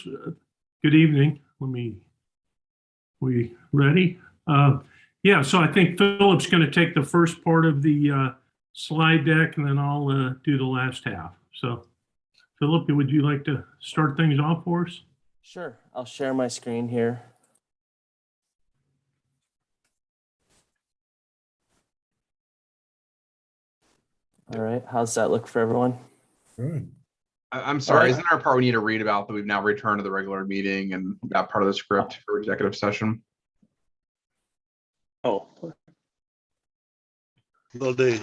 Good evening. We ready? Yeah, so I think Philip's going to take the first part of the slide deck, and then I'll do the last half. So, Philip, would you like to start things off for us? Sure, I'll share my screen here. All right, how's that look for everyone? Good. I'm sorry, right. isn't there a part we need to read about that we've now returned to the regular meeting and that part of the script for executive session? Oh, Will do.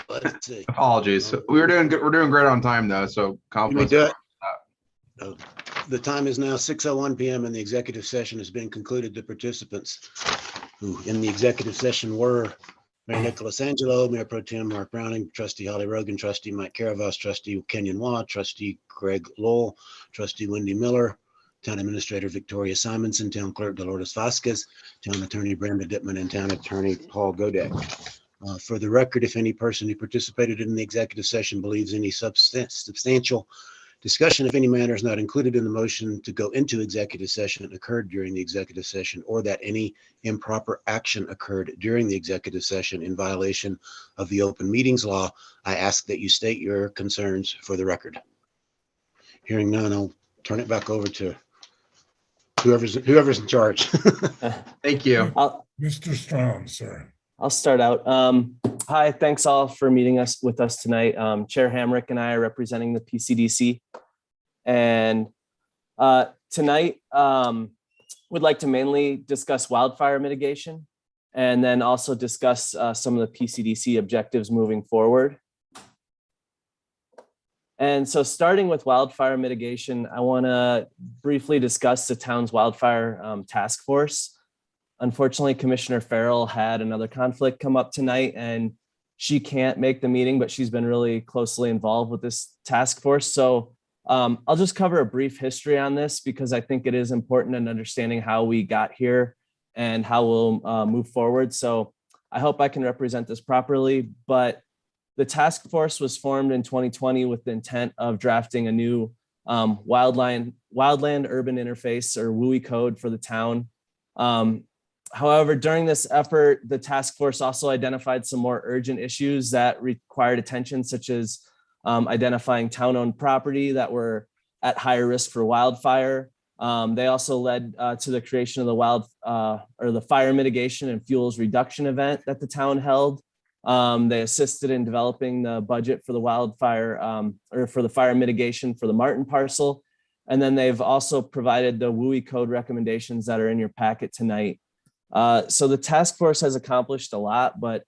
Let's see. Apologies. We were doing good. We're doing great on time though, so Let compliments. me do it. The time is now 6:01 p.m. and the executive session has been concluded. The participants who in the executive session were Mayor Nicholas Angelo, Mayor Pro Tem Mark Browning, Trustee Holly Rogan, Trustee Mike Caravas, Trustee Kenyon Waugh, Trustee Greg Lowell, Trustee Wendy Miller, Town Administrator Victoria Simonson, Town Clerk Dolores Vasquez, Town Attorney Brenda Dittman, and Town Attorney Paul Godek. For the record, if any person who participated in the executive session believes any substantial discussion of any matter is not included in the motion to go into executive session occurred during the executive session, or that any improper action occurred during the executive session in violation of the open meetings law, I ask that you state your concerns for the record. Hearing none, I'll turn it back over to whoever's in charge. Thank you. Mr. Strong, sir. I'll start out. Hi, thanks all for meeting us with us tonight. Chair Hamrick and I are representing the PCDC. And tonight, we'd like to mainly discuss wildfire mitigation and then also discuss some of the PCDC objectives moving forward. And so starting with wildfire mitigation, I want to briefly discuss the town's wildfire task force. Unfortunately, Commissioner Farrell had another conflict come up tonight and she can't make the meeting, but she's been really closely involved with this task force. So I'll just cover a brief history on this because I think it is important in understanding how we got here and how we'll move forward. So I hope I can represent this properly, but the task force was formed in 2020 with the intent of drafting a new wildland urban interface or WUI code for the town. However, during this effort, the task force also identified some more urgent issues that required attention, such as identifying town-owned property that were at higher risk for wildfire. They also led to the creation of the fire mitigation and fuels reduction event that the town held. They assisted in developing the budget for the wildfire or for the fire mitigation for the Martin parcel. And then they've also provided the WUI code recommendations that are in your packet tonight. So the task force has accomplished a lot, but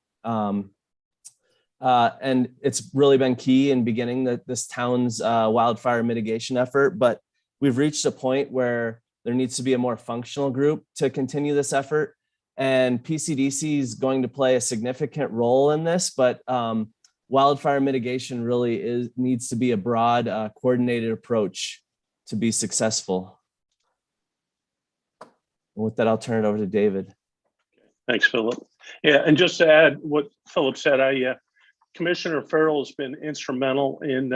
and it's really been key in beginning this town's wildfire mitigation effort. But we've reached a point where there needs to be a more functional group to continue this effort. And PCDC is going to play a significant role in this, but wildfire mitigation really needs to be a broad, coordinated approach to be successful. And with that, I'll turn it over to David. thanks, Philip. Yeah, and just to add what Philip said, Commissioner Farrell has been instrumental in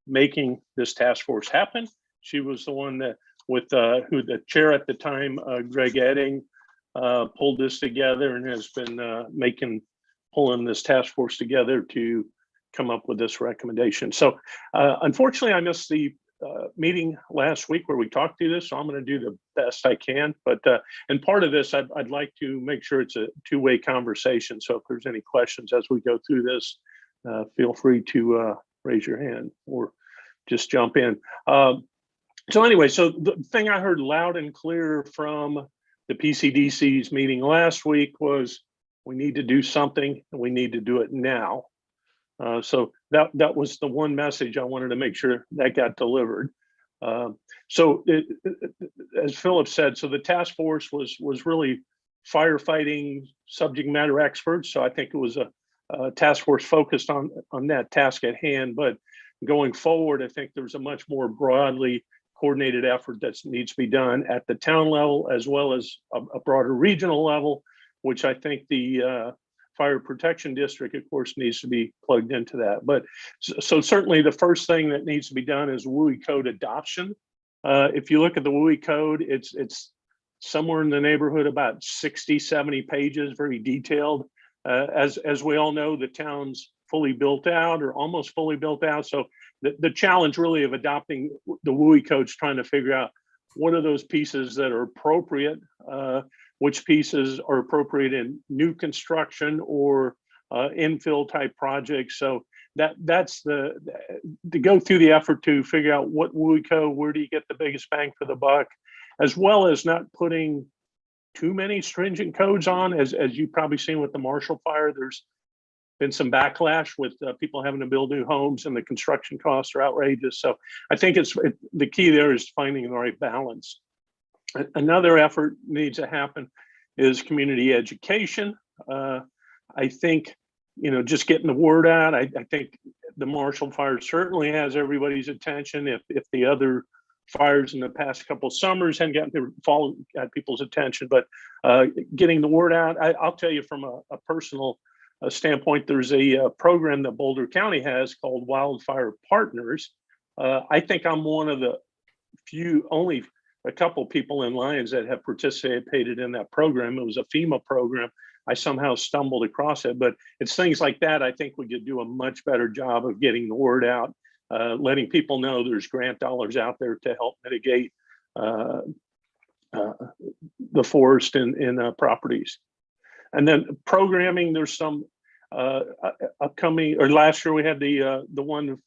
making this task force happen. She was the one that, who the chair at the time, Greg Edding, pulled this together and has been pulling this task force together to come up with this recommendation. So unfortunately, I missed the meeting last week where we talked through this, so I'm going to do the best I can. But and part of this, I'd like to make sure it's a two-way conversation. So if there's any questions as we go through this, feel free to raise your hand or just jump in. So anyway, so the thing I heard loud and clear from the PCDC's meeting last week was we need to do something and we need to do it now. So that was the one message I wanted to make sure that got delivered. So as Philip said, so the task force was really firefighting subject matter experts. So I think it was a task force focused on that task at hand. But going forward, I think there's a much more broadly coordinated effort that needs to be done at the town level as well as a broader regional level, which I think the Fire Protection District, of course, needs to be plugged into that. But so certainly the first thing that needs to be done is WUI code adoption. If you look at the WUI code, it's somewhere in the neighborhood about 60, 70 pages, very detailed. As we all know, the town's fully built out or almost fully built out. So the challenge really of adopting the WUI code is trying to figure out what are those pieces that are appropriate, which pieces are appropriate in new construction or infill type projects. So that's to go through the effort to figure out what WUI code, where do you get the biggest bang for the buck, as well as not putting too many stringent codes on. As you've probably seen with the Marshall Fire, there's been some backlash with people having to build new homes and the construction costs are outrageous. So I think the key there is finding the right balance. Another effort needs to happen is community education. I think, just getting the word out. I think the Marshall Fire certainly has everybody's attention. If the other fires in the past couple of summers hadn't gotten to fall at people's attention, but getting the word out. I'll tell you from a personal standpoint, there's a program that Boulder County has called Wildfire Partners. I think I'm one of the only a couple people in Lyons that have participated in that program. It was a FEMA program. I somehow stumbled across it, but it's things like that. I think we could do a much better job of getting the word out, letting people know there's grant dollars out there to help mitigate the forest in properties. And then programming, there's some upcoming, or last year we had the one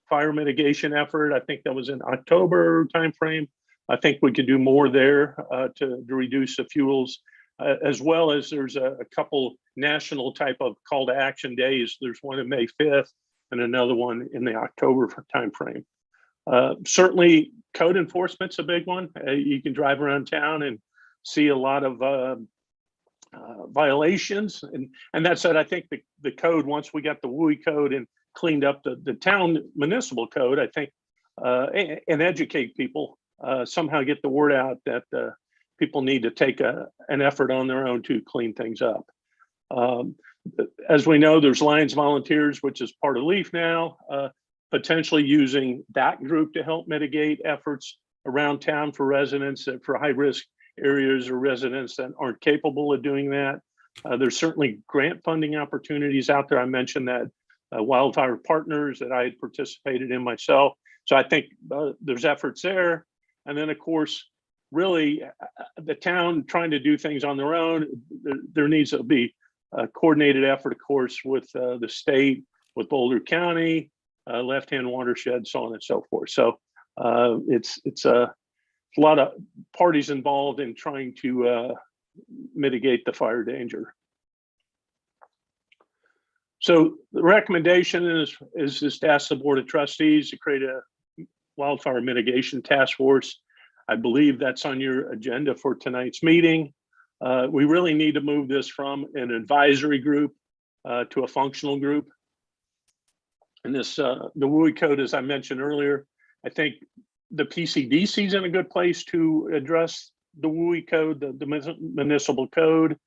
fire mitigation effort. I think that was in October timeframe. I think we could do more there to reduce the fuels, as well as there's a couple national type of call to action days. There's one on May 5th and another one in the October timeframe. Certainly code enforcement's a big one. You can drive around town and see a lot of violations. And that said, I think the code, once we got the WUI code and cleaned up the town municipal code, I think, and educate people, somehow get the word out that people need to take an effort on their own to clean things up. As we know, there's Lyons Volunteers, which is part of LEAF now, potentially using that group to help mitigate efforts around town for residents, for high risk areas or residents that aren't capable of doing that. There's certainly grant funding opportunities out there. I mentioned that Wildfire Partners that I had participated in myself. So I think there's efforts there. And then of course, really the town trying to do things on their own, there needs to be a coordinated effort, of course, with the state, with Boulder County, left-hand watershed, so on and so forth. So it's a lot of parties involved in trying to mitigate the fire danger. So the recommendation is just to ask the Board of Trustees to create a wildfire mitigation task force. I believe that's on your agenda for tonight's meeting. We really need to move this from an advisory group to a functional group. And this, the WUI code, as I mentioned earlier, I think the PCDC is in a good place to address the WUI code, the municipal code.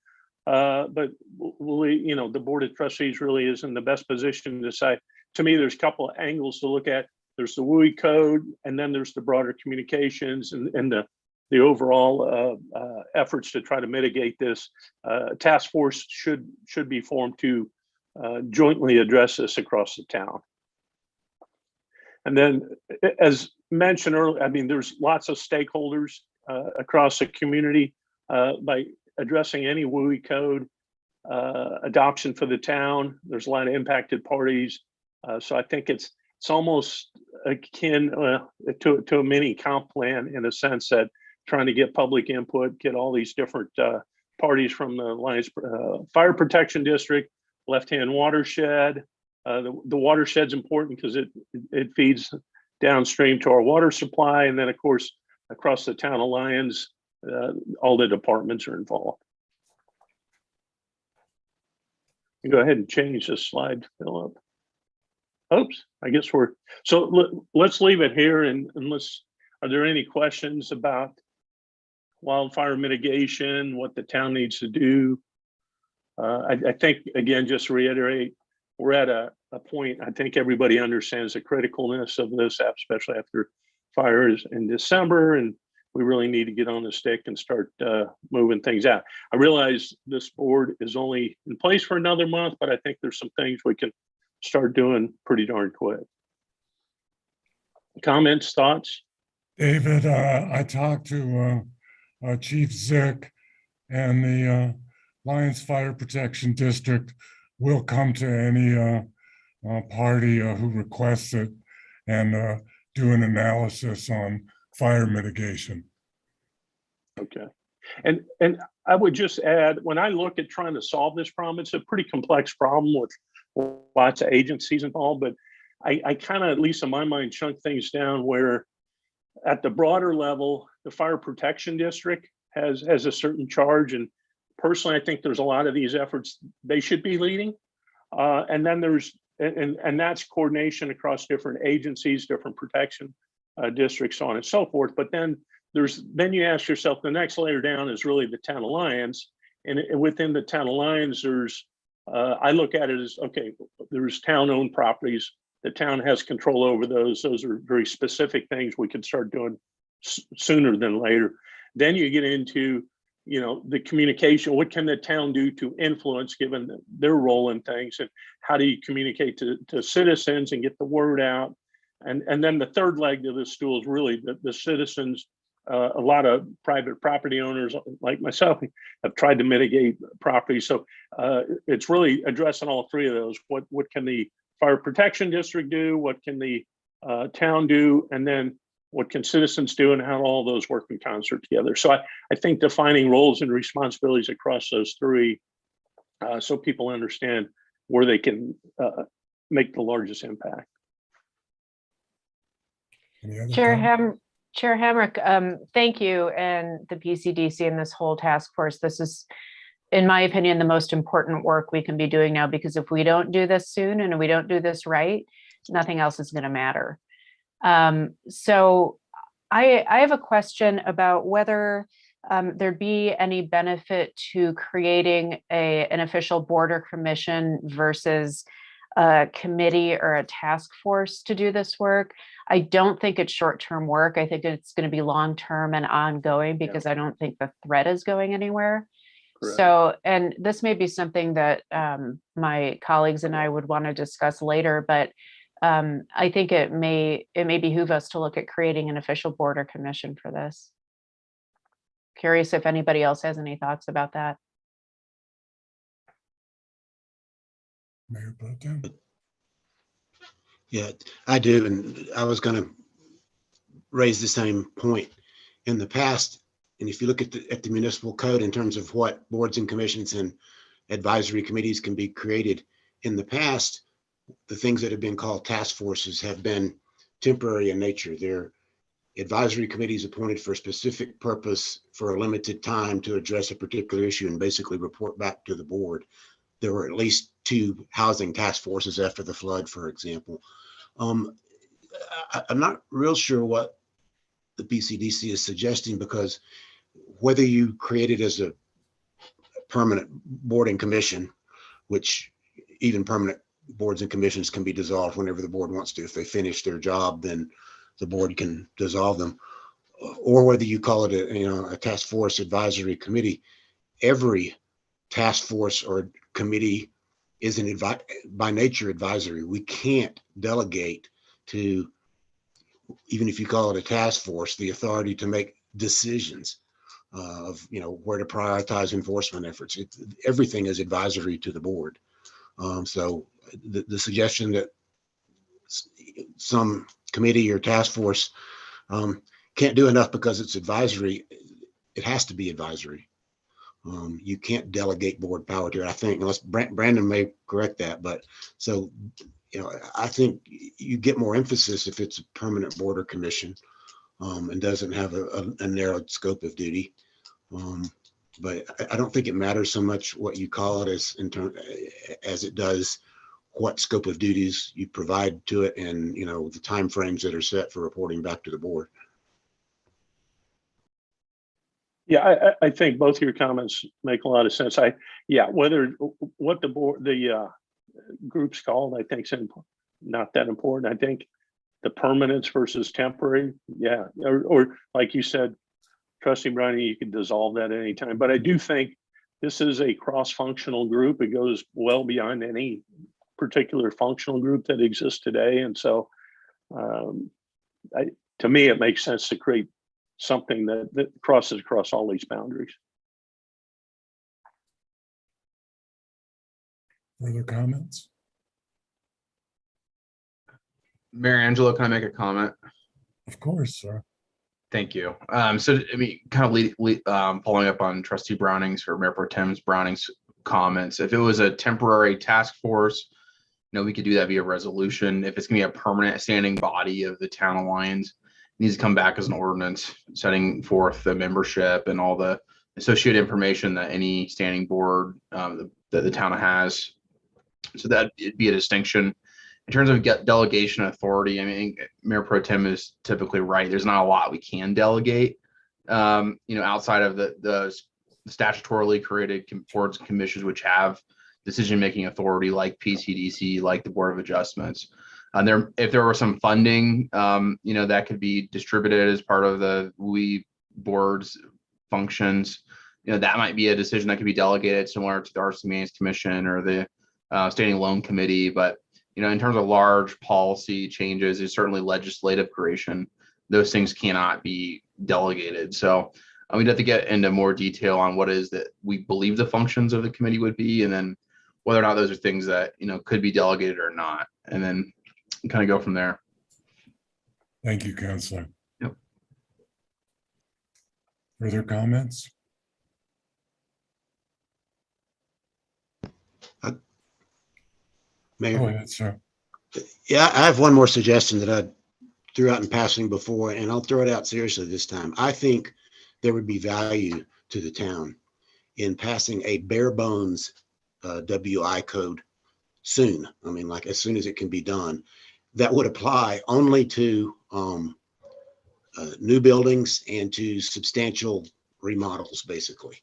But we, the Board of Trustees really is in the best position to decide. To me, there's a couple of angles to look at. There's the WUI code, and then there's the broader communications and the overall efforts to try to mitigate this. Task force should be formed to jointly address this across the town. And then, as mentioned earlier, I mean, there's lots of stakeholders across the community. By addressing any WUI code adoption for the town, there's a lot of impacted parties. So I think it's almost akin to a mini comp plan, in a sense that trying to get public input, get all these different parties from the Lyons Fire Protection District, left-hand watershed. The watershed's important because it feeds downstream to our water supply. And then of course, across the town of Lyons, all the departments are involved. You go ahead and change this slide, Philip. Oops, I guess let's leave it here and are there any questions about wildfire mitigation, what the town needs to do? I think, again, just to reiterate, we're at a point, I think everybody understands the criticalness of this, especially after fires in December, and we really need to get on the stick and start moving things out. I realize this board is only in place for another month, but I think there's some things we can start doing pretty darn quick. Comments, thoughts? David, I talked to Chief Zick, and the Lyons Fire Protection District will come to any party who requests it and do an analysis on fire mitigation. Okay. And I would just add, when I look at trying to solve this problem, it's a pretty complex problem with lots of agencies involved, but I kind of, at least in my mind, chunk things down where at the broader level, the fire protection district has a certain charge. And personally, I think there's a lot of these efforts they should be leading. And then there's, and that's coordination across different agencies, different protection districts, so on and so forth. But then you ask yourself, the next layer down is really the town of Lyons. And within the town of Lyons, there's, I look at it as, okay, there's town-owned properties. The town has control over those. Those are very specific things we can start doing sooner than later. Then you get into, you know, the communication. What can the town do to influence, given their role in things, and how do you communicate to citizens and get the word out? And then the third leg of the stool is really the citizens. A lot of private property owners like myself have tried to mitigate property. So it's really addressing all three of those. What can the fire protection district do? What can the town do? And then what can citizens do, and how all those work in concert together? So I think defining roles and responsibilities across those three, so people understand where they can make the largest impact. Chair Hamrick, thank you, and the PCDC and this whole task force. This is, in my opinion, the most important work we can be doing now, because if we don't do this soon and we don't do this right, nothing else is going to matter. So I have a question about whether there'd be any benefit to creating an official board or commission versus a committee or a task force to do this work. I don't think it's short-term work. I think it's going to be long-term and ongoing, because I don't think the threat is going anywhere. Correct. So, and this may be something that my colleagues and I would want to discuss later, but I think it may behoove us to look at creating an official board or commission for this. Curious if anybody else has any thoughts about that. Mayor Pro Tem. Yeah, I do. And I was going to raise the same point. In the past, and if you look at the municipal code in terms of what boards and commissions and advisory committees can be created, in the past, the things that have been called task forces have been temporary in nature. They're advisory committees appointed for a specific purpose for a limited time to address a particular issue and basically report back to the board. There were at least 2 housing task forces after the flood, for example. I'm not real sure what the PCDC is suggesting, because whether you create it as a permanent board and commission, which even permanent boards and commissions can be dissolved whenever the board wants to. If they finish their job, then the board can dissolve them. Or whether you call it a task force advisory committee, every task force or committee is by nature advisory. We can't delegate to, even if you call it a task force, the authority to make decisions of where to prioritize enforcement efforts. Everything is advisory to the board. So the suggestion that some committee or task force can't do enough because it's advisory, it has to be advisory. You can't delegate board power to it, I think, unless Brandon may correct that. But so, I think you get more emphasis if it's a permanent board or commission and doesn't have a narrowed scope of duty. But I don't think it matters so much what you call it as it does what scope of duties you provide to it, and the timeframes that are set for reporting back to the board. Yeah, I think both of your comments make a lot of sense. Whether what the board, the group's called, I think is not that important. I think the permanence versus temporary, yeah, or like you said, Trustee Browning, you could dissolve that anytime. But I do think this is a cross-functional group. It goes well beyond any particular functional group that exists today. And so to me, it makes sense to create something that crosses across all these boundaries. Further comments? Mayor Angelo, can I make a comment? Of course, sir. Thank you. So, I mean, kind of following up on Trustee Browning's or Mayor Pro Tem Browning's comments, if it was a temporary task force, we could do that via resolution. If it's going to be a permanent standing body of the town of Lyons, it needs to come back as an ordinance setting forth the membership and all the associated information that any standing board that the town has. So that it'd be a distinction. In terms of delegation authority, I mean, Mayor Pro Tem is typically right. There's not a lot we can delegate, outside of the statutorily created boards and commissions, which have decision-making authority, like PCDC, like the Board of Adjustments. If there were some funding, that could be distributed as part of the board's functions. That might be a decision that could be delegated, similar to the Arts and Humanities Commission or the Standing Loan Committee, but in terms of large policy changes, there's certainly legislative creation. Those things cannot be delegated. So we'd have to get into more detail on what is that we believe the functions of the committee would be, and then whether or not those are things that, could be delegated or not, and then kind of go from there. Thank you, Councilor. Yep. Further comments? Mayor. Go ahead, sir. Yeah, I have one more suggestion that I threw out in passing before, and I'll throw it out seriously this time. I think there would be value to the town in passing a bare bones WI code soon. I mean, like as soon as it can be done, that would apply only to new buildings and to substantial remodels, basically.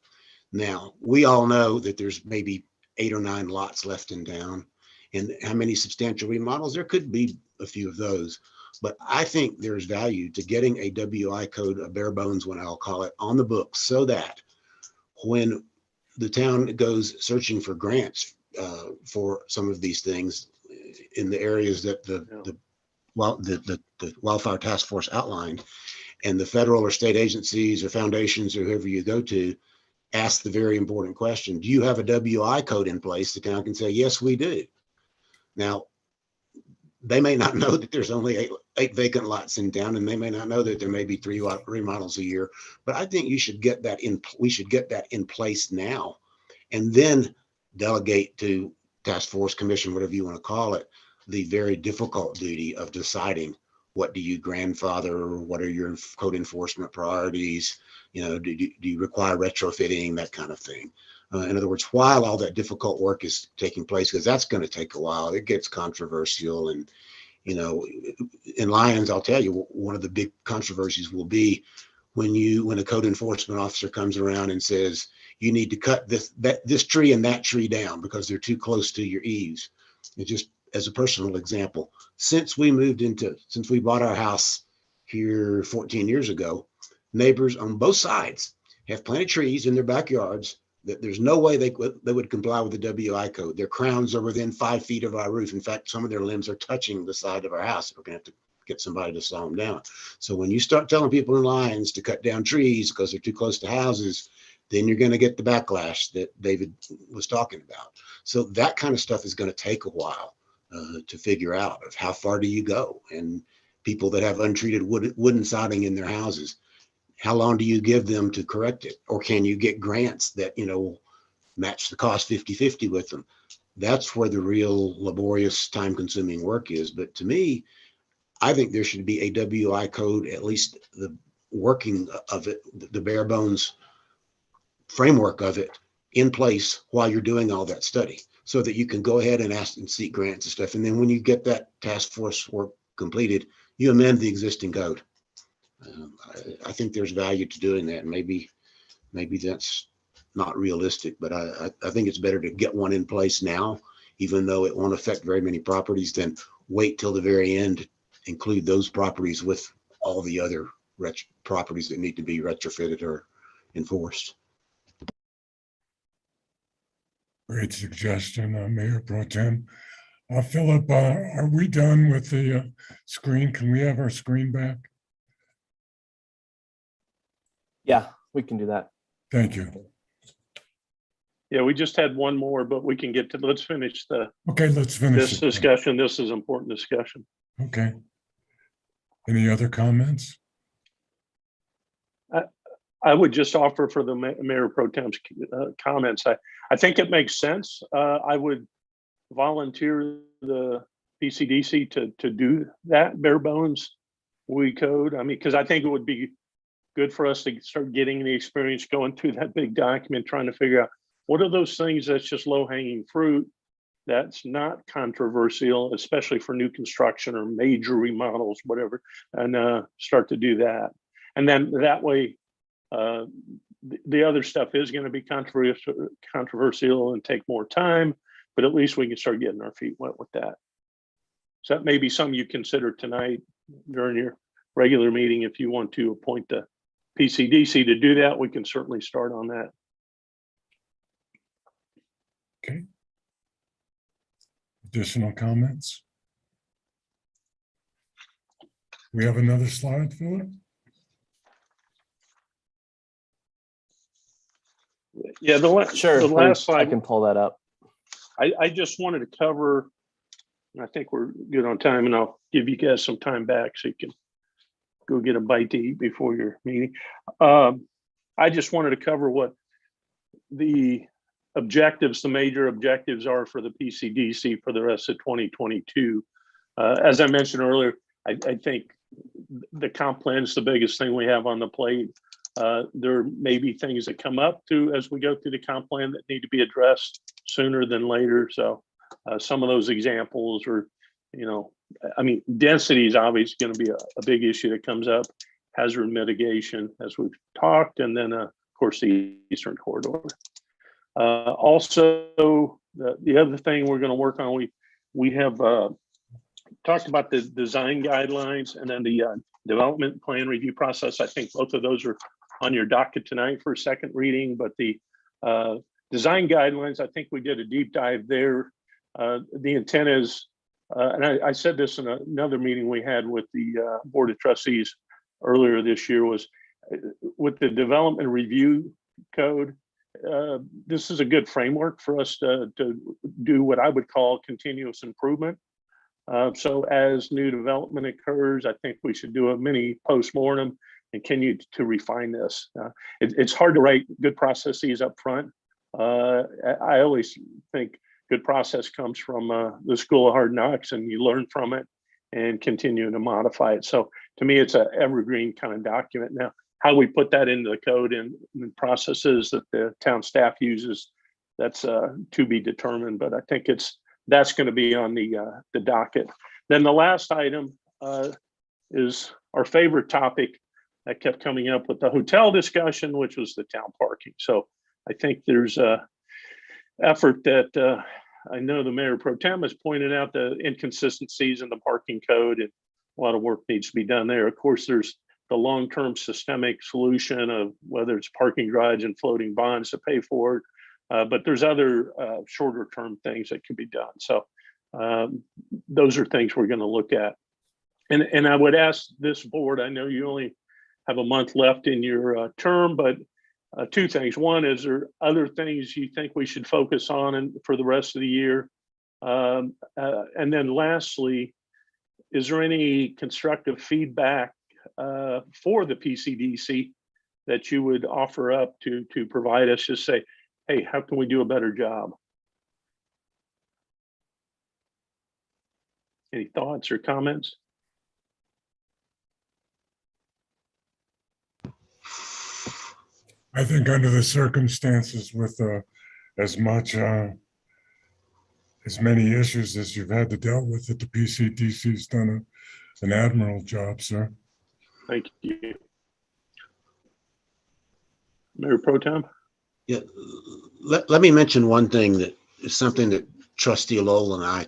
Now, we all know that there's maybe 8 or 9 lots left in town. And how many substantial remodels? There could be a few of those, but I think there's value to getting a WI code, a bare bones one, I'll call it, on the books, so that when the town goes searching for grants for some of these things in the areas that the Wildfire Task Force outlined, and the federal or state agencies or foundations or whoever you go to ask the very important question, do you have a WI code in place? The town can say, yes, we do. Now, they may not know that there's only 8 vacant lots in town, and they may not know that there may be 3 remodels a year. But I think we should get that in place now, and then delegate to task force, commission, whatever you want to call it, the very difficult duty of deciding what do you grandfather, what are your code enforcement priorities, do you require retrofitting, that kind of thing. In other words, while all that difficult work is taking place, because that's going to take a while, it gets controversial. And, in Lyons, I'll tell you, one of the big controversies will be when a code enforcement officer comes around and says, you need to cut this tree and that tree down because they're too close to your eaves. And just as a personal example, since we bought our house here 14 years ago, neighbors on both sides have planted trees in their backyards that there's no way they would comply with the WI code. Their crowns are within 5 feet of our roof. In fact, some of their limbs are touching the side of our house. We're going to have to get somebody to saw them down. So when you start telling people in Lyons to cut down trees because they're too close to houses, then you're going to get the backlash that David was talking about. So that kind of stuff is going to take a while to figure out of how far do you go. And people that have untreated wooden siding in their houses, how long do you give them to correct it? Or can you get grants that, match the cost 50-50 with them? That's where the real laborious, time-consuming work is. But to me, I think there should be a WI code, at least the working of it, the bare bones framework of it in place while you're doing all that study, so that you can go ahead and ask and seek grants and stuff. And then when you get that task force work completed, you amend the existing code. I think there's value to doing that. And maybe that's not realistic, but I think it's better to get one in place now, even though it won't affect very many properties, than wait till the very end include those properties with all the other properties that need to be retrofitted or enforced. Great suggestion, Mayor Pro Tem. Philip, are we done with the screen? Can we have our screen back? Yeah, we can do that. Thank you. Yeah, we just had one more, but we can get to, let's finish Okay, let's finish this it. discussion. This is important discussion. Okay. Any other comments? I would just offer for the Mayor Pro Tem's comments. I think it makes sense. I would volunteer the PCDC to do that bare bones WUI code. I mean, because I think it would be good for us to start getting the experience going through that big document, trying to figure out what are those things that's just low hanging fruit, that's not controversial, especially for new construction or major remodels, whatever, and start to do that. And then that way, the other stuff is going to be controversial and take more time, but at least we can start getting our feet wet with that. So that may be something you consider tonight during your regular meeting. If you want to appoint the PCDC to do that, we can certainly start on that. Okay. Additional comments? We have another slide, Philip? Yeah, Sure, the last I slide, can pull that up. I just wanted to cover, and I think we're good on time, and I'll give you guys some time back so you can go get a bite to eat before your meeting. I just wanted to cover what the objectives, the major objectives are for the PCDC for the rest of 2022. As I mentioned earlier, I think the comp plan is the biggest thing we have on the plate. There may be things that come up as we go through the comp plan that need to be addressed sooner than later. So some of those examples are, I mean, density is obviously going to be a big issue that comes up, hazard mitigation, as we've talked, and then of course the Eastern Corridor. Also, the other thing we're going to work on, we have talked about the design guidelines and then the development plan review process. I think both of those are on your docket tonight for a second reading, but the design guidelines, I think we did a deep dive there. The intent is, and I said this in another meeting we had with the Board of Trustees earlier this year, was with the development review code, this is a good framework for us to do what I would call continuous improvement. So as new development occurs, I think we should do a mini postmortem and continue to refine this. It's hard to write good processes up front. I always think good process comes from the School of Hard Knocks, and you learn from it and continue to modify it. So to me, it's an evergreen kind of document. Now, how we put that into the code and processes that the town staff uses, that's to be determined. But I think that's going to be on the docket. Then the last item is our favorite topic that kept coming up with the hotel discussion, which was the town parking. So I think there's a effort that I know the Mayor Pro Tem has pointed out the inconsistencies in the parking code, and a lot of work needs to be done there. Of course, there's the long-term systemic solution of whether it's parking garage and floating bonds to pay for it. But there's other shorter term things that can be done. So those are things we're going to look at. And I would ask this board, I know you only have a month left in your term, but two things. One, is there other things you think we should focus on for the rest of the year? And then lastly, is there any constructive feedback for the PCDC that you would offer up to provide us? Just say, hey, how can we do a better job? Any thoughts or comments? I think under the circumstances, with as many issues as you've had to deal with, that the PCDC's done an admirable job, sir. Thank you. Mayor Pro Tem? Yeah, let me mention one thing that is something that Trustee Lowell and I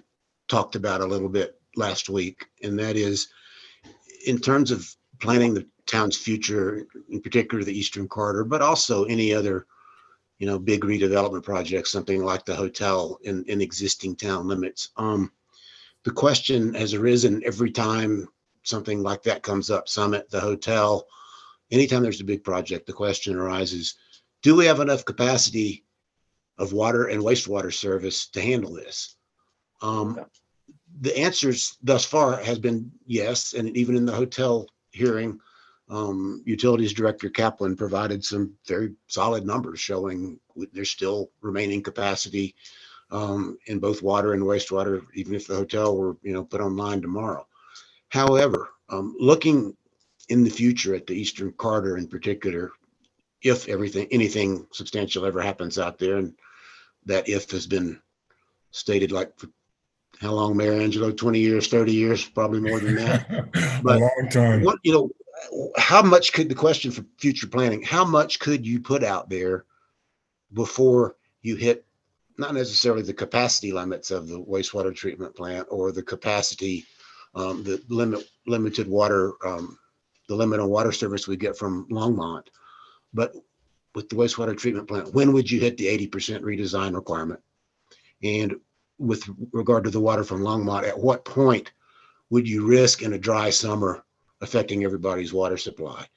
talked about a little bit last week, and that is in terms of planning the town's future, in particular the Eastern Corridor, but also any other, big redevelopment projects, something like the hotel in existing town limits. The question has arisen every time something like that comes up, Summit, the hotel, anytime there's a big project, the question arises, do we have enough capacity of water and wastewater service to handle this? The answers thus far has been yes. And even in the hotel hearing, Utilities Director Kaplan provided some very solid numbers showing there's still remaining capacity in both water and wastewater, even if the hotel were, put online tomorrow. However, looking in the future at the Eastern Corridor in particular, if anything substantial ever happens out there, and that if has been stated like for how long, Mayor Angelo? 20 years, 30 years, probably more than that. But A long time. how much could the question for future planning, how much could you put out there before you hit not necessarily the capacity limits of the wastewater treatment plant or the capacity, the limited water, the limit on water service we get from Longmont, but with the wastewater treatment plant, when would you hit the 80% redesign requirement? And with regard to the water from Longmont, at what point would you risk in a dry summer affecting everybody's water supply?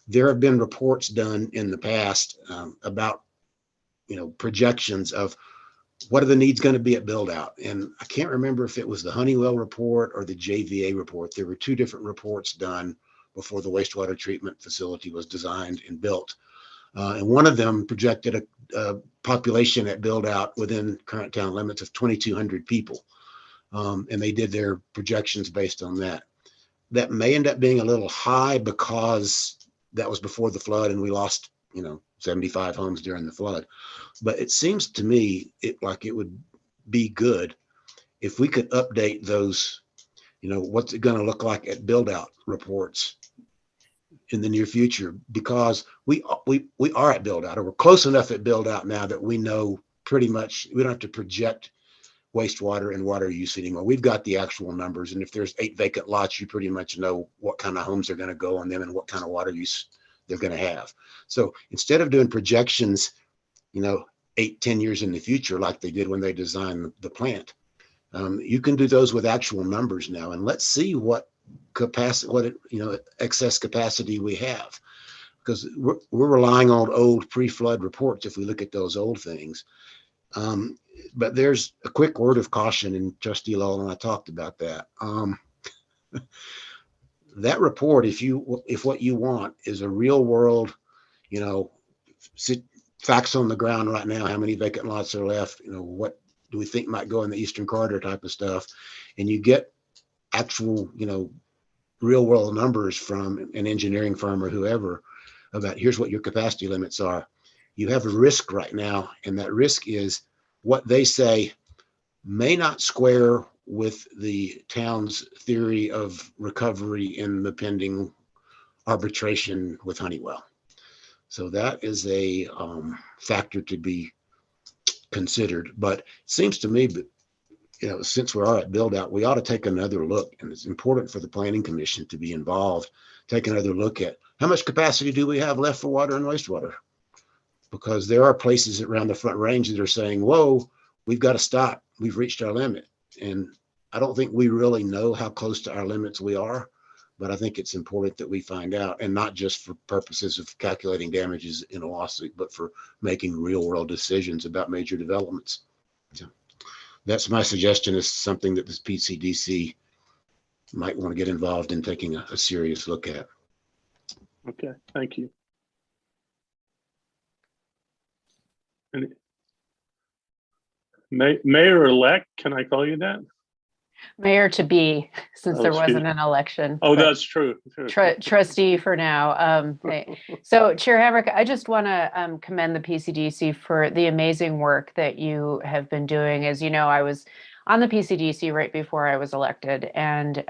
There have been reports done in the past about, projections of what are the needs going to be at build out. And I can't remember if it was the Honeywell report or the JVA report. There were two different reports done before the wastewater treatment facility was designed and built. And one of them projected a population at build out within current town limits of 2,200 people. And they did their projections based on that. That may end up being a little high because that was before the flood and we lost, 75 homes during the flood. But it seems to me it would be good if we could update those, what's it going to look like at build out reports in the near future, because we are at build out, or we're close enough at build out now that we know pretty much we don't have to project wastewater and water use anymore. We've got the actual numbers. And if there's 8 vacant lots, you pretty much know what kind of homes are going to go on them and what kind of water use they're going to have. So instead of doing projections, 8-10 years in the future, like they did when they designed the plant, you can do those with actual numbers now. And let's see what capacity, excess capacity we have, because we're relying on old pre-flood reports if we look at those old things. But there's a quick word of caution, and Trustee Lowell and I talked about that. That report, if what you want is a real world, facts on the ground right now, how many vacant lots are left, what do we think might go in the Eastern Corridor type of stuff, and you get actual, real world numbers from an engineering firm or whoever about here's what your capacity limits are. You have a risk right now, and that risk is what they say may not square with the town's theory of recovery in the pending arbitration with Honeywell. So that is a factor to be considered. But it seems to me that, since we are at build out, we ought to take another look, and it's important for the Planning Commission to be involved, take another look at how much capacity do we have left for water and wastewater? Because there are places around the Front Range that are saying, whoa, we've got to stop. We've reached our limit. And I don't think we really know how close to our limits we are, but I think it's important that we find out, and not just for purposes of calculating damages in a lawsuit, but for making real world decisions about major developments. So that's my suggestion, is something that this PCDC might want to get involved in taking a serious look at. Okay, thank you. And Mayor-elect, can I call you that? Mayor to be, since there excuse wasn't me. an election. Oh, but that's true. Trustee for now. So Chair Hamrick, I just want to commend the PCDC for the amazing work that you have been doing. As you know, I was on the PCDC right before I was elected, and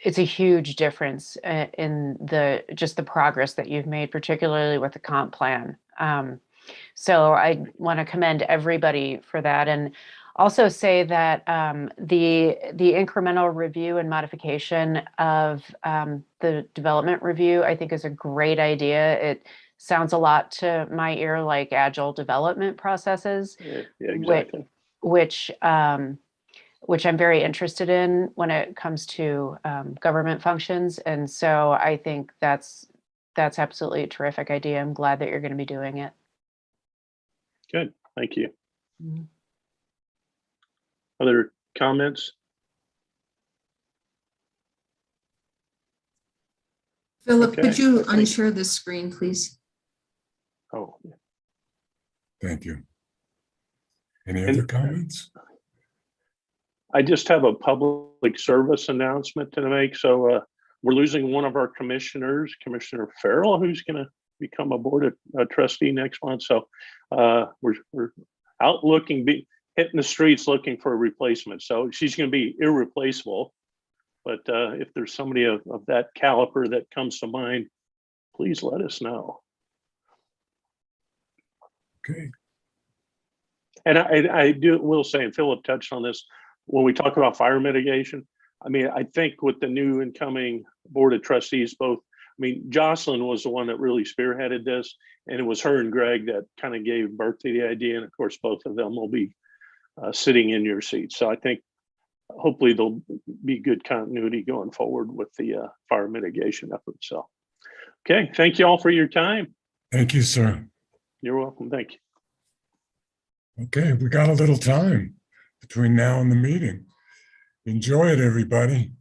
it's a huge difference in just the progress that you've made, particularly with the comp plan. So I want to commend everybody for that. And also say that the incremental review and modification of the development review, I think, is a great idea. It sounds a lot to my ear like agile development processes, Yeah, exactly. which I'm very interested in when it comes to government functions. And so I think that's absolutely a terrific idea. I'm glad that you're going to be doing it. Good. Thank you. Mhm. Other comments? Philip, Okay. could you unshare the screen, please? Oh, Thank you. Any And- other comments? I just have a public service announcement to make. So we're losing one of our commissioners, Commissioner Farrell, who's going to become a board trustee next month. So we're out looking, hitting the streets looking for a replacement. So she's going to be irreplaceable. But if there's somebody of that caliber that comes to mind, please let us know. Okay. And I will say, and Philip touched on this, when we talk about fire mitigation, I mean, I think with the new incoming board of trustees, both, I mean, Jocelyn was the one that really spearheaded this, and it was her and Greg that kind of gave birth to the idea. And of course, both of them will be sitting in your seats. So I think hopefully there'll be good continuity going forward with the fire mitigation effort. So, okay, thank you all for your time. Thank you, sir. You're welcome. Thank you. Okay, we got a little time between now and the meeting. Enjoy it, everybody.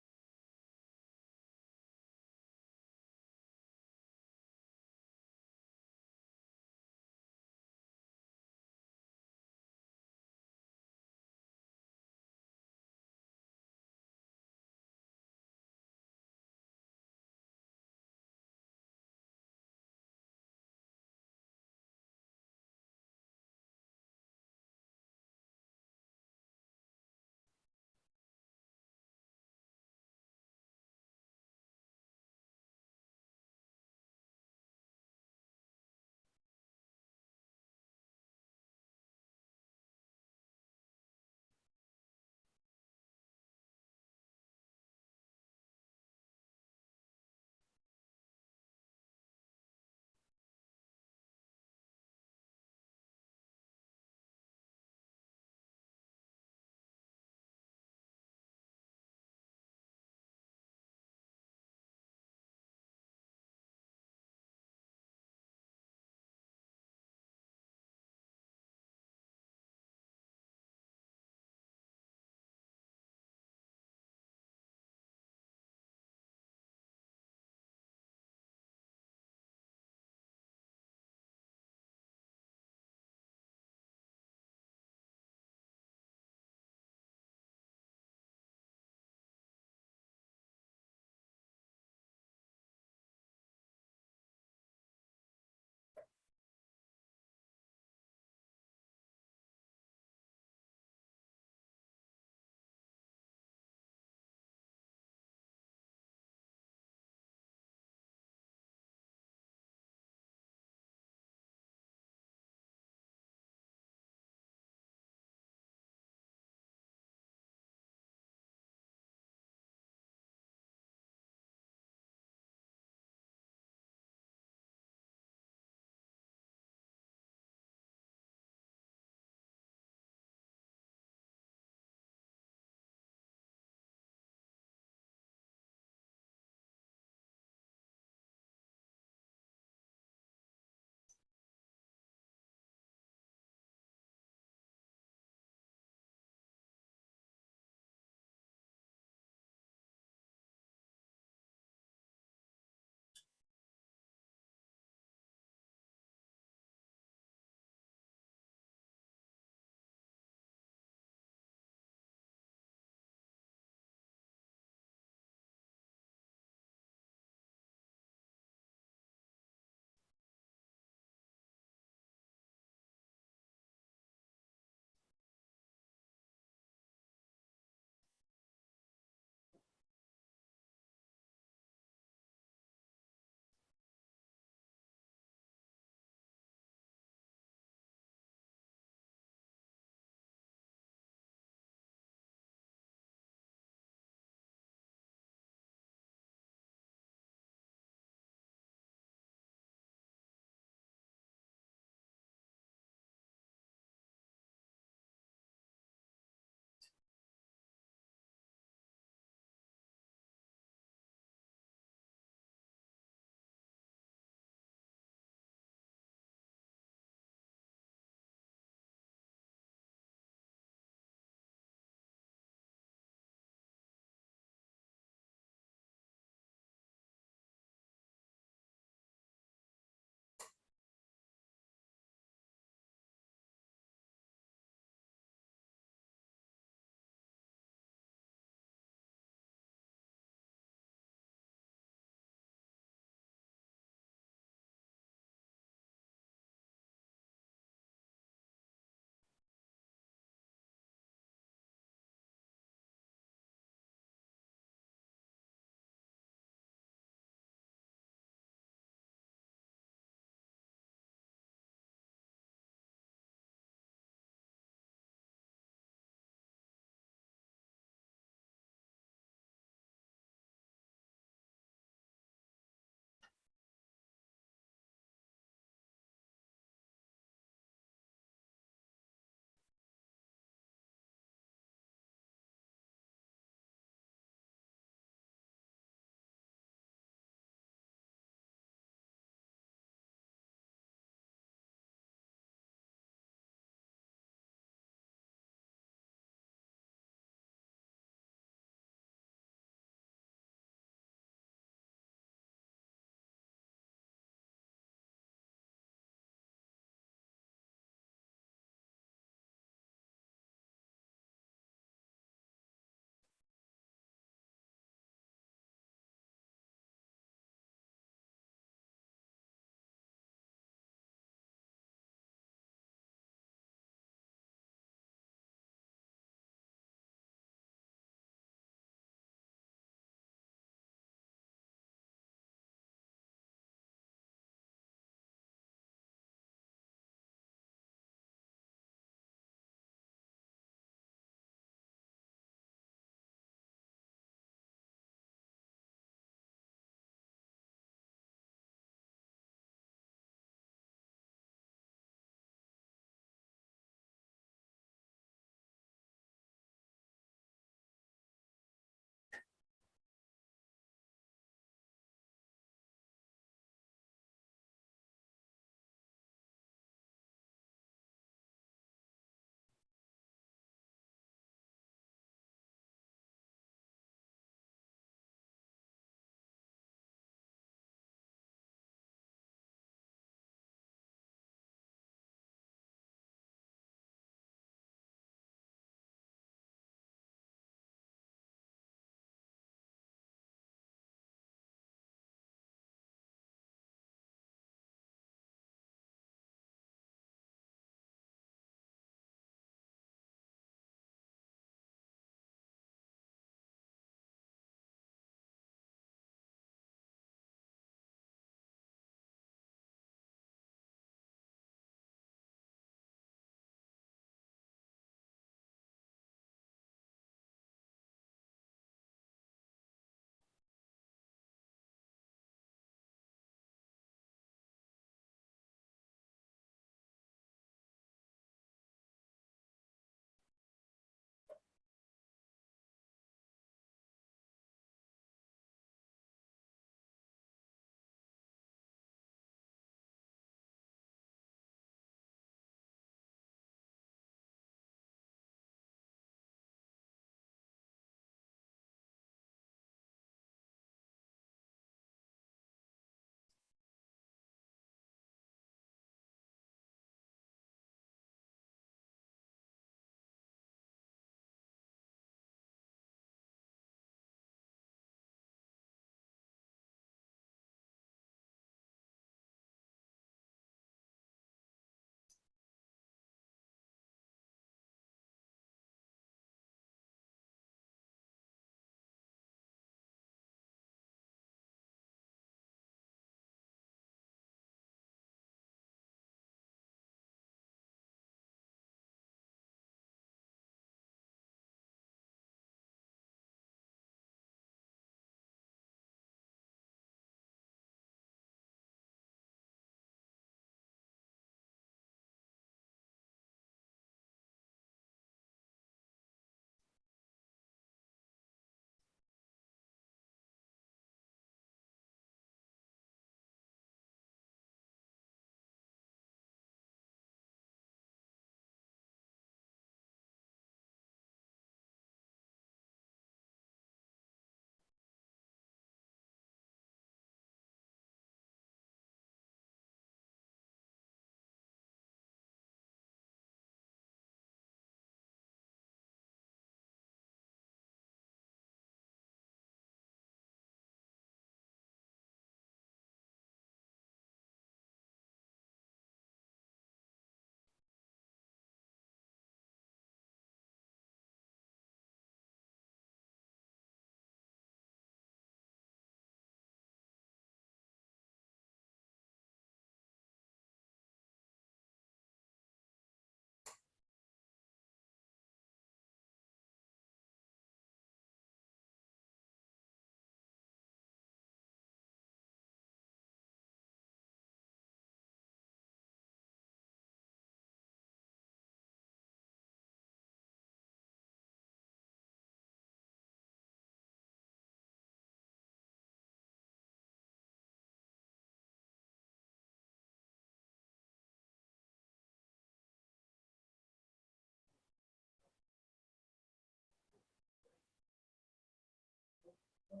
There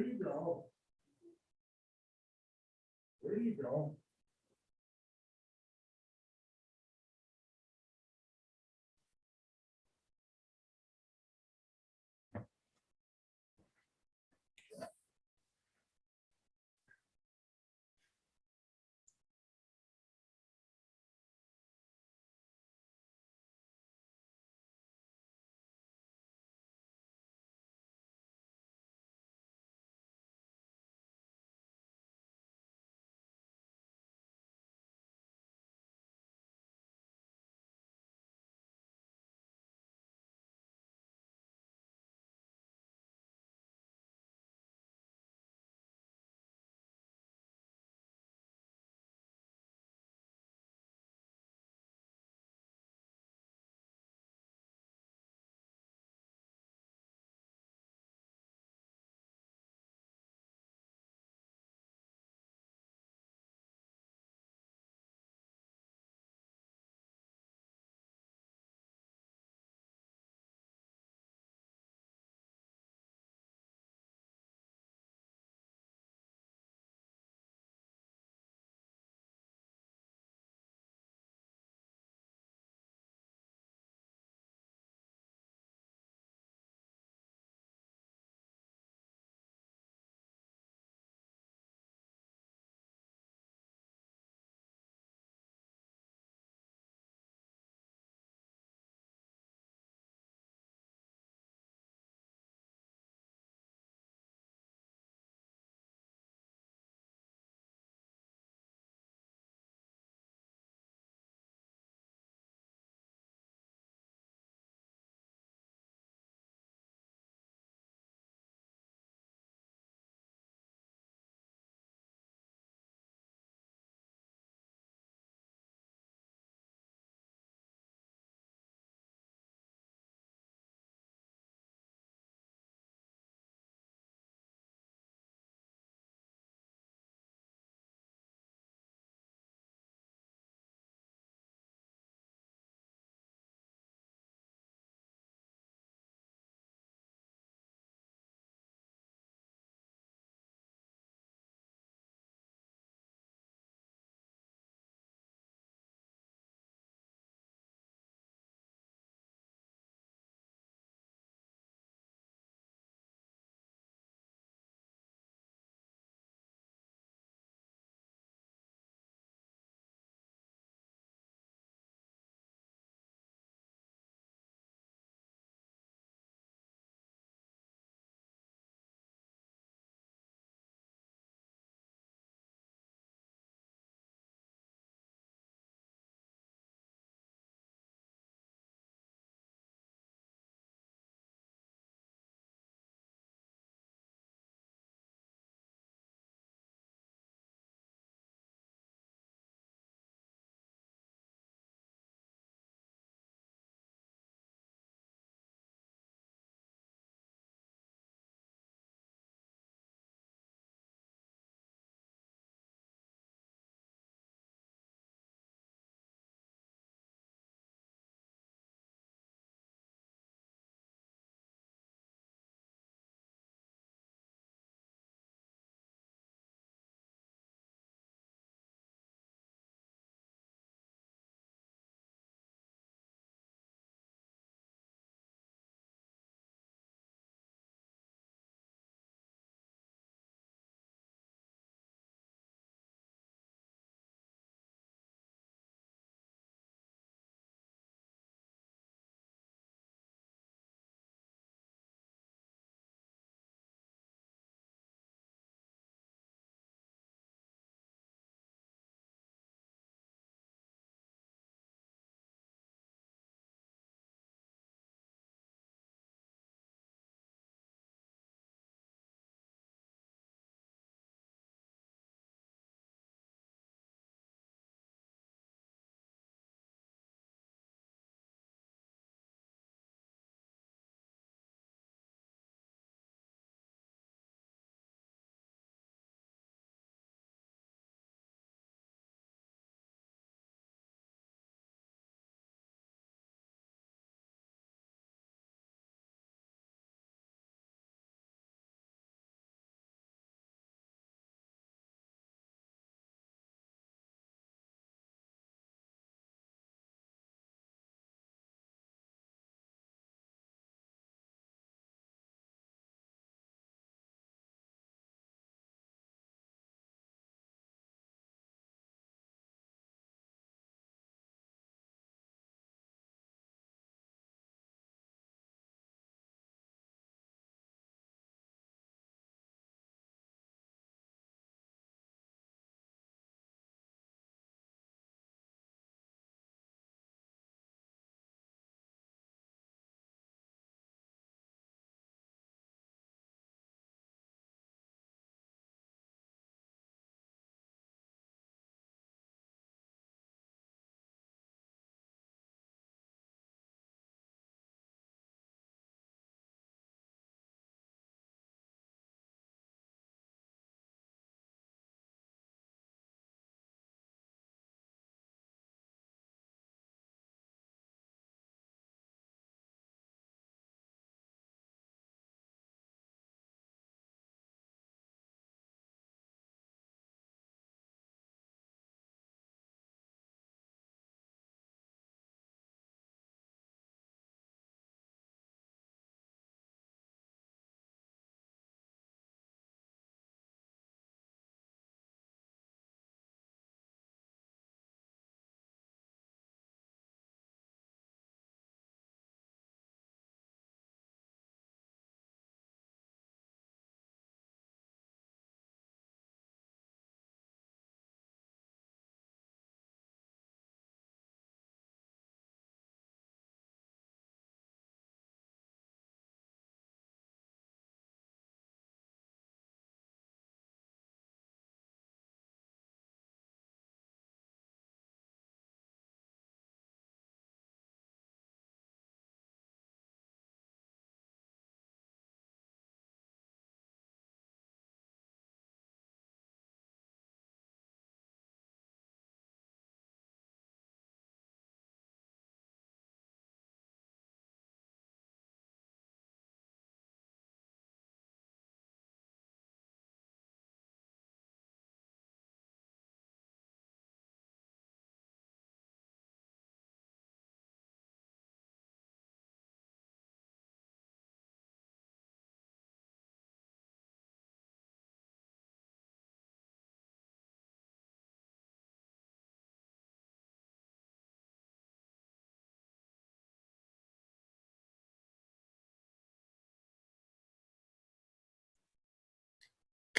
you go. There you go.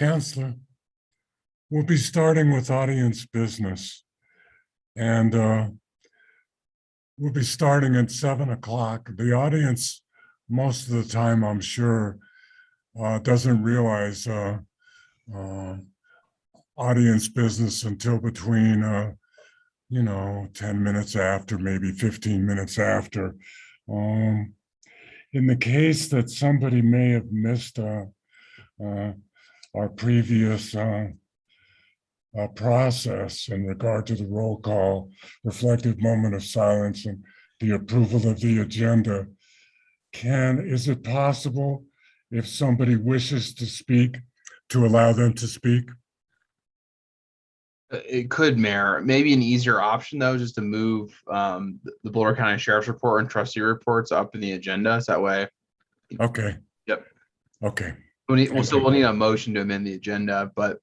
Counselor, we'll be starting with audience business. And we'll be starting at 7 o'clock. The audience, most of the time, I'm sure, doesn't realize audience business until between, 10 minutes after, maybe 15 minutes after. In the case that somebody may have missed our previous process in regard to the roll call, reflective moment of silence, and the approval of the agenda, is it possible, if somebody wishes to speak, to allow them to speak? It could, Mayor. Maybe an easier option, though, just to move the Boulder County Sheriff's Report and trustee reports up in the agenda. So that way. Okay. Yep. Okay. We'll need a motion to amend the agenda, but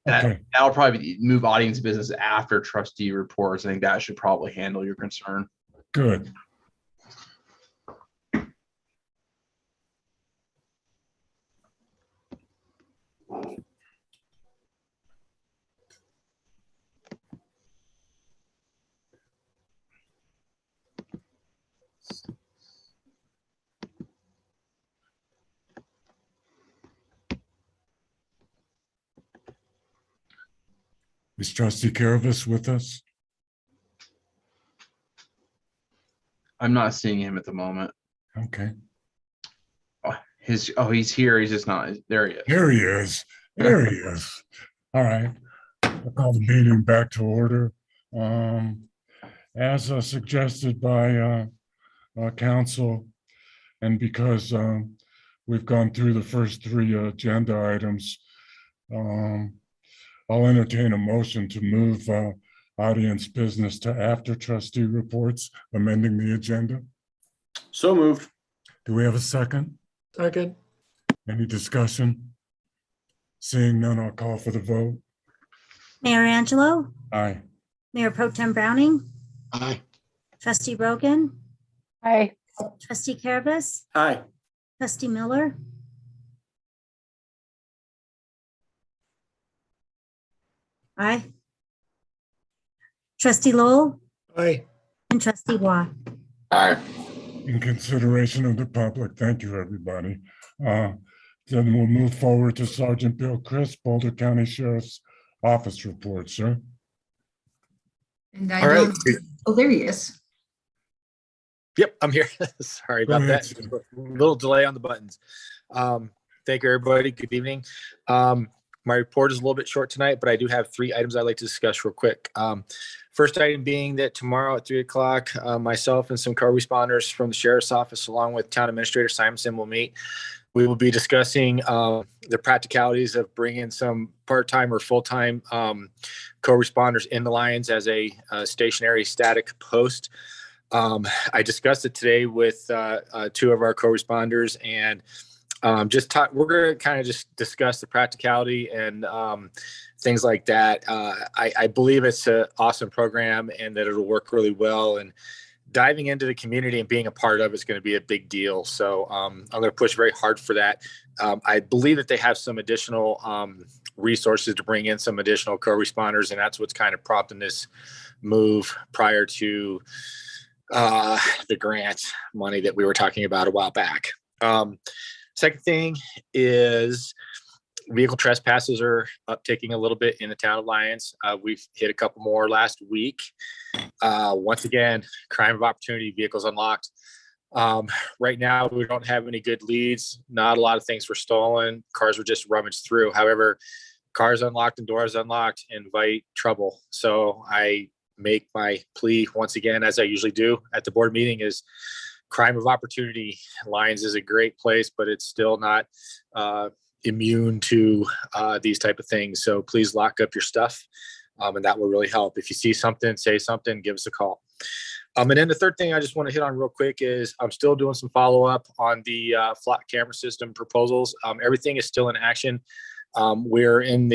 Okay. that'll probably move audience business after trustee reports. I think that should probably handle your concern. Good. Is Trustee Caravas with us? I'm not seeing him at the moment. Okay. He's here. He's just not. There he is. There he is. There he is. All right. I'll call the meeting back to order. As suggested by council, and because we've gone through the first three agenda items, I'll entertain a motion to move audience business to after trustee reports, amending the agenda. So moved. Do we have a second? Second. Any discussion? Seeing none, I'll call for the vote. Mayor Angelo, Aye. Mayor Pro Tem Browning, Aye. Trustee Rogan, Hi. Trustee Caravas, Aye. Trustee Miller, aye. Trustee Lowell Aye. and Trustee Watt. Aye. In consideration of the public, thank you, everybody. Then we'll move forward to Sergeant Bill Chris, Boulder County Sheriff's Office report, sir. And All right. oh, there he is. Yep, I'm here. Sorry Go about ahead, that. sir. A little delay on the buttons. Thank you, everybody. Good evening. My report is a little bit short tonight, but I do have 3 items I'd like to discuss real quick. First item being that tomorrow at 3 o'clock, myself and some co-responders from the Sheriff's Office, along with Town Administrator Simonson, will meet. We will be discussing the practicalities of bringing some part-time or full-time co-responders into Lyons as a stationary static post. I discussed it today with 2 of our co-responders, and we're going to kind of just discuss the practicality and things like that. I believe it's an awesome program and that it'll work really well, and diving into the community and being a part of it's going to be a big deal. So I'm going to push very hard for that. I believe that they have some additional resources to bring in some additional co-responders, and that's what's kind of prompting this move prior to the grant money that we were talking about a while back. Second thing is vehicle trespasses are upticking a little bit in the town of Lyons. We've hit a couple more last week. Once again, crime of opportunity, vehicles unlocked. Right now, we don't have any good leads. Not a lot of things were stolen. Cars were just rummaged through. However, cars unlocked and doors unlocked invite trouble. So I make my plea once again, as I usually do at the board meeting, is crime of opportunity. Lyons is a great place, but it's still not immune to these type of things. So please lock up your stuff, and that will really help. If you see something, say something, give us a call. And then the third thing I just want to hit on real quick is I'm still doing some follow-up on the flat camera system proposals. Everything is still in action. We're in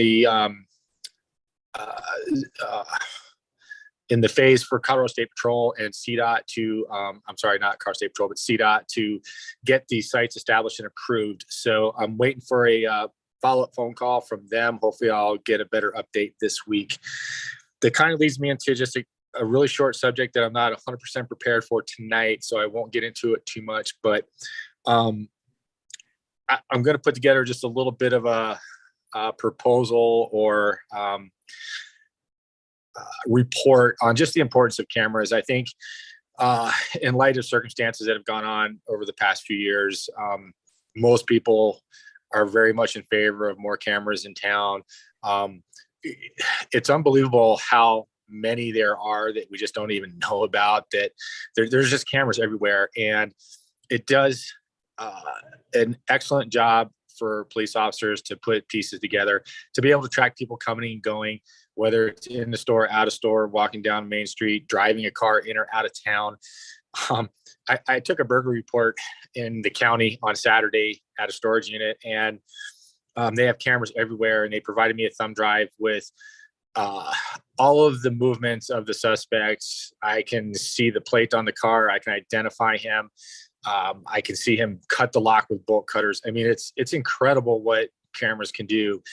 the phase for Colorado State Patrol and CDOT to, I'm sorry, not Colorado State Patrol, but CDOT to get these sites established and approved. So I'm waiting for a follow-up phone call from them. Hopefully I'll get a better update this week. That kind of leads me into just a really short subject that I'm not 100% prepared for tonight, so I won't get into it too much, but I'm going to put together just a little bit of a proposal or report on just the importance of cameras. I think in light of circumstances that have gone on over the past few years, most people are very much in favor of more cameras in town. It's unbelievable how many there are that we just don't even know about, that there's just cameras everywhere. And it does an excellent job for police officers to put pieces together, to be able to track people coming and going, whether it's in the store, out of store, walking down Main Street, driving a car in or out of town. I took a burglary report in the county on Saturday at a storage unit, and they have cameras everywhere, and they provided me a thumb drive with all of the movements of the suspects. I can see the plate on the car. I can identify him. I can see him cut the lock with bolt cutters. I mean, it's incredible what cameras can do.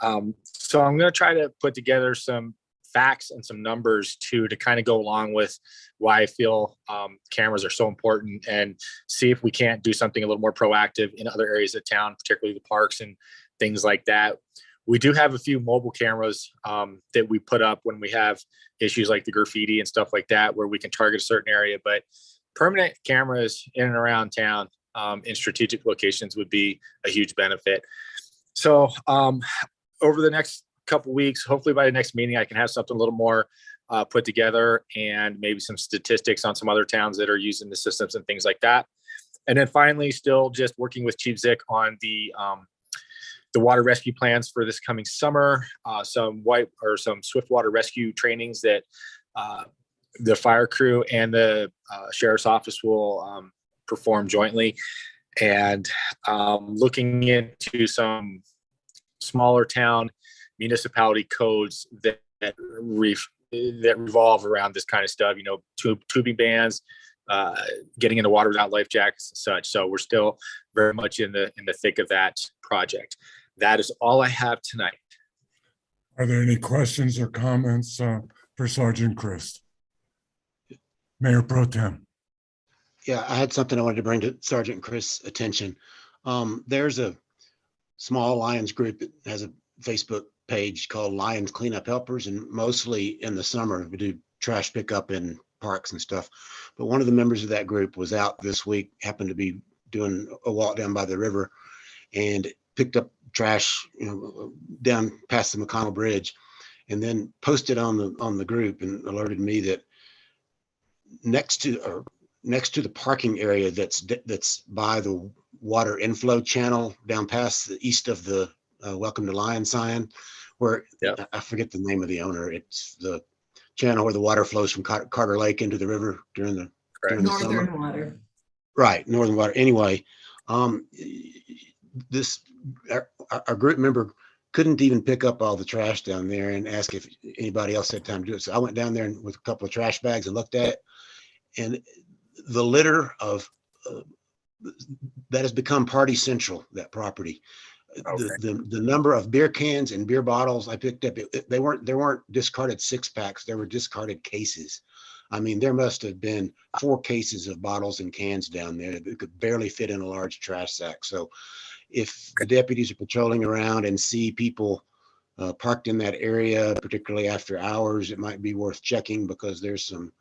So I'm going to try to put together some facts and some numbers to kind of go along with why I feel cameras are so important, and see if we can't do something a little more proactive in other areas of town, particularly the parks and things like that. We do have a few mobile cameras that we put up when we have issues like the graffiti and stuff like that, where we can target a certain area, but permanent cameras in and around town in strategic locations would be a huge benefit. So over the next couple of weeks, hopefully by the next meeting, I can have something a little more put together, and maybe some statistics on some other towns that are using the systems and things like that. And then finally, still just working with Chief Zick on the water rescue plans for this coming summer, some swift water rescue trainings that the fire crew and the sheriff's office will perform jointly, and looking into some smaller town municipality codes that revolve around this kind of stuff, tubing bans, getting into water without life jackets and such. So we're still very much in the thick of that project. That is all I have tonight. Are there any questions or comments for Sergeant Christ? Mayor Pro Tem. Yeah, I had something I wanted to bring to Sergeant Chris' attention. There's a small Lyons group that has a Facebook page called Lyons Cleanup Helpers, and mostly in the summer we do trash pickup in parks and stuff. But one of the members of that group was out this week, happened to be doing a walk down by the river, and picked up trash, down past the McConnell Bridge, and then posted on the group and alerted me that next to the parking area that's by the water inflow channel down past the east of the Welcome to Lyons sign, where I forget the name of the owner. It's the channel where the water flows from Carter Lake into the river during the summer. Northern water. Right, northern water. Anyway, our group member couldn't even pick up all the trash down there, and ask if anybody else had time to do it. So I went down there with a couple of trash bags and looked at it, and the litter of that has become party central, that property. Okay. The number of beer cans and beer bottles I picked up, they weren't discarded 6-packs, they were discarded cases. I mean, there must have been 4 cases of bottles and cans down there that could barely fit in a large trash sack. So if the deputies are patrolling around and see people parked in that area, particularly after hours, it might be worth checking, because there's some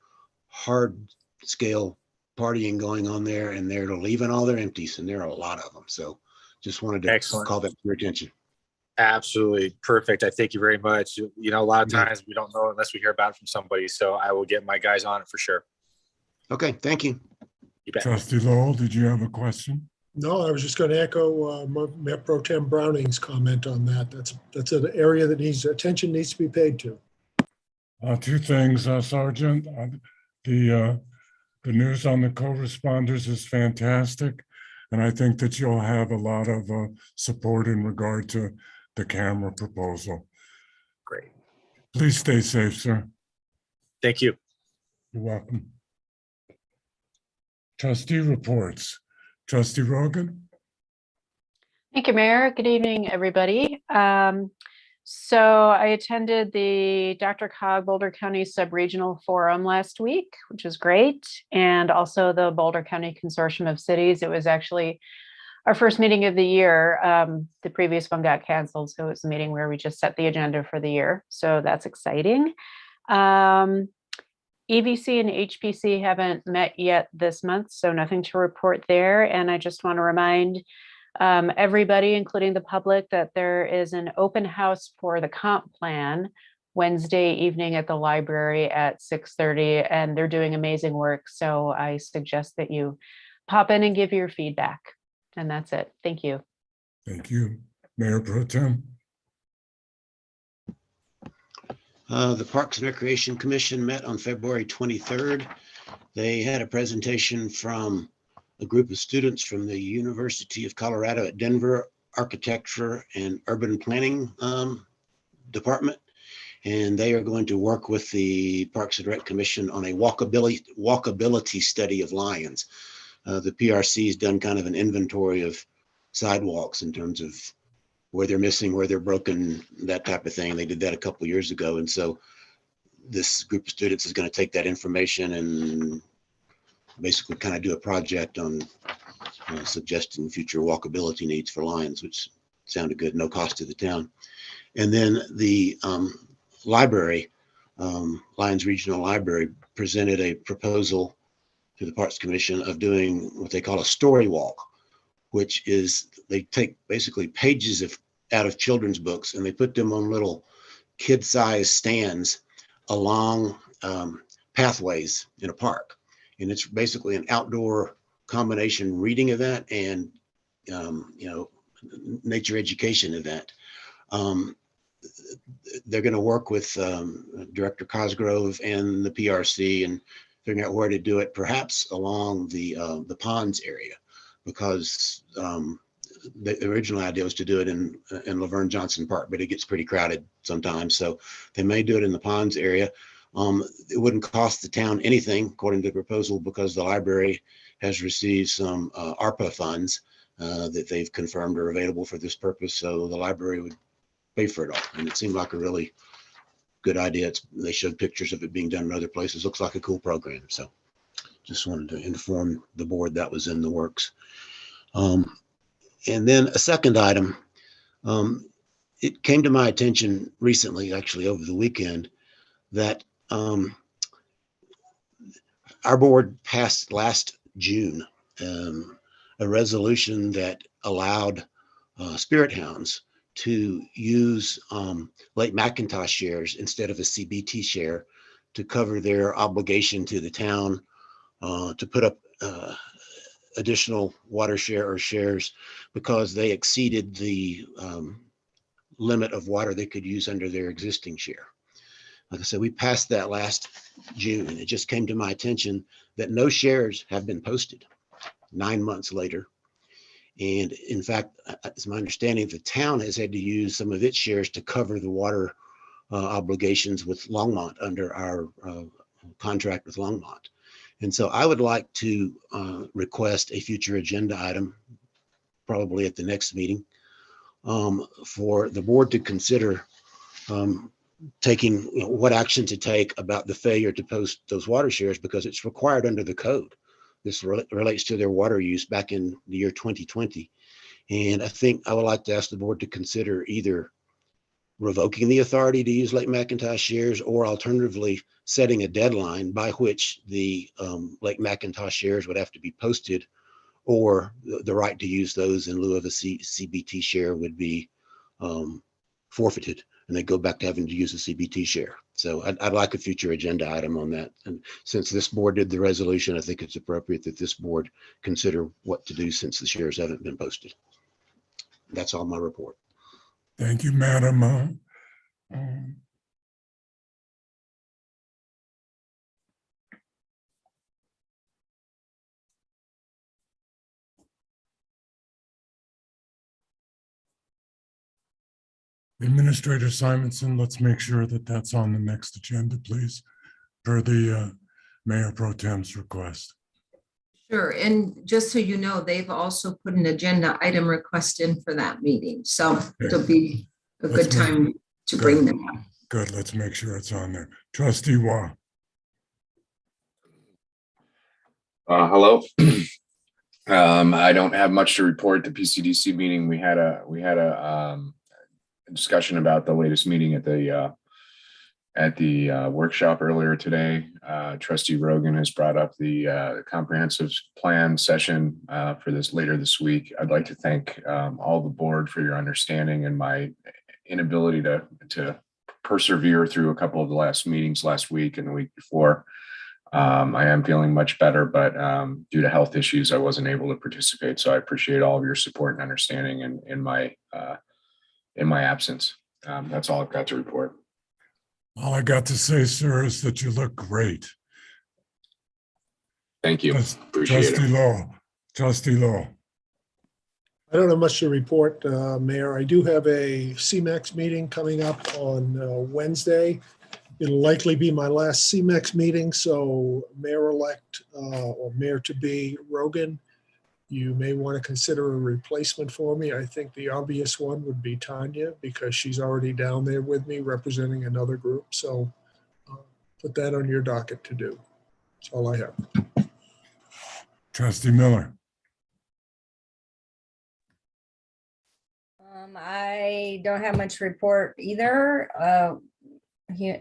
hard scale partying going on there, and they're leaving all their empties, and there are a lot of them. So just wanted to call that to your attention. Absolutely perfect. I thank you very much. A lot of times we don't know unless we hear about it from somebody. So I will get my guys on it for sure. Okay, thank you. You bet. Trustee Lowell, did you have a question? No, I was just going to echo Mayor Pro Tem Browning's comment on that. That's an area that attention needs to be paid to. 2 things, Sergeant. The news on the co-responders is fantastic, and I think that you'll have a lot of support in regard to the camera proposal. Great. Please stay safe, sir. Thank you. You're welcome. Trustee reports. Trustee Rogan. Thank you, Mayor. Good evening, everybody. So I attended the DRCOG Boulder County Subregional Forum last week, which was great, and also the Boulder County Consortium of Cities. It was actually our first meeting of the year. The previous one got canceled, so it was a meeting where we just set the agenda for the year. So that's exciting. EVC and HPC haven't met yet this month, so nothing to report there. And I just want to remind everybody, including the public, that there is an open house for the comp plan Wednesday evening at the library at 6:30, and they're doing amazing work. So I suggest that you pop in and give your feedback. And that's it. Thank you. Thank you. Mayor Pro Tem. The Parks and Recreation Commission met on February 23rd. They had a presentation from a group of students from the University of Colorado at Denver Architecture and Urban Planning Department. And they are going to work with the Parks and Rec Commission on a walkability study of Lyons. The PRC has done kind of an inventory of sidewalks in terms of where they're missing, where they're broken, that type of thing. They did that a couple of years ago. And so this group of students is going to take that information and basically kind of do a project on suggesting future walkability needs for Lyons, which sounded good, no cost to the town. And then the library, Lyons Regional Library, presented a proposal to the Parks Commission of doing what they call a story walk, which is they take basically pages out of children's books and they put them on little kid-sized stands along pathways in a park. And it's basically an outdoor combination reading event and nature education event. They're going to work with Director Cosgrove and the PRC and figuring out where to do it, perhaps along the ponds area, because the original idea was to do it in Laverne Johnson Park, but it gets pretty crowded sometimes. So they may do it in the ponds area. It wouldn't cost the town anything, according to the proposal, because the library has received some ARPA funds that they've confirmed are available for this purpose. So the library would pay for it all. And it seemed like a really good idea. They showed pictures of it being done in other places. Looks like a cool program. So just wanted to inform the board that was in the works. And then a second item, it came to my attention recently, actually over the weekend, that our board passed last June a resolution that allowed spirit hounds to use Lake McIntosh shares instead of a CBT share to cover their obligation to the town to put up additional water share or shares because they exceeded the limit of water they could use under their existing share. Like I said, we passed that last June, and it just came to my attention that no shares have been posted 9 months later. And in fact, it's my understanding the town has had to use some of its shares to cover the water obligations with Longmont under our contract with Longmont. And so I would like to request a future agenda item, probably at the next meeting, for the board to consider taking what action to take about the failure to post those water shares, because it's required under the code. This relates to their water use back in the year 2020. And I think I would like to ask the board to consider either revoking the authority to use Lake McIntosh shares, or alternatively setting a deadline by which the Lake McIntosh shares would have to be posted, or the right to use those in lieu of a CBT share would be forfeited, and they go back to having to use a CBT share. So I'd like a future agenda item on that. And since this board did the resolution, I think it's appropriate that this board consider what to do since the shares haven't been posted. That's all my report. Thank you, Madam. Administrator Simonson, let's make sure that that's on the next agenda, please, per the Mayor Pro Tem's request. Sure, and just so you know, they've also put an agenda item request in for that meeting, so it'll be a good Let's make- time to bring them up. Good, let's make sure it's on there. Trustee Waugh. Hello. I don't have much to report. The PCDC meeting, we had a discussion about the latest meeting at the workshop earlier today. Trustee Rogan has brought up the comprehensive plan session for this later this week. I'd like to thank all the board for your understanding and my inability to persevere through a couple of the last meetings last week and the week before. I am feeling much better, but due to health issues, I wasn't able to participate. So I appreciate all of your support and understanding in my absence. That's all I've got to report. All I got to say, sir, is that you look great. Thank you. Appreciate Trustee it. Law. Trustee Law. I don't have much to report, Mayor. I do have a CMAX meeting coming up on Wednesday. It'll likely be my last CMAX meeting, so Mayor-elect or Mayor-to-be Rogan, you may want to consider a replacement for me. I think the obvious one would be Tanya, because she's already down there with me representing another group. So put that on your docket to do. That's all I have. Trustee Miller. I don't have much to report either.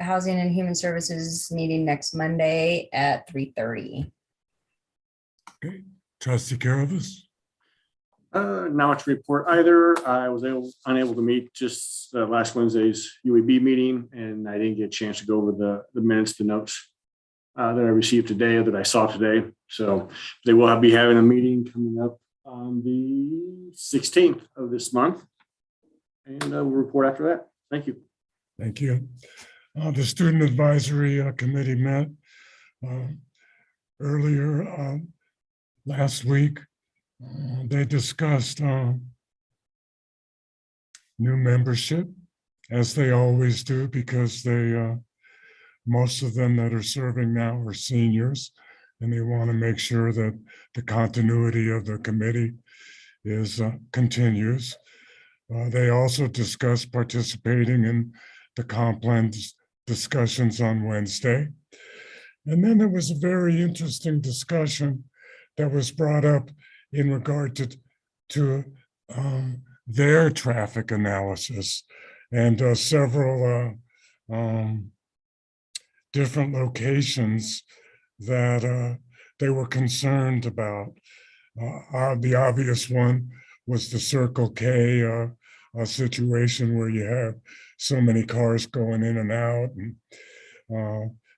Housing and Human Services meeting next Monday at 3:30. Okay. Trustee Caravas. Not much to report either. I was unable to meet just last Wednesday's UAB meeting, and I didn't get a chance to go over the minutes, the notes that I received today, that I saw today. So they will be having a meeting coming up on the 16th of this month, and we'll report after that. Thank you. Thank you. The Student Advisory Committee met earlier last week. They discussed new membership, as they always do, because they most of them that are serving now are seniors, and they want to make sure that the continuity of the committee continues. They also discussed participating in the comp plan discussions on Wednesday. And then there was a very interesting discussion that was brought up in regard to their traffic analysis, and several different locations that they were concerned about. The obvious one was the Circle K situation where you have so many cars going in and out, and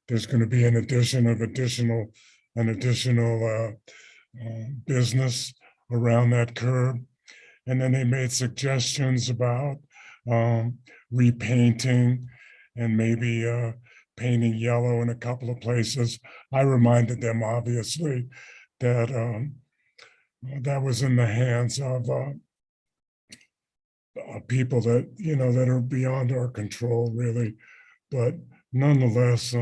there's going to be an additional business around that curb. And then they made suggestions about repainting and maybe painting yellow in a couple of places. I reminded them, obviously, that that was in the hands of people that, that are beyond our control, really. But nonetheless,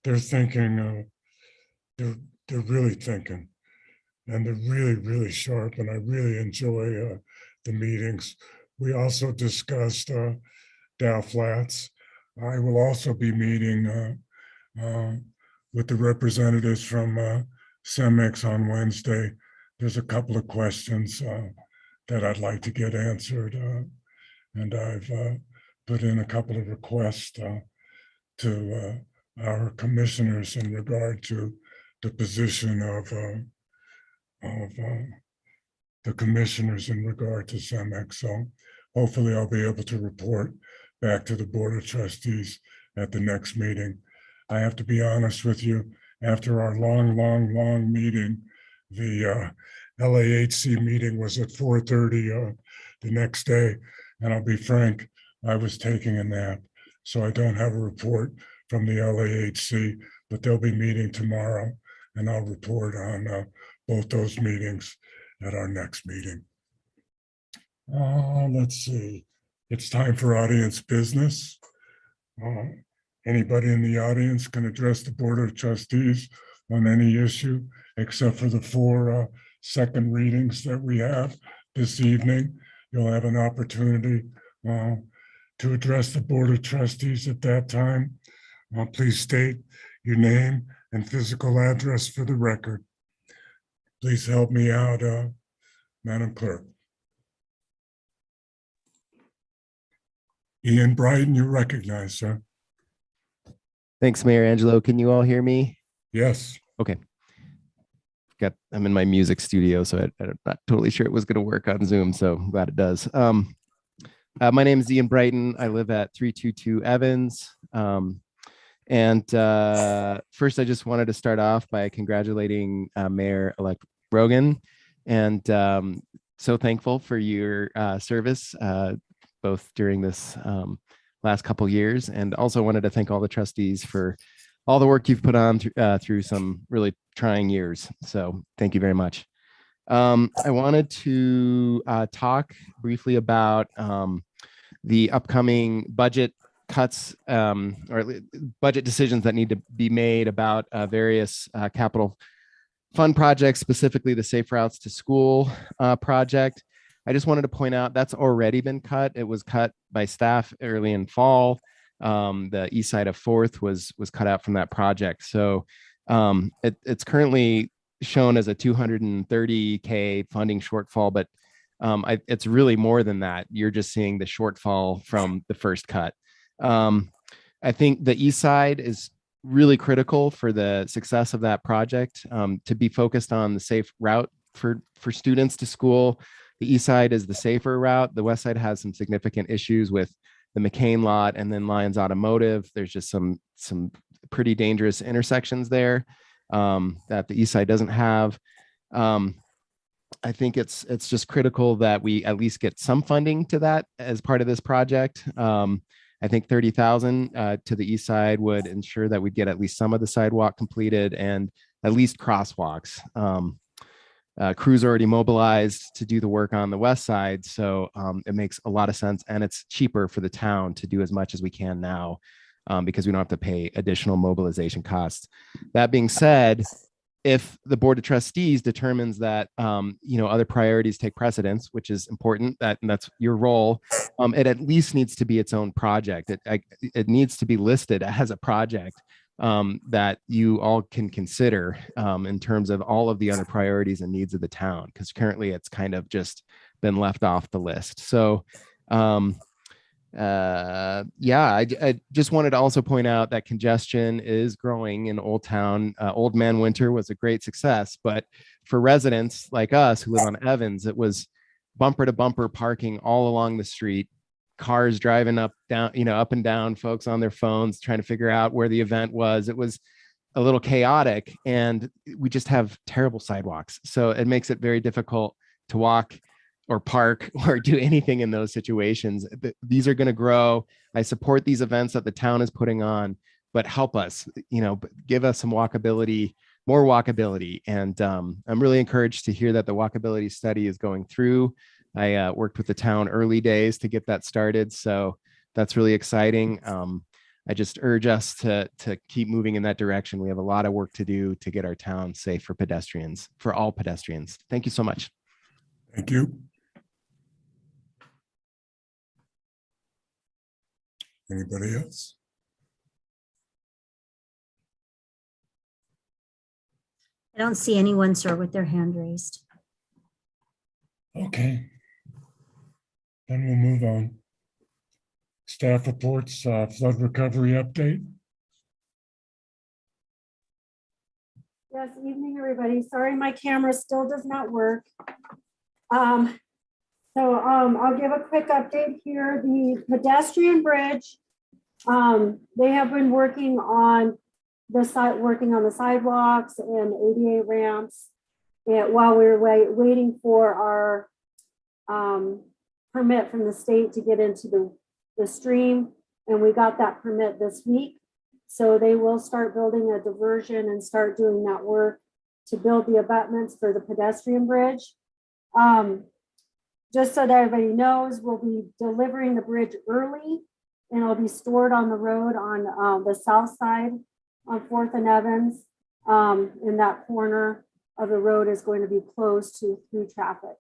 they're thinking, they're really thinking, and they're really, really sharp, and I really enjoy the meetings. We also discussed Dow Flats. I will also be meeting with the representatives from CEMEX on Wednesday. There's a couple of questions that I'd like to get answered, and I've put in a couple of requests to our commissioners in regard to the position of the commissioners in regard to CEMEX. So hopefully I'll be able to report back to the Board of Trustees at the next meeting. I have to be honest with you, after our long meeting, the LAHC meeting was at 4:30 the next day, and I'll be frank, I was taking a nap, so I don't have a report from the LAHC, but they'll be meeting tomorrow, and I'll report on both those meetings at our next meeting. Let's see. It's time for audience business. Anybody in the audience can address the Board of Trustees on any issue, except for the four second readings that we have this evening. You'll have an opportunity to address the Board of Trustees at that time. Please state your name and physical address for the record. Please help me out, Madam Clerk. Ian Brighton, you're recognized, sir. Thanks, Mayor Angelo. Can you all hear me? Yes. Okay. I'm in my music studio, so I'm not totally sure it was going to work on Zoom, so I'm glad it does. My name is Ian Brighton. I live at 322 Evans. First, I just wanted to start off by congratulating Mayor-elect Rogan, and so thankful for your service, both during this last couple years, and also wanted to thank all the trustees for all the work you've put on through some really trying years. So thank you very much. I wanted to talk briefly about the upcoming budget cuts or budget decisions that need to be made about various capital fund projects, specifically the Safe Routes to School project. I just wanted to point out that's already been cut. It was cut by staff early in fall. The east side of 4th was cut out from that project. So it's currently shown as a $230K funding shortfall, but it's really more than that. You're just seeing the shortfall from the first cut. I think the east side is really critical for the success of that project, to be focused on the safe route for students to school. The east side is the safer route. The west side has some significant issues with the McCain lot and then Lyons Automotive. There's just some pretty dangerous intersections there that the east side doesn't have. I think it's just critical that we at least get some funding to that as part of this project. I think 30,000 to the east side would ensure that we'd get at least some of the sidewalk completed and at least crosswalks. Crews already mobilized to do the work on the west side, so it makes a lot of sense, and it's cheaper for the town to do as much as we can now because we don't have to pay additional mobilization costs. That being said, if the Board of Trustees determines that other priorities take precedence, which is important, and that's your role, it at least needs to be its own project. It needs to be listed as a project that you all can consider in terms of all of the other priorities and needs of the town, because currently it's kind of just been left off the list. So I just wanted to also point out that congestion is growing in Old Town. Old Man Winter was a great success, but for residents like us who live on Evans, it was bumper to bumper parking all along the street, cars driving up and down, folks on their phones trying to figure out where the event was. It was a little chaotic, and we just have terrible sidewalks. So it makes it very difficult to walk or park or do anything in those situations. These are going to grow. I support these events that the town is putting on, but help us, give us some walkability, more walkability. And I'm really encouraged to hear that the walkability study is going through. I worked with the town early days to get that started. So that's really exciting. I just urge us to keep moving in that direction. We have a lot of work to do to get our town safe for pedestrians, for all pedestrians. Thank you so much. Thank you. Anybody else? I don't see anyone, sir, with their hand raised. Okay. Then we'll move on. Staff reports, flood recovery update. Yes, evening, everybody. Sorry, my camera still does not work. I'll give a quick update here. The Pedestrian Bridge, they have been working on the sidewalks and ADA ramps, and while we were waiting for our permit from the state to get into the stream, and we got that permit this week. So they will start building a diversion and start doing that work to build the abutments for the pedestrian bridge. Just so that everybody knows, we'll be delivering the bridge early, and it'll be stored on the road on the south side on 4th and Evans. in that corner of the road is going to be closed to through traffic.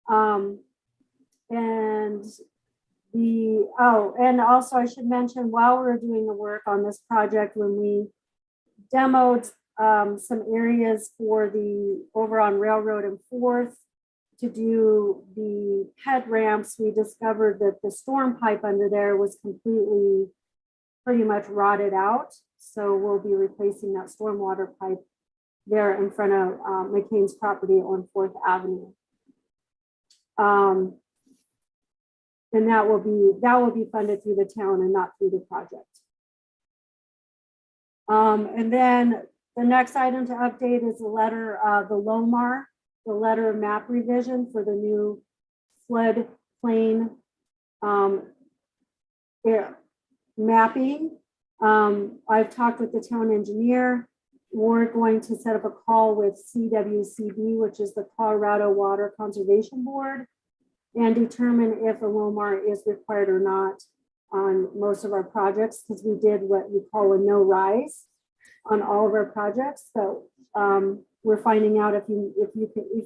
And also I should mention, while we were doing the work on this project, when we demoed some areas for the over on Railroad and 4th to do the head ramps, we discovered that the storm pipe under there was completely pretty much rotted out. So we'll be replacing that stormwater pipe there in front of McCain's property on 4th Avenue. And that will be funded through the town and not through the project. And then the next item to update is the letter, the LOMAR, the letter of map revision for the new floodplain mapping. I've talked with the town engineer. We're going to set up a call with CWCB, which is the Colorado Water Conservation Board, and determine if a LOMAR is required or not on most of our projects, because we did what we call a no rise on all of our projects. So we're finding out if you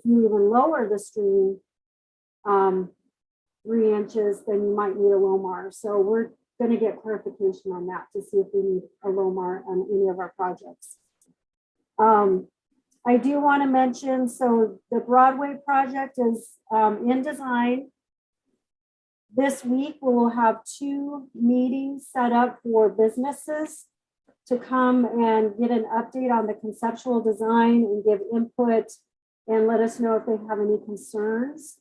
even lower the stream 3 inches, then you might need a LOMAR. So we're going to get clarification on that to see if we need a LOMAR on any of our projects. I do want to mention, so the Broadway project is in design. This week, we will have 2 meetings set up for businesses to come and get an update on the conceptual design and give input and let us know if they have any concerns.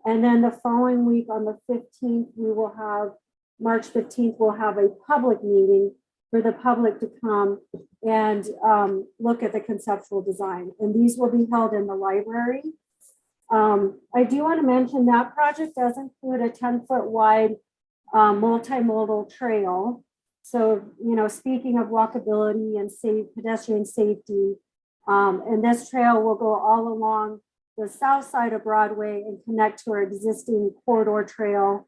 And then the following week on the 15th, we will have, March 15th, we'll have a public meeting for the public to come and look at the conceptual design. And these will be held in the library. I do want to mention that project does include a 10-foot wide multimodal trail. So, you know, speaking of walkability and pedestrian safety, and this trail will go all along the south side of Broadway and connect to our existing corridor trail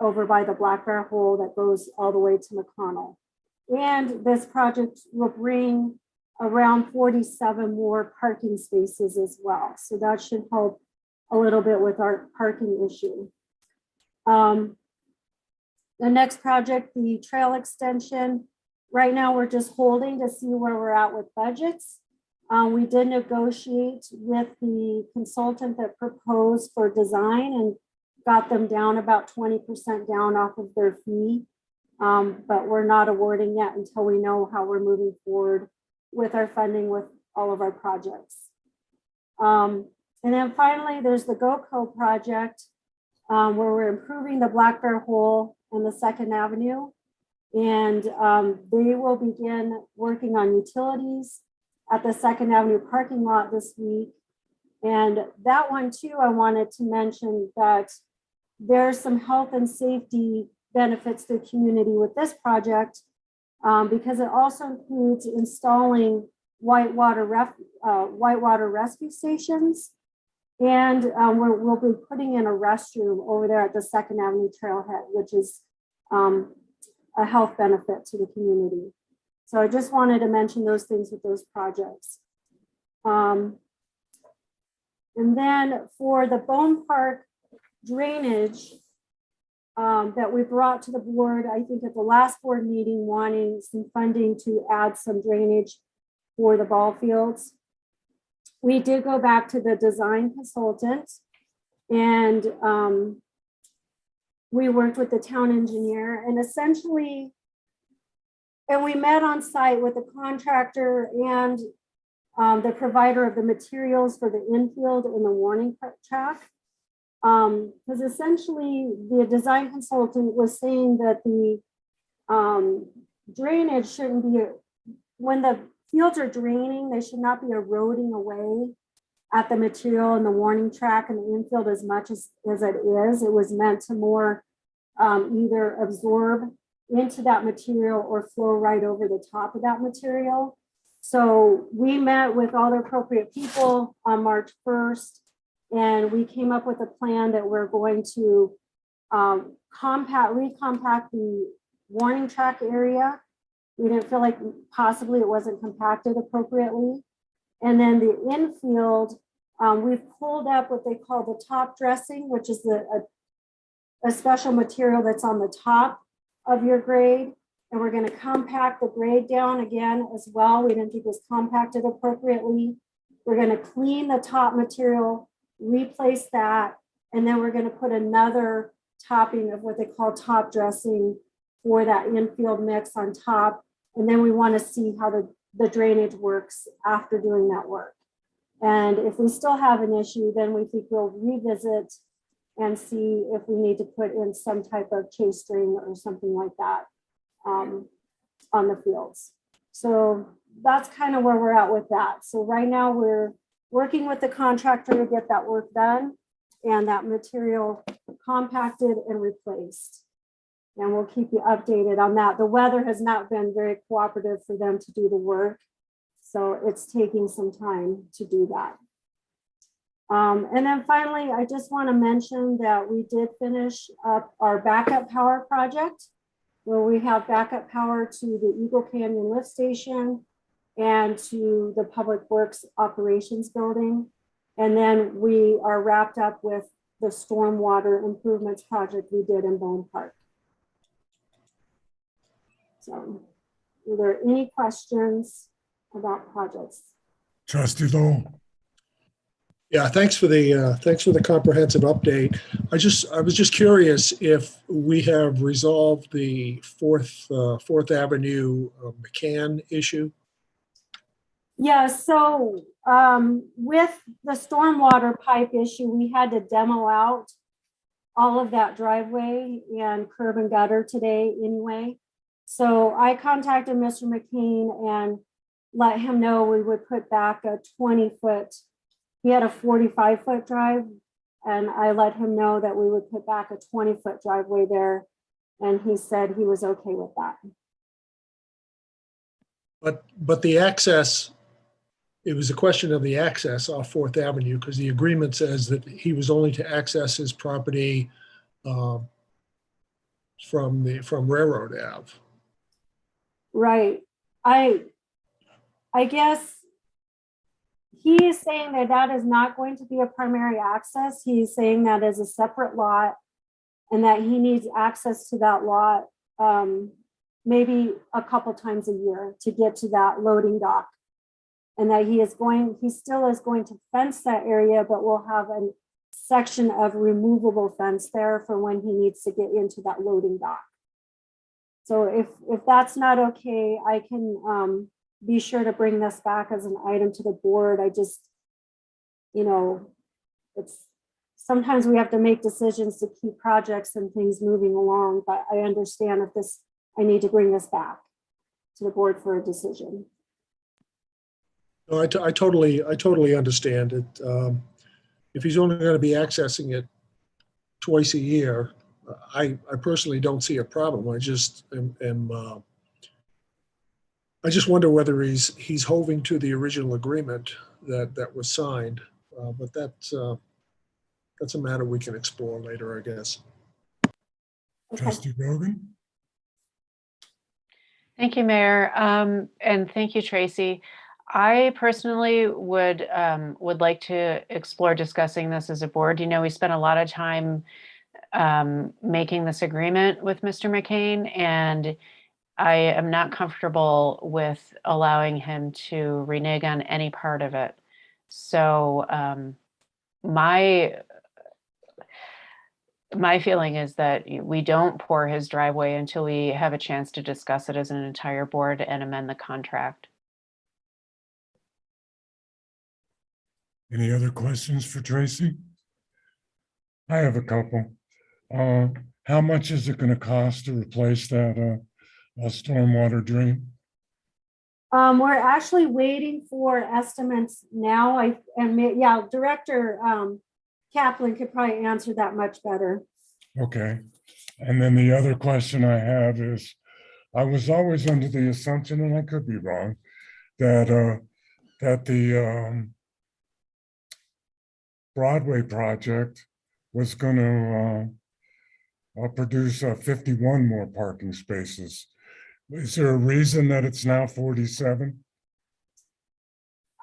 over by the Black Bear Hole that goes all the way to McConnell. And this project will bring around 47 more parking spaces as well. So that should help a little bit with our parking issue. The next project, the trail extension, right now we're just holding to see where we're at with budgets. We did negotiate with the consultant that proposed for design and got them down about 20% down off of their fee. But we're not awarding yet until we know how we're moving forward with our funding with all of our projects. And then finally, there's the GoCo project where we're improving the Black Bear Hole and the 2nd Avenue. And they will begin working on utilities at the 2nd Avenue parking lot this week. And that one too, I wanted to mention that there's some health and safety benefits to the community with this project because it also includes installing whitewater rescue stations. And we'll be putting in a restroom over there at the 2nd Avenue trailhead, which is a health benefit to the community. So I just wanted to mention those things with those projects. And then for the Bone Park drainage that we brought to the board, I think at the last board meeting, wanting some funding to add some drainage for the ball fields. We did go back to the design consultant and we worked with the town engineer and essentially, and we met on site with the contractor and the provider of the materials for the infield and the warning track. Because essentially the design consultant was saying that the drainage shouldn't be, when the fields are draining, they should not be eroding away at the material and the warning track and the infield as much as it is. It was meant to more either absorb into that material or flow right over the top of that material. So we met with all the appropriate people on March 1st, and we came up with a plan that we're going to recompact the warning track area We didn't feel like possibly it wasn't compacted appropriately. And then the infield, we've pulled up what they call the top dressing, which is a special material that's on the top of your grade. And we're going to compact the grade down again as well. We didn't think it was compacted appropriately. We're going to clean the top material, replace that, and then we're going to put another topping of what they call top dressing for that infield mix on top. And then we want to see how the drainage works after doing that work. And if we still have an issue, then we think we'll revisit and see if we need to put in some type of chase drain or something like that on the fields. So that's kind of where we're at with that. So right now we're working with the contractor to get that work done and that material compacted and replaced. And we'll keep you updated on that. The weather has not been very cooperative for them to do the work. So it's taking some time to do that. And then finally, I just want to mention that we did finish up our backup power project, where we have backup power to the Eagle Canyon lift station and to the Public Works Operations Building. And then we are wrapped up with the stormwater improvements project we did in Bone Park. So, are there any questions about projects? Trustee Lowell. Yeah, thanks for the comprehensive update. I was just curious if we have resolved the Fourth Avenue McCann issue. Yeah, so with the stormwater pipe issue, we had to demo out all of that driveway and curb and gutter today anyway. So I contacted Mr. McCain and let him know we would put back a 20-foot. He had a 45-foot drive, and I let him know that we would put back a 20-foot driveway there, and he said he was okay with that. But the access, it was a question of the access off Fourth Avenue, because the agreement says that he was only to access his property from Railroad Ave. Right. I guess he is saying that that is not going to be a primary access. He's saying that is a separate lot and that he needs access to that lot maybe a couple times a year to get to that loading dock. And that he still is going to fence that area, but we'll have a section of removable fence there for when he needs to get into that loading dock. So if that's not okay, I can be sure to bring this back as an item to the board. I just, it's sometimes we have to make decisions to keep projects and things moving along, but I understand I need to bring this back to the board for a decision. No, I totally understand it. If he's only going to be accessing it twice a year, I personally don't see a problem. I just wonder whether he's holding to the original agreement that was signed, but that's a matter we can explore later, I guess. Okay. Trustee Rogan. Thank you, Mayor. And thank you, Tracy. I personally would like to explore discussing this as a board. We spent a lot of time making this agreement with Mr. McCain, and I am not comfortable with allowing him to renege on any part of it. So my feeling is that we don't pour his driveway until we have a chance to discuss it as an entire board and amend the contract. Any other questions for Tracy? I have a couple. How much is it going to cost to replace that stormwater drain? We're actually waiting for estimates now. Director Kaplan could probably answer that much better. Okay. And then the other question I have is, I was always under the assumption, and I could be wrong, that the Broadway project was going to produce 51 more parking spaces. Is there a reason that it's now 47?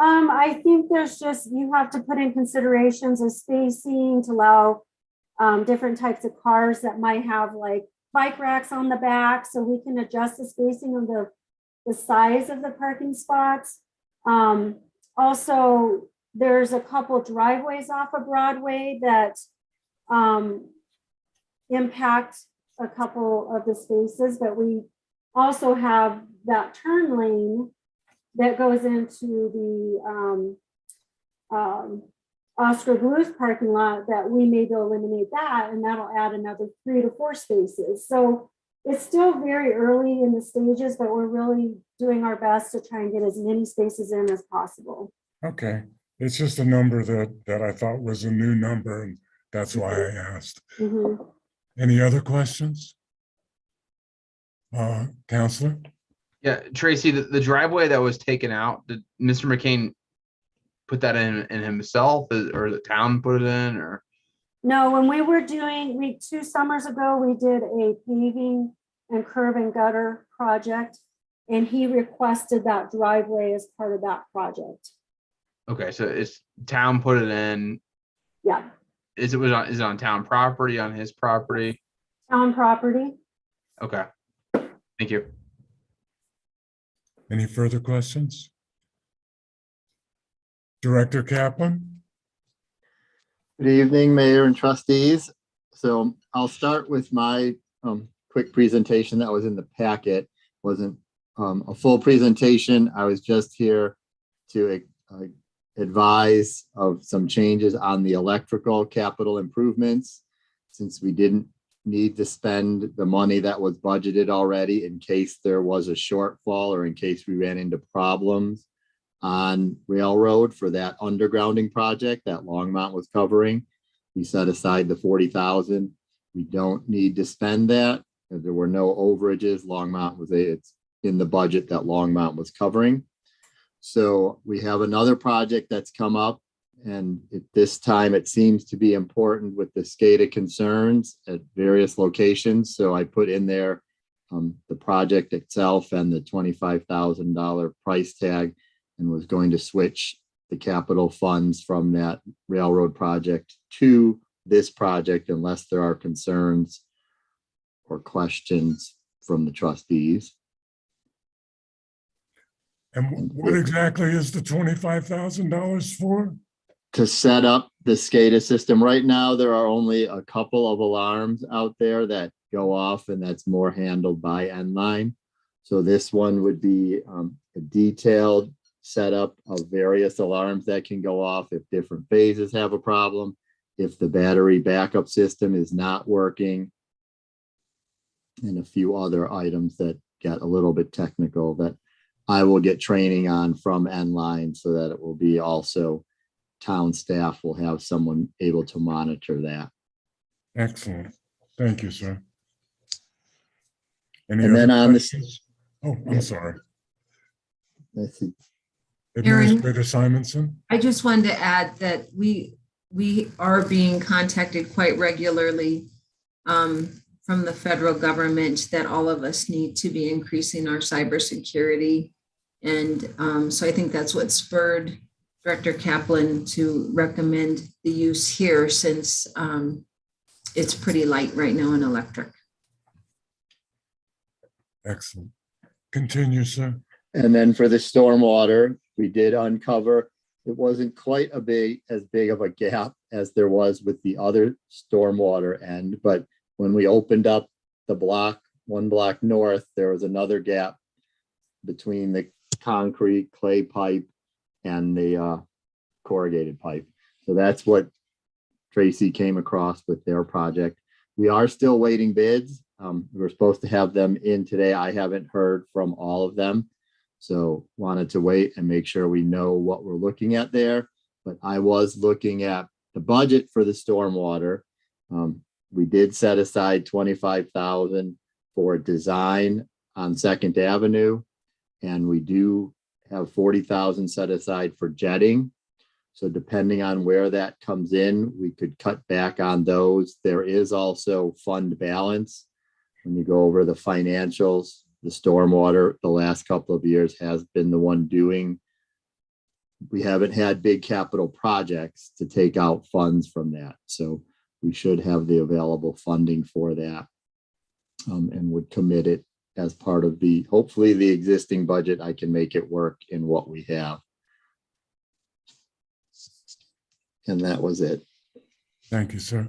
I think there's just, you have to put in considerations of spacing to allow different types of cars that might have like bike racks on the back, so we can adjust the spacing of the size of the parking spots. Also, there's a couple driveways off of Broadway that impact a couple of the spaces, but we also have that turn lane that goes into the Oscar Bluth parking lot that we may eliminate that, and that'll add another 3 to 4 spaces. So it's still very early in the stages, but we're really doing our best to try and get as many spaces in as possible. Okay, it's just a number that I thought was a new number, and that's why I asked. Mhm. Any other questions? Counselor? Yeah, Tracy, the driveway that was taken out, did Mr. McCain put that in himself, or the town put it in, or? No, when we were doing, 2 summers ago, we did a paving and curb and gutter project, and he requested that driveway as part of that project. Okay, so it's town put it in. Yeah, Is it on town property, on his property? town property. Okay, thank you. Any further questions? Director Kaplan? Good evening, Mayor and trustees. So I'll start with my quick presentation that was in the packet. Wasn't a full presentation. I was just here to advise of some changes on the electrical capital improvements, since we didn't need to spend the money that was budgeted already in case there was a shortfall or in case we ran into problems on Railroad for that undergrounding project that Longmont was covering. We set aside the 40,000. We don't need to spend that. There were no overages. It's in the budget that Longmont was covering. So we have another project that's come up, and at this time it seems to be important with the SCADA concerns at various locations. So I put in there the project itself and the $25,000 price tag, and was going to switch the capital funds from that railroad project to this project unless there are concerns or questions from the trustees. And what exactly is the $25,000 for? To set up the SCADA system. Right now, there are only a couple of alarms out there that go off, and that's more handled by Nline. So this one would be a detailed setup of various alarms that can go off if different phases have a problem, if the battery backup system is not working, and a few other items that get a little bit technical that I will get training on from Nline, so that it will be also town staff will have someone able to monitor that. Excellent. Thank you, sir. Any And other then on questions? Oh, I'm sorry. Let's see. Administrator Simonson? I just wanted to add that we are being contacted quite regularly from the federal government that all of us need to be increasing our cybersecurity. And so I think that's what spurred Director Kaplan to recommend the use here, since it's pretty light right now in electric. Excellent. Continue, sir. And then for the stormwater, we did uncover, it wasn't quite as big of a gap as there was with the other stormwater end, but when we opened up the block, 1 block north, there was another gap between the concrete clay pipe and the corrugated pipe. So that's what Tracy came across with their project. We are still waiting bids. We're supposed to have them in today. I haven't heard from all of them. So wanted to wait and make sure we know what we're looking at there. But I was looking at the budget for the stormwater. We did set aside 25,000 for design on 2nd Avenue. And we do have 40,000 set aside for jetting. So depending on where that comes in, we could cut back on those. There is also fund balance. When you go over the financials The stormwater the last couple of years has been the one doing. We haven't had big capital projects to take out funds from that. So we should have the available funding for that, and would commit it as part of the, hopefully the existing budget. I can make it work in what we have. And that was it. Thank you, sir.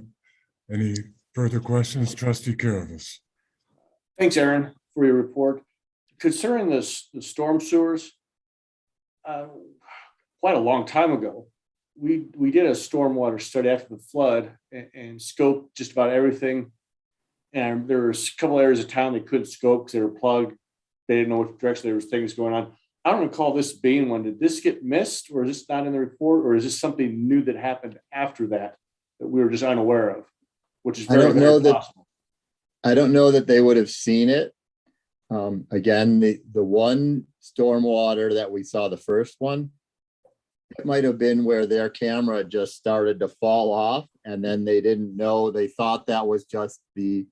Any further questions, Trustee Caravas? Thanks, Aaron, for your report. Concerning the storm sewers, quite a long time ago, we did a stormwater study after the flood and scoped just about everything. And there was a couple areas of town they couldn't scope because they were plugged. They didn't know which direction there was things going on. I don't recall this being one. Did this get missed, or is this not in the report, or is this something new that happened after that we were just unaware of? Which is very, very possible. I don't know that they would have seen it. Again, the one stormwater that we saw, the first one, it might have been where their camera just started to fall off, and then they didn't know. They thought that was just the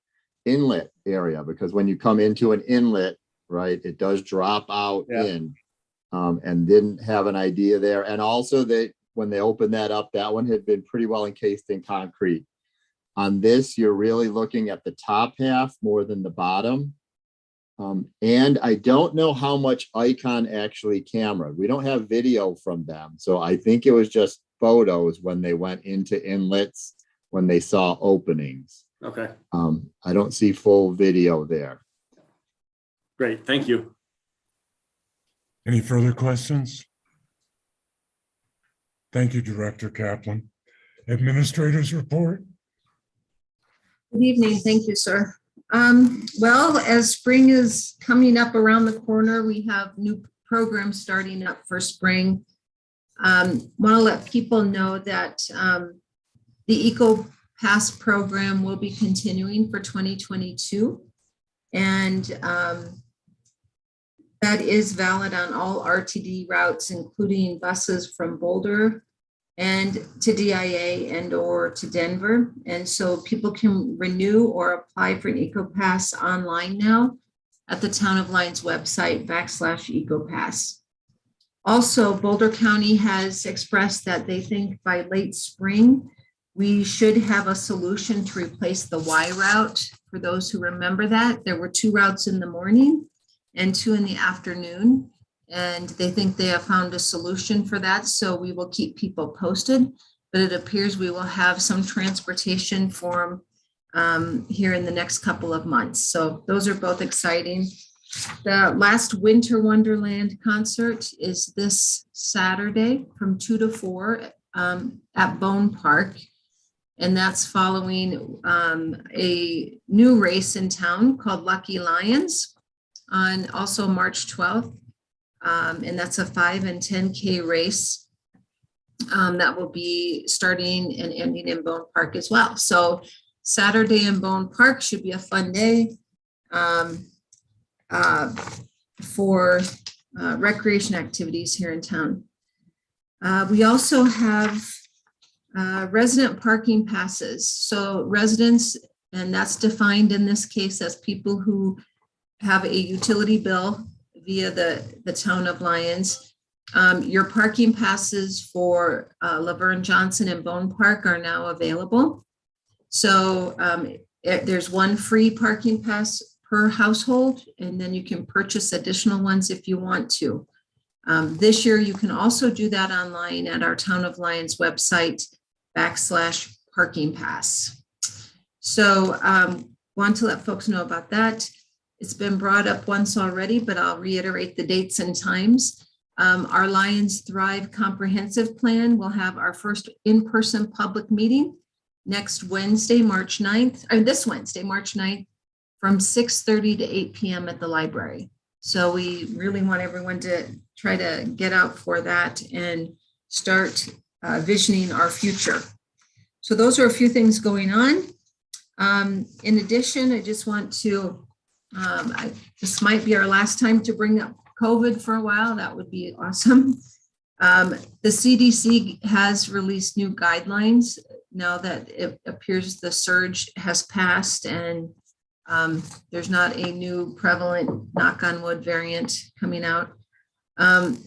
inlet area, because when you come into an inlet, right, it does drop out in, and didn't have an idea there. And also when they opened that up, that one had been pretty well encased in concrete. On this, you're really looking at the top half more than the bottom. And I don't know how much Icon actually cameraed. We don't have video from them. So I think it was just photos when they went into inlets, when they saw openings. Okay. I don't see full video there. Great, thank you. Any further questions? Thank you, Director Kaplan. Administrators report. Good evening. Thank you, sir. Well, as spring is coming up around the corner, we have new programs starting up for spring. Want to let people know that the Eco Pass program will be continuing for 2022. And that is valid on all RTD routes, including buses from Boulder and to DIA and or to Denver. And so people can renew or apply for an EcoPass online now at the Town of Lyons website /EcoPass. Also, Boulder County has expressed that they think by late spring, we should have a solution to replace the Y route. For those who remember that, there were 2 routes in the morning and 2 in the afternoon. And they think they have found a solution for that. So we will keep people posted, but it appears we will have some transportation form here in the next couple of months. So those are both exciting. The last Winter Wonderland concert is this Saturday from 2 to 4 at Bone Park. And that's following a new race in town called Lucky Lyons on also March 12th. And that's a 5 and 10K race that will be starting and ending in Bone Park as well. So Saturday in Bone Park should be a fun day for recreation activities here in town. We also have resident parking passes. So residents, and that's defined in this case as people who have a utility bill via the Town of Lyons. Your parking passes for Laverne Johnson and Bone Park are now available. So there's one free parking pass per household, and then you can purchase additional ones if you want to. This year, you can also do that online at our Town of Lyons website /parking pass. So want to let folks know about that. It's been brought up once already, but I'll reiterate the dates and times. Our Lyons Thrive Comprehensive Plan will have our first in-person public meeting next Wednesday, March 9th, or this Wednesday, March 9th, from 6:30 to 8 p.m. at the library. So we really want everyone to try to get out for that and start visioning our future. So those are a few things going on. In addition, I just want to this might be our last time to bring up COVID for a while. That would be awesome. The CDC has released new guidelines now that it appears the surge has passed, and There's not a new prevalent, knock on wood, variant coming out.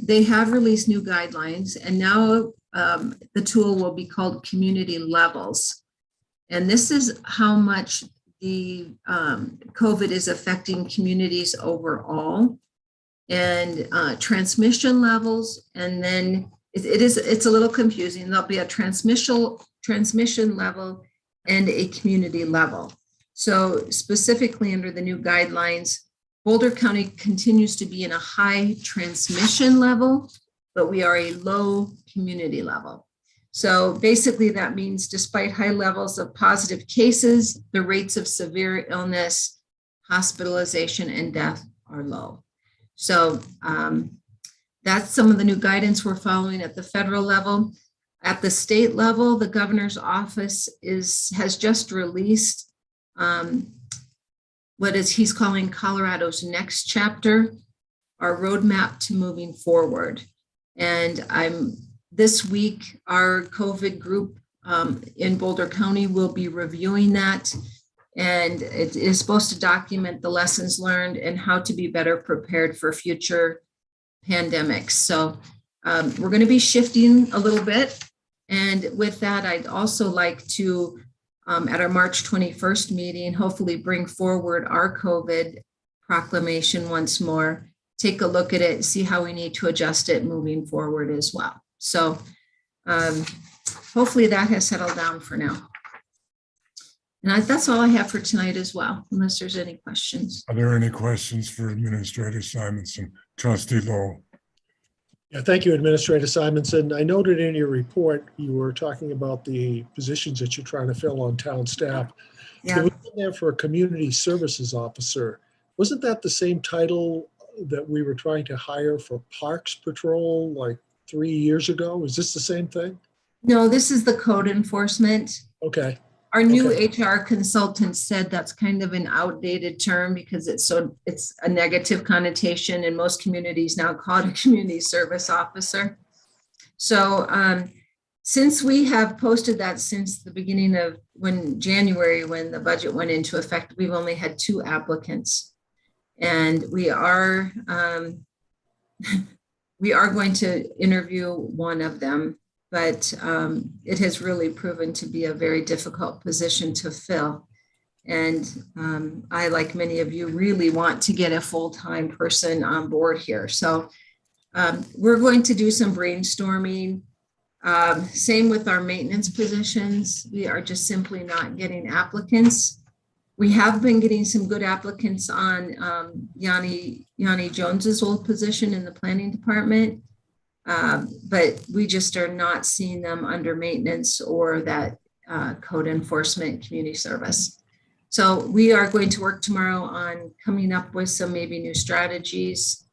They have released new guidelines, and now the tool will be called community levels. And this is how much the COVID is affecting communities overall, and transmission levels. And then it's a little confusing. There'll be a transmission level and a community level. So specifically under the new guidelines, Boulder County continues to be in a high transmission level, but we are a low community level. So basically that means despite high levels of positive cases, the rates of severe illness, hospitalization, and death are low. So that's some of the new guidance we're following at the federal level. At the state level, the governor's office has just released what he's calling Colorado's next chapter, our roadmap to moving forward. And this week, our COVID group in Boulder County will be reviewing that. And it is supposed to document the lessons learned and how to be better prepared for future pandemics. So we're going to be shifting a little bit. And with that, I'd also like to, at our March 21st meeting, hopefully bring forward our COVID proclamation once more, take a look at it, see how we need to adjust it moving forward as well. So hopefully that has settled down for now. And that's all I have for tonight as well, unless there's any questions. Are there any questions for Administrator Simonson? Trustee Lowell. Yeah, thank you, Administrator Simonson. I noted in your report, you were talking about the positions that you're trying to fill on town staff. Yeah. There was one there for a community services officer. Wasn't that the same title that we were trying to hire for Parks Patrol like 3 years ago? Is this the same thing? No, this is the code enforcement. Okay. Our new Okay. HR consultant said that's kind of an outdated term because it's a negative connotation, and most communities now call it a community service officer. So since we have posted that since the beginning of January, when the budget went into effect, we've only had 2 applicants. And we are going to interview one of them, but it has really proven to be a very difficult position to fill. And I, like many of you, really want to get a full-time person on board here. So we're going to do some brainstorming. Same with our maintenance positions. We are just simply not getting applicants. We have been getting some good applicants on Yanni Jones's old position in the planning department. But we just are not seeing them under maintenance or that code enforcement community service. So we are going to work tomorrow on coming up with some maybe new strategies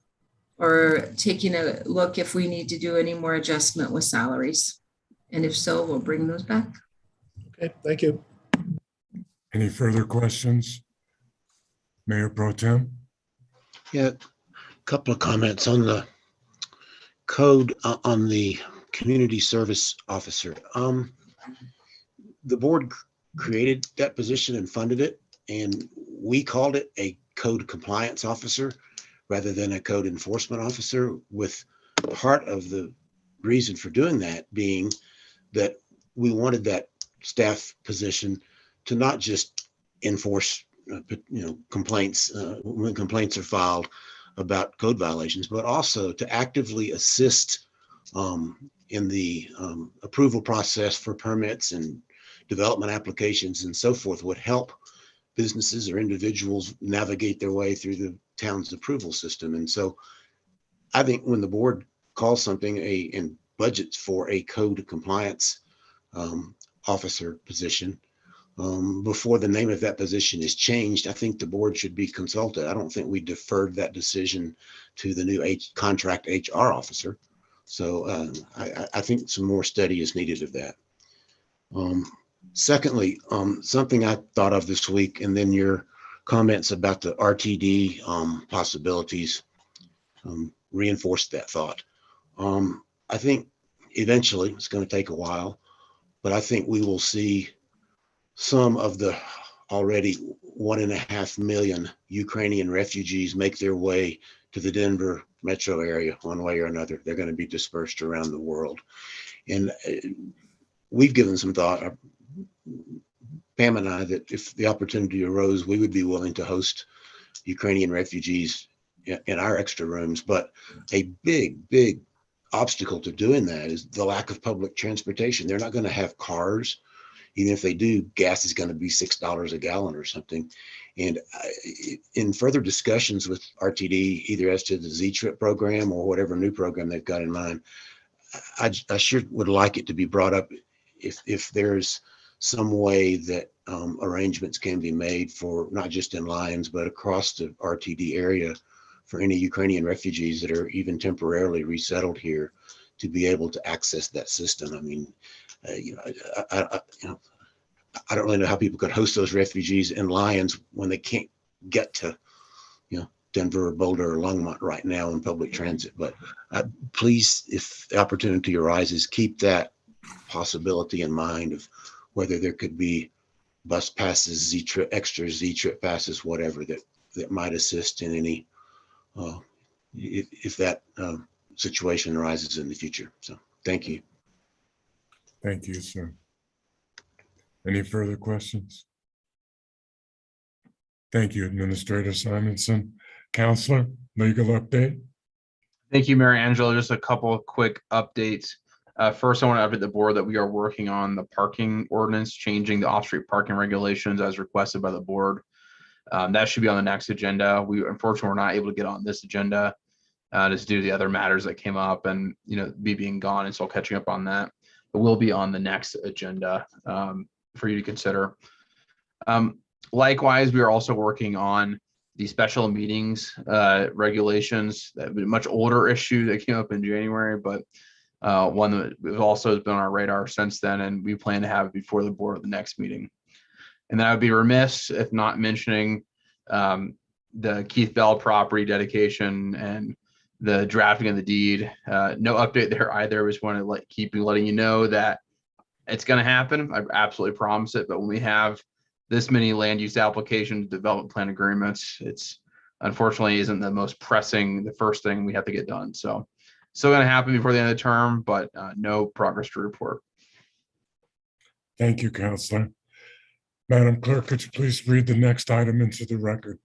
or taking a look if we need to do any more adjustment with salaries. And if so, we'll bring those back. Okay, thank you. Any further questions? Mayor Pro Tem? Yeah, a couple of comments on the code on the community service officer. The board created that position and funded it, and we called it a code compliance officer rather than a code enforcement officer, with part of the reason for doing that being that we wanted that staff position to not just enforce complaints when complaints are filed about code violations, but also to actively assist in the approval process for permits and development applications and so forth, would help businesses or individuals navigate their way through the town's approval system. And so I think when the board calls something and budgets for a code compliance officer position, before the name of that position is changed, I think the board should be consulted. I don't think we deferred that decision to the new contract HR officer. So I think some more study is needed of that. Secondly, something I thought of this week, and then your comments about the RTD possibilities reinforced that thought. I think eventually, it's going to take a while, but I think we will see some of the already 1.5 million Ukrainian refugees make their way to the Denver metro area one way or another. They're going to be dispersed around the world. And we've given some thought, Pam and I, that if the opportunity arose, we would be willing to host Ukrainian refugees in our extra rooms. But a big obstacle to doing that is the lack of public transportation. They're not going to have cars. Even if they do, gas is going to be $6 a gallon or something. And in further discussions with RTD, either as to the Z-Trip program or whatever new program they've got in mind, I sure would like it to be brought up if there's some way that arrangements can be made for not just in Lyons, but across the RTD area for any Ukrainian refugees that are even temporarily resettled here to be able to access that system. I mean, I don't really know how people could host those refugees in Lyons when they can't get to, Denver or Boulder or Longmont right now in public transit. But please, if the opportunity arises, keep that possibility in mind of whether there could be bus passes, Z-Trip, extra Z-Trip passes, whatever that might assist in any, if that situation arises in the future. So thank you. Thank you, sir. Any further questions? Thank you, Administrator Simonson. Counselor, legal update. Thank you, Mary Angela. Just a couple of quick updates. First, I want to update the board that we are working on the parking ordinance, changing the off-street parking regulations as requested by the board. That should be on the next agenda. Unfortunately, we're not able to get on this agenda just due to the other matters that came up and, me being gone and still catching up on that. But we'll be on the next agenda for you to consider. Likewise, we are also working on the special meetings regulations. That was a much older issue that came up in January, but one that also has been on our radar since then, and we plan to have it before the board at the next meeting. And then I would be remiss if not mentioning the Keith Bell property dedication and the drafting of the deed. No update there either. We just want to keep letting you know that it's going to happen. I absolutely promise it. But when we have this many land use applications, development plan agreements, it's unfortunately isn't the most pressing, the first thing we have to get done. So still going to happen before the end of the term, but no progress to report. Thank you, Counselor. Madam Clerk, could you please read the next item into the record?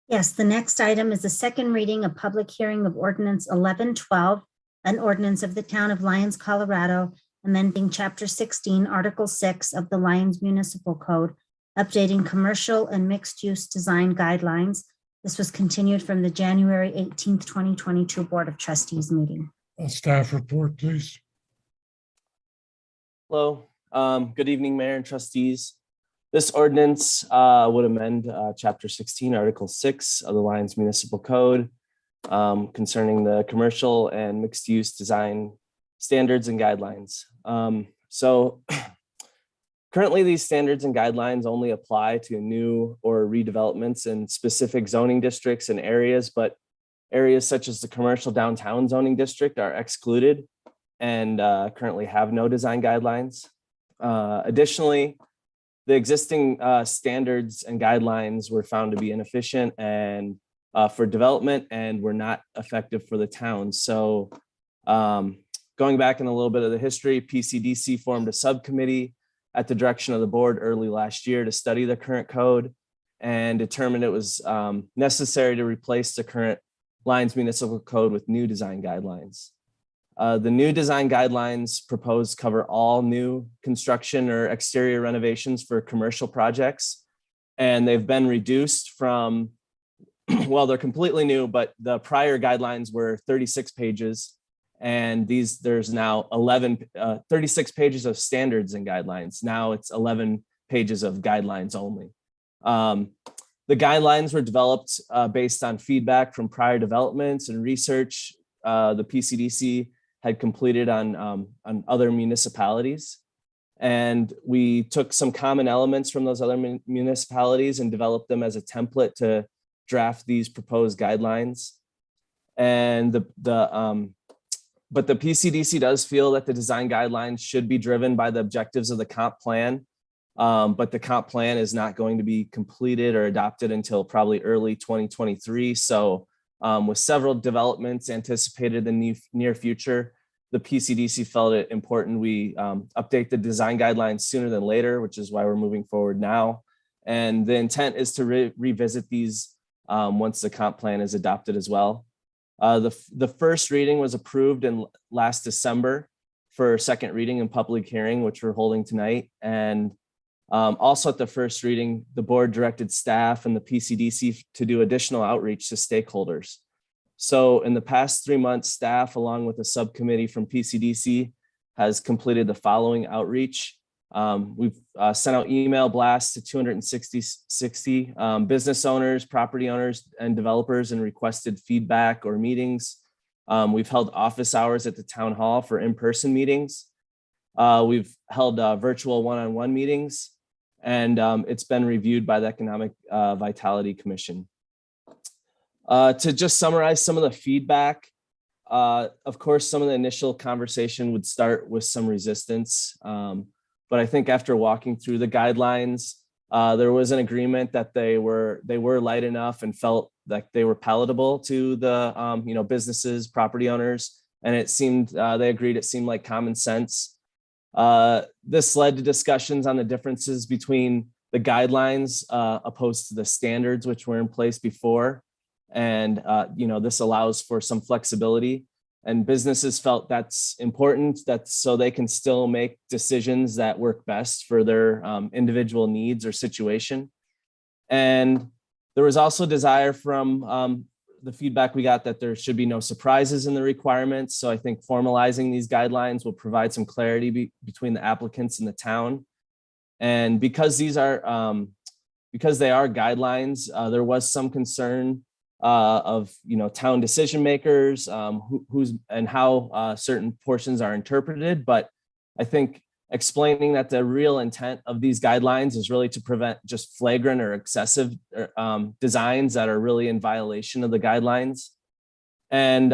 Yes, the next item is the second reading of public hearing of Ordinance 1112, an ordinance of the Town of Lyons, Colorado, amending Chapter 16, Article 6 of the Lyons Municipal Code, updating commercial and mixed-use design guidelines. This was continued from the January 18th, 2022 Board of Trustees meeting. Staff report, please. Hello, good evening, Mayor and Trustees. This ordinance would amend Chapter 16, Article 6 of the Lyons Municipal Code concerning the commercial and mixed-use design standards and guidelines. So currently, these standards and guidelines only apply to new or redevelopments in specific zoning districts and areas, but areas such as the commercial downtown zoning district are excluded and currently have no design guidelines. Additionally, the existing standards and guidelines were found to be inefficient and for development and were not effective for the town. So going back in a little bit of the history, PCDC formed a subcommittee at the direction of the board early last year to study the current code and determined it was necessary to replace the current Lyons Municipal Code with new design guidelines. The new design guidelines proposed cover all new construction or exterior renovations for commercial projects. And they've been reduced from, well, they're completely new, but the prior guidelines were 36 pages. And there's now 36 pages of standards and guidelines. Now it's 11 pages of guidelines only. The guidelines were developed based on feedback from prior developments and research the PCDC had completed on other municipalities. And we took some common elements from those other municipalities and developed them as a template to draft these proposed guidelines. And but the PCDC does feel that the design guidelines should be driven by the objectives of the comp plan But the comp plan is not going to be completed or adopted until probably early 2023. So with several developments anticipated in the near future, the PCDC felt it important we update the design guidelines sooner than later, which is why we're moving forward now. And the intent is to revisit these once the comp plan is adopted as well. The first reading was approved in last December for second reading and public hearing, which we're holding tonight. And also at the first reading, the board directed staff and the PCDC to do additional outreach to stakeholders. So in the past 3 months, staff, along with a subcommittee from PCDC, has completed the following outreach. We've sent out email blasts to 260 business owners, property owners, and developers and requested feedback or meetings. We've held office hours at the town hall for in-person meetings. We've held virtual one-on-one meetings, and it's been reviewed by the Economic Vitality Commission. To just summarize some of the feedback, of course, some of the initial conversation would start with some resistance. But I think after walking through the guidelines, there was an agreement that they were light enough and felt like they were palatable to the businesses, property owners, and it seemed they agreed it seemed like common sense. This led to discussions on the differences between the guidelines opposed to the standards which were in place before, and this allows for some flexibility. And businesses felt that's important, that's so they can still make decisions that work best for their individual needs or situation. And there was also desire from the feedback we got that there should be no surprises in the requirements. So I think formalizing these guidelines will provide some clarity between the applicants and the town. And because these are, because they are guidelines, there was some concern of town decision makers, who's and how certain portions are interpreted. But I think explaining that the real intent of these guidelines is really to prevent just flagrant or excessive designs that are really in violation of the guidelines. And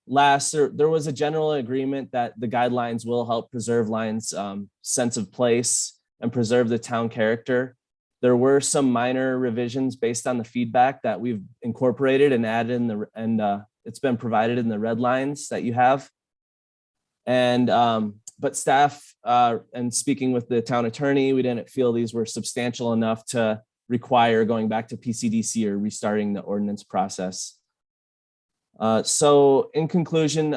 last, there was a general agreement that the guidelines will help preserve Lyons' sense of place and preserve the town character. There were some minor revisions based on the feedback that we've incorporated and added in it's been provided in the red lines that you have. And but staff and speaking with the town attorney, we didn't feel these were substantial enough to require going back to PCDC or restarting the ordinance process. So in conclusion,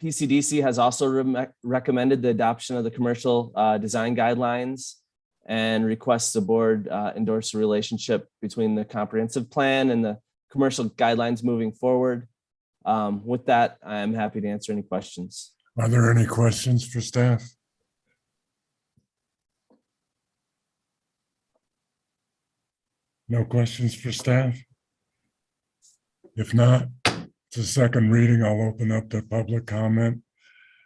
PCDC has also recommended the adoption of the commercial design guidelines and requests the board endorse a relationship between the comprehensive plan and the commercial guidelines moving forward. With that, I'm happy to answer any questions. Are there any questions for staff? No questions for staff? If not, it's a second reading. I'll open up the public comment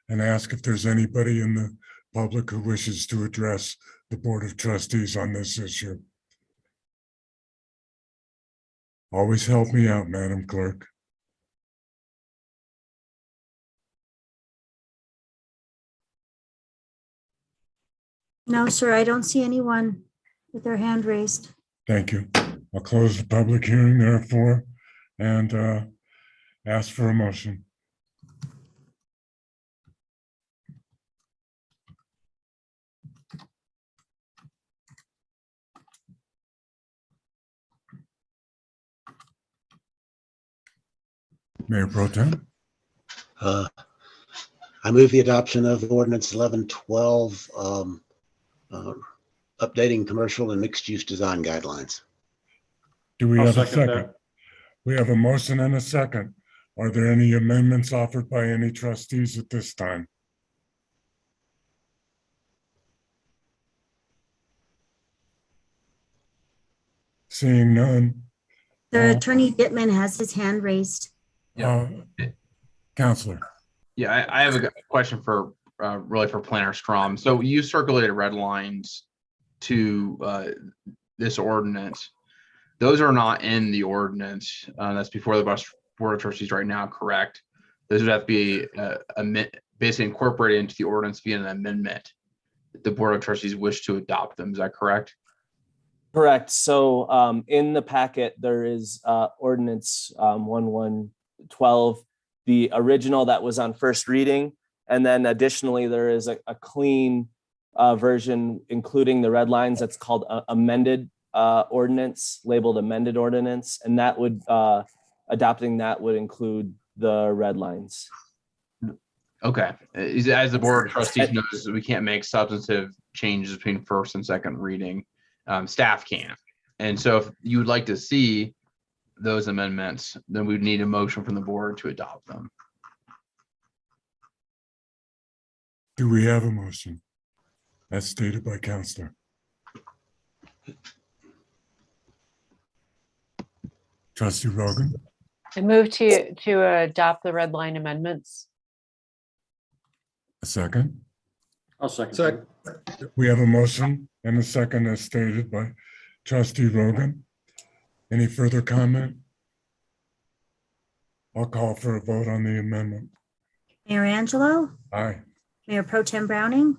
and ask if there's anybody in the public who wishes to address the Board of Trustees on this issue. Always help me out, Madam Clerk. No, sir, I don't see anyone with their hand raised. Thank you. I'll close the public hearing therefore and ask for a motion. Mayor Pro Tem. I move the adoption of ordinance 1112, updating commercial and mixed use design guidelines. Do we I'll have a second that. second? We have a motion and a second. Are there any amendments offered by any trustees at this time? Seeing none. The Attorney Dittman has his hand raised. Counselor. Yeah, I have a question for really for Planner Strom. So you circulated red lines to this ordinance. Those are not in the ordinance. That's before the Board of Trustees right now, correct? Those would have to be basically incorporated into the ordinance via an amendment. the Board of Trustees wish to adopt them. Is that correct? Correct. So in the packet, there is ordinance 1112, the original that was on first reading. And then additionally, there is a clean version, including the red lines, that's called amended ordinance, labeled amended ordinance. And that would, adopting that would include the red lines. Okay. As the Board of Trustees knows, we can't make substantive changes between first and second reading. Staff can. And so if you would like to see those amendments, then we'd need a motion from the board to adopt them. Do we have a motion? As stated by Counselor. Trustee Rogan, I move to adopt the red line amendments. a second. I'll second. Second. We have a motion and a second as stated by Trustee Rogan. Any further comment? I'll call for a vote on the amendment. Mayor Angelo, Aye. Mayor Pro Tem Browning,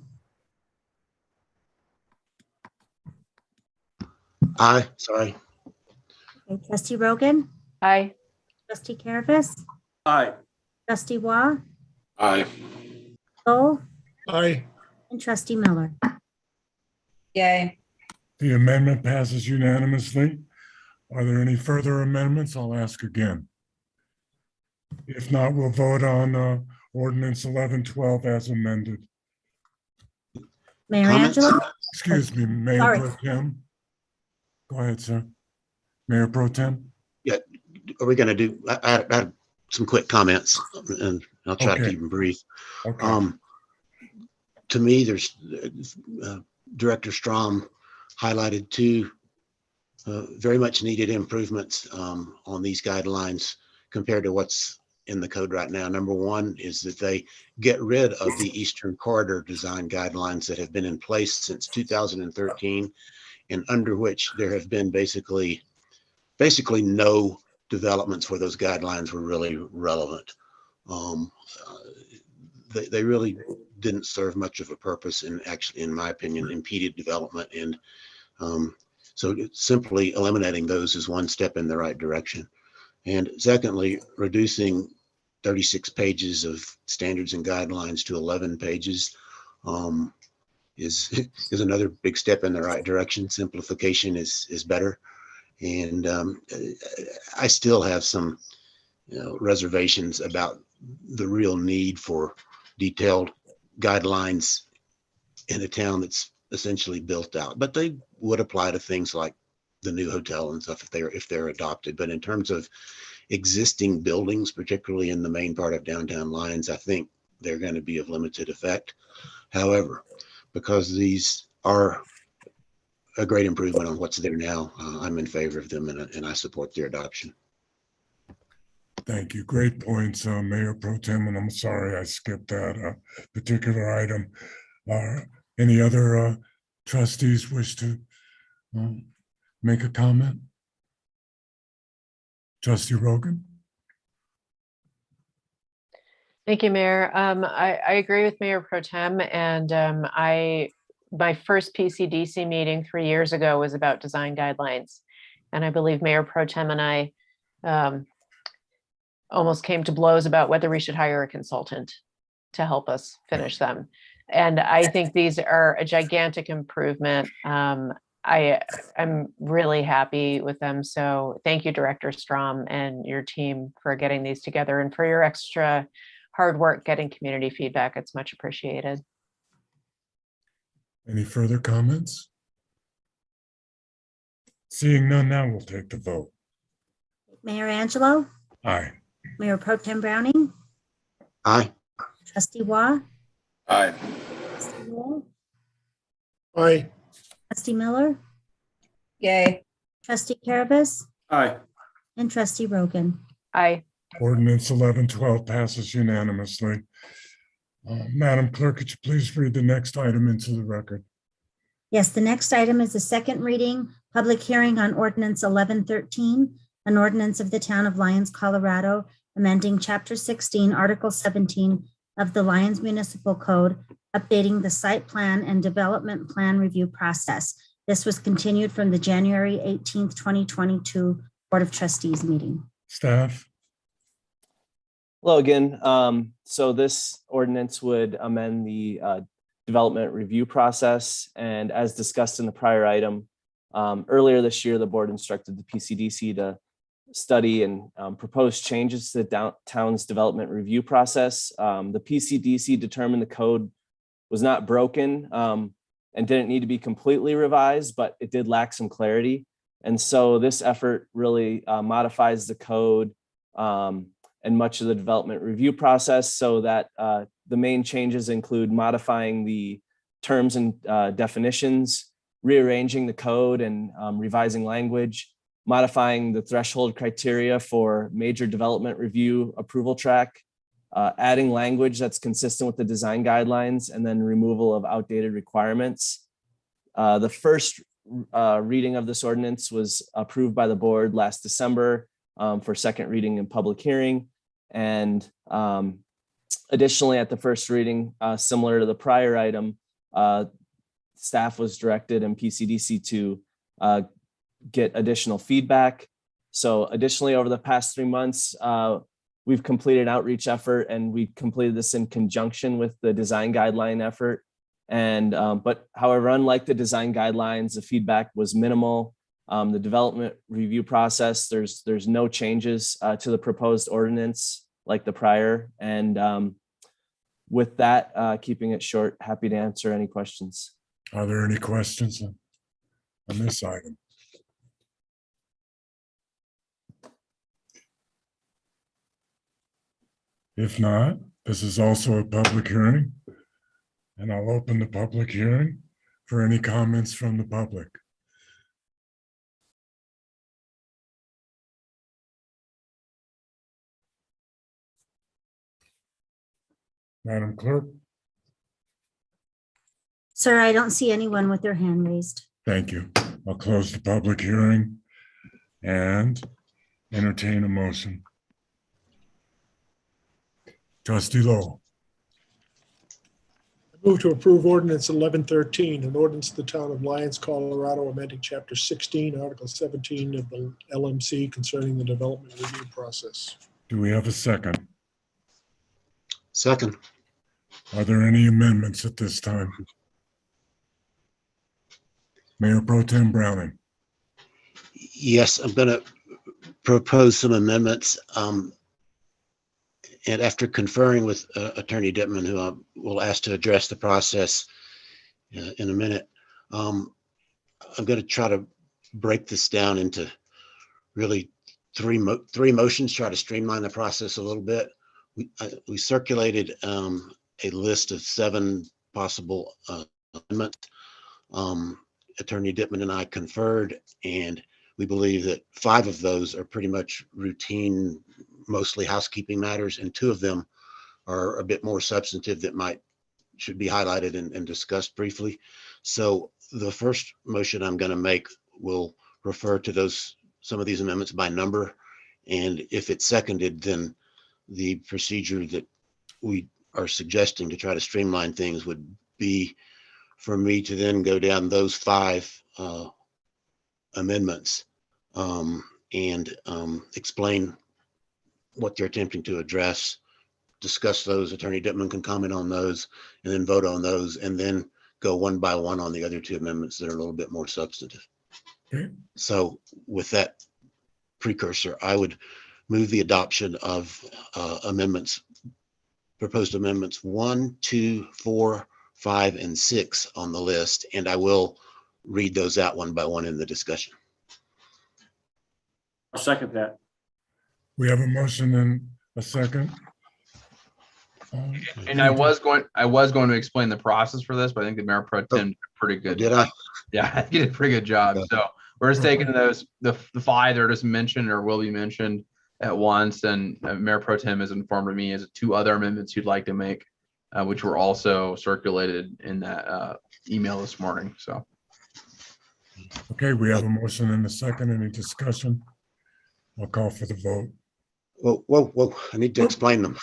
Aye, sorry. okay, Trustee Rogan, Aye. Trustee Caravas, Aye. Trustee Waugh, Aye. Stoll, Aye. and Trustee Miller. Yay. The amendment passes unanimously. Are there any further amendments? I'll ask again. If not, we'll vote on ordinance 1112 as amended. Mayor Comments? Angelo, Excuse me, Mayor Sorry. Pro Tem. Go ahead, sir. Mayor Pro Tem. Are we gonna do, I had some quick comments and I'll try to Okay. keep them brief. Okay. To me, there's Director Strom highlighted two very much needed improvements on these guidelines compared to what's in the code right now. Number one is that they get rid of the Eastern Corridor design guidelines that have been in place since 2013 and under which there have been basically no developments where those guidelines were really relevant. They really didn't serve much of a purpose and actually, in my opinion, impeded development. And so simply eliminating those is one step in the right direction. And secondly, reducing 36 pages of standards and guidelines to 11 pages is another big step in the right direction. Simplification is better. And I still have some reservations about the real need for detailed guidelines in a town that's essentially built out, but they would apply to things like the new hotel and stuff if they're adopted. But in terms of existing buildings, particularly in the main part of downtown Lyons, I think they're going to be of limited effect. However, because these are a great improvement on what's there now, I'm in favor of them and I support their adoption. Thank you. Great points, Mayor Pro Tem, and I'm sorry I skipped that particular item. Any other trustees wish to make a comment? Trustee Rogan? Thank you, Mayor. I agree with Mayor Pro Tem, and my first PCDC meeting 3 years ago was about design guidelines. And I believe Mayor Pro Tem and I almost came to blows about whether we should hire a consultant to help us finish them. And I think these are a gigantic improvement. I'm really happy with them. So thank you, Director Strom and your team for getting these together and for your extra hard work getting community feedback. It's much appreciated. Any further comments? Seeing none, now we'll take the vote. Mayor Angelo, Aye. Mayor Pro Tem Browning, Aye. Trustee Waugh, Aye. Trustee Wool, Aye. Trustee Miller, Yay. Trustee Caravas, Aye. and Trustee Rogan. Aye. Ordinance 1112 passes unanimously. Madam Clerk, could you please read the next item into the record? Yes, the next item is the second reading, public hearing on ordinance 1113, an ordinance of the town of Lyons, Colorado, amending chapter 16, article 17 of the Lyons Municipal Code, updating the site plan and development plan review process. This was continued from the January 18th, 2022 Board of Trustees meeting. Staff, Hello again. So this ordinance would amend the development review process. And as discussed in the prior item, earlier this year, the board instructed the PCDC to study and propose changes to the town's development review process. The PCDC determined the code was not broken and didn't need to be completely revised, but it did lack some clarity. And so this effort really modifies the code and much of the development review process so that the main changes include modifying the terms and definitions, rearranging the code and revising language, modifying the threshold criteria for major development review approval track, adding language that's consistent with the design guidelines, and then removal of outdated requirements. The first reading of this ordinance was approved by the board last December for second reading and public hearing. And additionally, at the first reading, similar to the prior item, staff was directed and PCDC to get additional feedback. So additionally, over the past 3 months, we've completed an outreach effort, and we completed this in conjunction with the design guideline effort. And but however, unlike the design guidelines, the feedback was minimal. The development review process, there's no changes to the proposed ordinance like the prior. And with that, keeping it short, happy to answer any questions. are there any questions on this item? If not, this is also a public hearing, and I'll open the public hearing for any comments from the public. Madam Clerk, Sir, I don't see anyone with their hand raised. thank you. I'll close the public hearing and entertain a motion. Trustee Lowell, Move to approve ordinance 1113, an ordinance of the town of Lyons, Colorado, amending chapter 16, article 17 of the LMC concerning the development review process. do we have a second? Second. Are there any amendments at this time? Mayor Pro Tem Browning. Yes, I'm going to propose some amendments. And after conferring with Attorney Dittman, who I will ask to address the process in a minute, I'm going to try to break this down into really three motions, try to streamline the process a little bit. We circulated a list of 7 possible amendments. Attorney Dittman and I conferred, and we believe that 5 of those are pretty much routine, mostly housekeeping matters, and 2 of them are a bit more substantive that should be highlighted and discussed briefly. So the first motion I'm going to make will refer to some of these amendments by number, and if it's seconded, then the procedure that we are suggesting to try to streamline things would be for me to then go down those 5 amendments and explain what they're attempting to address, discuss those. Attorney Dittman can comment on those, and then vote on those, and then go one by one on the other 2 amendments that are a little bit more substantive. Okay. So with that precursor, I would move the adoption of proposed amendments 1, 2, 4, 5, and 6 on the list, and I will read those out one by one in the discussion. I'll second that. We have a motion and a second. And I was going to explain the process for this, but I think the Mayor Pro Tem did a pretty good. Did I? Yeah, he did a pretty good job. So we're just taking the 5 that are just mentioned or will be mentioned at once. And Mayor Pro Tem has informed me as 2 other amendments you'd like to make, which were also circulated in that email this morning. So. Okay, we have a motion and a second. Any discussion? I'll call for the vote. Whoa, I need to explain them.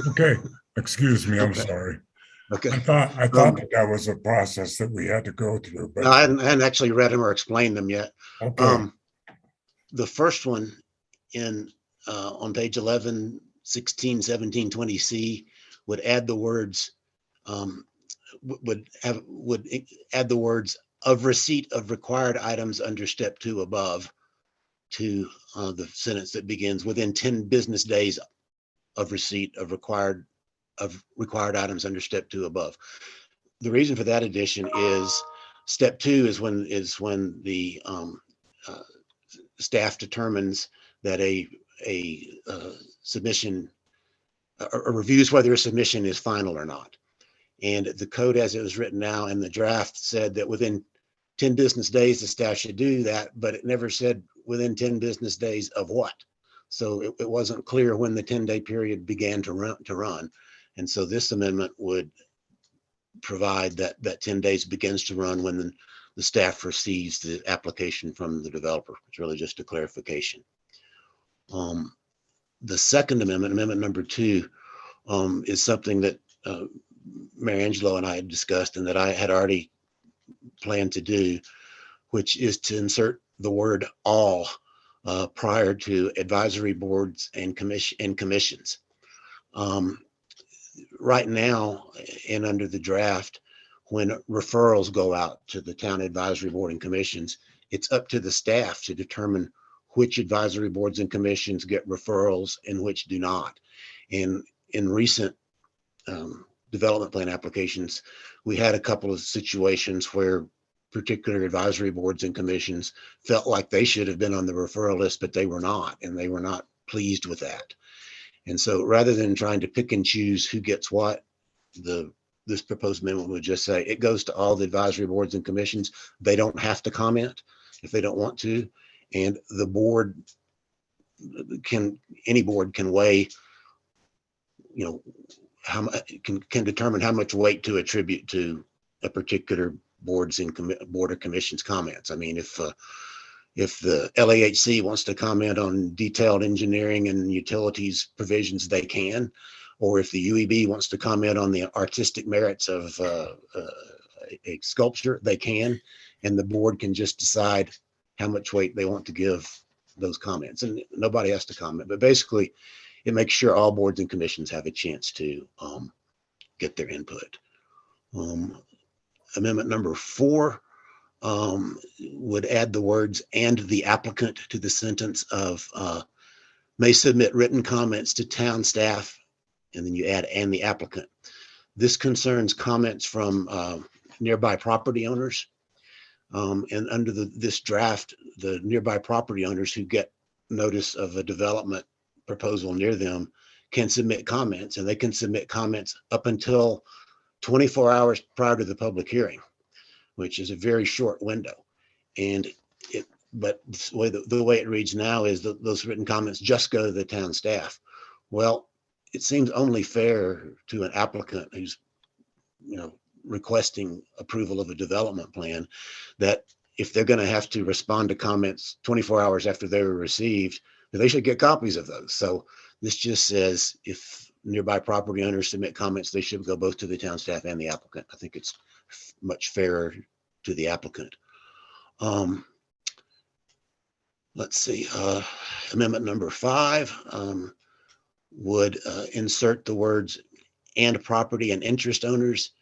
Okay, excuse me, I'm Okay. sorry. Okay. I thought that was a process that we had to go through, No, I but hadn't actually read them or explained them yet. okay, The first one in, on page 11, 16, 17, 20C would add the words, would add the words of receipt of required items under step 2 above to the sentence that begins within 10 business days of receipt of required items under step 2 above. The reason for that addition is step 2 is when the staff determines that a submission or reviews whether a submission is final or not. And the code as it was written now in the draft said that within 10 business days, the staff should do that, but it never said within 10 business days of what. So it wasn't clear when the 10-day period began to run. And so this amendment would provide that 10 days begins to run when the staff receives the application from the developer. It's really just a clarification. The second amendment, amendment number 2, is something that Mayor Angelo and I had discussed and that I had already planned to do, which is to insert the word all prior to advisory boards and commissions. Right now, and under the draft, when referrals go out to the town advisory board and commissions, it's up to the staff to determine which advisory boards and commissions get referrals and which do not. And in recent development plan applications, we had a couple of situations where particular advisory boards and commissions felt like they should have been on the referral list, but they were not, and they were not pleased with that. And so rather than trying to pick and choose who gets what, this proposed amendment would just say it goes to all the advisory boards and commissions. They don't have to comment if they don't want to. And the board any board can weigh, how can determine how much weight to attribute to a particular board or commission's comments. I mean, if the LAHC wants to comment on detailed engineering and utilities provisions, they can. Or if the UEB wants to comment on the artistic merits of a sculpture, they can. And the board can just decide how much weight they want to give those comments. And nobody has to comment. But basically, it makes sure all boards and commissions have a chance to get their input. Amendment number 4 would add the words "and the applicant" to the sentence of may submit written comments to town staff, and then you add "and the applicant." This concerns comments from nearby property owners. And under this draft, the nearby property owners who get notice of a development proposal near them can submit comments, and they can submit comments up until 24 hours prior to the public hearing, which is a very short window. And but the way it reads now is that those written comments just go to the town staff. Well, it seems only fair to an applicant who's, requesting approval of a development plan that if they're going to have to respond to comments 24 hours after they were received, that they should get copies of those. So this just says if nearby property owners submit comments, they should go both to the town staff and the applicant. I think it's much fairer to the applicant. Let's see, amendment number 5 would insert the words "and property and interest owners"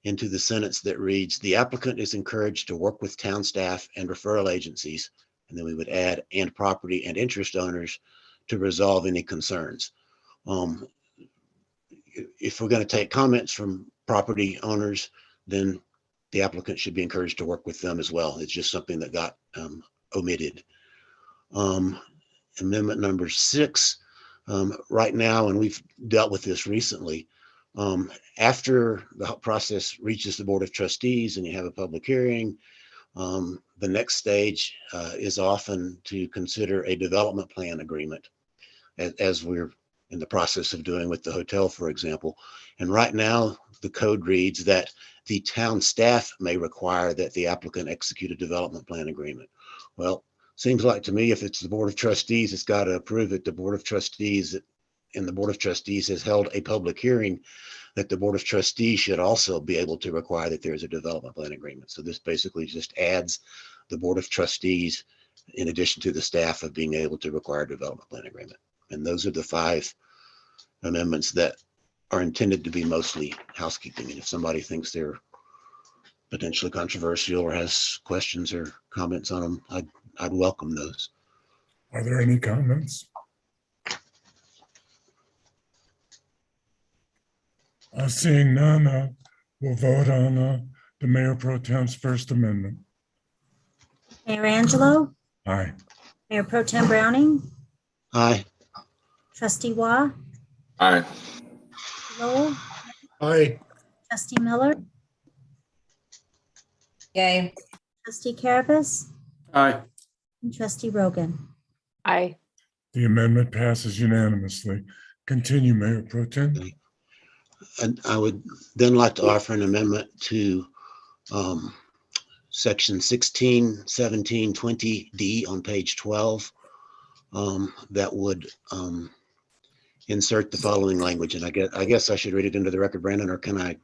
into the sentence that reads, "The applicant is encouraged to work with town staff and referral agencies." And then we would add "and property and interest owners" to resolve any concerns. If we're going to take comments from property owners, then the applicant should be encouraged to work with them as well. It's just something that got omitted. Amendment number 6, right now, and we've dealt with this recently, after the process reaches the Board of Trustees and you have a public hearing, the next stage is often to consider a development plan agreement, as we're in the process of doing with the hotel, for example. And right now, the code reads that the town staff may require that the applicant execute a development plan agreement. Well, seems like to me, if it's the Board of Trustees, it's got to approve it. The Board of Trustees has held a public hearing, that the Board of Trustees should also be able to require that there's a development plan agreement. So this basically just adds the Board of Trustees in addition to the staff of being able to require a development plan agreement. And those are the 5 amendments that are intended to be mostly housekeeping. And if somebody thinks they're potentially controversial or has questions or comments on them, I'd welcome those. Are there any comments? Seeing none, we'll vote on the Mayor Pro Tem's First Amendment. Mayor Angelo, Aye. Mayor Pro Tem Browning, Aye. Trustee Waugh, Aye. Lowell, Aye. Trustee Miller, Yay. Trustee Caravas, Aye. and Trustee Rogan. Aye. The amendment passes unanimously. Continue, Mayor Pro Tem. And I would then like to offer an amendment to section 16, 17, 20D on page 12 that would insert the following language. And I guess I should read it into the record, Brandon, or can I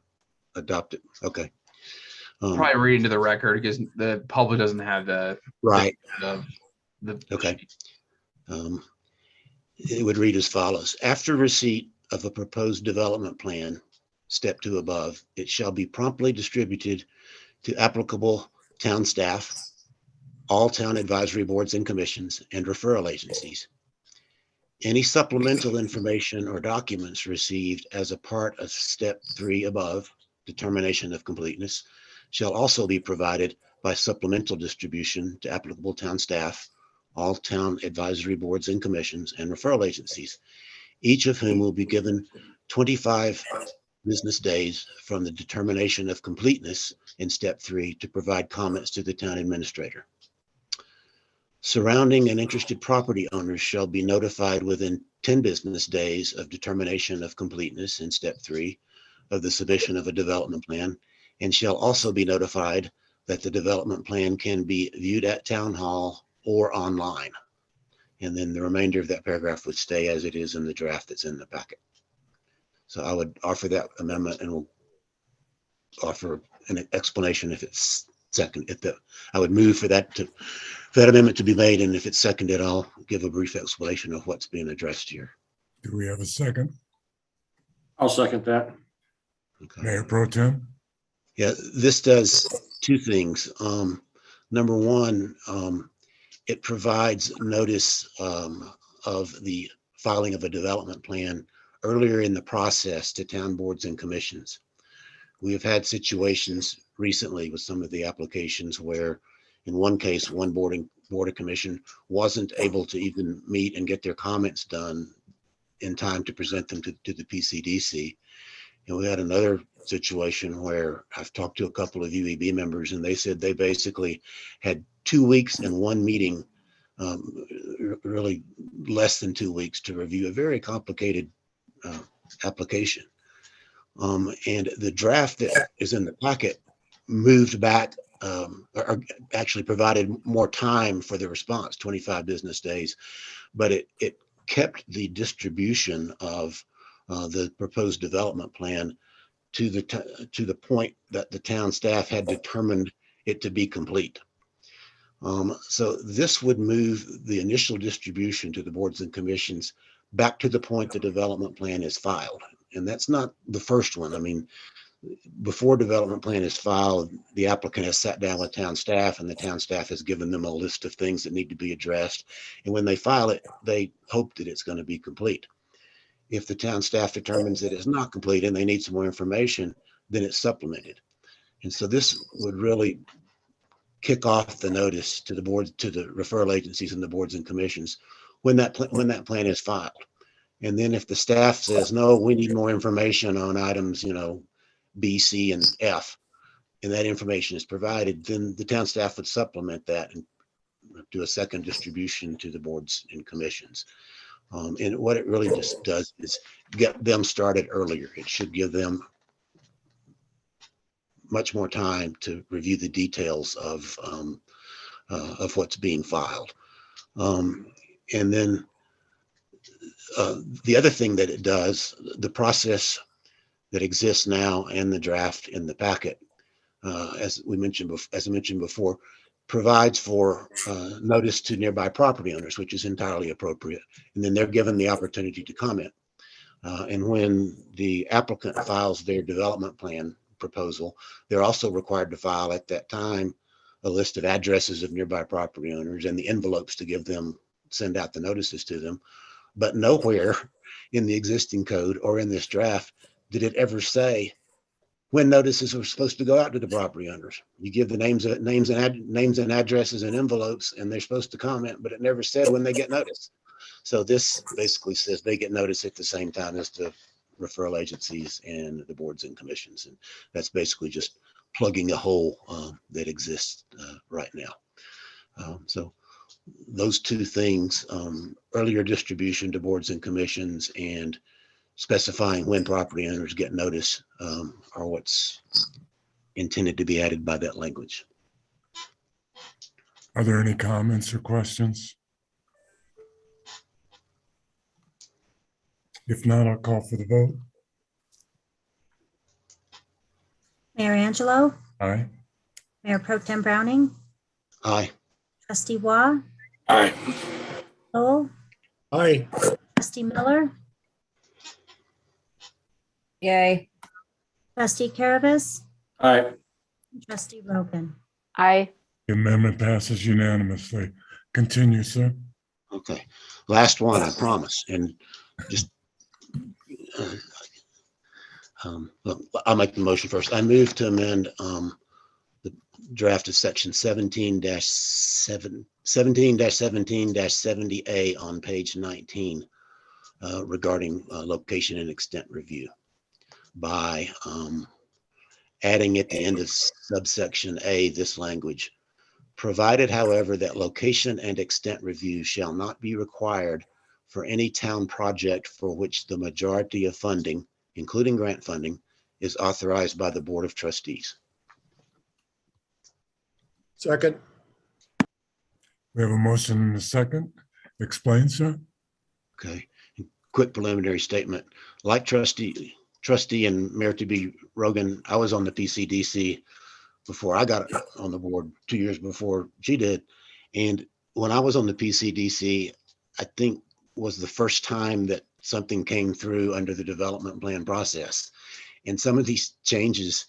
adopt it? Okay. Probably read into the record because the public doesn't have the Right. Okay. It would read as follows. After receipt of a proposed development plan, step 2 above, it shall be promptly distributed to applicable town staff, all town advisory boards and commissions, and referral agencies. Any supplemental information or documents received as a part of step 3 above, determination of completeness, shall also be provided by supplemental distribution to applicable town staff, all town advisory boards and commissions, and referral agencies, each of whom will be given 25 business days from the determination of completeness in step 3 to provide comments to the town administrator. Surrounding and interested property owners shall be notified within 10 business days of determination of completeness in step 3 of the submission of a development plan, and shall also be notified that the development plan can be viewed at town hall or online. And then the remainder of that paragraph would stay as it is in the draft that's in the packet. So I would offer that amendment, and we'll offer an explanation if it's second. I would move for that amendment to be made, and if it's seconded, I'll give a brief explanation of what's being addressed here. Do we have a second? I'll second that. Okay. Mayor Pro Tem? Yeah, this does 2 things. Number 1, it provides notice of the filing of a development plan earlier in the process to town boards and commissions. We have had situations recently with some of the applications where, in one case, one board of commission wasn't able to even meet and get their comments done in time to present them to the PCDC. And we had another situation where I've talked to a couple of UEB members, and they said they basically had 2 weeks and 1 meeting, really less than 2 weeks, to review a very complicated application. And the draft that is in the packet moved back, or actually provided more time for the response, 25 business days, but it kept the distribution of the proposed development plan to the point that the town staff had determined it to be complete. So this would move the initial distribution to the boards and commissions back to the point the development plan is filed. And that's not the first one. I mean, before development plan is filed, the applicant has sat down with town staff, and the town staff has given them a list of things that need to be addressed. And when they file it, they hope that it's going to be complete. If the town staff determines that it's not complete and they need some more information, then it's supplemented. And so this would really kick off the notice to the boards, to the referral agencies and the boards and commissions when that plan is filed. And then if the staff says, no, we need more information on items, B, C, and F, and that information is provided, then the town staff would supplement that and do a second distribution to the boards and commissions. And what it really just does is get them started earlier. It should give them much more time to review the details of what's being filed. And then the other thing that it does, the process that exists now and the draft in the packet, as I mentioned before, provides for notice to nearby property owners, which is entirely appropriate. And then they're given the opportunity to comment. And when the applicant files their development plan proposal, they're also required to file at that time a list of addresses of nearby property owners and the envelopes to give them, send out the notices to them. But nowhere in the existing code or in this draft did it ever say when notices were supposed to go out to the property owners. You give the names and addresses and envelopes, and they're supposed to comment, but it never said when they get notice. So this basically says they get notice at the same time as the referral agencies and the boards and commissions. And that's basically just plugging a hole that exists right now. So those two things, earlier distribution to boards and commissions and specifying when property owners get notice, are what's intended to be added by that language. Are there any comments or questions? If not, I'll call for the vote. Mayor Angelo, Aye. Mayor Pro Tem Browning, Aye. Trustee Waugh, Aye. Lowell, Aye. Trustee Miller, Yay. Trustee Caravas, Aye. and Trustee Rogan. Aye. The amendment passes unanimously. Continue, sir. Okay. Last one, I promise. And just, look, I'll make the motion first. I move to amend the draft of section 17-17-70A on page 19 regarding location and extent review by adding at the end of subsection A this language. Provided, however, that location and extent review shall not be required for any town project for which the majority of funding, including grant funding, is authorized by the Board of Trustees. Second. We have a motion and a second. Explain, sir. Okay. Quick preliminary statement. Like trustee and Mayor-to-be Rogan, I was on the PCDC before I got on the board, 2 years before she did. And when I was on the PCDC, I think was the first time that something came through under the development plan process. And some of these changes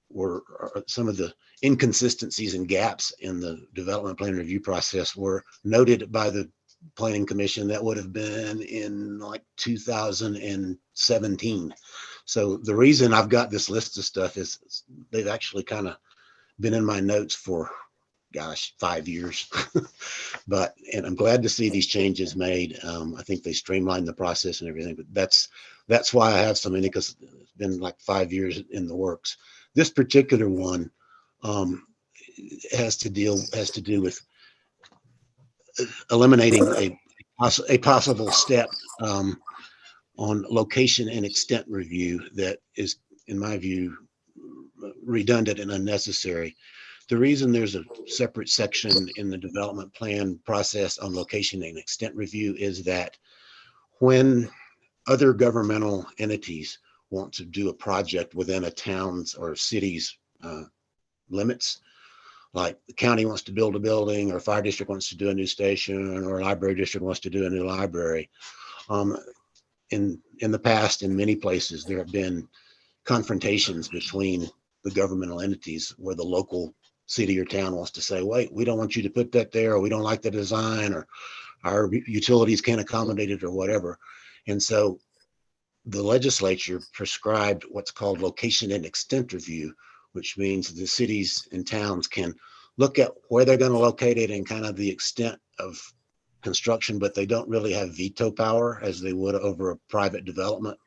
were some of the inconsistencies and gaps in the development plan review process were noted by the planning commission. That would have been in like 2017. So the reason I've got this list of stuff is they've actually kind of been in my notes for, gosh, 5 years. And I'm glad to see these changes made. I think they streamlined the process and everything, but that's why I have so many, because it's been like 5 years in the works. This particular one has to do with eliminating a possible step on location and extent review that is, in my view, redundant and unnecessary. The reason there's a separate section in the development plan process on location and extent review is that when other governmental entities want to do a project within a town's or city's limits, like the county wants to build a building, or a fire district wants to do a new station, or a library district wants to do a new library. In the past, in many places, there have been confrontations between the governmental entities where the local city or town wants to say, wait, we don't want you to put that there, or we don't like the design, or our utilities can't accommodate it, or whatever. And so the legislature prescribed what's called location and extent review, which means the cities and towns can look at where they're going to locate it and kind of the extent of construction, but they don't really have veto power as they would over a private development.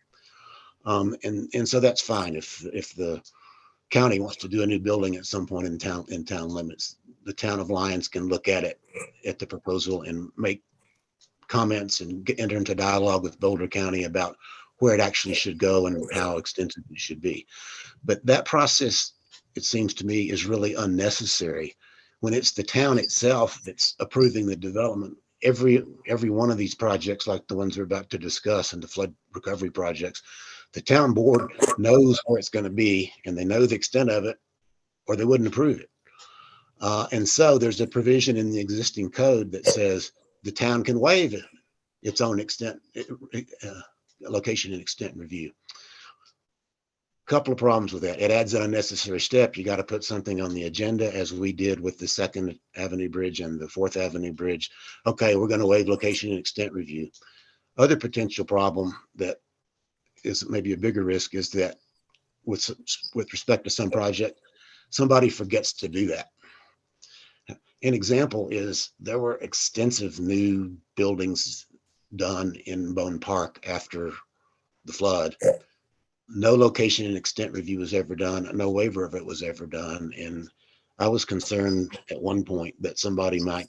And so that's fine. If the county wants to do a new building at some point in town limits, the town of Lyons can look at it, at the proposal, and make comments and enter into dialogue with Boulder County about where it actually should go and how extensive it should be. But that process, it seems to me, is really unnecessary when it's the town itself that's approving the development, every one of these projects, like the ones we're about to discuss and the flood recovery projects, the town board knows where it's going to be and they know the extent of it, or they wouldn't approve it. And so there's a provision in the existing code that says the town can waive it, its own extent, location and extent review. Couple of problems with that. It adds an unnecessary step. You got to put something on the agenda, as we did with the 2nd Avenue Bridge and the 4th Avenue Bridge. Okay, we're going to waive location and extent review. Other potential problem that is maybe a bigger risk is that with respect to some project, somebody forgets to do that. An example is there were extensive new buildings done in Bone Park after the flood. No location and extent review was ever done. No waiver of it was ever done. And I was concerned at one point that somebody might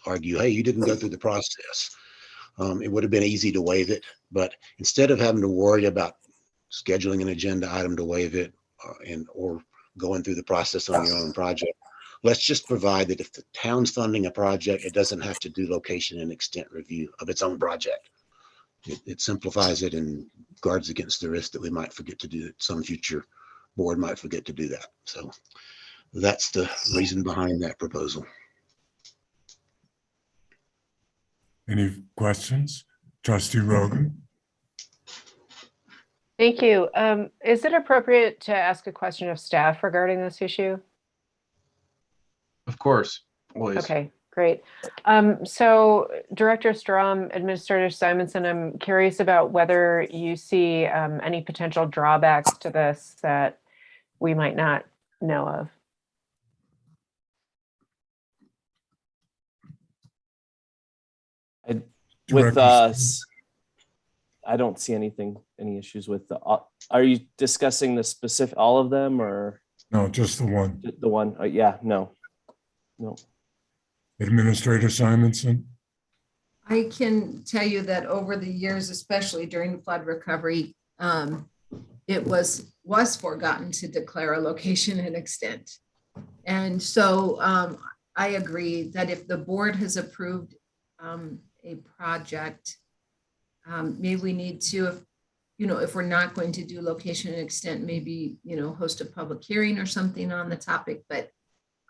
argue, hey, you didn't go through the process. It would have been easy to waive it, but instead of having to worry about scheduling an agenda item to waive it or going through the process on your own project, let's just provide that if the town's funding a project, it doesn't have to do location and extent review of its own project. It simplifies it and guards against the risk that we might forget to do it. Some future board might forget to do that. So that's the reason behind that proposal. Any questions? Trustee Rogan? Thank you. Is it appropriate to ask a question of staff regarding this issue? Of course, always. Okay, great. So Director Strom, Administrator Simonson, I'm curious about whether you see any potential drawbacks to this that we might not know of. With us, I don't see any issues with the, are you discussing the specific, all of them, or? No, just the one. The one, yeah, no. Administrator Simonson? I can tell you that over the years, especially during the flood recovery, it was forgotten to declare a location and extent. And so I agree that if the board has approved a project, maybe we need to, if we're not going to do location and extent, maybe, host a public hearing or something on the topic, but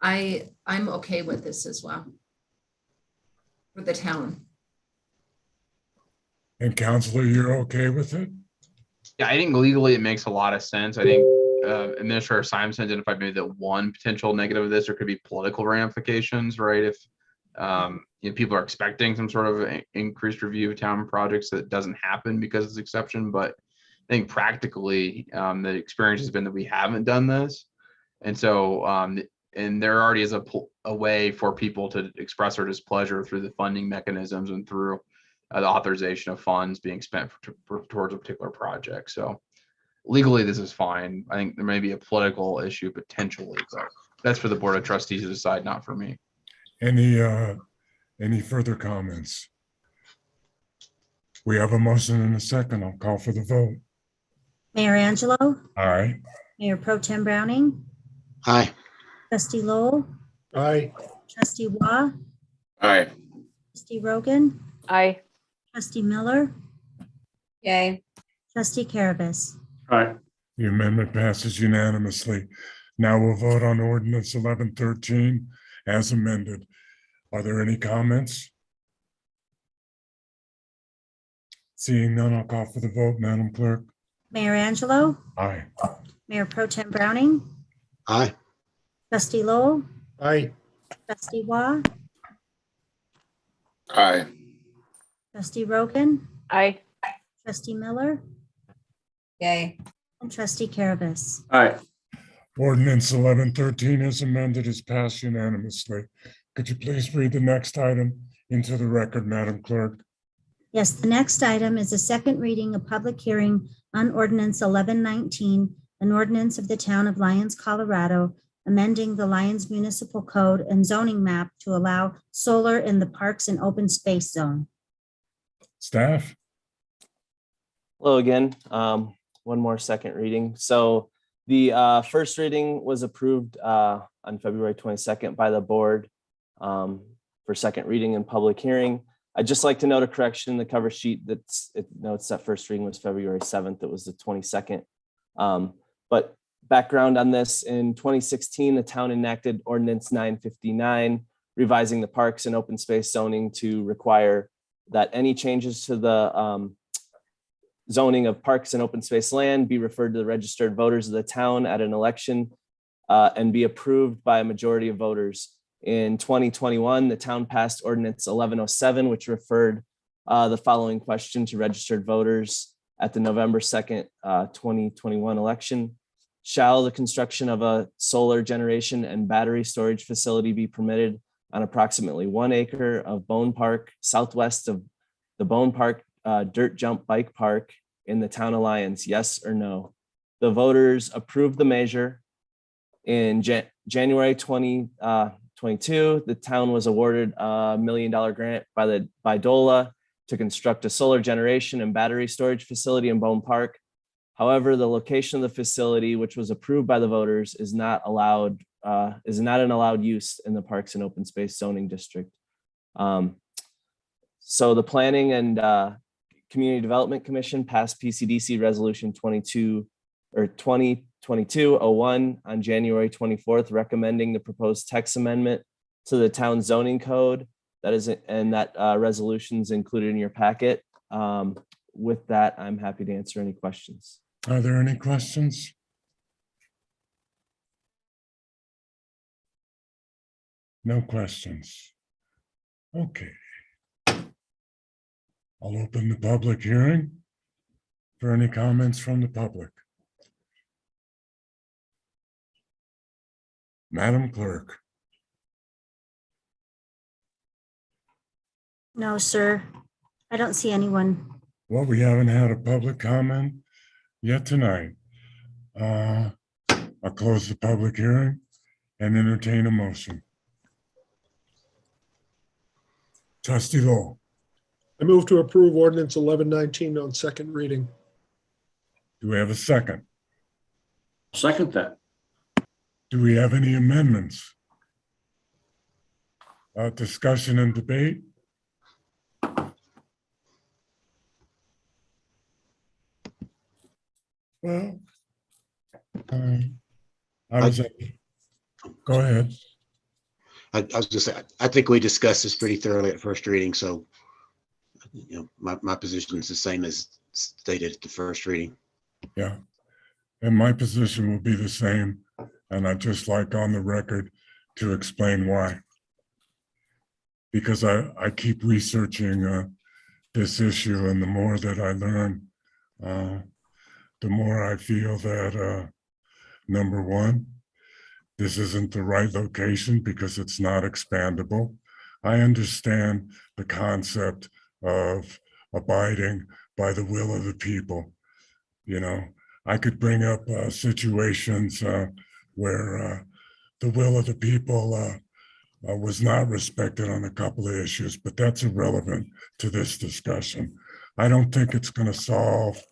I'm okay with this as well for the town. And Counselor, you're okay with it? Yeah, I think legally it makes a lot of sense. I think Administrator Simonson identified maybe the one potential negative of this. There could be political ramifications, right? If people are expecting some sort of increased review of town projects that doesn't happen because of this exception. But I think practically the experience has been that we haven't done this. And so, and there already is a way for people to express their displeasure through the funding mechanisms and through the authorization of funds being spent towards a particular project. So legally, this is fine. I think there may be a political issue potentially, but that's for the Board of Trustees to decide, not for me. Any further comments? We have a motion and a second. I'll call for the vote. Mayor Angelo? Aye. Mayor Pro Tem Browning? Aye. Trustee Lowell? Aye. Trustee Waugh? Aye. Trustee Rogan? Aye. Trustee Miller? Yay. Trustee Carabas? All right. The amendment passes unanimously. Now we'll vote on ordinance 1113 as amended. Are there any comments? Seeing none, I'll call for the vote, Madam Clerk. Mayor Angelo? Aye. Mayor Pro Tem Browning? Aye. Trustee Lowell? Aye. Trustee Waugh? Aye. Trustee Rogan? Aye. Trustee Miller? Yay. And Trustee Carabas? All right. Ordinance 1113 as amended is passed unanimously. Could you please read the next item into the record, Madam Clerk? Yes, the next item is a second reading of public hearing on ordinance 1119, an ordinance of the town of Lyons, Colorado, amending the Lyons Municipal Code and zoning map to allow solar in the parks and open space zone. Staff? Hello again. One more second reading. So First reading was approved on February 22nd by the board for second reading and public hearing. I'd just like to note a correction in the cover sheet it notes that first reading was February 7th. It was the 22nd. But background on this, in 2016, the town enacted Ordinance 959, revising the parks and open space zoning to require that any changes to the zoning of parks and open space land be referred to the registered voters of the town at an election and be approved by a majority of voters. In 2021, the town passed Ordinance 1107, which referred the following question to registered voters at the November 2nd, 2021 election. Shall the construction of a solar generation and battery storage facility be permitted on approximately 1 acre of Bone Park, southwest of the Bone Park Dirt Jump Bike Park in the town of Lyons? Yes or no? The voters approved the measure. In January 2022, the town was awarded a $1 million grant by DOLA to construct a solar generation and battery storage facility in Bone Park. However, the location of the facility, which was approved by the voters, is not an allowed use in the Parks and Open Space Zoning District. So the Planning and Community Development Commission passed PCDC Resolution 2022-01 on January 24th, recommending the proposed text amendment to the town zoning code. That resolution is included in your packet. With that, I'm happy to answer any questions. Are there any questions? No questions. Okay. I'll open the public hearing for any comments from the public. Madam Clerk. No, sir. I don't see anyone. Well, we haven't had a public comment yet tonight. I'll close the public hearing and entertain a motion. Trustee Lowell. I move to approve ordinance 1119 on second reading. Do we have a second? Second that. Do we have any amendments? Discussion and debate? Well, go ahead. I was just saying, I think we discussed this pretty thoroughly at first reading, so my position is the same as stated at the first reading. Yeah, and my position will be the same, and I'd just like on the record to explain why. Because I keep researching this issue, and the more that I learn, the more I feel that, number one, this isn't the right location because it's not expandable. I understand the concept of abiding by the will of the people. I could bring up situations where the will of the people was not respected on a couple of issues, but that's irrelevant to this discussion. I don't think it's going to solve,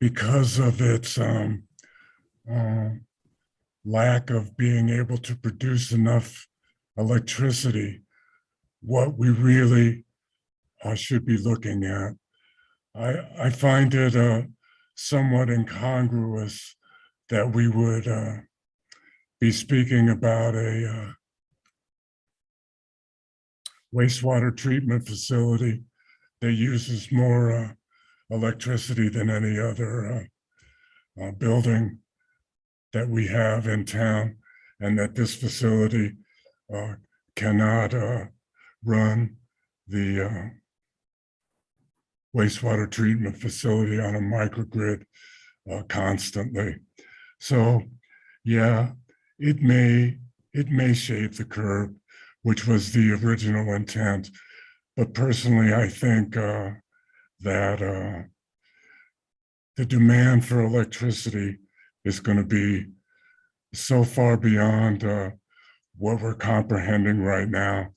because of its lack of being able to produce enough electricity, what we really should be looking at. I find it somewhat incongruous that we would be speaking about a wastewater treatment facility that uses more electricity than any other building that we have in town, and that this facility cannot run the wastewater treatment facility on a microgrid constantly. So yeah, it may shape the curve, which was the original intent. But personally, I think that the demand for electricity is going to be so far beyond what we're comprehending right now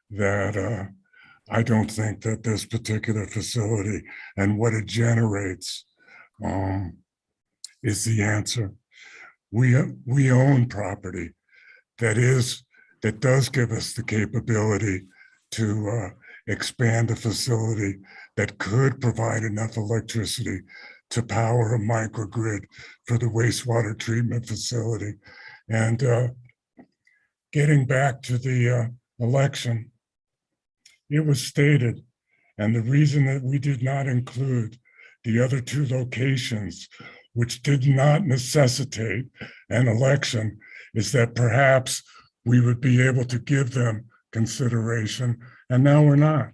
that I don't think that this particular facility and what it generates is the answer. We own property that does give us the capability to expand a facility that could provide enough electricity to power a microgrid for the wastewater treatment facility. And getting back to the election, it was stated, and the reason that we did not include the other two locations, which did not necessitate an election, is that perhaps we would be able to give them consideration, and now we're not.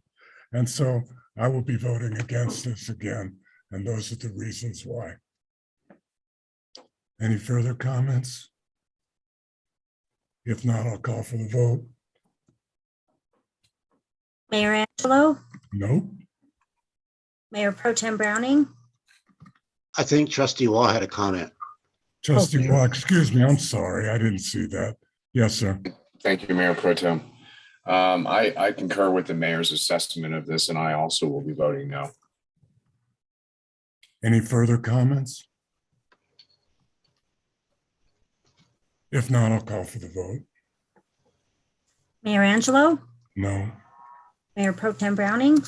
And so I will be voting against this again, and those are the reasons why. Any further comments? If not, I'll call for the vote. Mayor Angelo, Nope. Mayor Pro Tem Browning, I think Trustee Waugh had a comment. Trustee Waugh, excuse me, I'm sorry, I didn't see that. Yes, sir. Thank you, Mayor Pro Tem. I concur with the mayor's assessment of this, and I also will be voting no. Any further comments? If not, I'll call for the vote. Mayor Angelo, No. Mayor Pro Tem Browning,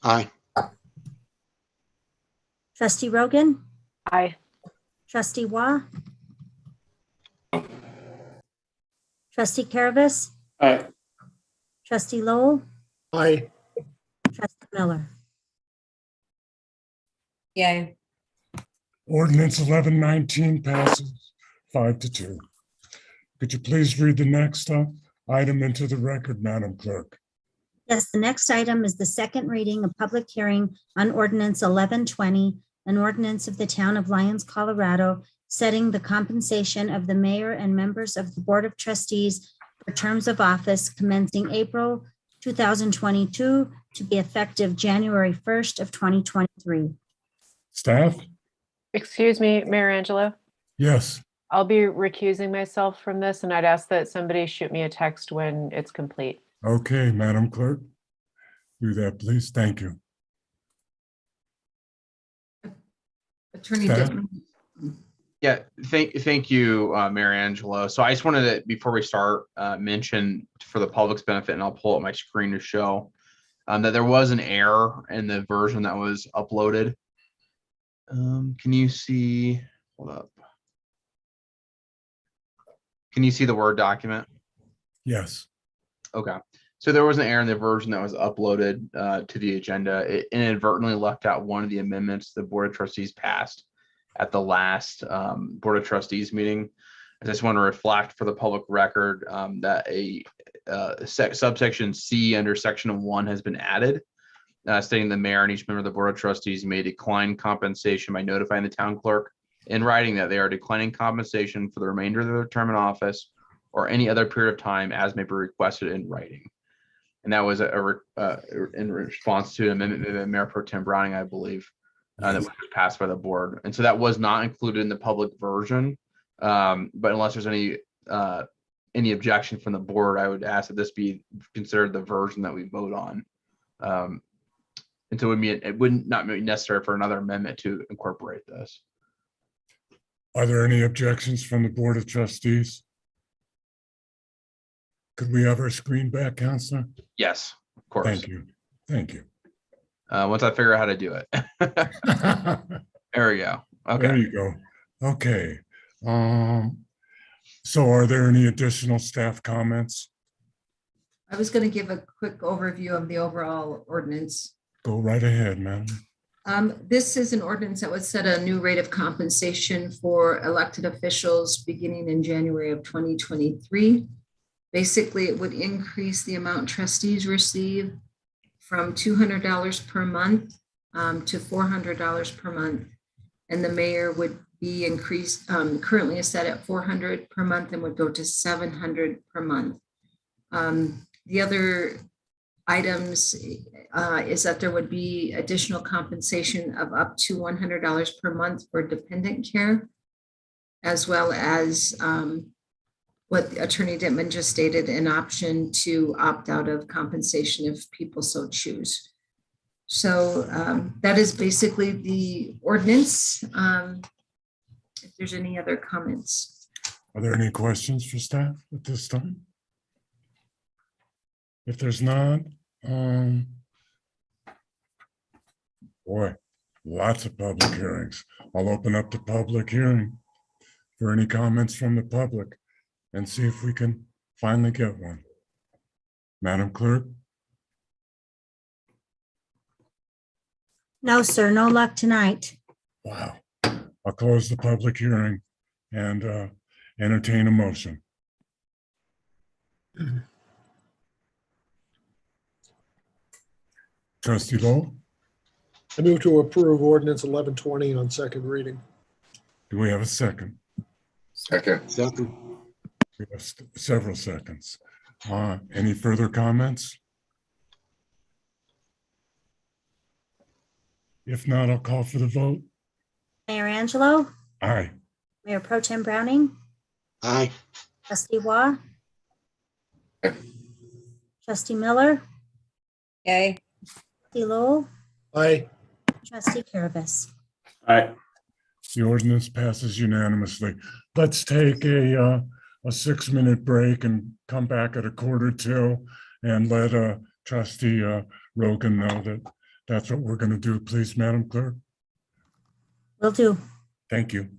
Aye. Trustee Rogan, Aye. Trustee Waugh, Trustee Caravas, Aye. Trustee Lowell, Aye. Trustee Miller. Yay. Ordinance 1119 passes 5-2. Could you please read the next item into the record, Madam Clerk? Yes, the next item is the second reading of public hearing on ordinance 1120, an ordinance of the town of Lyons, Colorado, setting the compensation of the mayor and members of the Board of Trustees for terms of office commencing April 2022 to be effective January 1st of 2023. Staff? Excuse me, Mayor Angelo. Yes. I'll be recusing myself from this, and I'd ask that somebody shoot me a text when it's complete. Okay, Madam Clerk. Do that, please. Thank you. Attorney Staff? Dittman. Yeah, thank you, Mayor Angelo. So I just wanted to, before we start, mention for the public's benefit, and I'll pull up my screen to show that there was an error in the version that was uploaded. Can you see? Hold up. Can you see the Word document? Yes. Okay. So there was an error in the version that was uploaded to the agenda. It inadvertently left out one of the amendments the Board of Trustees passed at the last Board of Trustees meeting. I just want to reflect for the public record that a subsection C under section 1 has been added, stating the mayor and each member of the Board of Trustees may decline compensation by notifying the town clerk in writing that they are declining compensation for the remainder of their term in office or any other period of time as may be requested in writing. And that was in response to an amendment by Mayor Pro Tem Browning, I believe, that was passed by the board. And so that was not included in the public version. But unless there's any objection from the board, I would ask that this be considered the version that we vote on. And so it would not be necessary for another amendment to incorporate this. Are there any objections from the Board of Trustees? Could we have our screen back, Counselor? Yes, of course. Thank you. Thank you. Once I figure out how to do it. There we go. Okay. There you go. Okay. So are there any additional staff comments? I was going to give a quick overview of the overall ordinance. Go right ahead, ma'am. This is an ordinance that would set a new rate of compensation for elected officials beginning in January of 2023. Basically, it would increase the amount trustees receive from $200 per month to $400 per month. And the mayor would be increased, currently is set at $400 per month and would go to $700 per month. The other items is that there would be additional compensation of up to $100 per month for dependent care, as well as what Attorney Dittman just stated, an option to opt out of compensation if people so choose. So that is basically the ordinance. if there's any other comments. Are there any questions for staff at this time? If there's not, boy, lots of public hearings. I'll open up the public hearing for any comments from the public and see if we can finally get one. Madam Clerk? No, sir, no luck tonight. Wow. I'll close the public hearing and entertain a motion. Trustee Lowell, I move to approve ordinance 1120 on second reading. do we have a second? Second. Second. We have several seconds. Any further comments? If not, I'll call for the vote. Mayor Angelo, Aye. Mayor Pro Tem Browning, Aye. Trustee Waugh, Aye. Trustee Miller, Okay, Trustee Lowell, Aye. Trustee Caravas. All right. The ordinance passes unanimously. Let's take a 6-minute break and come back at 1:45 and let Trustee Rogan know that that's what we're going to do. Please, Madam Clerk. Will do. Thank you.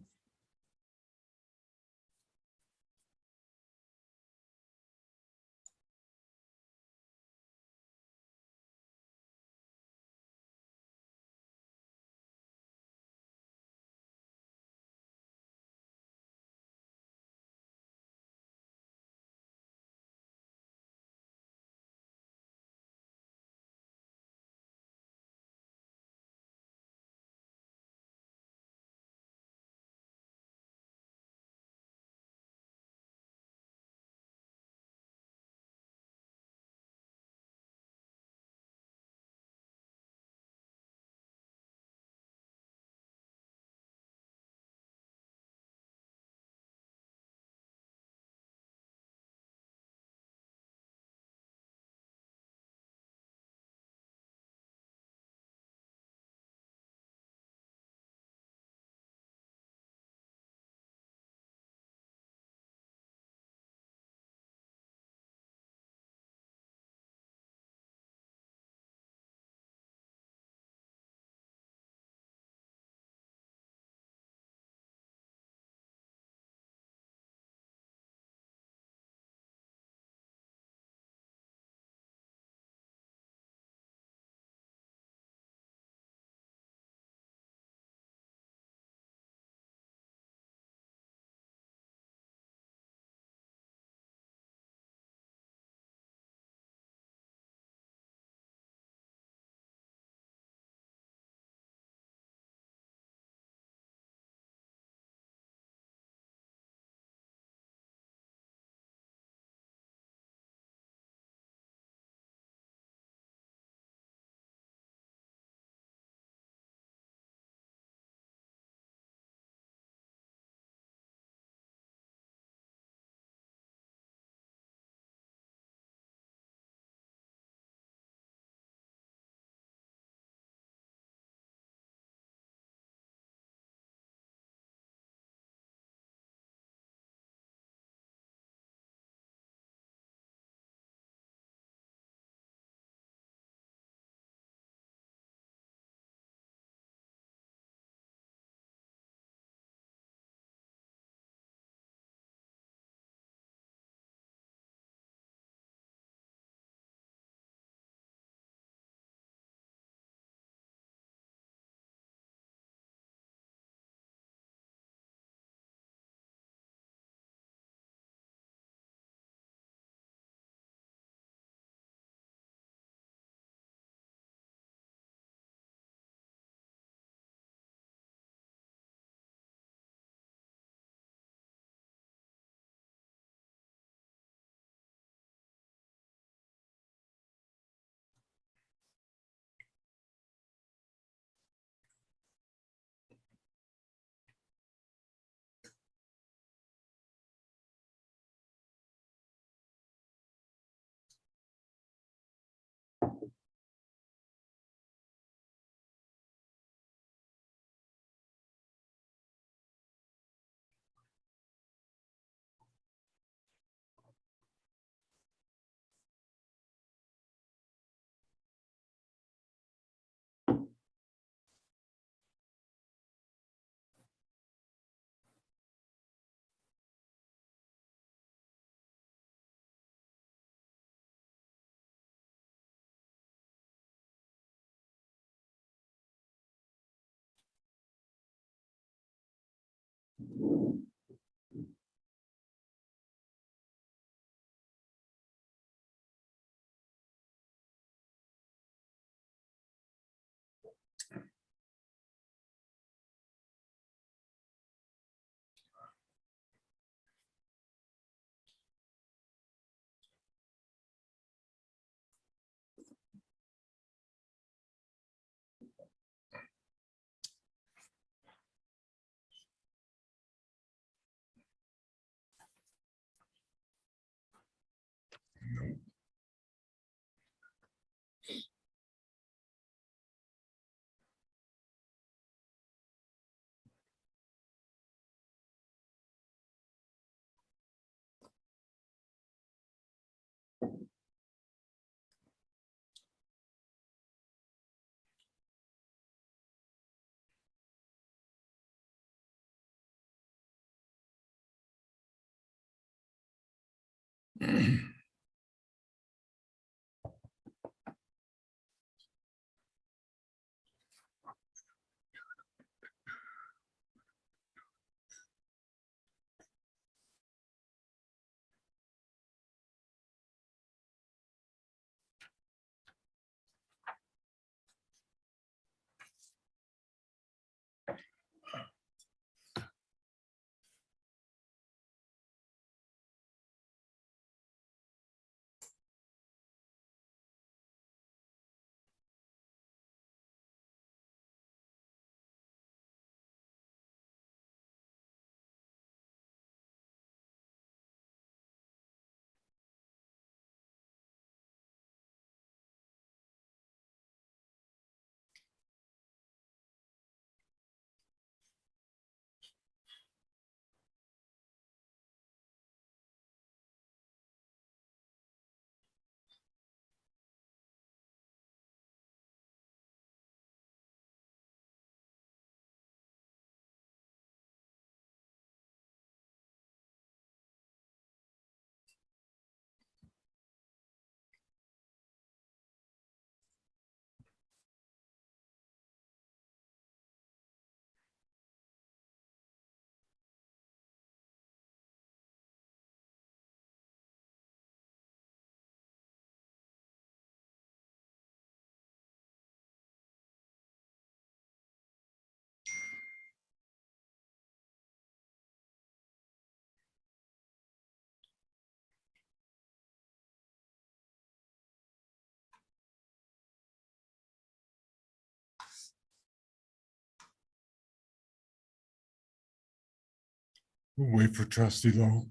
We'll wait for Trustee Lowe.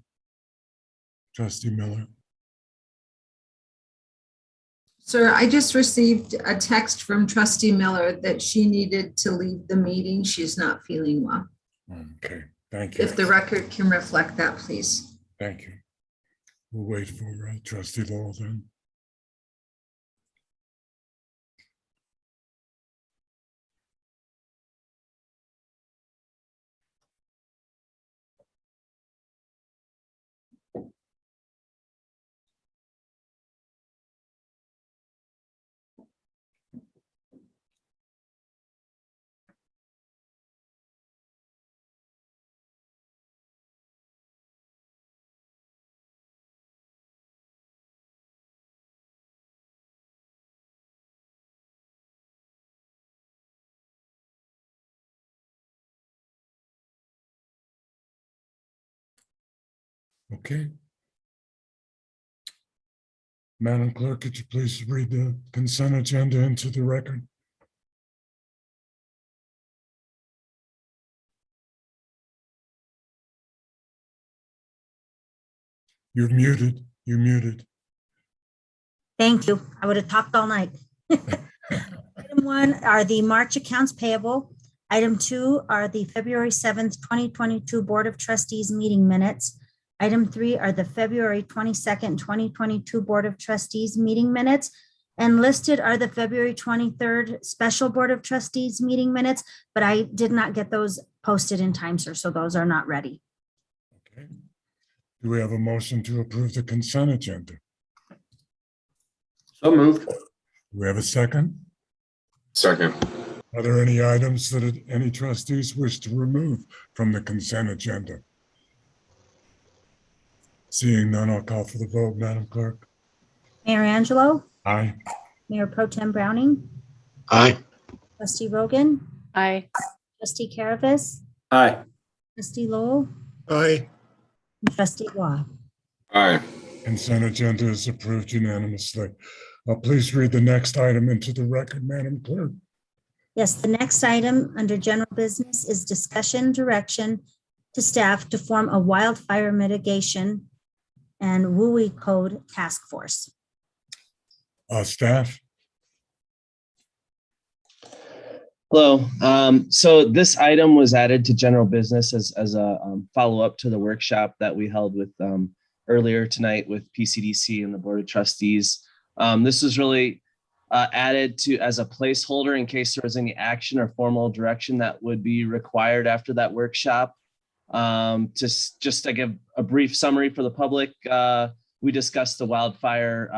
Trustee Miller. Sir, I just received a text from Trustee Miller that she needed to leave the meeting. She's not feeling well. Okay, thank you. If the record can reflect that, please. Thank you. We'll wait for Trustee Lowell then. Okay. Madam Clerk, could you please read the consent agenda into the record? You're muted. You're muted. Thank you. I would have talked all night. Item 1 are the March accounts payable. Item 2 are the February 7th, 2022 Board of Trustees meeting minutes. Item 3 are the February 22nd, 2022 Board of Trustees meeting minutes. And listed are the February 23rd Special Board of Trustees meeting minutes, but I did not get those posted in time, sir, so those are not ready. Okay. Do we have a motion to approve the consent agenda? So moved. Do we have a second? Second. Are there any items that any trustees wish to remove from the consent agenda? Seeing none, I'll call for the vote, Madam Clerk. Mayor Angelo, Aye. Mayor Pro Tem Browning, Aye. Trustee Rogan, Aye. Trustee Caravas, Aye. Trustee Lowell, Aye. and Trustee Waugh. Aye. Consent agenda is approved unanimously. Please read the next item into the record, Madam Clerk. Yes, the next item under general business is discussion direction to staff to form a wildfire mitigation and WUI code task force. Staff? Hello. So this item was added to general business as a follow-up to the workshop that we held with earlier tonight with PCDC and the Board of Trustees. This was really added to as a placeholder in case there was any action or formal direction that would be required after that workshop. Just to give a brief summary for the public, we discussed the wildfire,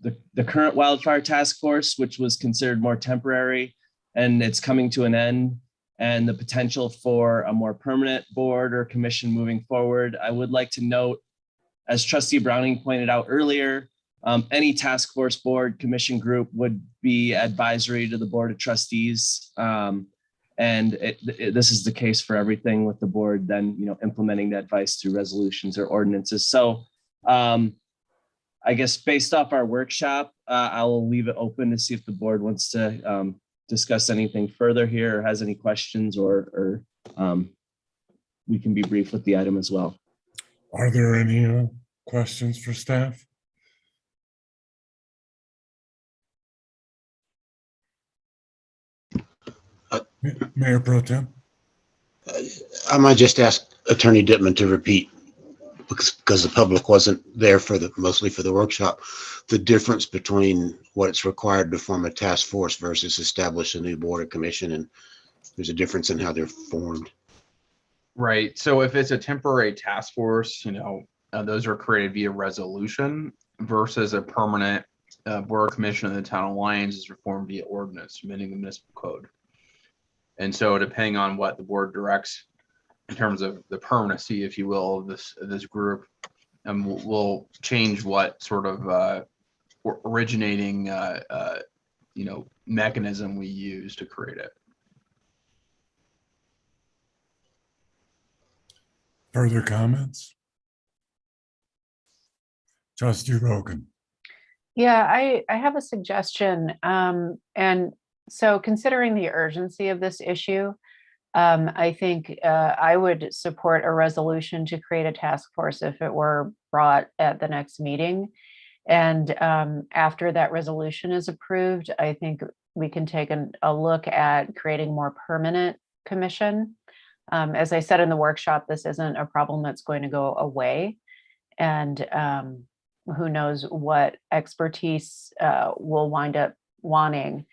the current wildfire task force, which was considered more temporary, and it's coming to an end, and the potential for a more permanent board or commission moving forward. I would like to note, as Trustee Browning pointed out earlier, any task force, board, commission group would be advisory to the Board of Trustees. This is the case for everything with the board, then, implementing the advice through resolutions or ordinances. So I guess based off our workshop, I'll leave it open to see if the board wants to discuss anything further here or has any questions, or we can be brief with the item as well. Are there any questions for staff? Mayor Pro Tem? I might just ask Attorney Dittman to repeat, because the public wasn't there mostly for the workshop, the difference between what it's required to form a task force versus establish a new board or commission, and there's a difference in how they're formed. Right. So if it's a temporary task force, those are created via resolution versus a permanent board or commission in the town of Lyons is reformed via ordinance, amending the municipal code. And so depending on what the board directs in terms of the permanency, if you will, of this group, will change what sort of originating mechanism we use to create it. Further comments? Trustee Rogan. Yeah, I have a suggestion. And so considering the urgency of this issue, I think I would support a resolution to create a task force if it were brought at the next meeting. And after that resolution is approved, I think we can take a look at creating more permanent commission. As I said in the workshop, this isn't a problem that's going to go away. And who knows what expertise we'll wind up wanting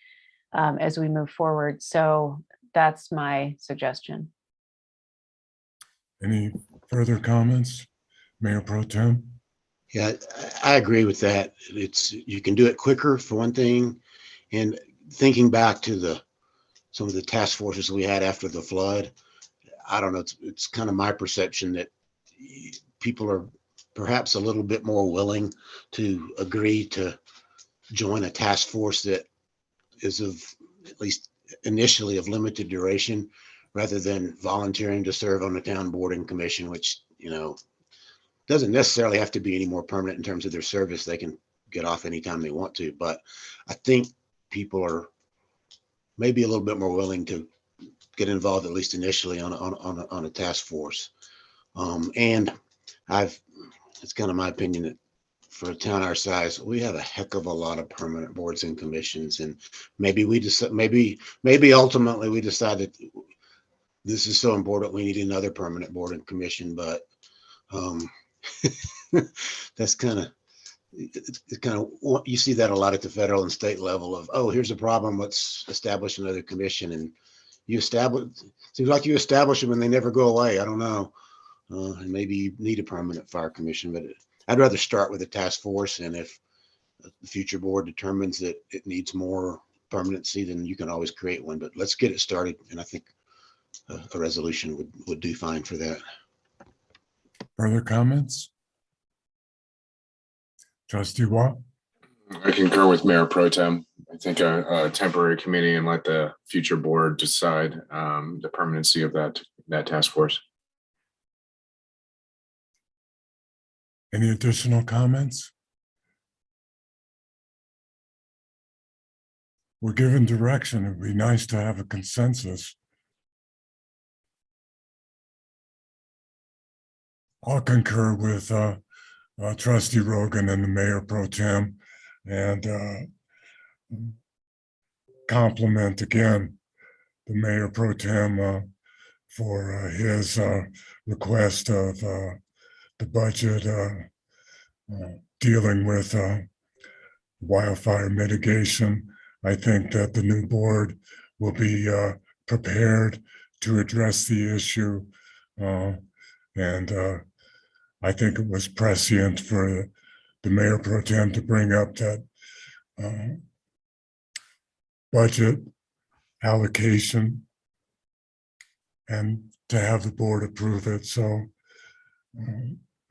as we move forward. So that's my suggestion. Any further comments? Mayor Pro Tem? Yeah, I agree with that. You can do it quicker for one thing. And thinking back to some of the task forces we had after the flood, I don't know, it's kind of my perception that people are perhaps a little bit more willing to agree to join a task force that is at least initially of limited duration, rather than volunteering to serve on the town board and commission, which, doesn't necessarily have to be any more permanent in terms of their service. They can get off anytime they want to, but I think people are maybe a little bit more willing to get involved, at least initially, on a task force. And it's kind of my opinion that for a town our size, we have a heck of a lot of permanent boards and commissions, and maybe ultimately we decide that this is so important we need another permanent board and commission. But that's it's kind of, you see that a lot at the federal and state level of, oh, here's a problem, let's establish another commission, and seems like you establish them and they never go away. I don't know. And maybe you need a permanent fire commission, but I'd rather start with a task force. And if the future board determines that it needs more permanency, then you can always create one, but let's get it started. And I think a resolution would do fine for that. Further comments? Trustee Watt? I concur with Mayor Pro Tem. I think a temporary committee and let the future board decide the permanency of that task force. Any additional comments? We're given direction. It'd be nice to have a consensus. I'll concur with Trustee Rogan and the Mayor Pro Tem, and compliment again the Mayor Pro Tem for his request of the budget dealing with wildfire mitigation. I think that the new board will be prepared to address the issue, and I think it was prescient for the mayor pro tem to bring up that budget allocation and to have the board approve it. So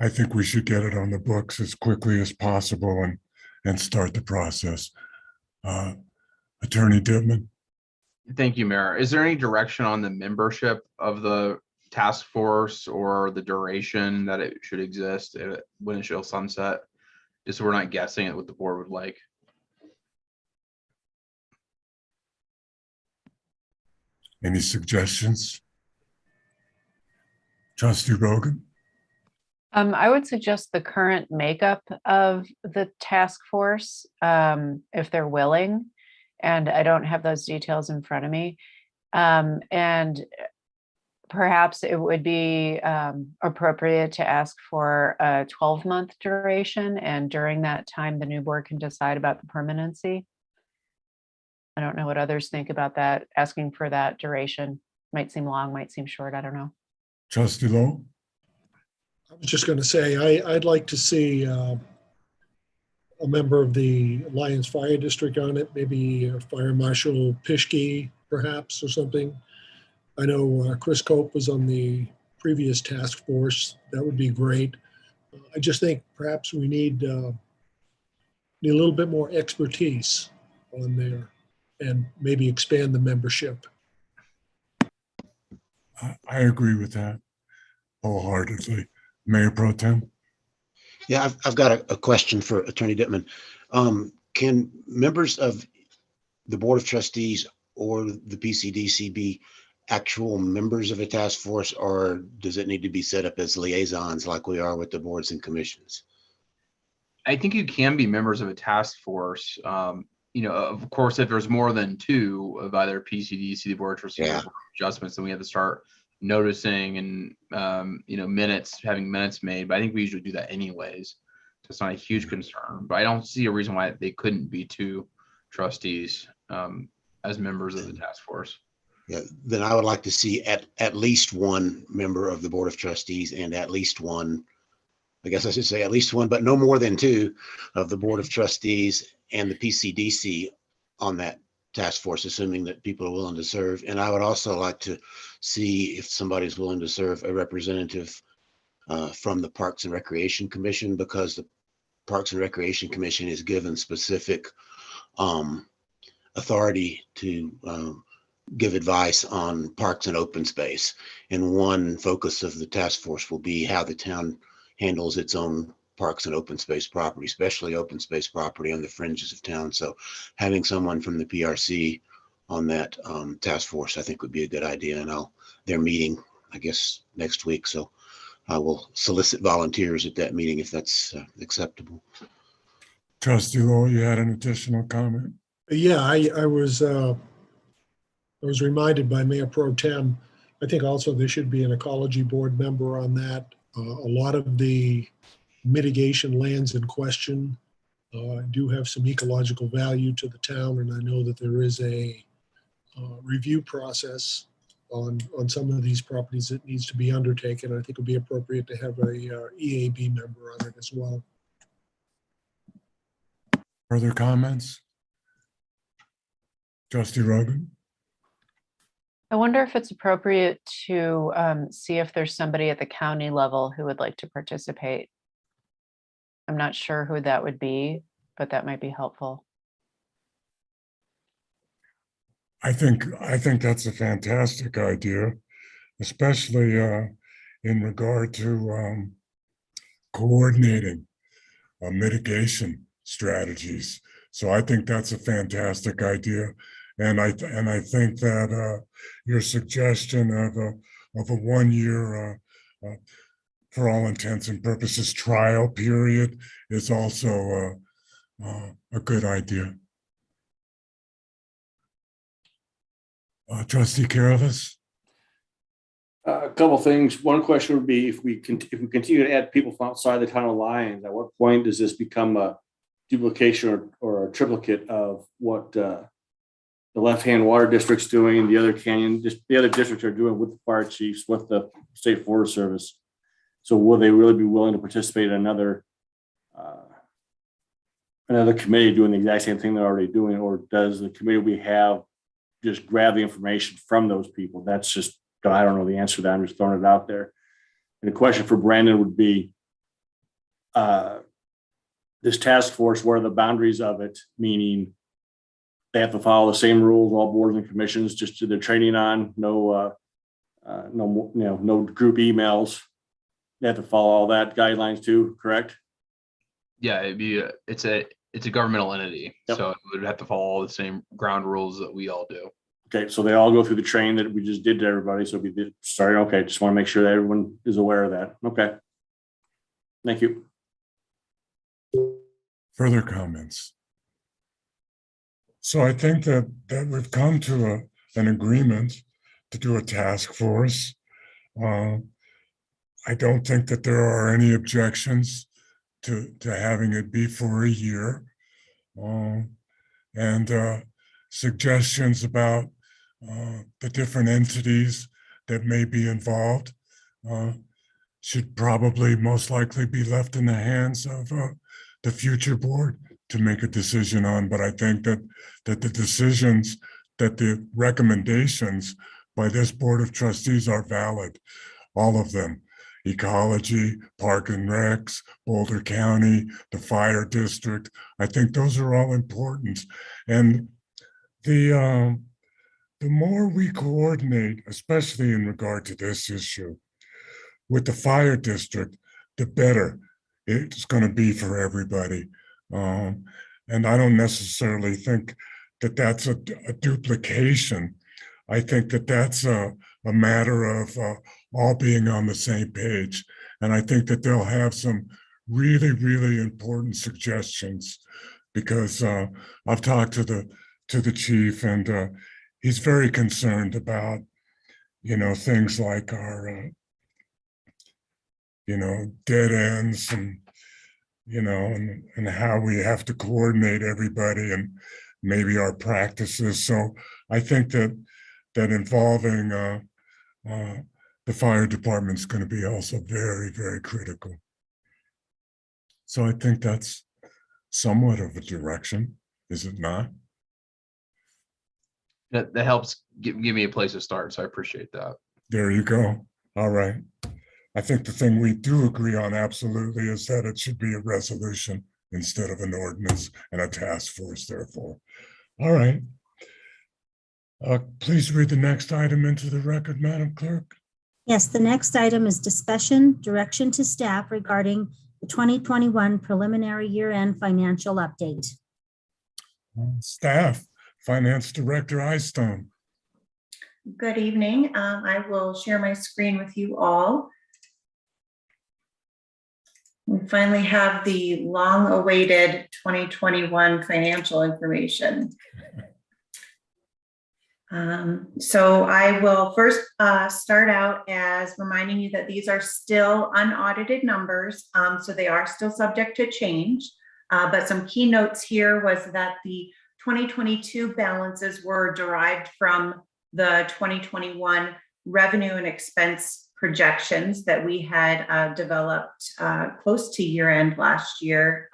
I think we should get it on the books as quickly as possible and start the process. Attorney Dittman. Thank you, Mayor. Is there any direction on the membership of the task force or the duration that it should exist when it shall sunset? Just so we're not guessing at what the board would like. Any suggestions? Trustee Rogan? I would suggest the current makeup of the task force, if they're willing, and I don't have those details in front of me. And perhaps it would be appropriate to ask for a 12-month duration, and during that time, the new board can decide about the permanency. I don't know what others think about that. Asking for that duration might seem long, might seem short. I don't know. Trustee Lowe? I was just going to say, I'd like to see a member of the Lyons Fire District on it, maybe Fire Marshal Pischke, perhaps, or something. I know Chris Cope was on the previous task force. That would be great. I just think perhaps we need a little bit more expertise on there and maybe expand the membership. I agree with that wholeheartedly. Mayor Pro Tem? Yeah, I've got a question for Attorney Dittman. Can members of the Board of Trustees or the PCDC be actual members of a task force, or does it need to be set up as liaisons like we are with the boards and commissions? I think you can be members of a task force. Of course, if there's more than two of either PCDC, the Board of Trustees, or Board of Adjustments, then we have to start noticing and having minutes made. But I think we usually do that anyways. So it's not a huge concern. But I don't see a reason why they couldn't be two trustees as members of the task force. Yeah, then I would like to see at least one member of the Board of Trustees and at least one, I guess I should say at least one, but no more than two of the Board of Trustees and the PCDC on that task force, assuming that people are willing to serve. And I would also like to see if somebody's willing to serve a representative from the Parks and Recreation Commission, because the Parks and Recreation Commission is given specific authority to give advice on parks and open space. And one focus of the task force will be how the town handles its own parks and open space property, especially open space property on the fringes of town. So having someone from the PRC on that task force, I think would be a good idea. And they're meeting, I guess, next week. So I will solicit volunteers at that meeting if that's acceptable. Trustee Lowe, you had an additional comment? Yeah, I was reminded by Mayor Pro Tem, I think also there should be an ecology board member on that. A lot of the mitigation lands in question do have some ecological value to the town, and I know that there is a review process on some of these properties that needs to be undertaken. I think it would be appropriate to have a EAB member on it as well. Further comments? Trustee Rogan? I wonder if it's appropriate to see if there's somebody at the county level who would like to participate. I'm not sure who that would be, but that might be helpful. I think that's a fantastic idea, especially in regard to coordinating mitigation strategies. So I think that's a fantastic idea, and I think that your suggestion of a 1 year, for all intents and purposes, trial period is also a good idea. Trustee Careless? A couple things. One question would be, if we continue to add people from outside the town of Lyons, at what point does this become a duplication or a triplicate of what the left-hand water district's doing, the other districts are doing with the fire chiefs, with the state forest service? So will they really be willing to participate in another committee doing the exact same thing they're already doing? Or does the committee we have just grab the information from those people? That's just, I don't know the answer to that. I'm just throwing it out there. And the question for Brandon would be, this task force, what are the boundaries of it? Meaning they have to follow the same rules, all boards and commissions, just do their training on, no group emails. They have to follow all that guidelines too, correct? Yeah, it's a governmental entity, Yep. so it would have to follow all the same ground rules that we all do. Okay, so they all go through the training that we just did to everybody. So okay, just want to make sure that everyone is aware of that. Okay. Thank you. Further comments? So I think that we've come to an agreement to do a task force. I don't think that there are any objections to having it be for a year. And suggestions about the different entities that may be involved should probably most likely be left in the hands of the future board to make a decision on. But I think that the decisions, that the recommendations by this Board of Trustees are valid, all of them. Ecology, Park and Recs, Boulder County, the fire district. I think those are all important. And the more we coordinate, especially in regard to this issue, with the fire district, the better it's going to be for everybody. And I don't necessarily think that that's a duplication. I think that that's a matter of all being on the same page. And I think that they'll have some really, really important suggestions, because I've talked to the chief, and he's very concerned about, things like our, dead ends, and, and how we have to coordinate everybody, and maybe our practices. So I think that involving the fire department is going to be also very, very critical. So I think that's somewhat of a direction, is it not? That helps give me a place to start, so I appreciate that. There you go. All right. I think the thing we do agree on absolutely is that it should be a resolution instead of an ordinance, and a task force, therefore. All right. Please read the next item into the record, Madam Clerk. Yes, the next item is discussion, direction to staff regarding the 2021 preliminary year-end financial update. Staff, Finance Director Eystone. Good evening. I will share my screen with you all. We finally have the long-awaited 2021 financial information. So I will first start out as reminding you that these are still unaudited numbers, so they are still subject to change. But some key notes here was that the 2022 balances were derived from the 2021 revenue and expense projections that we had developed close to year end last year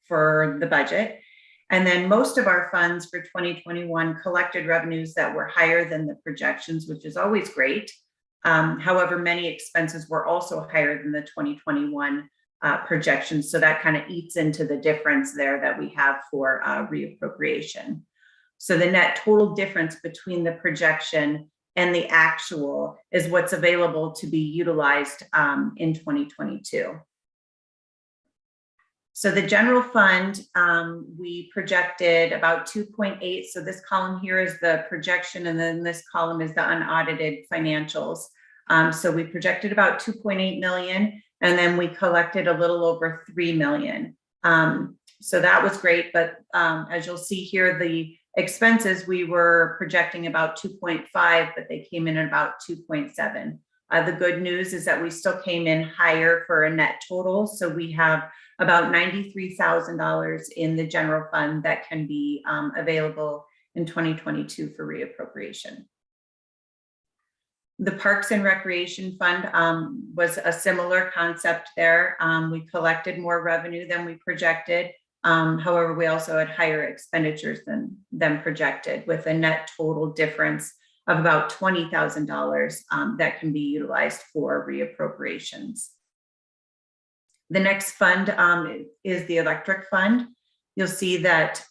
for the budget. And then most of our funds for 2021 collected revenues that were higher than the projections, which is always great. However, many expenses were also higher than the 2021 projections. So that kind of eats into the difference there that we have for reappropriation. So the net total difference between the projection and the actual is what's available to be utilized in 2022. So the general fund, we projected about 2.8. So this column here is the projection, and then this column is the unaudited financials. So we projected about 2.8 million, and then we collected a little over 3 million. So that was great, but as you'll see here, the expenses, we were projecting about 2.5, but they came in at about 2.7. The good news is that we still came in higher for a net total. So we have about $93,000 in the general fund that can be available in 2022 for reappropriation. The Parks and Recreation Fund was a similar concept there. We collected more revenue than we projected. However, we also had higher expenditures than projected, with a net total difference of about $20,000 that can be utilized for reappropriations. The next fund is the electric fund. You'll see that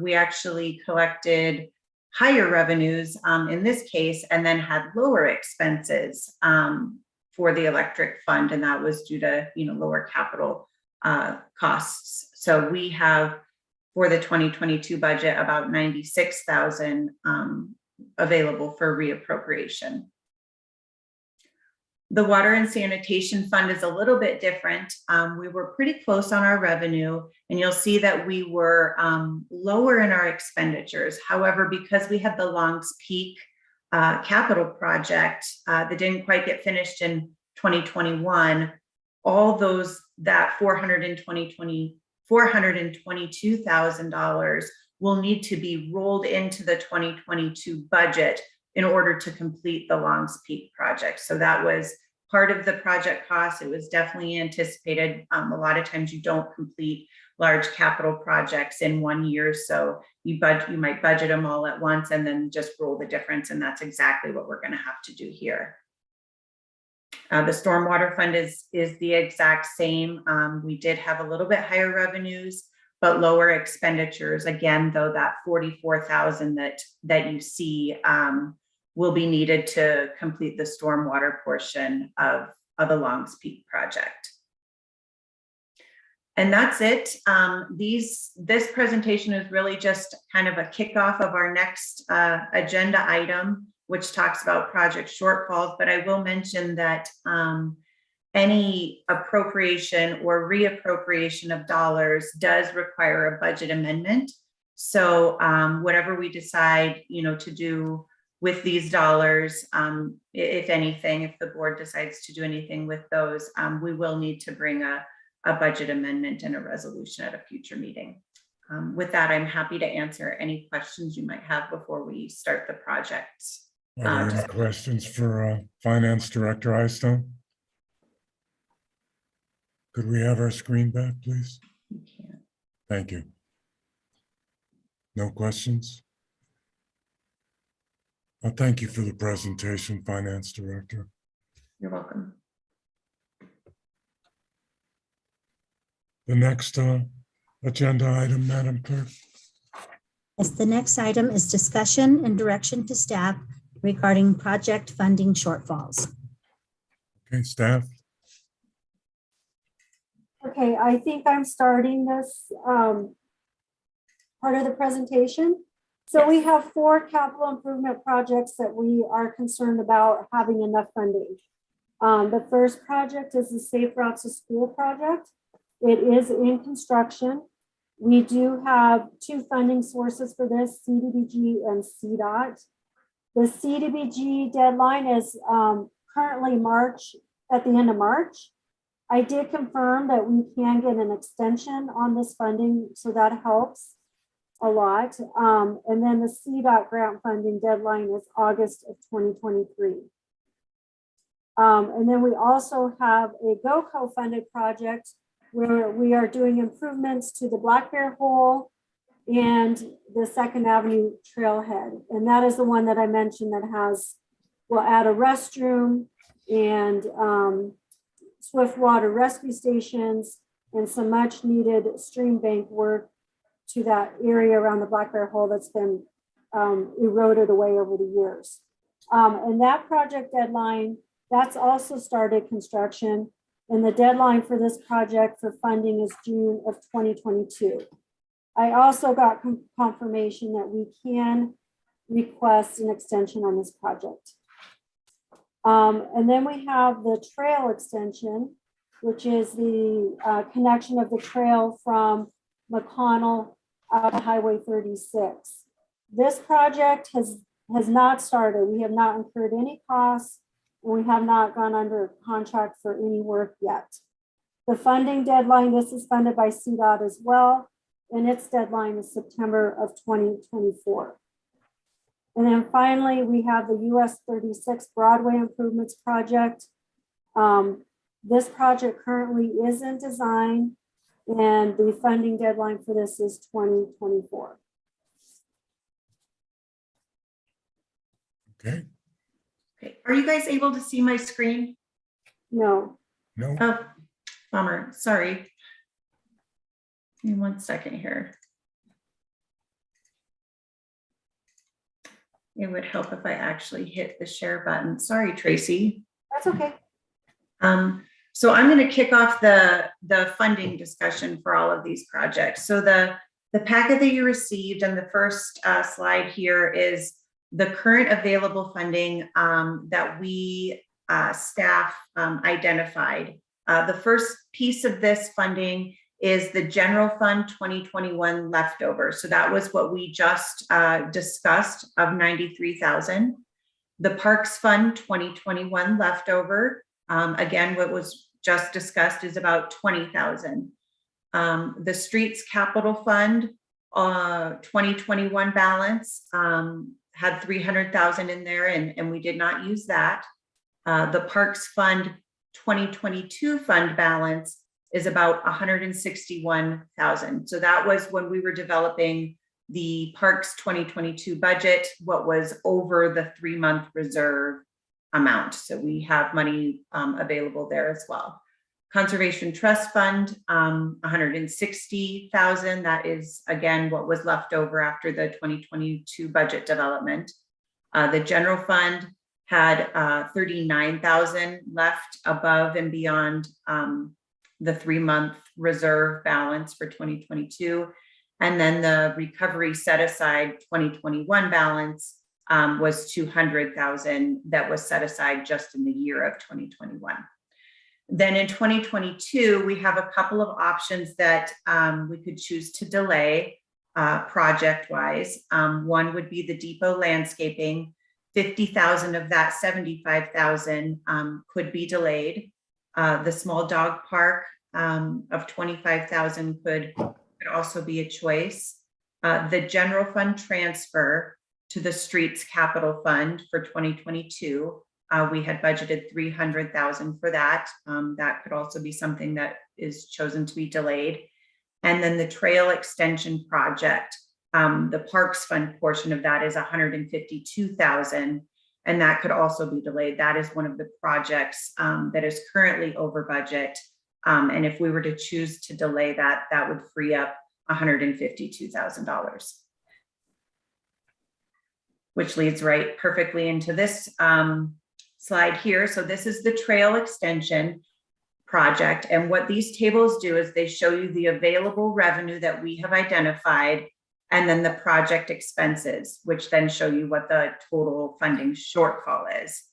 we actually collected higher revenues in this case, and then had lower expenses for the electric fund, and that was due to lower capital costs. So we have, for the 2022 budget, about $96,000 available for reappropriation. The Water and Sanitation Fund is a little bit different. We were pretty close on our revenue, and you'll see that we were lower in our expenditures. However, because we had the Longs Peak capital project that didn't quite get finished in 2021, all that $422,000 will need to be rolled into the 2022 budget in order to complete the Longs Peak project. So that was part of the project cost. It was definitely anticipated. A lot of times you don't complete large capital projects in 1 year. So you might budget them all at once and then just roll the difference. And that's exactly what we're going to have to do here. The Stormwater Fund is the exact same. We did have a little bit higher revenues, but lower expenditures. Again, though, that $44,000 that you see will be needed to complete the stormwater portion of the Longs Peak project. And that's it. This presentation is really just kind of a kickoff of our next agenda item, which talks about project shortfalls. But I will mention that any appropriation or reappropriation of dollars does require a budget amendment. So whatever we decide, to do with these dollars, if anything, if the board decides to do anything with those, we will need to bring a budget amendment and a resolution at a future meeting. With that, I'm happy to answer any questions you might have before we start the project. Are there any questions for Finance Director Eystone? Could we have our screen back, please? You can. Thank you. No questions? Thank you for the presentation, Finance Director. You're welcome. The next agenda item, Madam Clerk. Yes, the next item is discussion and direction to staff regarding project funding shortfalls. Okay, staff. Okay, I think I'm starting this part of the presentation. So we have 4 capital improvement projects that we are concerned about having enough funding. The first project is the Safe Routes to School project. It is in construction. We do have 2 funding sources for this, CDBG and CDOT. The CDBG deadline is currently March, at the end of March. I did confirm that we can get an extension on this funding, so that helps a lot. And then the CDOT grant funding deadline is August of 2023. And then we also have a GOCO funded project where we are doing improvements to the Black Bear Hole and the 2nd Avenue trailhead. And that is the one that I mentioned that will add a restroom and swift water rescue stations and some much needed stream bank work to that area around the Black Bear Hole that's been eroded away over the years. And that project deadline, that's also started construction. And the deadline for this project for funding is June of 2022. I also got confirmation that we can request an extension on this project. And then we have the trail extension, which is the connection of the trail from McConnell out to Highway 36. This project has not started. We have not incurred any costs, and we have not gone under contract for any work yet. The funding deadline, this is funded by CDOT as well, and its deadline is September of 2024. And then finally, we have the US 36 Broadway Improvements Project. This project currently is in design, and the funding deadline for this is 2024. Okay, Okay. Are you guys able to see my screen? No. no, Oh, bummer. Sorry. Give me 1 second here. It would help if I actually hit the share button. Sorry, Tracy. That's okay. So I'm going to kick off the funding discussion for all of these projects. So the packet that you received and the first slide here is the current available funding that we staff identified. The first piece of this funding is the general fund 2021 leftover. So that was what we just discussed of 93,000. The Parks Fund 2021 leftover, again, what was just discussed is about 20,000. The Streets Capital Fund 2021 balance had 300,000 in there, and we did not use that. The Parks Fund 2022 fund balance is about 161,000. So that was when we were developing the Parks 2022 budget, what was over the 3-month reserve amount. So we have money available there as well. Conservation Trust Fund, 160,000. That is, again, what was left over after the 2022 budget development. The general fund had 39,000 left above and beyond the 3-month reserve balance for 2022. And then the recovery set aside 2021 balance was 200,000 that was set aside just in the year of 2021. Then in 2022, we have a couple of options that we could choose to delay project-wise. One would be the depot landscaping. 50,000 of that 75,000 could be delayed. The small dog park of 25,000 could also be a choice. The general fund transfer to the Streets Capital Fund for 2022. We had budgeted 300,000 for that. That could also be something that is chosen to be delayed. And then the trail extension project, the Parks Fund portion of that is 152,000, and that could also be delayed. That is one of the projects that is currently over budget. And if we were to choose to delay that, that would free up $152,000. Which leads right perfectly into this slide here. So this is the trail extension project. And what these tables do is they show you the available revenue that we have identified, and then the project expenses, which then show you what the total funding shortfall is.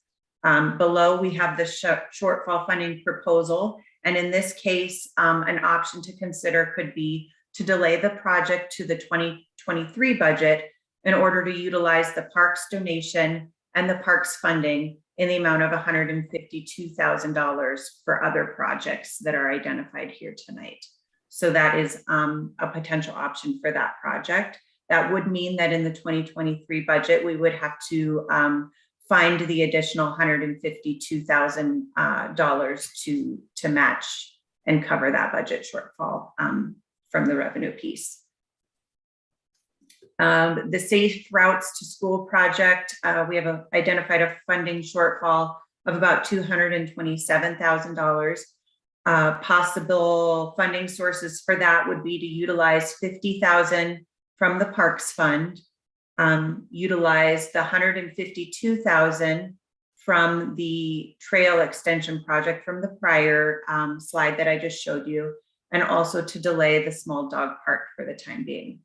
Below, we have the shortfall funding proposal. And in this case, an option to consider could be to delay the project to the 2023 budget in order to utilize the parks donation and the parks funding in the amount of $152,000 for other projects that are identified here tonight. So that is a potential option for that project. That would mean that in the 2023 budget, we would have to find the additional $152,000 to match and cover that budget shortfall from the revenue piece. The Safe Routes to School project, we have identified a funding shortfall of about $227,000. Possible funding sources for that would be to utilize 50,000 from the Parks Fund, utilize the 152,000 from the trail extension project from the prior slide that I just showed you, and also to delay the small dog park for the time being.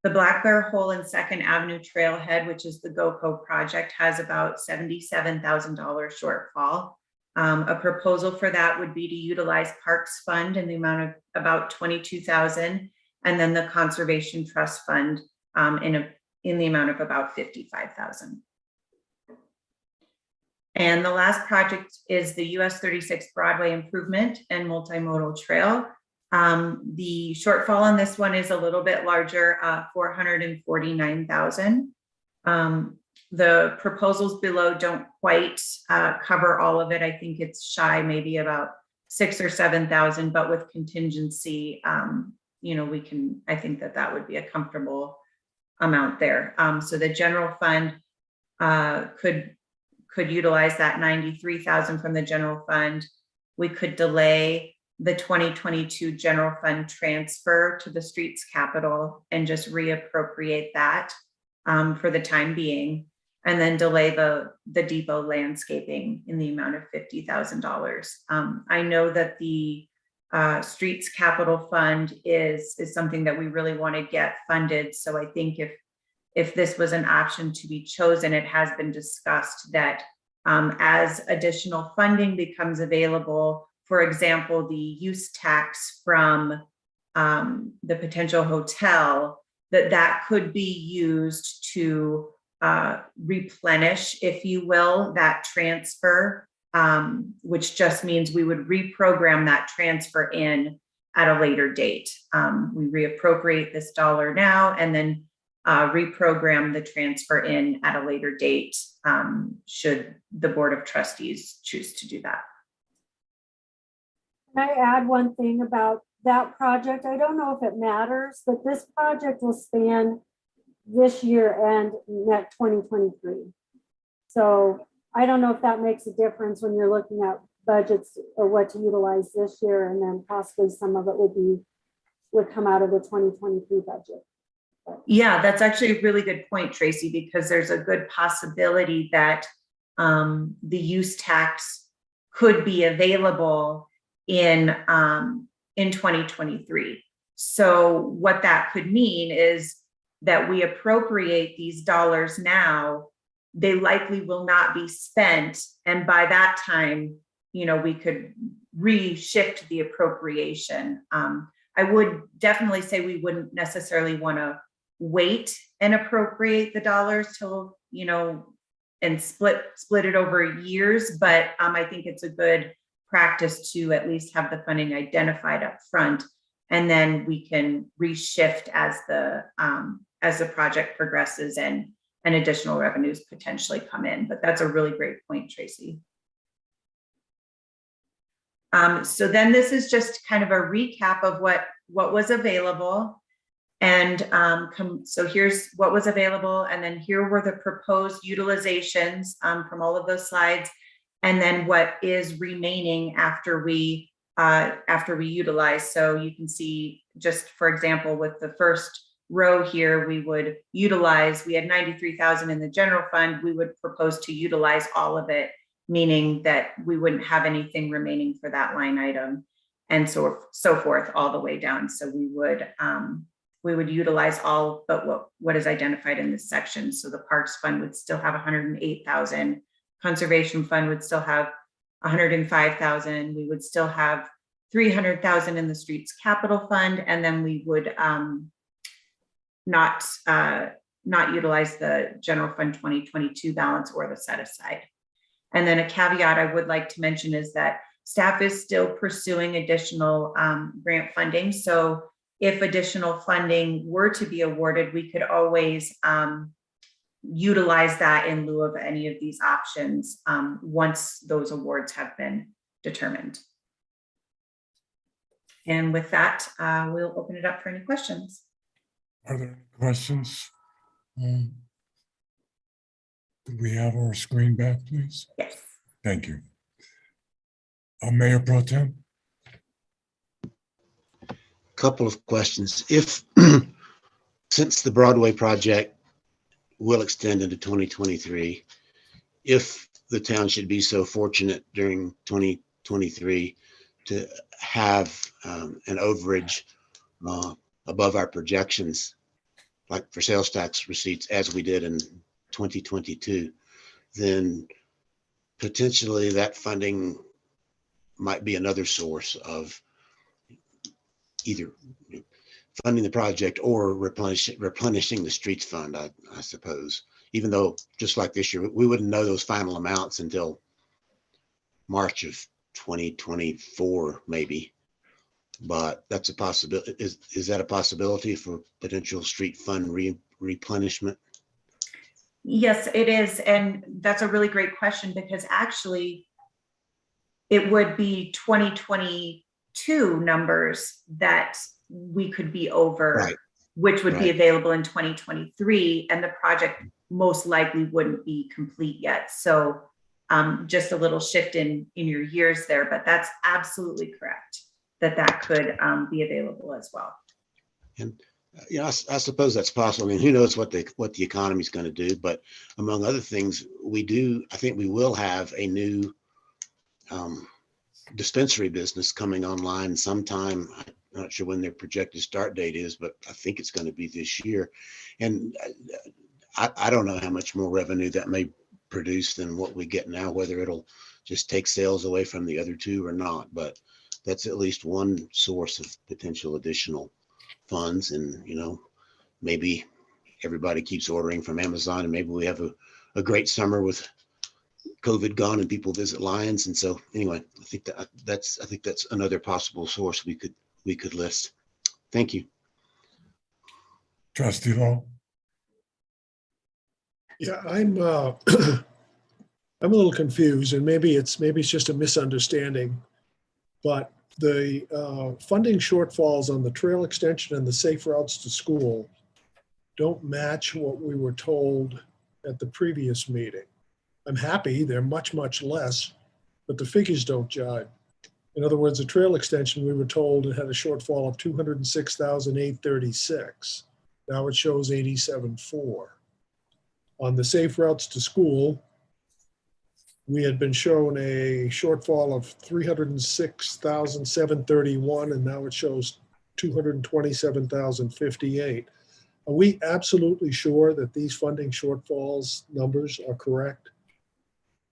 The Black Bear Hole and Second Avenue Trailhead, which is the GOCO project, has about $77,000 shortfall. A proposal for that would be to utilize Parks Fund in the amount of about 22,000, and then the Conservation Trust Fund in the amount of about 55,000. And the last project is the US 36 Broadway Improvement and Multimodal Trail The shortfall on this one is a little bit larger, 449,000. The proposals below don't quite cover all of it. I think it's shy, maybe about 6,000 or 7,000, but with contingency, we can, I think that would be a comfortable amount there. So the general fund could utilize that 93,000 from the general fund. We could delay the 2022 general fund transfer to the streets capital and just reappropriate that for the time being, and then delay the depot landscaping in the amount of $50,000. I know that the streets capital fund is something that we really want to get funded. So I think if this was an option to be chosen, it has been discussed that as additional funding becomes available, for example, the use tax from the potential hotel, that could be used to replenish, if you will, that transfer, which just means we would reprogram that transfer in at a later date. We reappropriate this dollar now and then reprogram the transfer in at a later date, should the Board of Trustees choose to do that. Can I add one thing about that project? I don't know if it matters, but this project will span this year and next 2023. So I don't know if that makes a difference when you're looking at budgets or what to utilize this year, and then possibly some of it would come out of the 2023 budget. Yeah, that's actually a really good point, Tracy, because there's a good possibility that the use tax could be available in 2023. So what that could mean is that we appropriate these dollars now, they likely will not be spent. And by that time, we could reshift the appropriation. I would definitely say we wouldn't necessarily want to wait and appropriate the dollars till, and split it over years. But I think it's a good practice to at least have the funding identified up front, and then we can reshift as the project progresses and additional revenues potentially come in. But that's a really great point, Tracy. So then this is just kind of a recap of what was available. And so here's what was available. And then here were the proposed utilizations from all of those slides. And then what is remaining after we utilize. So you can see, just for example, with the first row here, we would utilize, we had 93,000 in the general fund. We would propose to utilize all of it, meaning that we wouldn't have anything remaining for that line item, and so forth all the way down. So we would utilize all but what is identified in this section. So the Parks Fund would still have 108,000. Conservation Fund would still have 105,000. We would still have 300,000 in the Streets Capital Fund, and then we would not utilize the General Fund 2022 balance or the set aside. And then a caveat I would like to mention is that staff is still pursuing additional grant funding. So if additional funding were to be awarded, we could always utilize that in lieu of any of these options once those awards have been determined. And with that, we'll open it up for any questions. Are there any questions? Do we have our screen back, please? Yes. Thank you. Mayor Pro Tem. Couple of questions. If, since the Broadway project will extend into 2023, if the town should be so fortunate during 2023 to have an overage above our projections, like for sales tax receipts, as we did in 2022, then potentially that funding might be another source of either funding the project or replenishing the streets fund, I suppose. Even though, just like this year, we wouldn't know those final amounts until March of 2024, maybe. but that's a possibility. Is that a possibility for potential street fund replenishment? Yes, it is. And that's a really great question, because actually it would be 2022 numbers that we could be over, Right. which would be Right. available in 2023, and the project most likely wouldn't be complete yet. So just a little shift in your years there, but that's absolutely correct, that could be available as well. And I suppose that's possible. I mean, who knows what the economy is going to do? But among other things, I think we will have a new dispensary business coming online sometime. I'm not sure when their projected start date is, but I think it's going to be this year. And I don't know how much more revenue that may produce than what we get now, whether it'll just take sales away from the other two or not. But that's at least one source of potential additional funds. And, maybe everybody keeps ordering from Amazon, and maybe we have a great summer with COVID gone and people visit Lyons. And so anyway, I think that's another possible source we could list. Thank you. Trustee Lowe. Yeah, I'm I'm a little confused, and maybe it's just a misunderstanding, but the funding shortfalls on the trail extension and the safe routes to school don't match what we were told at the previous meeting. I'm happy they're much, much less, but the figures don't jive. In other words, the trail extension, we were told it had a shortfall of 206,836. Now it shows 87.4. On the safe routes to school, we had been shown a shortfall of 306,731, and now it shows 227,058. Are we absolutely sure that these funding shortfalls numbers are correct?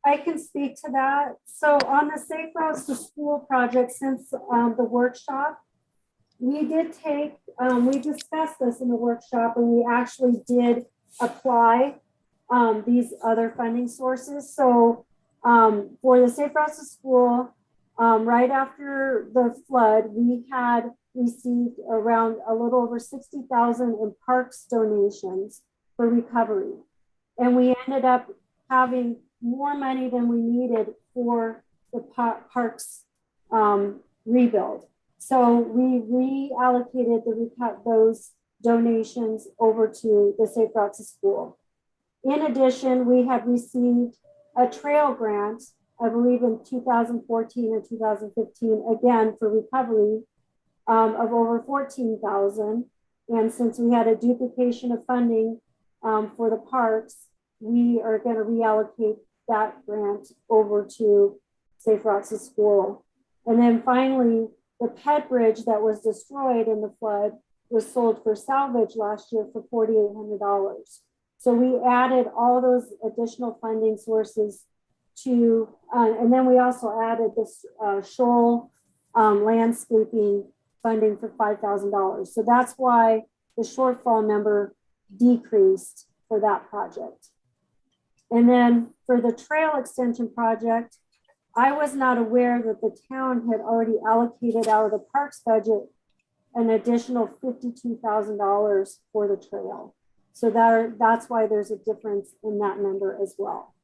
I can speak to that. So on the Safe Routes to School project, since the workshop, we did we discussed this in the workshop, and we actually did apply these other funding sources. So for the Safe Routes to School, right after the flood, we had received around a little over 60,000 in parks donations for recovery. And we ended up having more money than we needed for the parks rebuild. So we reallocated those donations over to the Safe Routes to School. In addition, we have received a trail grant, I believe in 2014 or 2015, again for recovery of over 14,000. And since we had a duplication of funding for the parks, we are going to reallocate that grant over to Safe Routes to School. And then finally, the pet bridge that was destroyed in the flood was sold for salvage last year for $4,800. So we added all those additional funding sources to, and then we also added this shoal landscaping funding for $5,000. So that's why the shortfall number decreased for that project. And then for the trail extension project, I was not aware that the town had already allocated out of the parks budget an additional $52,000 for the trail. So that's why there's a difference in that number as well.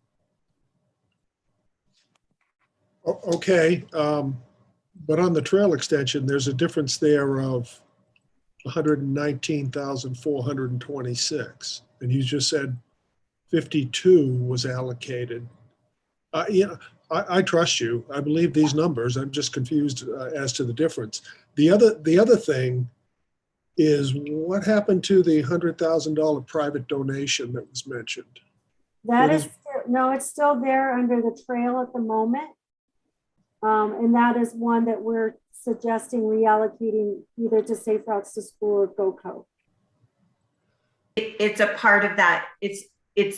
Okay, but on the trail extension, there's a difference there of 119,426. And you just said 52 was allocated. I trust you. I believe these numbers. I'm just confused as to the difference. The other thing is, what happened to the $100,000 private donation that was mentioned? That is, no, it's still there under the trail at the moment. And that is one that we're suggesting reallocating either to Safe Routes to School or GoCo. It's a part of that. It's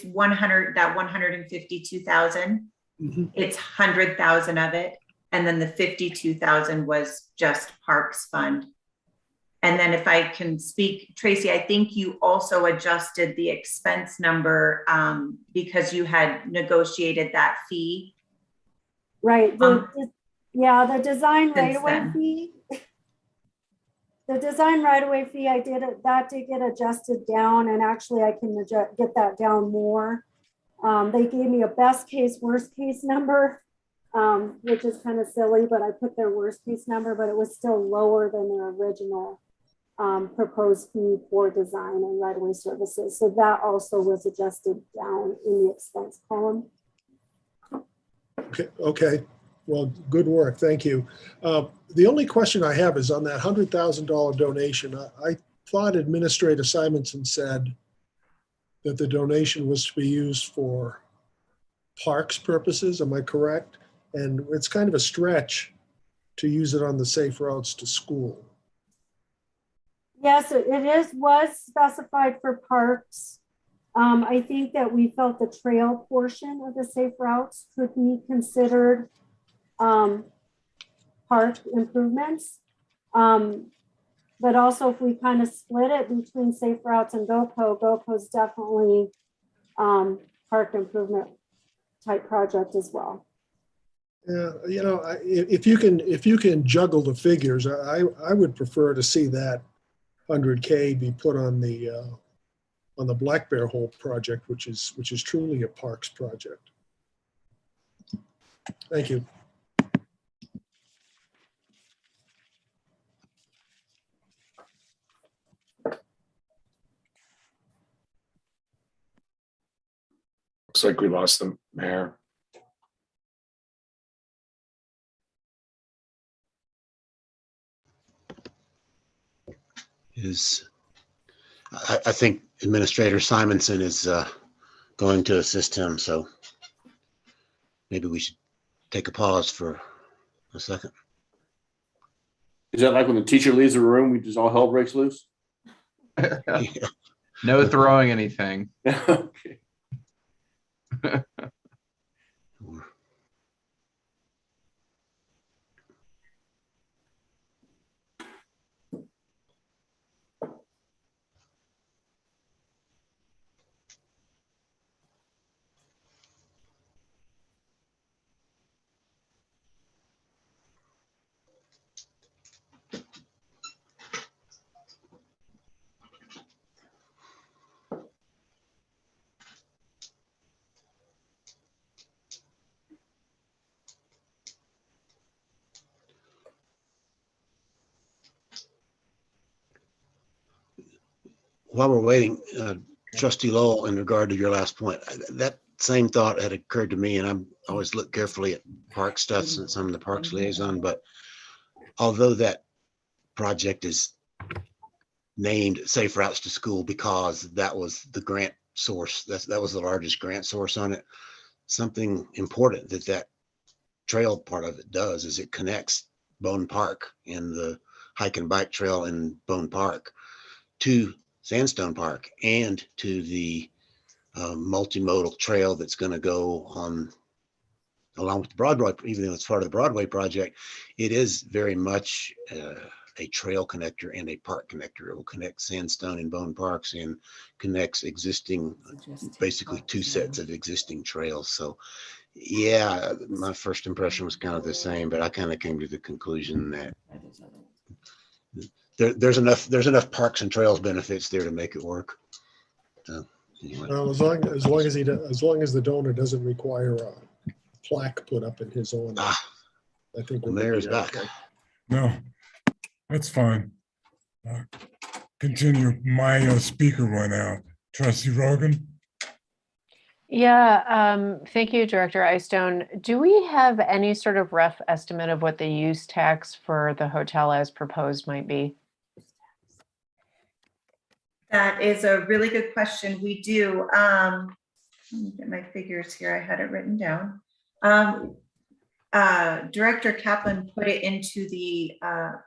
152,000. Mm-hmm. It's 100,000 of it. And then the 52,000 was just Parks Fund. And then if I can speak, Tracy, I think you also adjusted the expense number because you had negotiated that fee. Right. The design right-of-way fee. the design right-of-way fee, that did get adjusted down, and actually I can get that down more. They gave me a best case, worst case number, which is kind of silly, but I put their worst case number, but it was still lower than their original proposed fee for design and right-of-way services. So that also was adjusted down in the expense column. Okay. Well, good work. Thank you. The only question I have is on that $100,000 donation. I thought Administrator Simonson said that the donation was to be used for parks purposes. Am I correct? And it's kind of a stretch to use it on the safe routes to school. Yes, was specified for parks. I think that we felt the trail portion of the safe routes could be considered park improvements. But also if we kind of split it between safe routes and GoPro is definitely park improvement type project as well. Yeah, you know, if you can juggle the figures, I would prefer to see that 100K be put on the Black Bear Hole project, which is truly a parks project. Thank you. Looks like we lost the mayor. I think Administrator Simonson is going to assist him, so maybe we should take a pause for a second. Is that like when the teacher leaves the room, we just all hell breaks loose? No throwing anything. Okay. While we're waiting, Trustee Lowell, in regard to your last point, that same thought had occurred to me, and I'm always look carefully at park stuff since I'm the parks liaison, but although that project is named Safe Routes to School because that was the grant source, that was the largest grant source on it, something important that trail part of it does is it connects Bone Park and the hike and bike trail in Bone Park to Sandstone Park and to the multimodal trail that's going to go on along with the Broadway. Even though it's part of the Broadway project, it is very much a trail connector and a park connector. It will connect Sandstone and Bone Parks and connects existing, basically two sets of existing trails. So yeah, my first impression was kind of the same, but I kind of came to the conclusion that there's enough parks and trails benefits there to make it work. So, anyway. Well, as long as the donor doesn't require a plaque put up in his own, I think the mayor's back. Okay. No, that's fine. Continue. My speaker went out. Trustee Rogan? Yeah, thank you, Director Eystone. Do we have any sort of rough estimate of what the use tax for the hotel as proposed might be? That is a really good question. We do. Let me get my figures here. I had it written down. Director Kaplan put it into the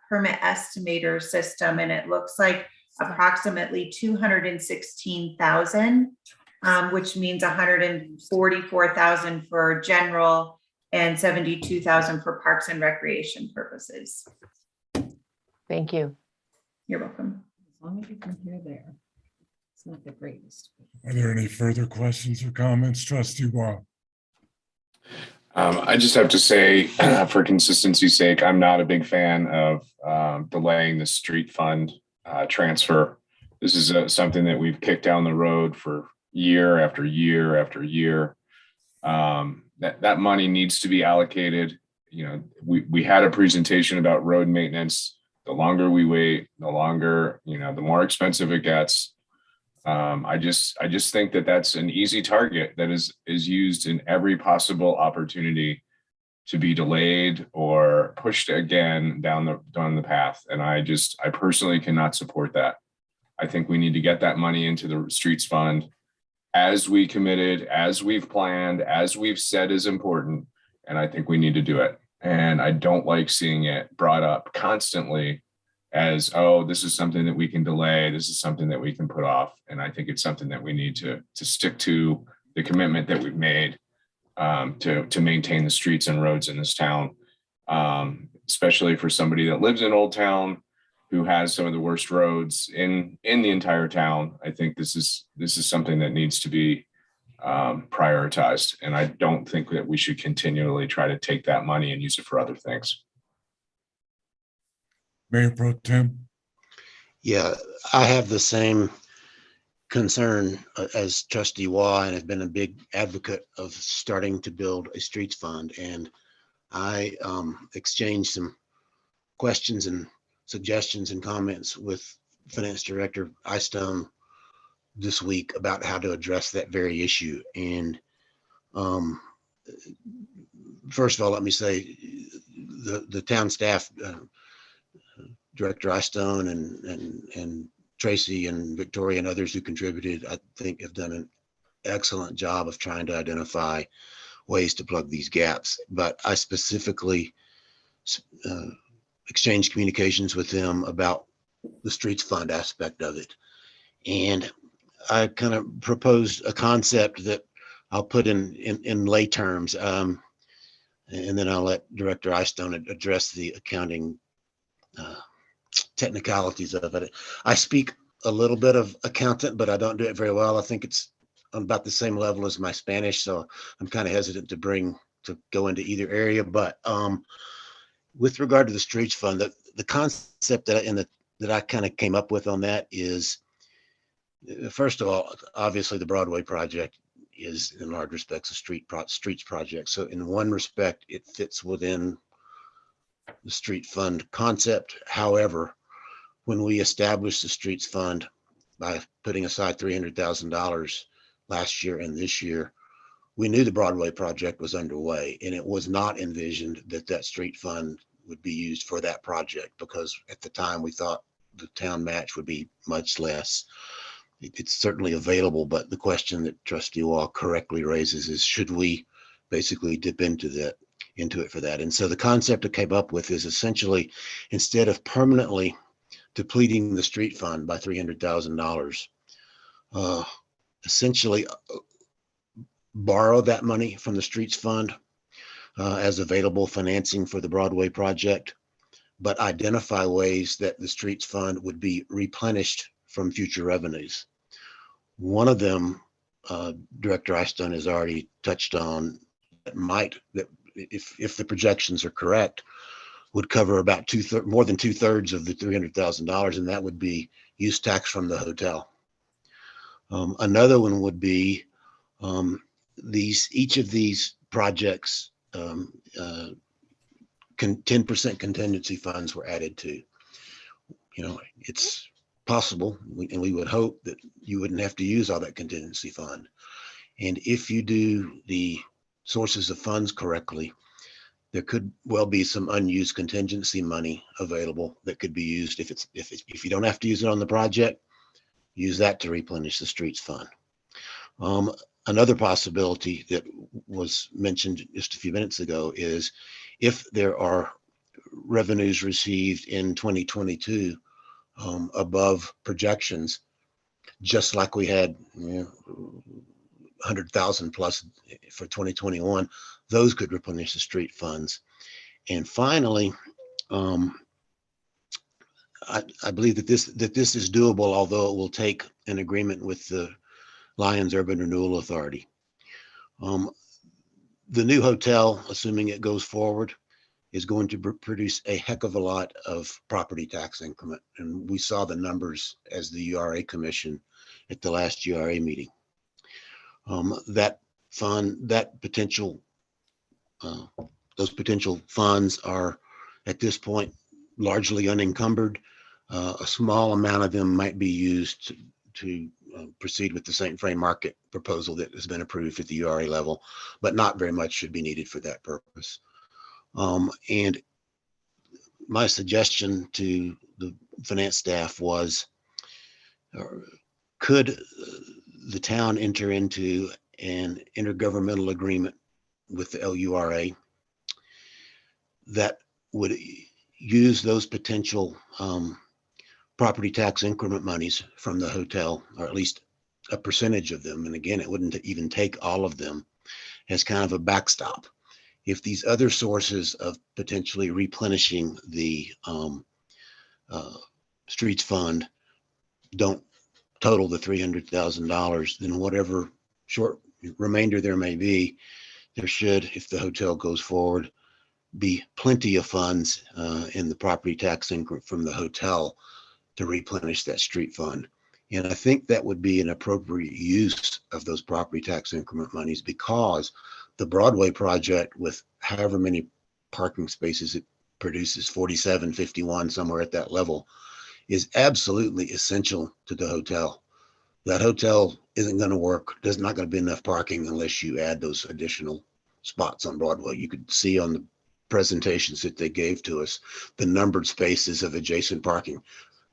permit estimator system, and it looks like approximately 216,000, which means 144,000 for general and 72,000 for parks and recreation purposes. Thank you. You're welcome. As long as you can hear there. It's not the greatest. Are there any further questions or comments, Trustee Waugh? I just have to say, for consistency's sake, I'm not a big fan of delaying the street fund transfer. This is something that we've kicked down the road for year after year after year. That money needs to be allocated. You know, we had a presentation about road maintenance. The longer we wait, the longer, you know, the more expensive it gets. I just think that that's an easy target that is used in every possible opportunity to be delayed or pushed again down the path. And I personally cannot support that. I think we need to get that money into the streets fund as we committed, as we've planned, as we've said is important. And I think we need to do it. And I don't like seeing it brought up constantly as, oh, this is something that we can delay. This is something that we can put off. And I think it's something that we need to stick to the commitment that we've made to maintain the streets and roads in this town, especially for somebody that lives in Old Town, who has some of the worst roads in the entire town. I think this is something that needs to be prioritized. And I don't think that we should continually try to take that money and use it for other things. Mayor Pro Tem. Yeah, I have the same concern as Trustee Waugh, and have been a big advocate of starting to build a streets fund. And I exchanged some questions and suggestions and comments with Finance Director Eystone this week about how to address that very issue. And first of all, let me say the town staff, Director Eystone and Tracy and Victoria and others who contributed, I think have done an excellent job of trying to identify ways to plug these gaps. But I specifically exchanged communications with them about the streets fund aspect of it. And I kind of proposed a concept that I'll put in lay terms, and then I'll let Director Eystone address the accounting technicalities of it. I speak a little bit of accountant, but I don't do it very well. I think it's on about the same level as my Spanish, so I'm kind of hesitant to go into either area. But with regard to the streets fund, the concept that I kind of came up with on that is, first of all, obviously the Broadway project is in large respects a streets project. So in one respect, it fits within the street fund concept. However, when we established the streets fund by putting aside $300,000 last year and this year, we knew the Broadway project was underway, and it was not envisioned that street fund would be used for that project, because at the time we thought the town match would be much less. It's certainly available, but the question that Trustee Waugh correctly raises is, should we basically dip into it for that? And so the concept I came up with is essentially, instead of permanently depleting the street fund by $300,000, essentially borrow that money from the streets fund as available financing for the Broadway project, but identify ways that the streets fund would be replenished from future revenues. One of them, Director Eystone has already touched on, that if the projections are correct, would cover about more than 2/3 of the $300,000, and that would be use tax from the hotel. Another one would be each of these projects, 10% contingency funds were added to. You know, it's possible, and we would hope that you wouldn't have to use all that contingency fund. And if you do the sources of funds correctly, there could well be some unused contingency money available that could be used. If you don't have to use it on the project, use that to replenish the streets fund. Another possibility that was mentioned just a few minutes ago is, if there are revenues received in 2022 above projections, just like we had 100,000 plus for 2021, those could replenish the street funds. And finally, I believe that this is doable, although it will take an agreement with the Lyons Urban Renewal Authority. The new hotel, assuming it goes forward, is going to produce a heck of a lot of property tax increment. And we saw the numbers as the URA commission at the last URA meeting. That fund, that potential, those potential funds are at this point largely unencumbered. A small amount of them might be used to proceed with the St. Vrain Market proposal that has been approved at the URA level, but not very much should be needed for that purpose. And my suggestion to the finance staff was, could the town enter into an intergovernmental agreement with the LURA that would use those potential property tax increment monies from the hotel, or at least a percentage of them. And again, it wouldn't even take all of them, as kind of a backstop. If these other sources of potentially replenishing the streets fund don't total the $300,000, then whatever short remainder there may be, there should, if the hotel goes forward, be plenty of funds in the property tax increment from the hotel to replenish that street fund. And I think that would be an appropriate use of those property tax increment monies, because the Broadway project, with however many parking spaces it produces, 47, 51, somewhere at that level, is absolutely essential to the hotel. That hotel isn't going to work. There's not going to be enough parking unless you add those additional spots on Broadway. You could see on the presentations that they gave to us the numbered spaces of adjacent parking.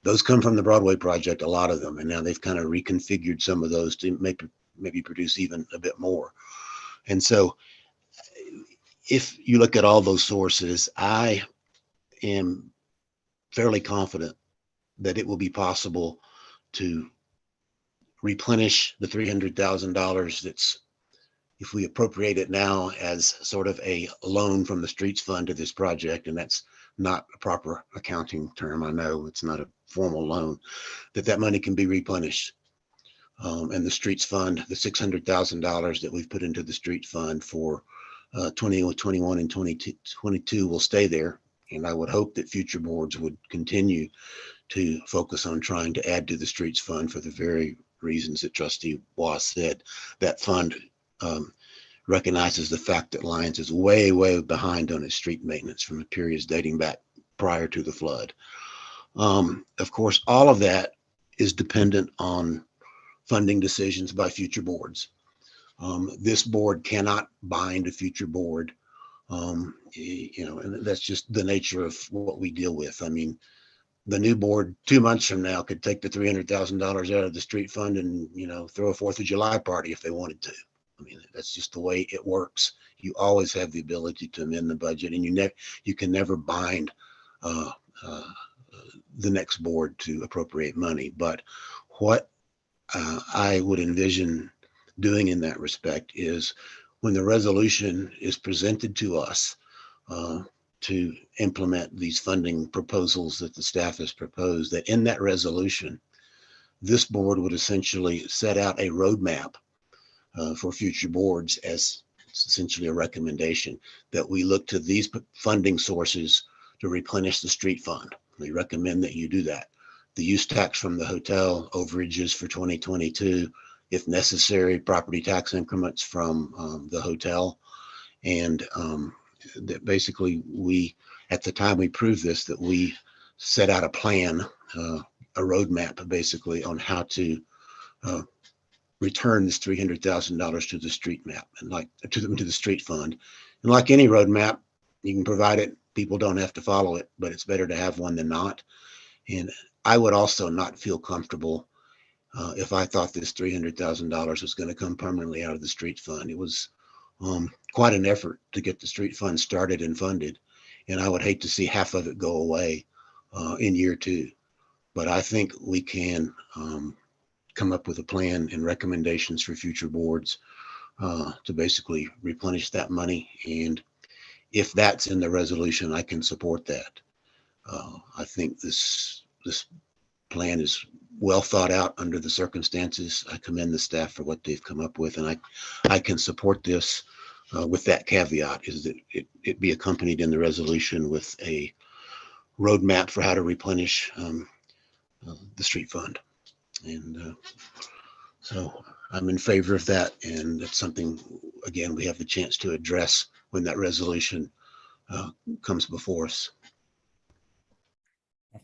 Those come from the Broadway project, a lot of them, and now they've kind of reconfigured some of those to maybe produce even a bit more. And so if you look at all those sources, I am fairly confident that it will be possible to replenish the $300,000 that's, if we appropriate it now as sort of a loan from the streets fund to this project, and that's not a proper accounting term, I know it's not a formal loan, that money can be replenished. And the streets fund, the $600,000 that we've put into the street fund for 2021 and 2022 will stay there. And I would hope that future boards would continue to focus on trying to add to the streets fund for the very reasons that Trustee Wass said. That fund recognizes the fact that Lyons is way, way behind on its street maintenance from periods dating back prior to the flood. Of course, all of that is dependent on funding decisions by future boards. This board cannot bind a future board, and that's just the nature of what we deal with. I mean, the new board 2 months from now could take the $300,000 out of the street fund and, throw a 4th of July party if they wanted to. I mean, that's just the way it works. You always have the ability to amend the budget, and you can never bind the next board to appropriate money. But what I would envision doing in that respect is, when the resolution is presented to us to implement these funding proposals that the staff has proposed, that in that resolution, this board would essentially set out a roadmap for future boards as essentially a recommendation that we look to these funding sources to replenish the street fund. We recommend that you do that. The use tax from the hotel, overages for 2022, if necessary, property tax increments from the hotel. And that basically we, at the time we proved this, that we set out a plan, a roadmap basically on how to return this $300,000 to the street map and to the street fund. And like any roadmap, you can provide it, people don't have to follow it, but it's better to have one than not. And I would also not feel comfortable if I thought this $300,000 was going to come permanently out of the street fund. It was quite an effort to get the street fund started and funded, and I would hate to see half of it go away in year 2. But I think we can come up with a plan and recommendations for future boards to basically replenish that money. And if that's in the resolution, I can support that. I think this plan is well thought out under the circumstances. I commend the staff for what they've come up with, and I can support this. with that caveat, is that it be accompanied in the resolution with a roadmap for how to replenish the street fund. And so I'm in favor of that. And that's something, again, we have the chance to address when that resolution comes before us.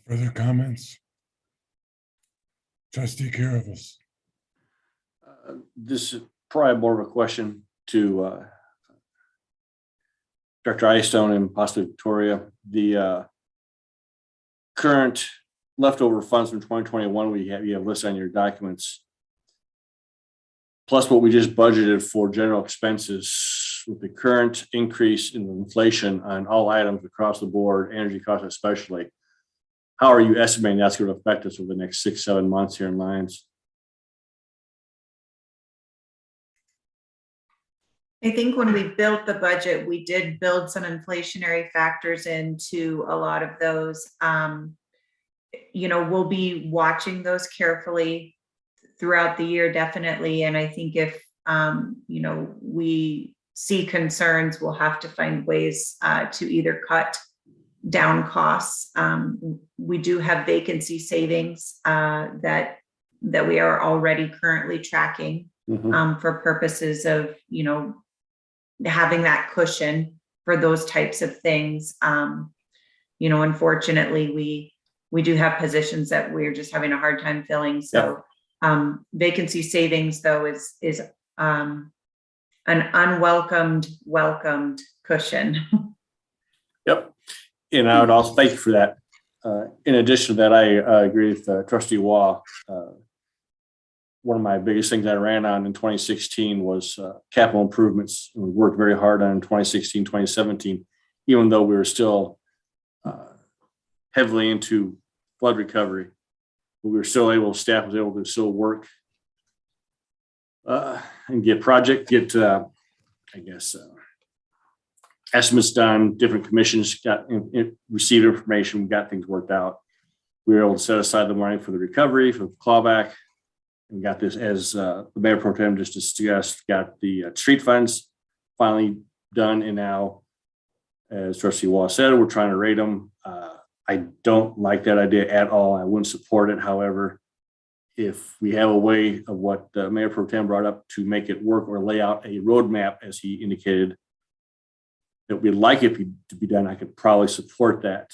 Further comments? Trustee Caravas. This is probably more of a question to Director Eystone and possibly Victoria. The current leftover funds from 2021, you have listed on your documents, plus what we just budgeted for general expenses, with the current increase in inflation on all items across the board, energy costs especially. How are you estimating that's going to affect us over the next 6-7 months here in Lyons? I think when we built the budget, we did build some inflationary factors into a lot of those. We'll be watching those carefully throughout the year, definitely. And I think if, we see concerns, we'll have to find ways to either cut down costs. We do have vacancy savings that we are already currently tracking for purposes of, having that cushion for those types of things. Unfortunately, we do have positions that we're just having a hard time filling. So vacancy savings, though, is an welcomed cushion. Yep. And I would also thank you for that. In addition to that, I agree with Trustee Waugh. One of my biggest things I ran on in 2016 was capital improvements. And we worked very hard on 2016, 2017, even though we were still heavily into flood recovery. But we were still able, staff was able to still work and get estimates done. Different commissions received information, we got things worked out. We were able to set aside the money for the recovery, for the clawback. We got this, as the Mayor Pro Tem just discussed, got the street funds finally done. And now, as Trustee Waugh said, we're trying to rate them. I don't like that idea at all. I wouldn't support it. However, if we have a way of what Mayor Pro Tem brought up to make it work, or lay out a roadmap, as he indicated, that we'd like it to be done, I could probably support that.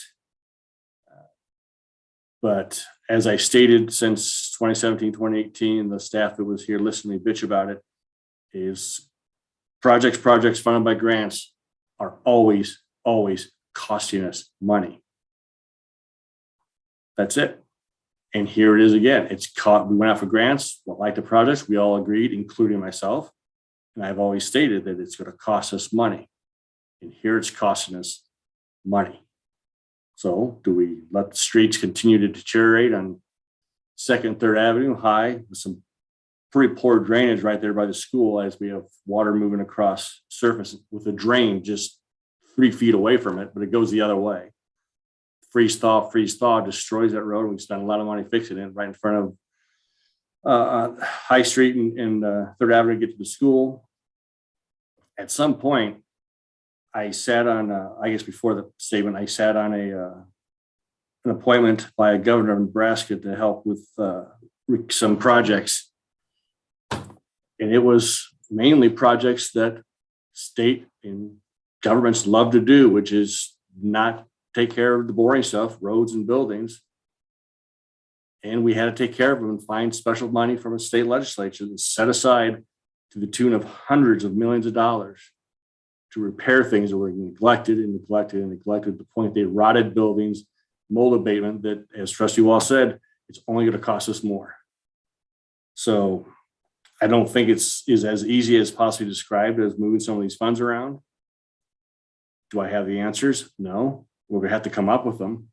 But as I stated, since 2017, 2018, the staff that was here listening to me bitch about it, is projects funded by grants are always costing us money. That's it. And here it is again. We went out for grants, like the projects, we all agreed, including myself. And I've always stated that it's going to cost us money. And here it's costing us money. So do we let the streets continue to deteriorate on 2nd and 3rd Avenue High, with some pretty poor drainage right there by the school, as we have water moving across surface with a drain just 3 feet away from it, but it goes the other way. Freeze thaw destroys that road. We spent a lot of money fixing it right in front of High Street and 3rd Avenue to get to the school. At some point, I sat on, before the statement, I sat on an appointment by a governor of Nebraska to help with some projects. And it was mainly projects that state and governments love to do, which is not take care of the boring stuff, roads and buildings. And we had to take care of them and find special money from a state legislature that's set aside to the tune of hundreds of millions of dollars to repair things that were neglected to the point they rotted buildings, mold abatement, that, as Trustee Waugh said, it's only going to cost us more. So I don't think it's as easy as possibly described as moving some of these funds around. Do I have the answers? No. We're going to have to come up with them.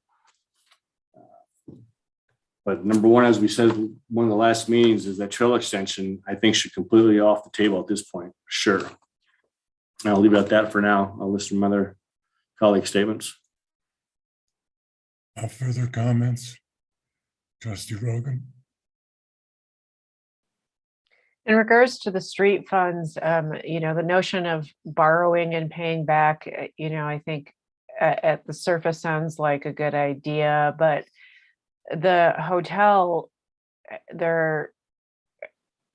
But number one, as we said, one of the last meetings, is that trail extension, I think, should completely off the table at this point. Sure. I'll leave it at that for now. I'll list some other colleague statements. Further comments? Trustee Rogan. In regards to the street funds, the notion of borrowing and paying back, I think at the surface sounds like a good idea, but the hotel, their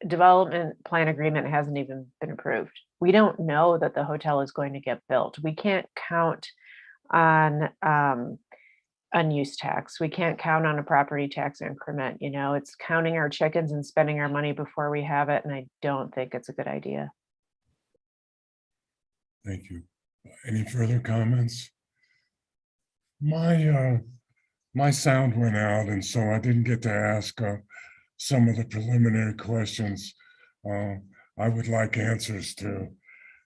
development plan agreement hasn't even been approved. We don't know that the hotel is going to get built. We can't count on unused tax. We can't count on a property tax increment. It's counting our chickens and spending our money before we have it. And I don't think it's a good idea. Thank you. Any further comments? My sound went out, and so I didn't get to ask some of the preliminary questions I would like answers to.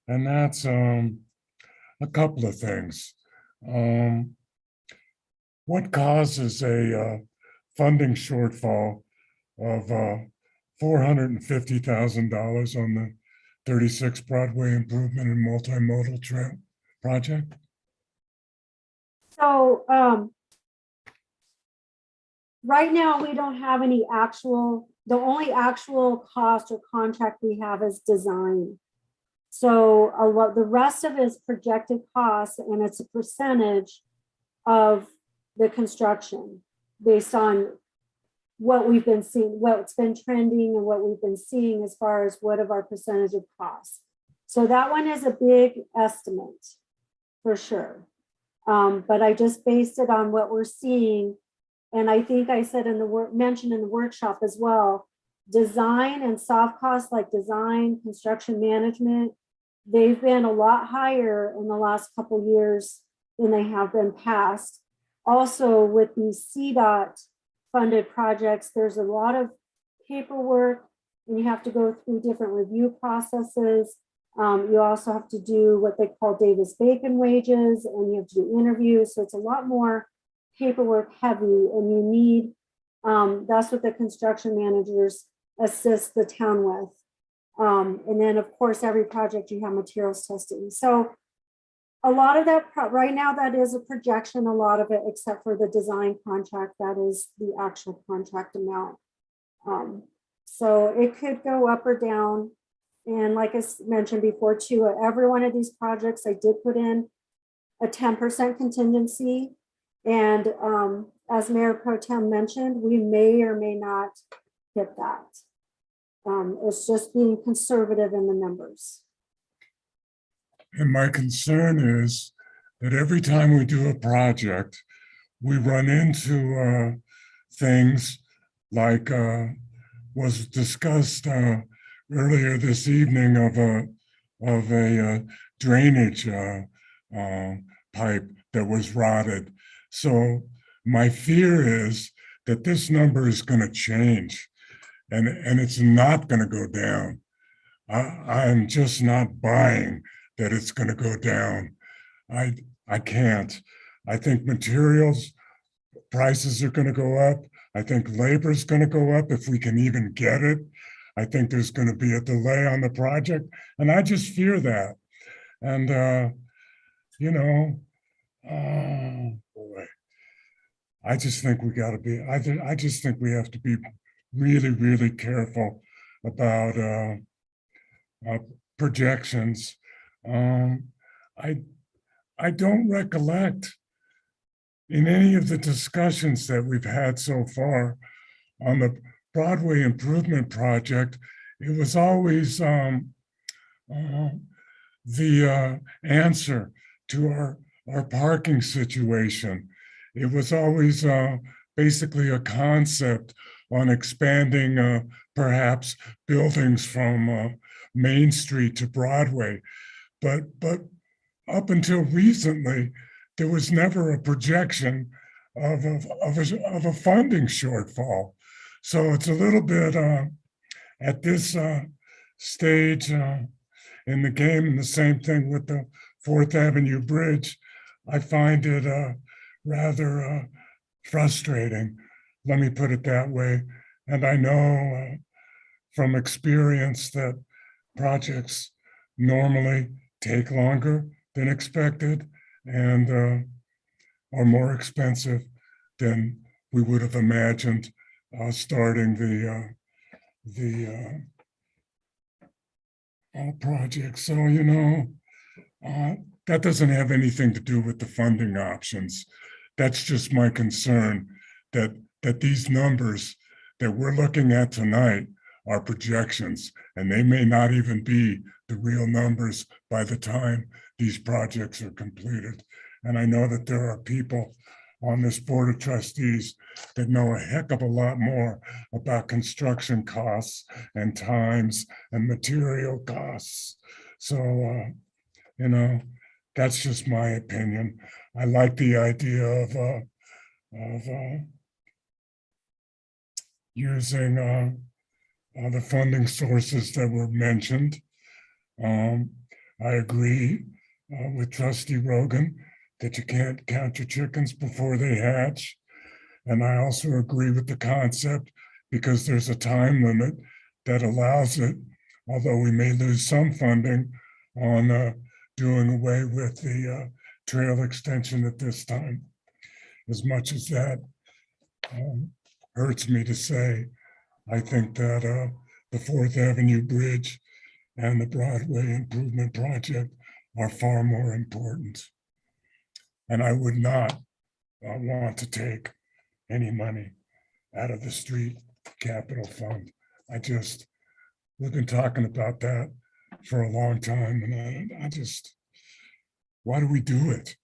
And that's a couple of things. What causes a funding shortfall of $450,000 on the 36 Broadway Improvement and Multimodal Project? So right now, we don't have any the only actual cost or contract we have is design. So the rest of it is projected costs, and it's a percentage of the construction based on what we've been seeing, what's been trending and what we've been seeing as far as what of our percentage of costs. So that one is a big estimate for sure. But I just based it on what we're seeing. And I think I said mentioned in the workshop as well, design and soft costs like design, construction management, they've been a lot higher in the last couple of years than they have been past. Also, with these CDOT funded projects, there's a lot of paperwork and you have to go through different review processes. You also have to do what they call Davis-Bacon wages, and you have to do interviews. So it's a lot more paperwork heavy, and you need, that's what the construction managers assist the town with. And then of course, every project you have materials testing. So a lot of that right now, that is a projection, a lot of it, except for the design contract, that is the actual contract amount. So it could go up or down. And like I mentioned before too, every one of these projects, I did put in a 10% contingency. And as Mayor Pro Tem mentioned, we may or may not hit that. It's just being conservative in the numbers. And my concern is that every time we do a project, we run into things like was discussed earlier this evening of a drainage pipe that was rotted. So my fear is that this number is going to change, and it's not going to go down. I'm just not buying that it's going to go down. I can't. I think materials prices are going to go up. I think labor is going to go up if we can even get it. I think there's going to be a delay on the project, and I just fear that. And boy, I just think we got to be. I just think we have to be really, really careful about projections. I don't recollect in any of the discussions that we've had so far on the Broadway Improvement Project, it was always the answer to our parking situation. It was always basically a concept on expanding perhaps buildings from Main Street to Broadway. But up until recently, there was never a projection of a funding shortfall. So it's a little bit at this stage in the game, and the same thing with the 4th Avenue Bridge, I find it rather frustrating. Let me put it that way. And I know from experience that projects normally take longer than expected and are more expensive than we would have imagined starting the all projects. So, that doesn't have anything to do with the funding options. That's just my concern that these numbers that we're looking at tonight are projections, and they may not even be the real numbers by the time these projects are completed. And I know that there are people on this Board of Trustees that know a heck of a lot more about construction costs and times and material costs. So, that's just my opinion. I like the idea of using the funding sources that were mentioned. I agree with Trustee Rogan that you can't count your chickens before they hatch. And I also agree with the concept because there's a time limit that allows it, although we may lose some funding on doing away with the trail extension at this time. As much as that hurts me to say, I think that the 4th Avenue Bridge and the Broadway Improvement Project are far more important. And I would not want to take any money out of the street capital fund. We've been talking about that for a long time, and I just, why do we do it?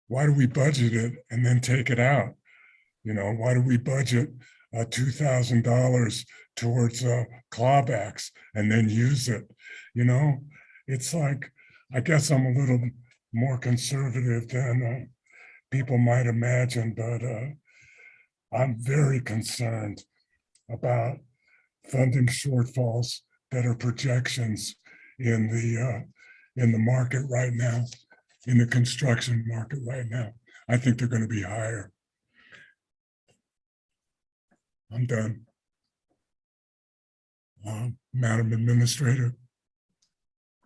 Why do we budget it and then take it out? Why do we budget $2,000 towards clawbacks and then use it? It's like, I guess I'm a little more conservative than people might imagine, but I'm very concerned about funding shortfalls that are projections in the market right now, in the construction market right now. I think they're going to be higher. I'm done. Madam Administrator.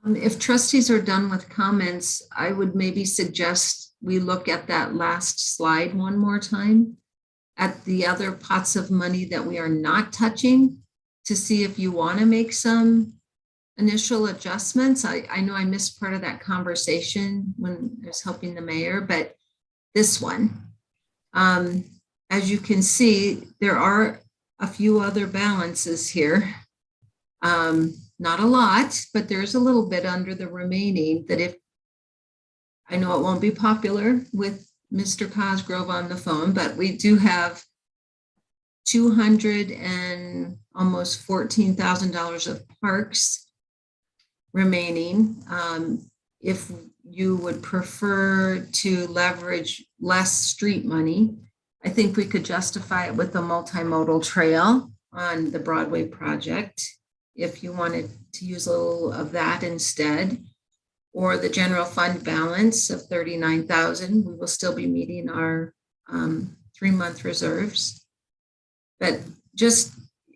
If trustees are done with comments, I would maybe suggest we look at that last slide one more time at the other pots of money that we are not touching to see if you want to make some initial adjustments. I know I missed part of that conversation when I was helping the mayor, but this one, as you can see, there are a few other balances here. Not a lot, but there's a little bit under the remaining that if, I know it won't be popular with Mr. Cosgrove on the phone, but we do have $200 and almost $14,000 of parks remaining. If you would prefer to leverage less street money, I think we could justify it with the multimodal trail on the Broadway project. If you wanted to use a little of that instead, or the general fund balance of $39,000, we will still be meeting our 3-month reserves. But just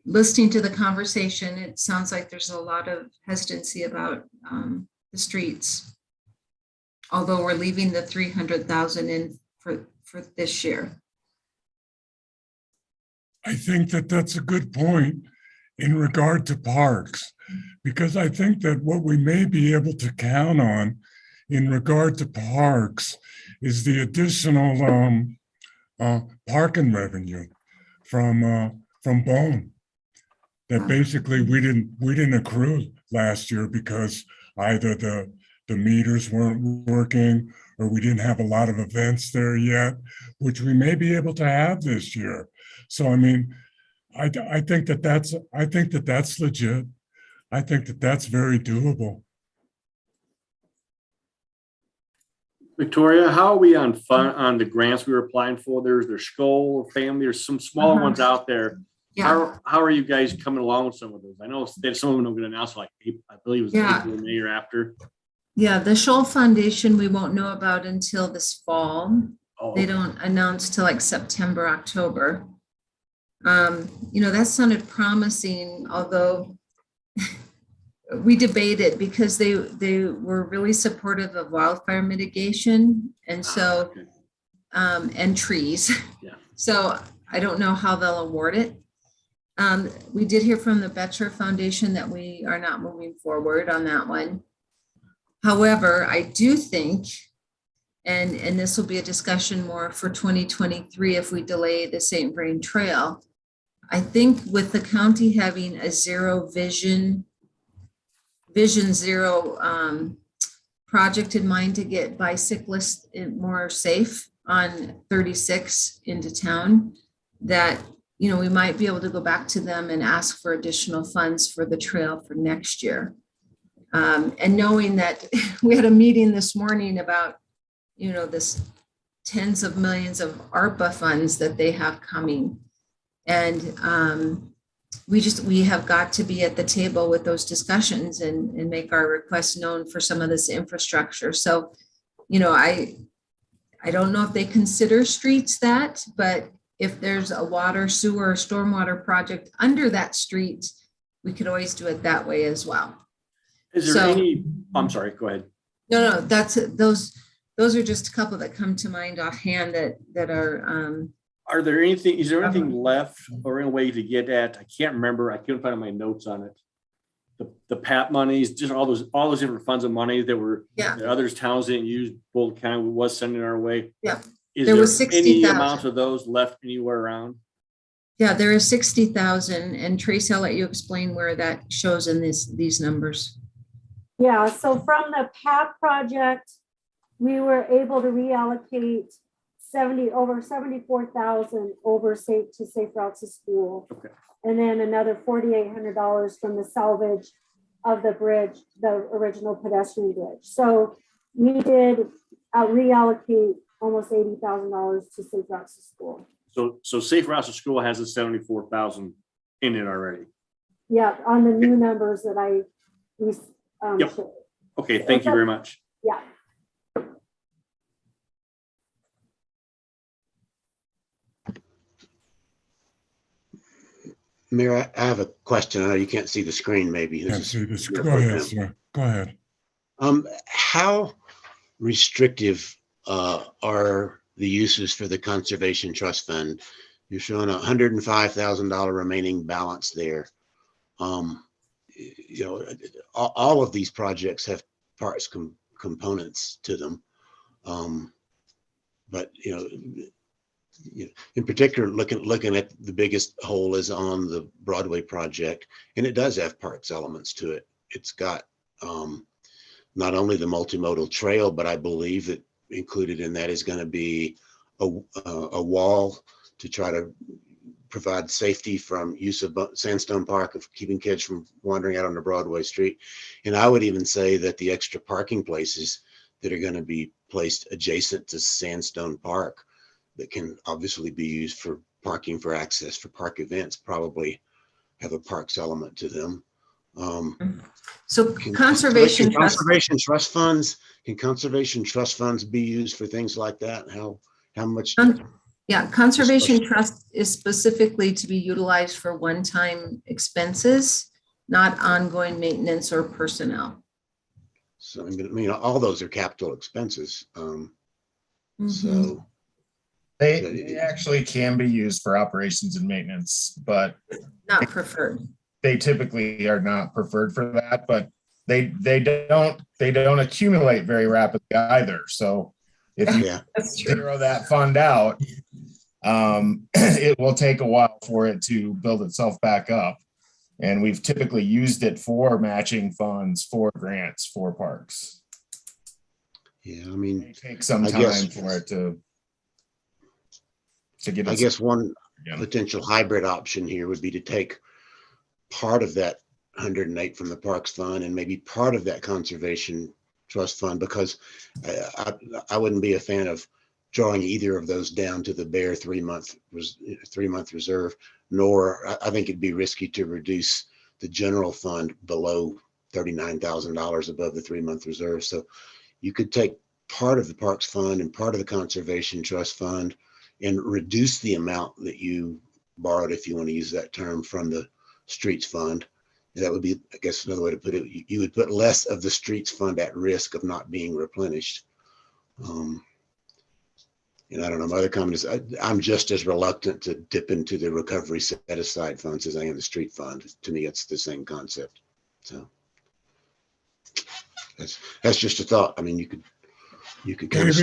listening to the conversation, it sounds like there's a lot of hesitancy about the streets. Although we're leaving the $300,000 in for this year. I think that that's a good point in regard to parks, because I think that what we may be able to count on in regard to parks is the additional parking revenue from Bone that basically we didn't accrue last year because either the meters weren't working or we didn't have a lot of events there yet, which we may be able to have this year. So, I mean, I think that that's legit. I think that that's very doable. Victoria, how are we on the grants we were applying for? There's Skoll family, there's some smaller ones out there. Yeah. How are you guys coming along with some of those? I know that some of them are going to announce like, I believe it was April, May or after. Yeah, the Scholl Foundation we won't know about until this fall. Oh, okay. They don't announce till like September, October. That sounded promising, although we debated because they were really supportive of wildfire mitigation and so and trees. Yeah. So I don't know how they'll award it. We did hear from the Betcher Foundation that we are not moving forward on that one. However, I do think, and this will be a discussion more for 2023 if we delay the St. Vrain Trail. I think with the county having a vision zero project in mind to get bicyclists more safe on 36 into town, that, you know, we might be able to go back to them and ask for additional funds for the trail for next year. And knowing that we had a meeting this morning about, you know, this tens of millions of ARPA funds that they have coming. And we have got to be at the table with those discussions and make our requests known for some of this infrastructure. So, you know, I don't know if they consider streets that, but if there's a water, sewer, or stormwater project under that street, we could always do it that way as well. Is there any, I'm sorry, go ahead. No, those are just a couple that come to mind offhand that are there anything, is there anything left or any way to get at, I can't remember, I couldn't find my notes on it. The PAP monies, just all those different funds of money that were, that others towns didn't use, Boulder County was sending our way. Yeah. Is there was any 60,000 amount of those left anywhere around? Yeah, there is 60,000, and Tracy, I'll let you explain where that shows in these numbers. Yeah, so from the PAP project, we were able to reallocate over 74,000 to Safe Routes to School. Okay. And then another $4,800 from the salvage of the bridge, the original pedestrian bridge. So we did reallocate almost $80,000 to Safe Routes to School. So Safe Routes to School has a 74,000 in it already. Yeah, on the new numbers that I yep. showed. Okay, thank you very much. Yeah. Mayor, I have a question. I know you can't see the screen, maybe. Can't see the screen. Go ahead, sir. Go ahead. How restrictive are the uses for the Conservation Trust Fund? You're showing $105,000 remaining balance there. You know, all of these projects have parts components to them. But, you know, in particular, looking at the biggest hole is on the Broadway project, and it does have parks elements to it. It's got not only the multimodal trail, but I believe that included in that is going to be a wall to try to provide safety from use of Sandstone Park, of keeping kids from wandering out on the Broadway street. And I would even say that the extra parking places that are going to be placed adjacent to Sandstone Park that can obviously be used for parking for access for park events probably have a parks element to them. So conservation trust funds, can conservation trust funds be used for things like that? How much? Yeah, conservation trust is specifically to be utilized for one-time expenses, not ongoing maintenance or personnel. So I mean, all those are capital expenses. So they actually can be used for operations and maintenance, but not preferred. They typically are not preferred for that, but they don't accumulate very rapidly either. So if you zero that fund out, it will take a while for it to build itself back up. And we've typically used it for matching funds for grants for parks. Yeah, I mean, it takes some time for it to get. I guess one potential hybrid option here would be to take part of that 108 from the Parks Fund and maybe part of that Conservation Trust Fund, because I wouldn't be a fan of drawing either of those down to the bare 3-month reserve, nor I think it'd be risky to reduce the general fund below $39,000 above the 3-month reserve. So you could take part of the Parks Fund and part of the Conservation Trust Fund and reduce the amount that you borrowed, if you want to use that term, from the Streets Fund. That would be, I guess, another way to put it. You would put less of the Streets Fund at risk of not being replenished. And I don't know, my other comment is I'm just as reluctant to dip into the recovery set aside funds as I am the street fund. To me, it's the same concept. So that's just a thought. I mean, you could kind of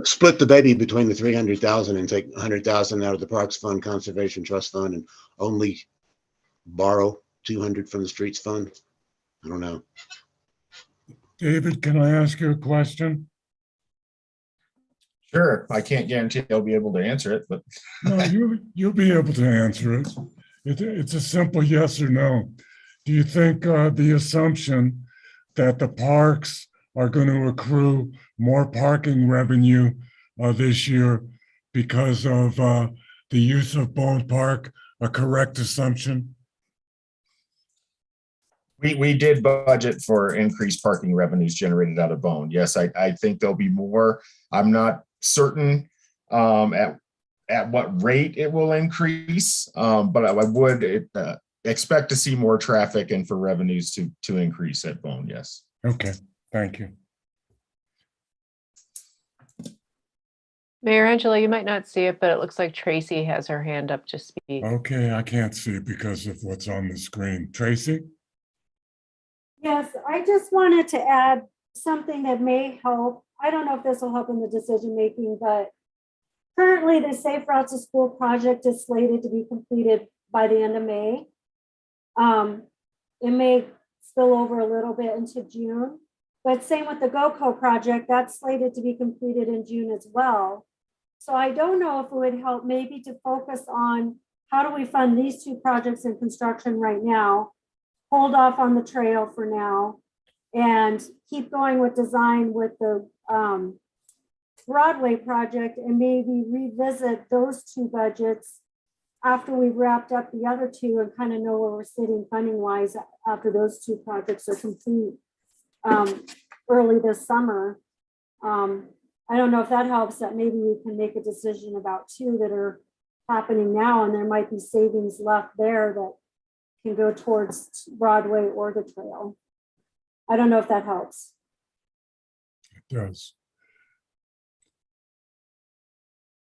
split the baby between the 300,000 and take 100,000 out of the Parks Fund, Conservation Trust Fund, and only borrow 200 from the Streets Fund. I don't know. David, can I ask you a question? Sure, I can't guarantee I'll be able to answer it, but No, you'll be able to answer it. It's a simple yes or no. Do you think the assumption that the parks are going to accrue more parking revenue this year because of the use of Bone Park a correct assumption? we did budget for increased parking revenues generated out of Bone. Yes, I think there'll be more. I'm not certain at what rate it will increase, but I would expect to see more traffic and for revenues to increase at Bone. Yes. Okay, thank you. Mayor Angela, you might not see it, but it looks like Tracy has her hand up to speak. Okay, I can't see it because of what's on the screen. Tracy? Yes, I just wanted to add something that may help. I don't know if this will help in the decision making, but currently the Safe Routes to School project is slated to be completed by the end of May. It may spill over a little bit into June, but same with the GoCo project, that's slated to be completed in June as well. So I don't know if it would help maybe to focus on how do we fund these two projects in construction right now, hold off on the trail for now, and keep going with design with the Broadway project, and maybe revisit those two budgets after we've wrapped up the other two and kind of know where we're sitting funding wise after those two projects are complete early this summer. I don't know if that helps, that maybe we can make a decision about two that are happening now, and there might be savings left there that can go towards Broadway or the trail. I don't know if that helps. It does.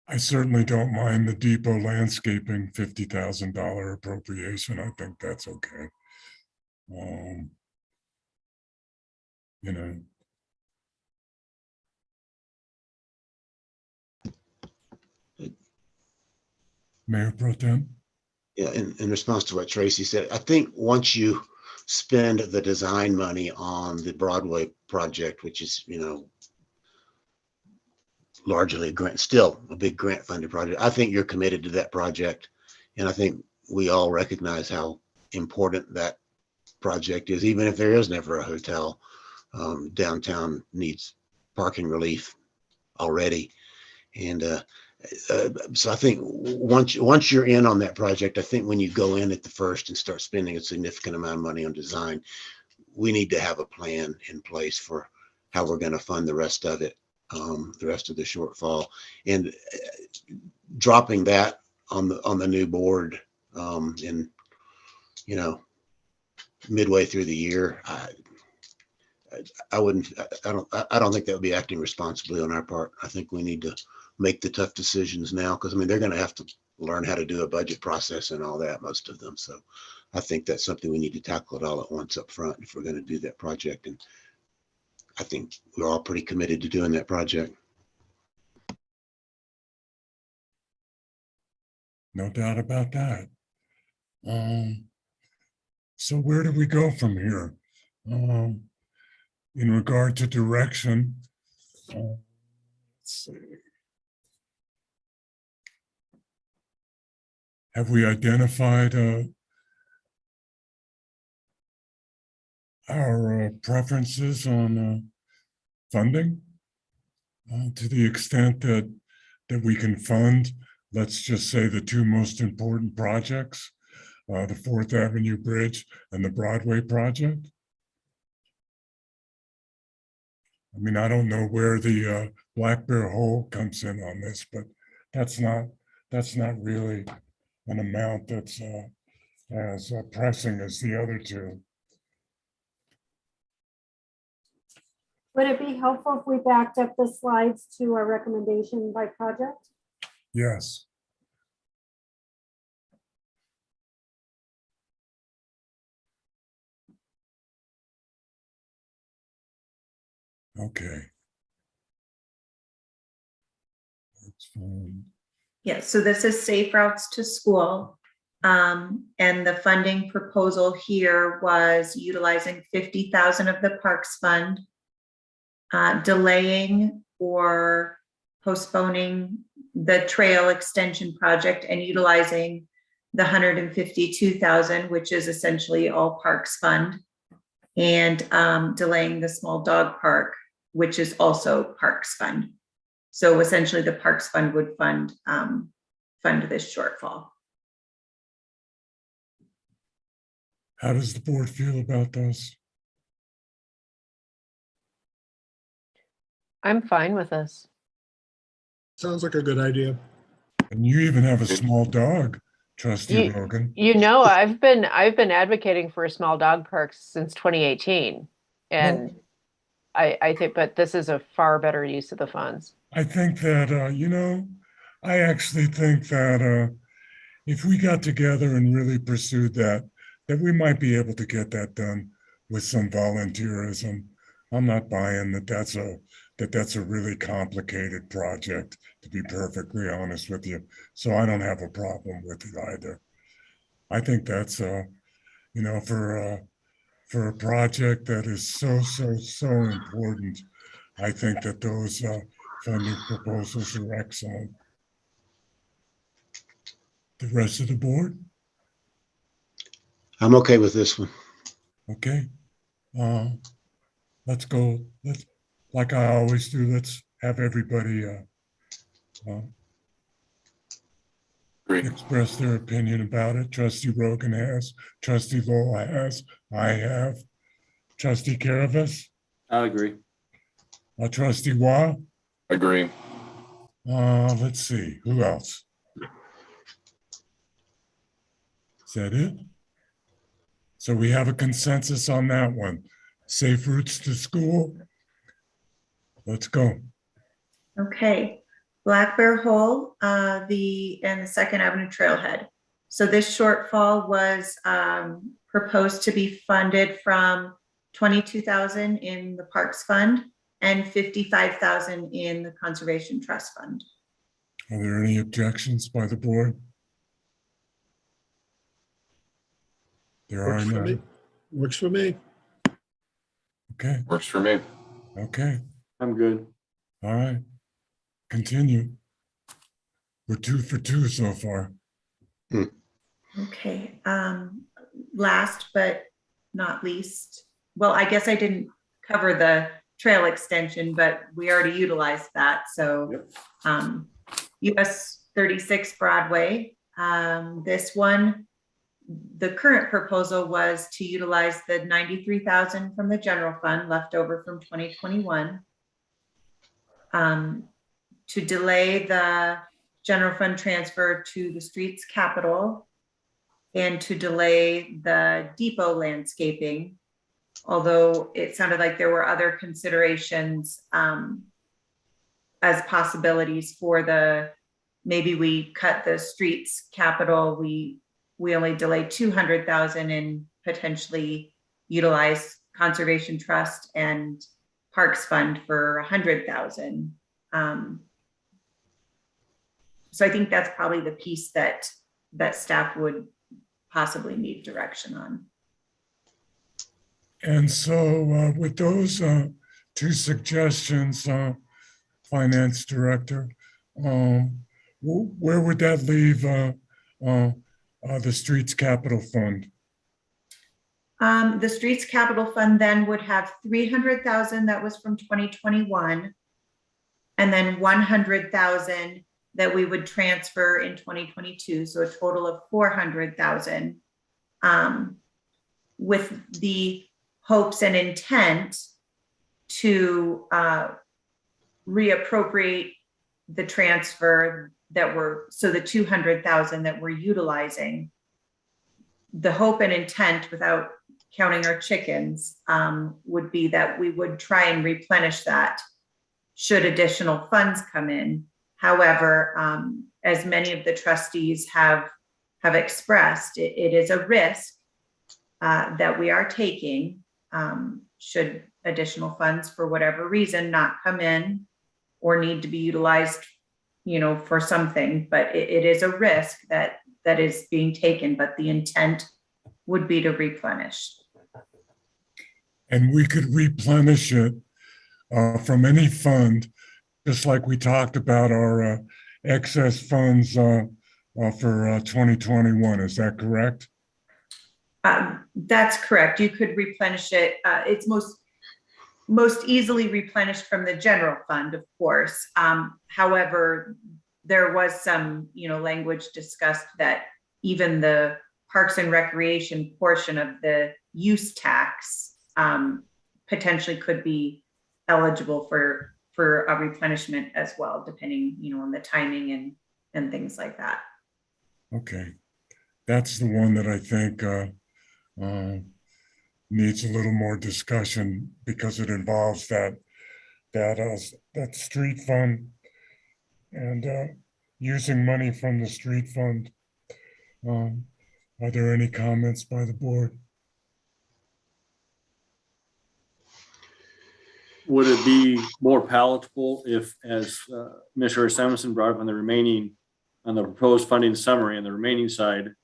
I certainly don't mind the depot landscaping $50,000 appropriation. I think that's okay. You know. Mayor Pro Tem? Yeah, in response to what Tracy said, I think once you spend the design money on the Broadway project, which is, largely a grant, still a big grant funded project, I think you're committed to that project. And I think we all recognize how important that project is, even if there is never a hotel. Downtown needs parking relief already. And so I think once you're in on that project, I think when you go in at the first and start spending a significant amount of money on design, we need to have a plan in place for how we're going to fund the rest of it, the rest of the shortfall. And dropping that on the new board in midway through the year, I don't think that would be acting responsibly on our part. I think we need to make the tough decisions now, because they're going to have to learn how to do a budget process and all that, most of them. So I think that's something we need to tackle it all at once up front if we're going to do that project. And I think we're all pretty committed to doing that project. No doubt about that. So where do we go from here? In regard to direction, let's see. Have we identified our preferences on funding to the extent that we can fund, let's just say, the two most important projects, the 4th Avenue Bridge and the Broadway project? I don't know where the Black Bear Hole comes in on this, but that's not really an amount that's as pressing as the other two. Would it be helpful if we backed up the slides to our recommendation by project? Yes. Okay. That's fine. Yeah, so this is Safe Routes to School. And the funding proposal here was utilizing 50,000 of the Parks Fund, delaying or postponing the trail extension project and utilizing the 152,000, which is essentially all Parks Fund, and delaying the small dog park, which is also Parks Fund. So essentially the Parks Fund would fund this shortfall. How does the board feel about those? I'm fine with this. Sounds like a good idea. And you even have a small dog, Trustee You, Rogan. you know, I've been advocating for a small dog park since 2018. And I think, but this is a far better use of the funds. I think that, I actually think that if we got together and really pursued that we might be able to get that done with some volunteerism. I'm not buying that's a really complicated project, to be perfectly honest with you. So I don't have a problem with it either. I think that's for a project that is so important, I think that those funding proposals are excellent. The rest of the board? I'm okay with this one. Okay. Let's go. Like I always do, let's have everybody express their opinion about it. Trustee Rogan has, Trustee Lowell has, I have. Trustee Caravas? I agree. Trustee Wah? Agree. Let's see, who else? Is that it? So we have a consensus on that one. Safe routes to school. Let's go. Okay, Black Bear Hole, and the Second Avenue Trailhead. So this shortfall was proposed to be funded from 22,000 in the Parks Fund and 55,000 in the Conservation Trust Fund. Are there any objections by the board? There are Works for me. none. Works for me. Okay. Works for me. Okay. I'm good. All right. Continue. We're 2 for 2 so far. Okay, last but not least, well, I guess I didn't cover the trail extension, but we already utilized that. So US 36 Broadway, this one, the current proposal was to utilize the 93,000 from the general fund left over from 2021 to delay the general fund transfer to the streets capital and to delay the depot landscaping. Although it sounded like there were other considerations as possibilities for maybe we cut the streets capital, we only delay 200,000 and potentially utilize Conservation Trust and Parks Fund for 100,000. So I think that's probably the piece that staff would possibly need direction on. And so with those 2 suggestions, Finance Director, where would that leave the Streets Capital Fund? The Streets Capital Fund then would have 300,000 that was from 2021, and then 100,000 that we would transfer in 2022, so a total of 400,000, with the hopes and intent to reappropriate the transfer so the 200,000 that we're utilizing. The hope and intent, without counting our chickens, would be that we would try and replenish that should additional funds come in. However, as many of the trustees have expressed, it is a risk that we are taking should additional funds for whatever reason not come in or need to be utilized, for something, but it is a risk that is being taken, but the intent would be to replenish. And we could replenish it from any fund, just like we talked about our excess funds for 2021. Is that correct? That's correct. You could replenish it. It's most easily replenished from the general fund, of course. However, there was some, language discussed that even the Parks and Recreation portion of the use tax potentially could be eligible for a replenishment as well, depending, on the timing and things like that. Okay, that's the one that I think needs a little more discussion because it involves that street fund and using money from the street fund. Are there any comments by the board? Would it be more palatable if, as Commissioner Samuelson brought up on the proposed funding summary on the remaining side,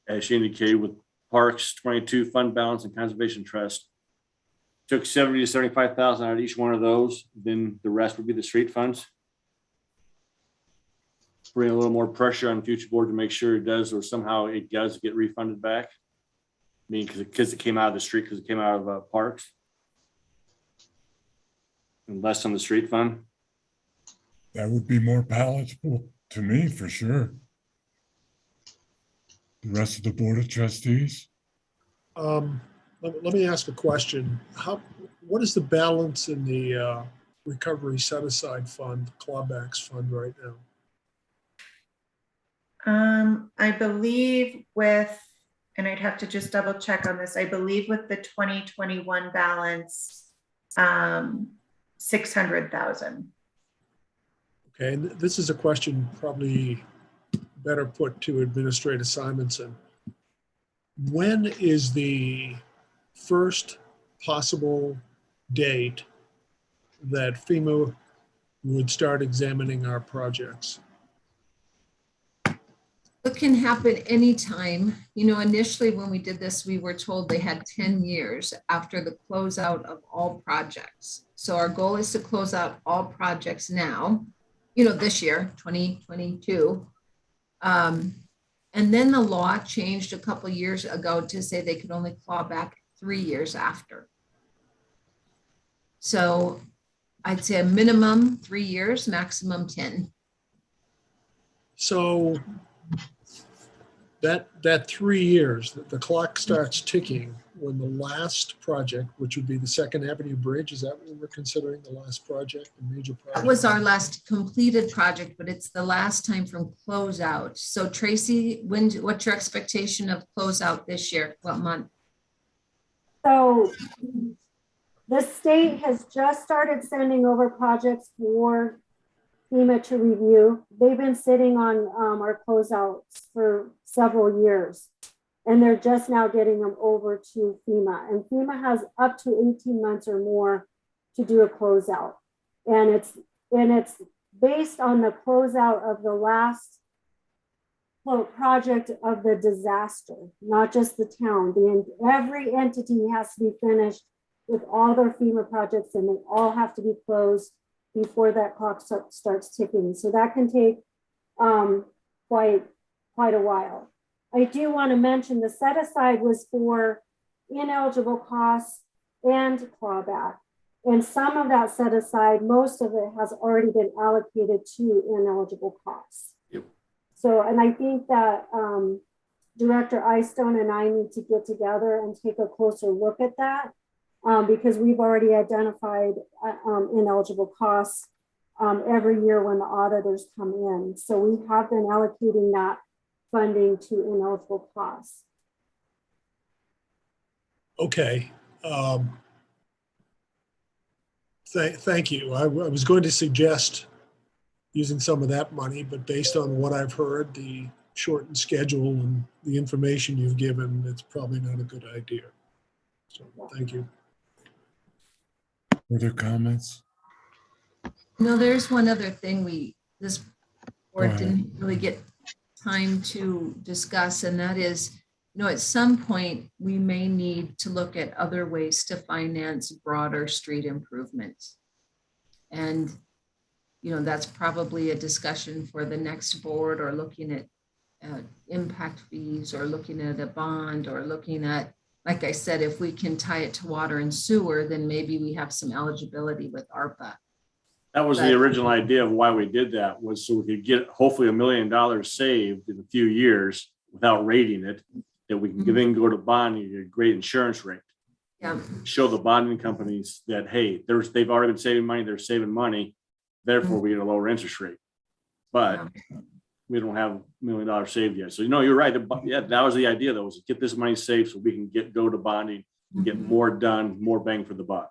as she indicated with Parks 22 fund balance and Conservation Trust, took 70 to 75,000 out of each one of those, then the rest would be the street funds? Bring a little more pressure on future board to make sure it does, or somehow it does get refunded back. I mean, because it came out of the street, because it came out of Parks. And less on the street fund. That would be more palatable to me for sure. The rest of the Board of Trustees? Let me ask a question. What is the balance in the recovery set-aside fund, clawbacks fund right now? I believe with, and I'd have to just double check on this, I believe with the 2021 balance, 600,000. Okay, and this is a question probably better put to Administrator Simonson. When is the first possible date that FEMA would start examining our projects? It can happen anytime. Initially when we did this, we were told they had 10 years after the closeout of all projects. So our goal is to close out all projects now, this year, 2022. And then the law changed a couple of years ago to say they could only claw back 3 years after. So I'd say a minimum 3 years, maximum 10. So that 3 years, the clock starts ticking when the last project, which would be the Second Avenue Bridge, is that what we're considering the last project, the major project? That was our last completed project, but it's the last time from closeout. So Tracy, what's your expectation of closeout this year? What month? So the state has just started sending over projects for FEMA to review. They've been sitting on our closeouts for several years, and they're just now getting them over to FEMA. And FEMA has up to 18 months or more to do a closeout. And it's based on the closeout of the last project of the disaster, not just the town. Every entity has to be finished with all their FEMA projects, and they all have to be closed before that clock starts ticking. So that can take quite a while. I do want to mention the set aside was for ineligible costs and clawback. And some of that set aside, most of it has already been allocated to ineligible costs. Yep. So, and I think that Director Eystone and I need to get together and take a closer look at that. Because we've already identified ineligible costs every year when the auditors come in. So we have been allocating that funding to ineligible costs. Okay. Thank you. I was going to suggest using some of that money, but based on what I've heard, the shortened schedule and the information you've given, it's probably not a good idea. So thank you. Further comments? No, there's one other thing this board ahead. didn't really get time to discuss, and that is, at some point, we may need to look at other ways to finance broader street improvements. And, that's probably a discussion for the next board, or looking at impact fees, or looking at a bond, or looking at, like I said, if we can tie it to water and sewer, then maybe we have some eligibility with ARPA. That was the original idea of why we did that, was so we could get hopefully $1 million saved in a few years without rating it, that we can then go to bond and get a great insurance rate. Yeah. Show the bonding companies that, hey, they've already been saving money, they're saving money, therefore we get a lower interest rate. But we don't have $1 million saved yet. So, you're right. Yeah, that was the idea, though, was to get this money saved so we can go to bonding and get more done, more bang for the buck.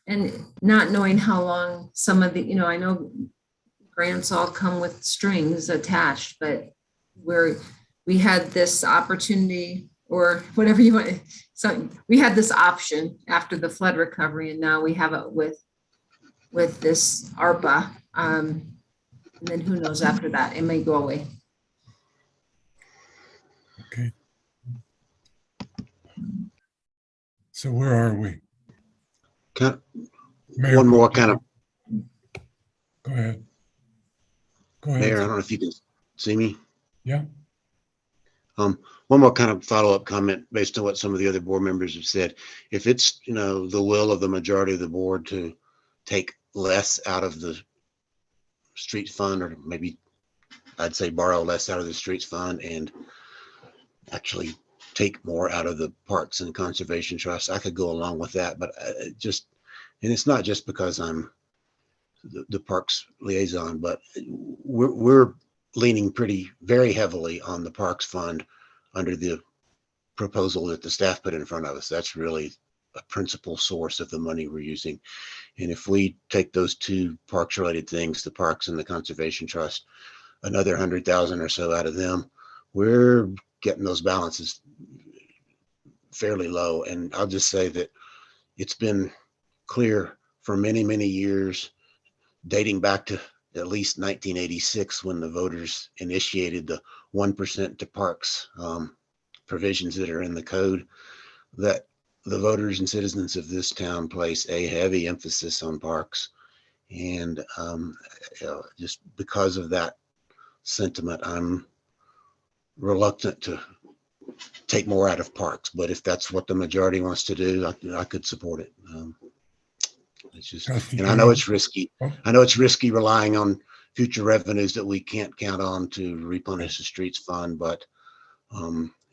And not knowing how long some of the, I know grants all come with strings attached, but we had this opportunity, or whatever you want. So we had this option after the flood recovery, and now we have it with this ARPA. And then who knows after that, it may go away. Okay. So where are we? One more kind of. Go ahead. Go ahead. Mayor, I don't know if you can see me. Yeah. One more kind of follow-up comment based on what some of the other board members have said. If it's, the will of the majority of the board to take less out of the streets fund, or maybe I'd say borrow less out of the streets fund and actually take more out of the parks and conservation trust, I could go along with that. But and it's not just because I'm the parks liaison, but we're leaning very heavily on the parks fund under the proposal that the staff put in front of us. That's really a principal source of the money we're using. And if we take those two parks related things, the parks and the conservation trust, another 100,000 or so out of them, we're getting those balances fairly low. And I'll just say that it's been clear for many, many years, dating back to at least 1986, when the voters initiated the 1% to parks provisions that are in the code, that the voters and citizens of this town place a heavy emphasis on parks. And just because of that sentiment, I'm reluctant to take more out of parks. But if that's what the majority wants to do, I could support it. It's just, and I know it's risky. I know it's risky relying on future revenues that we can't count on to replenish the streets fund, but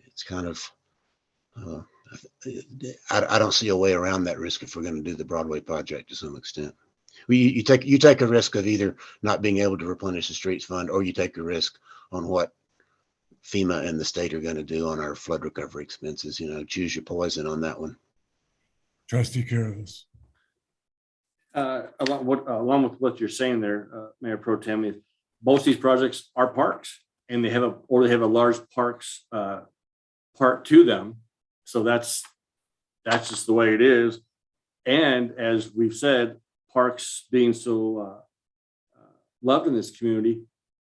it's kind of, I don't see a way around that risk if we're going to do the Broadway project to some extent. You take a risk of either not being able to replenish the streets fund, or you take a risk on what FEMA and the state are going to do on our flood recovery expenses. Choose your poison on that one. Trustee Careless. Along with what you're saying there, Mayor Pro Tem, most of these projects are parks, and they have a large parks part to them. So that's just the way it is. And as we've said, parks being so loved in this community,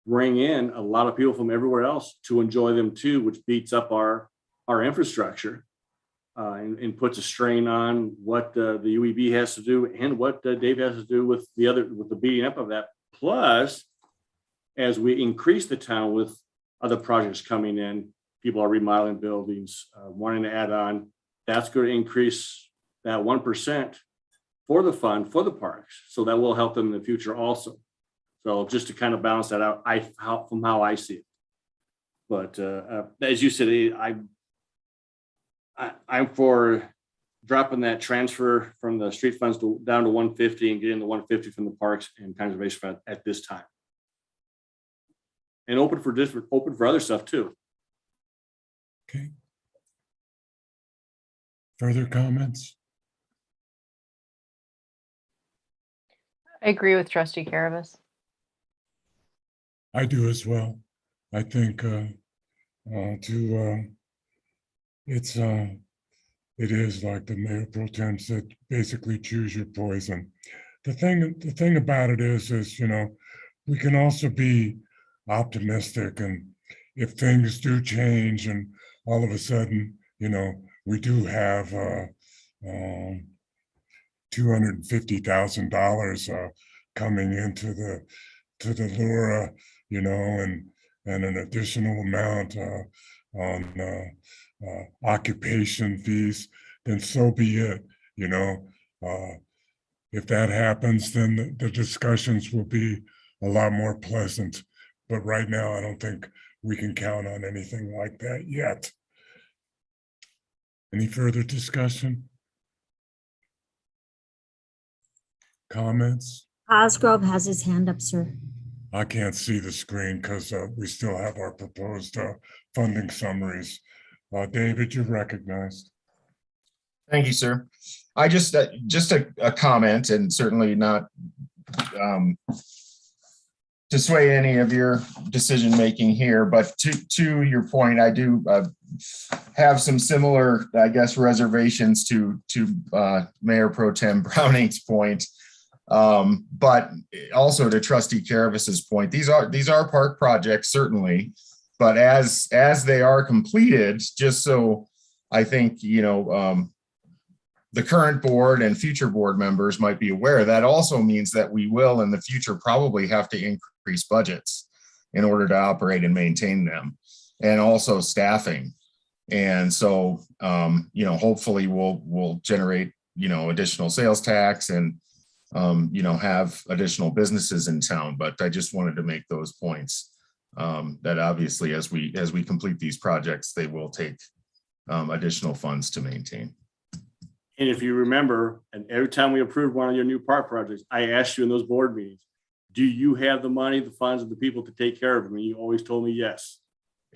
bring in a lot of people from everywhere else to enjoy them too, which beats up our infrastructure. And puts a strain on what the UEB has to do, and what Dave has to do with the beating up of that. Plus, as we increase the town with other projects coming in, people are remodeling buildings, wanting to add on. That's going to increase that 1% for the fund for the parks. So that will help them in the future also. So just to kind of balance that out, from how I see it. But as you said, I'm for dropping that transfer from the street funds down to 150 and getting the 150 from the parks and conservation fund at this time. And open for other stuff too. Okay. Further comments? I agree with Trustee Caravas. I do as well. I think it is like the Mayor Pro Tem said, basically choose your poison. The thing about it is, you know, we can also be optimistic, and if things do change and all of a sudden, you know, we do have $250,000 coming into the LURA, you know, and an additional amount on occupation fees, then so be it, you know. If that happens, then the discussions will be a lot more pleasant. But right now, I don't think we can count on anything like that yet. Any further discussion? Comments? Osgrove has his hand up, sir. I can't see the screen because we still have our proposed funding summaries. David, you're recognized. Thank you, sir. I just a comment, and certainly not to sway any of your decision making here, but to your point, I do have some similar, I guess, reservations to Mayor Pro Tem Browning's point, but also to Trustee Caravas's point. These are park projects, certainly, but as they are completed, just so I think, you know, the current board and future board members might be aware, that also means that we will in the future probably have to increase budgets in order to operate and maintain them, and also staffing. And so, you know, hopefully we'll generate, you know, additional sales tax and, you know, have additional businesses in town. But I just wanted to make those points, that obviously as we complete these projects, they will take additional funds to maintain. And if you remember, and every time we approved one of your new park projects, I asked you in those board meetings, do you have the money, the funds, and the people to take care of them? And you always told me yes.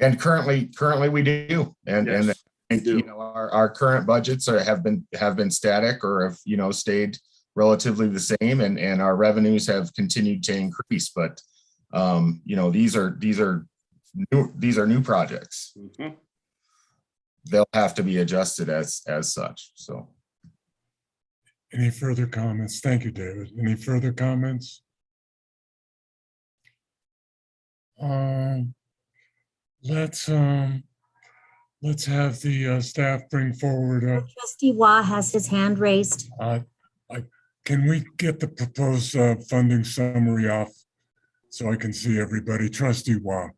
And currently we do. And, Yes, and you know, our current budgets have been static or have, you know, stayed relatively the same, and our revenues have continued to increase. But you know, these are new projects. Mm-hmm. They'll have to be adjusted as such. So. Any further comments? Thank you, David. Any further comments? Let's have the staff bring forward. Trustee Wah has his hand raised. Can we get the proposed funding summary off so I can see everybody? Trustee Wah.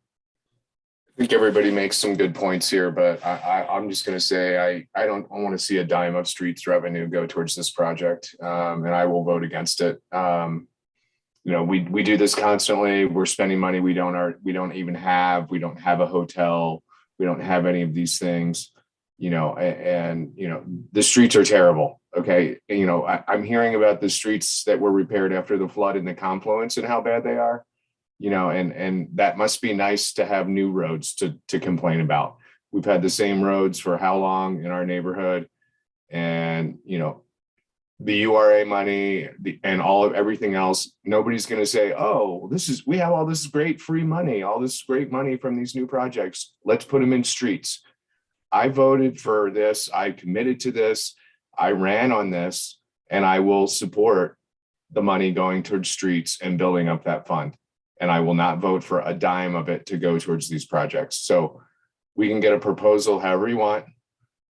I think everybody makes some good points here, but I'm just going to say I want to see a dime of streets revenue go towards this project, and I will vote against it. You know, we do this constantly. We're spending money we don't even have. We don't have a hotel. We don't have any of these things. You know, and you know, the streets are terrible. Okay, you know, I'm hearing about the streets that were repaired after the flood in the confluence and how bad they are. You know, and that must be nice to have new roads to complain about. We've had the same roads for how long in our neighborhood, and you know, the URA money and everything else. Nobody's going to say, "Oh, we have all this great free money, all this great money from these new projects. Let's put them in streets." I voted for this. I committed to this. I ran on this, and I will support the money going towards streets and building up that fund. And I will not vote for a dime of it to go towards these projects. So we can get a proposal however you want,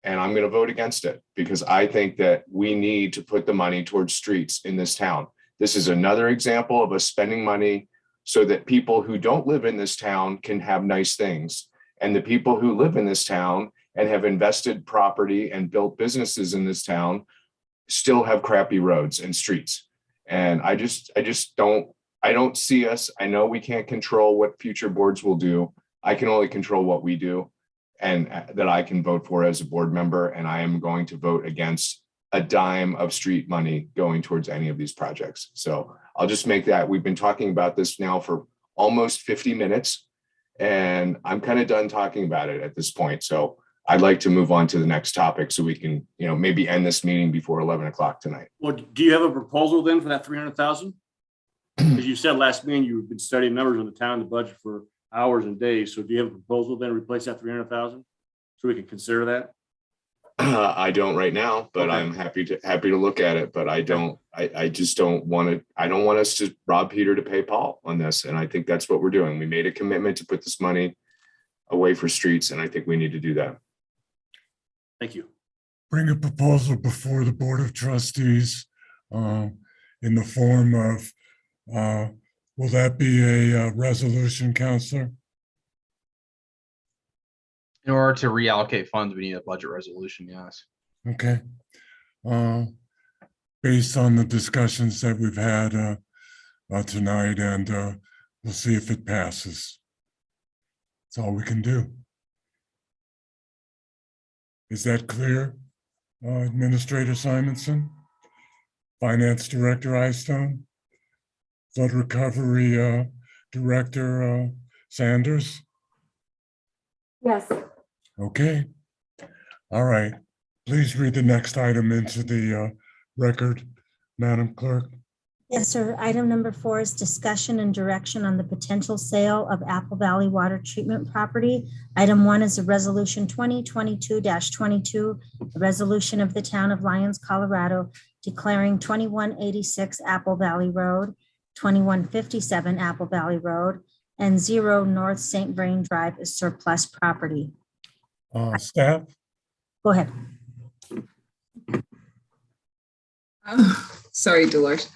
and I'm going to vote against it because I think that we need to put the money towards streets in this town. This is another example of us spending money so that people who don't live in this town can have nice things. And the people who live in this town and have invested property and built businesses in this town still have crappy roads and streets. And I don't see us. I know we can't control what future boards will do. I can only control what we do and that I can vote for as a board member. And I am going to vote against a dime of street money going towards any of these projects. So I'll just make that. We've been talking about this now for almost 50 minutes and I'm kind of done talking about it at this point. So I'd like to move on to the next topic so we can, maybe end this meeting before 11 o'clock tonight. Well, do you have a proposal then for that 300,000? Because you said last meeting you've been studying numbers on the town, the budget for hours and days. So do you have a proposal then to replace that 300,000? So we can consider that? I don't right now, but Okay. I'm happy to look at it, but I just don't want to, I don't want us to rob Peter to pay Paul on this. And I think that's what we're doing. We made a commitment to put this money away for streets, and I think we need to do that. Thank you. Bring a proposal before the Board of Trustees in the form of, will that be a resolution, Counselor? In order to reallocate funds, we need a budget resolution, yes. Okay. Based on the discussions that we've had tonight, and we'll see if it passes. That's all we can do. Is that clear, Administrator Simonson? Finance Director Eystone? Flood Recovery Director Sanders? Yes. Okay. All right. Please read the next item into the record, Madam Clerk. Yes, sir. Item number 4 is discussion and direction on the potential sale of Apple Valley Water Treatment Property. Item 1 is a resolution 2022-22, a resolution of the town of Lyons, Colorado, declaring 2186 Apple Valley Road, 2157 Apple Valley Road, and 0 North St. Vrain Drive as surplus property. Staff? Go ahead. Sorry, Dolores.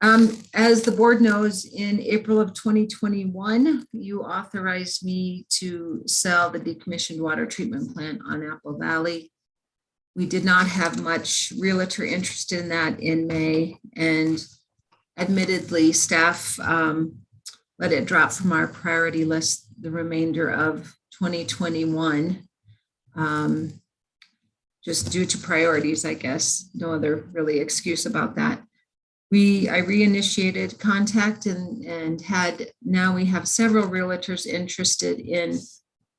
As the board knows, in April of 2021, you authorized me to sell the decommissioned water treatment plant on Apple Valley. We did not have much realtor interest in that in May, and admittedly, staff let it drop from our priority list the remainder of 2021. Just due to priorities, I guess. No other really excuse about that. I reinitiated contact and now we have several realtors interested in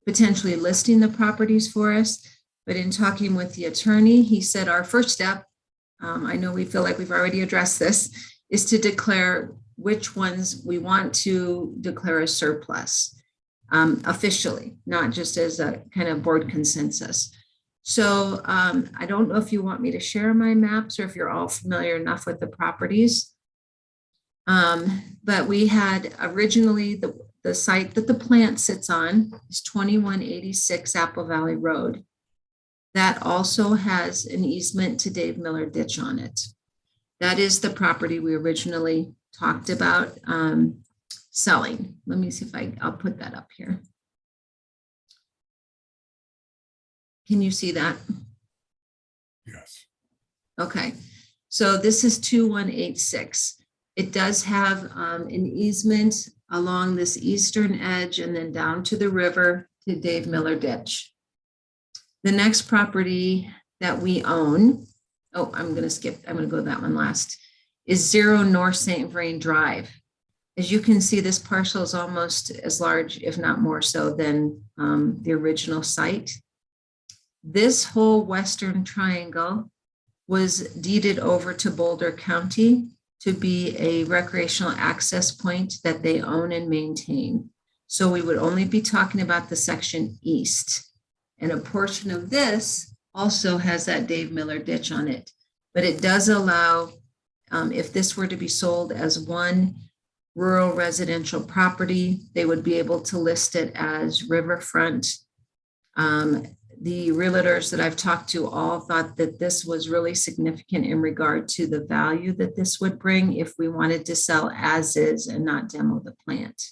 potentially listing the properties for us. But in talking with the attorney, he said our first step, I know we feel like we've already addressed this, is to declare which ones we want to declare as surplus officially, not just as a kind of board consensus. So I don't know if you want me to share my maps or if you're all familiar enough with the properties. But we had originally the site that the plant sits on is 2186 Apple Valley Road. That also has an easement to Dave Miller Ditch on it. That is the property we originally talked about selling. Let me see if I'll put that up here. Can you see that? Yes. Okay, so this is 2186. It does have an easement along this eastern edge and then down to the river to Dave Miller Ditch. The next property that we own, I'm going to go that one last, is 0 North St. Vrain Drive. As you can see, this parcel is almost as large, if not more so, than the original site. This whole western triangle was deeded over to Boulder County to be a recreational access point that they own and maintain. So we would only be talking about the section east. And a portion of this also has that Dave Miller Ditch on it. But it does allow, if this were to be sold as one rural residential property, they would be able to list it as riverfront. The realtors that I've talked to all thought that this was really significant in regard to the value that this would bring if we wanted to sell as is and not demo the plant.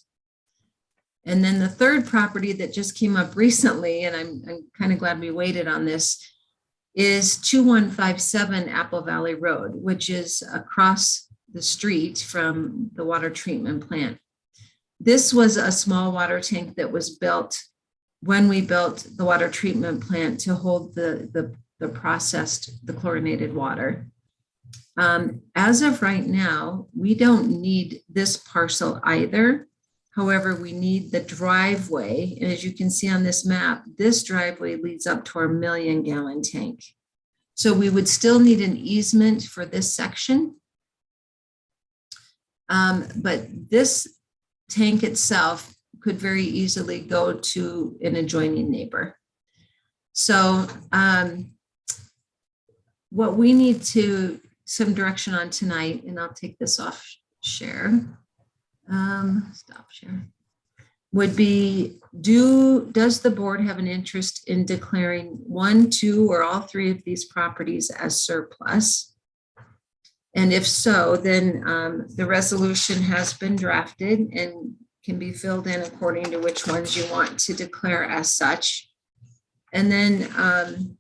And then the third property that just came up recently, and I'm kind of glad we waited on this, is 2157 Apple Valley Road, which is across the street from the water treatment plant. This was a small water tank that was built when we built the water treatment plant to hold the chlorinated water. As of right now, we don't need this parcel either. However, we need the driveway. And as you can see on this map, this driveway leads up to our 1,000,000-gallon tank. So we would still need an easement for this section. But this tank itself could very easily go to an adjoining neighbor. So what we need some direction on tonight, and I'll take this off share. Stop share. Would be, does the board have an interest in declaring 1, 2, or all 3 of these properties as surplus? And if so, then the resolution has been drafted and can be filled in according to which ones you want to declare as such. And then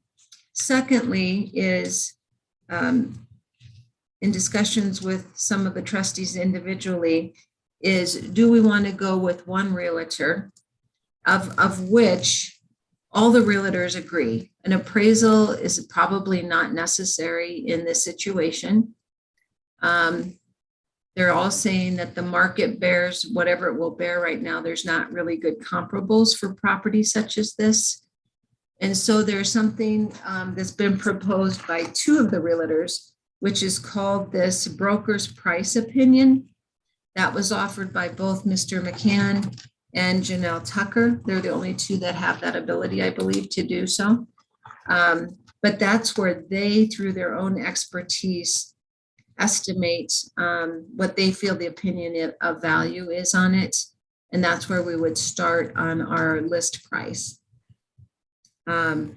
secondly is in discussions with some of the trustees individually, is do we want to go with one realtor of which all the realtors agree? An appraisal is probably not necessary in this situation. They're all saying that the market bears whatever it will bear right now. There's not really good comparables for properties such as this. And so there's something that's been proposed by 2 of the realtors, which is called this broker's price opinion. That was offered by both Mr. McCann and Janelle Tucker. They're the only 2 that have that ability, I believe, to do so. But that's where they, through their own expertise, estimate what they feel the opinion of value is on it. And that's where we would start on our list price. They're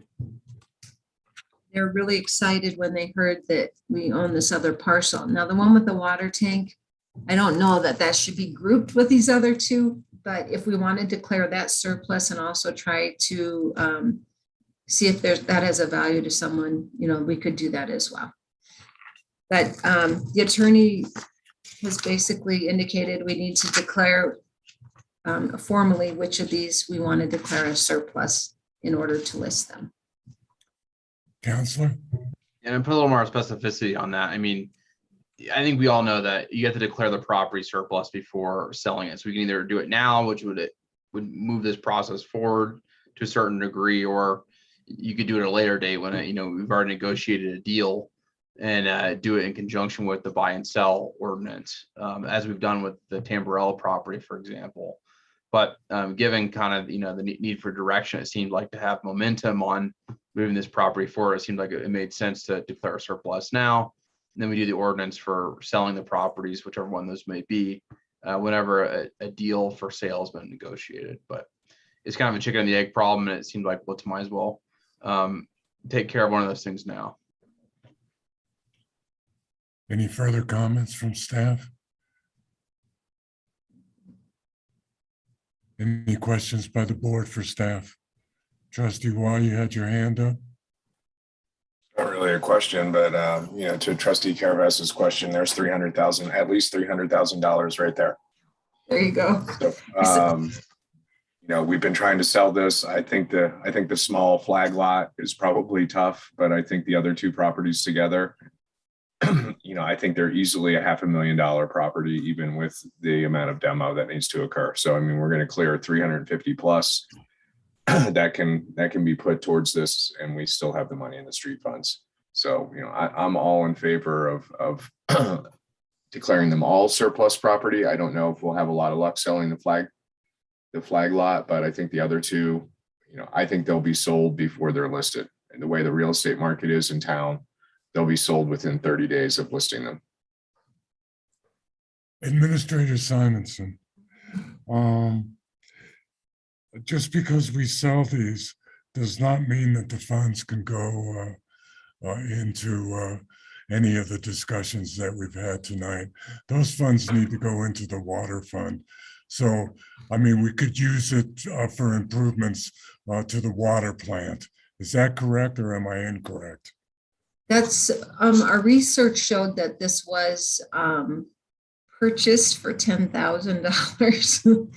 really excited when they heard that we own this other parcel. Now, the one with the water tank, I don't know that should be grouped with these other 2, but if we want to declare that surplus and also try to see if that has a value to someone, we could do that as well. But the attorney has basically indicated we need to declare formally which of these we want to declare as surplus in order to list them. Counselor? And put a little more specificity on that. I mean, I think we all know that you have to declare the property surplus before selling it. So we can either do it now, which would move this process forward to a certain degree, or you could do it at a later date when we've already negotiated a deal and do it in conjunction with the buy and sell ordinance, as we've done with the Tamborella property, for example. But given kind of the need for direction, it seemed like to have momentum on moving this property forward, it seemed like it made sense to declare a surplus now. And then we do the ordinance for selling the properties, whichever one those may be, whenever a deal for sale has been negotiated. But it's kind of a chicken and the egg problem, and it seemed like let's might as well take care of one of those things now. Any further comments from staff? Any questions by the board for staff? Trustee Wall, you had your hand up. Not really a question, but to Trustee Caravas's question, there's at least $300,000 right there. There you go. So, we've been trying to sell this. I think the small flag lot is probably tough, but I think the other 2 properties together, I think they're easily a $500,000 property, even with the amount of demo that needs to occur. So, I mean, we're going to clear 350 plus that can be put towards this, and we still have the money in the street funds. So, I'm all in favor of declaring them all surplus property. I don't know if we'll have a lot of luck selling the flag lot, but I think the other 2, I think they'll be sold before they're listed. And the way the real estate market is in town, they'll be sold within 30 days of listing them. Administrator Simonson, just because we sell these does not mean that the funds can go into any of the discussions that we've had tonight. Those funds need to go into the water fund. So, I mean, we could use it for improvements to the water plant. Is that correct, or am I incorrect? That's our research showed that this was purchased for $10,000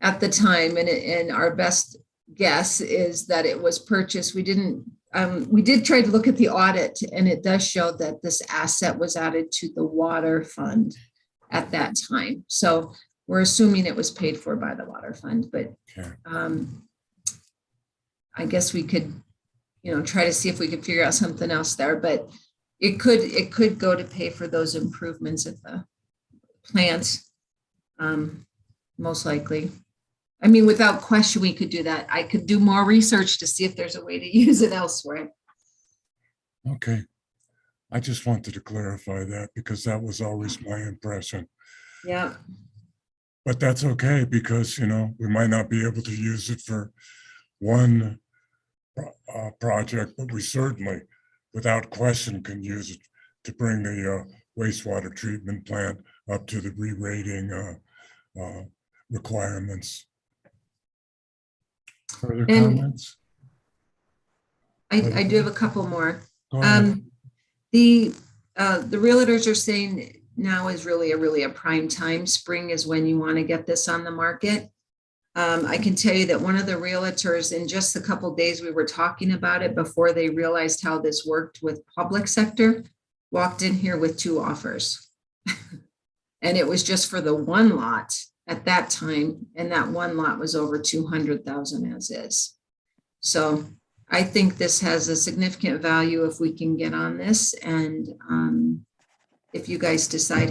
at the time, and our best guess is that it was purchased. We did try to look at the audit, and it does show that this asset was added to the water fund at that time. So we're assuming it was paid for by the water fund, but Okay. I guess we could, try to see if we could figure out something else there, but it could go to pay for those improvements at the plant, most likely. I mean, without question, we could do that. I could do more research to see if there's a way to use it elsewhere. Okay. I just wanted to clarify that because that was always my impression. Yeah. But that's okay because, we might not be able to use it for one project, but we certainly, without question, can use it to bring the wastewater treatment plant up to the re-rating requirements. Further comments? I do have a couple more. Go ahead. The realtors are saying now is really a prime time. Spring is when you want to get this on the market. I can tell you that one of the realtors, in just a couple of days we were talking about it before they realized how this worked with public sector, walked in here with 2 offers. And it was just for the one lot at that time. And that one lot was over 200,000 as is. So I think this has a significant value if we can get on this. And if you guys decide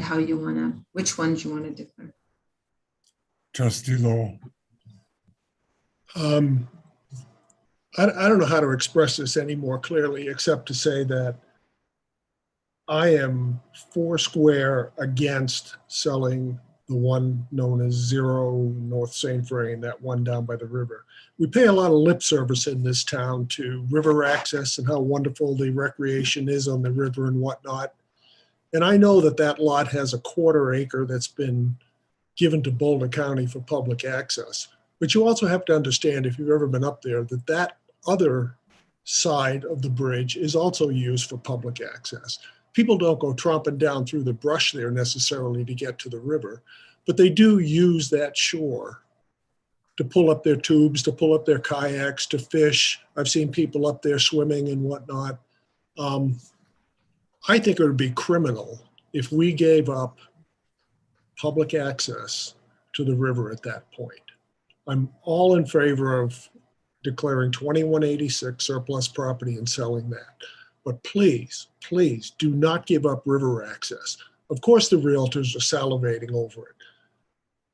which ones you want to declare. Trustee Lowell. I don't know how to express this any more clearly, except to say that I am foursquare against selling the one known as 0 North St. Vrain, that one down by the river. We pay a lot of lip service in this town to river access and how wonderful the recreation is on the river and whatnot. And I know that that lot has a 1/4 acre that's been given to Boulder County for public access. But you also have to understand, if you've ever been up there, that that other side of the bridge is also used for public access. People don't go tromping down through the brush there necessarily to get to the river, but they do use that shore to pull up their tubes, to pull up their kayaks, to fish. I've seen people up there swimming and whatnot. I think it would be criminal if we gave up public access to the river at that point. I'm all in favor of declaring 2186 surplus property and selling that. But please, please do not give up river access. Of course, the realtors are salivating over it.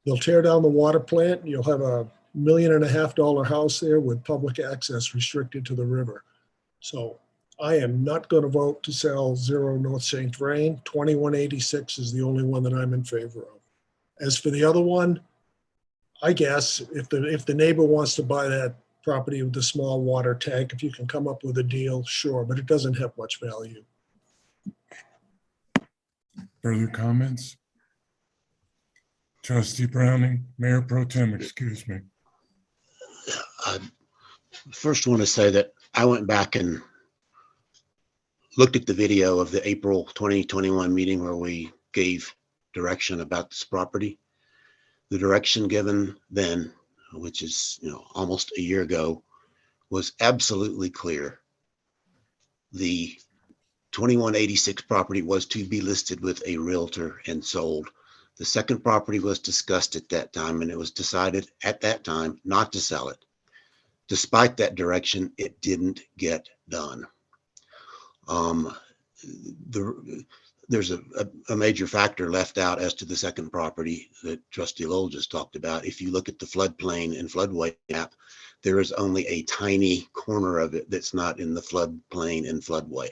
They'll tear down the water plant and you'll have $1.5 million house there with public access restricted to the river. So I am not going to vote to sell 0 North St. Vrain. 2186 is the only one that I'm in favor of. As for the other one, I guess if the neighbor wants to buy that property with the small water tank, if you can come up with a deal, sure, but it doesn't have much value. Further comments? Trustee Browning, Mayor Pro Tem, excuse me. I first want to say that I went back and looked at the video of the April 2021 meeting where we gave direction about this property. The direction given then, which is almost a year ago, was absolutely clear. The 2186 property was to be listed with a realtor and sold. The second property was discussed at that time, and it was decided at that time not to sell it. Despite that direction, it didn't get done. There's a major factor left out as to the second property that Trustee Lowell just talked about. If you look at the floodplain and floodway map, there is only a tiny corner of it that's not in the floodplain and floodway.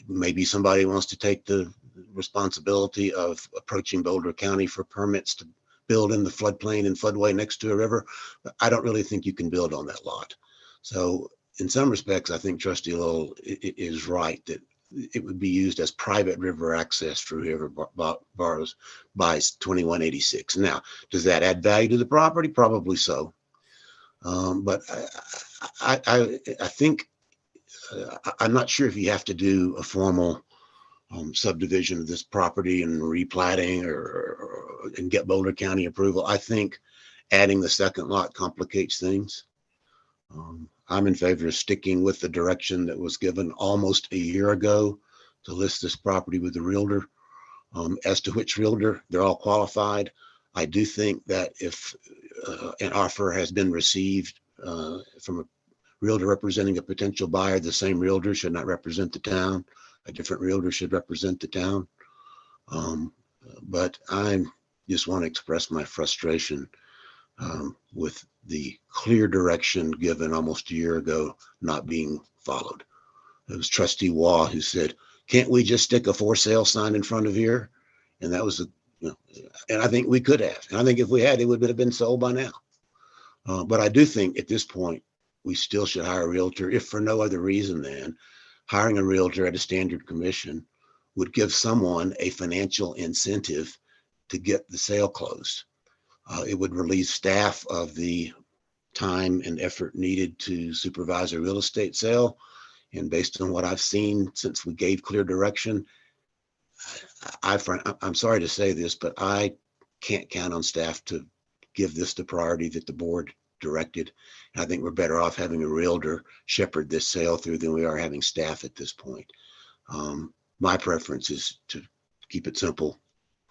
Maybe somebody wants to take the responsibility of approaching Boulder County for permits to build in the floodplain and floodway next to a river, but I don't really think you can build on that lot. So in some respects, I think Trustee Lowell is right that it would be used as private river access for whoever buys 2186. Now, does that add value to the property? Probably so. But I think I'm not sure if you have to do a formal subdivision of this property and replatting and get Boulder County approval. I think adding the second lot complicates things. I'm in favor of sticking with the direction that was given almost a year ago to list this property with the realtor. As to which realtor, they're all qualified. I do think that if an offer has been received from a realtor representing a potential buyer, the same realtor should not represent the town. A different realtor should represent the town. But I just want to express my frustration with the clear direction given almost a year ago not being followed. It was Trustee Waugh who said, "Can't we just stick a for sale sign in front of here?" And that was, and I think we could have. And I think if we had, it would have been sold by now. But I do think at this point, we still should hire a realtor, if for no other reason than hiring a realtor at a standard commission would give someone a financial incentive to get the sale closed. It would relieve staff of the time and effort needed to supervise a real estate sale. And based on what I've seen since we gave clear direction, I'm sorry to say this, but I can't count on staff to give this the priority that the board directed. I think we're better off having a realtor shepherd this sale through than we are having staff at this point. My preference is to keep it simple,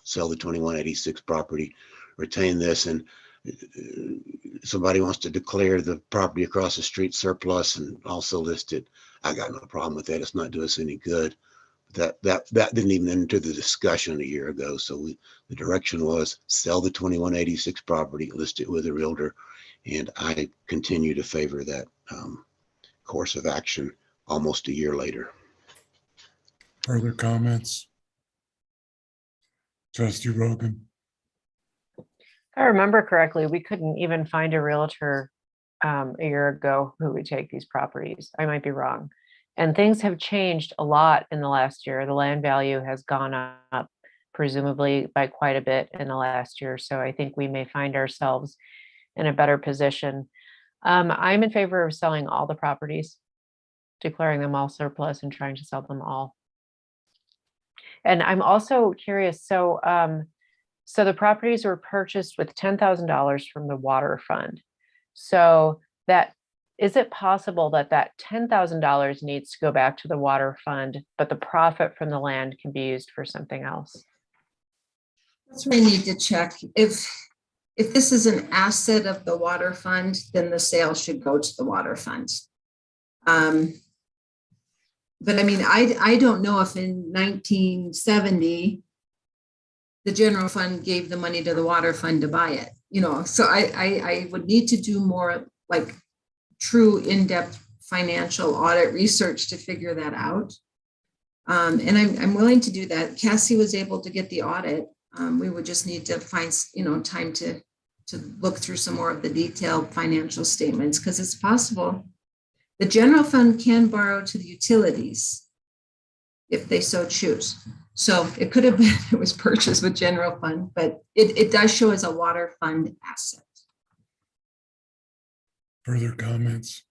sell the 2186 property, retain this, and somebody wants to declare the property across the street surplus and also list it. I got no problem with that. It's not doing us any good. That didn't even enter the discussion a year ago. So the direction was sell the 2186 property, list it with a realtor, and I continue to favor that course of action almost a year later. Further comments? Trustee Rogan. If I remember correctly, we couldn't even find a realtor a year ago who would take these properties. I might be wrong. And things have changed a lot in the last year. The land value has gone up, presumably by quite a bit in the last year. So I think we may find ourselves in a better position. I'm in favor of selling all the properties, declaring them all surplus and trying to sell them all. And I'm also curious, so the properties were purchased with $10,000 from the water fund. So that, is it possible that that $10,000 needs to go back to the water fund, but the profit from the land can be used for something else? That's where we need to check. If this is an asset of the water fund, then the sale should go to the water fund. But I mean, I don't know if in 1970, the general fund gave the money to the water fund to buy it, so I would need to do more like true in-depth financial audit research to figure that out. And I'm willing to do that. Cassie was able to get the audit. We would just need to find, time to look through some more of the detailed financial statements, because it's possible the general fund can borrow to the utilities if they so choose. So it could have been it was purchased with general fund, but it does show as a water fund asset. Further comments?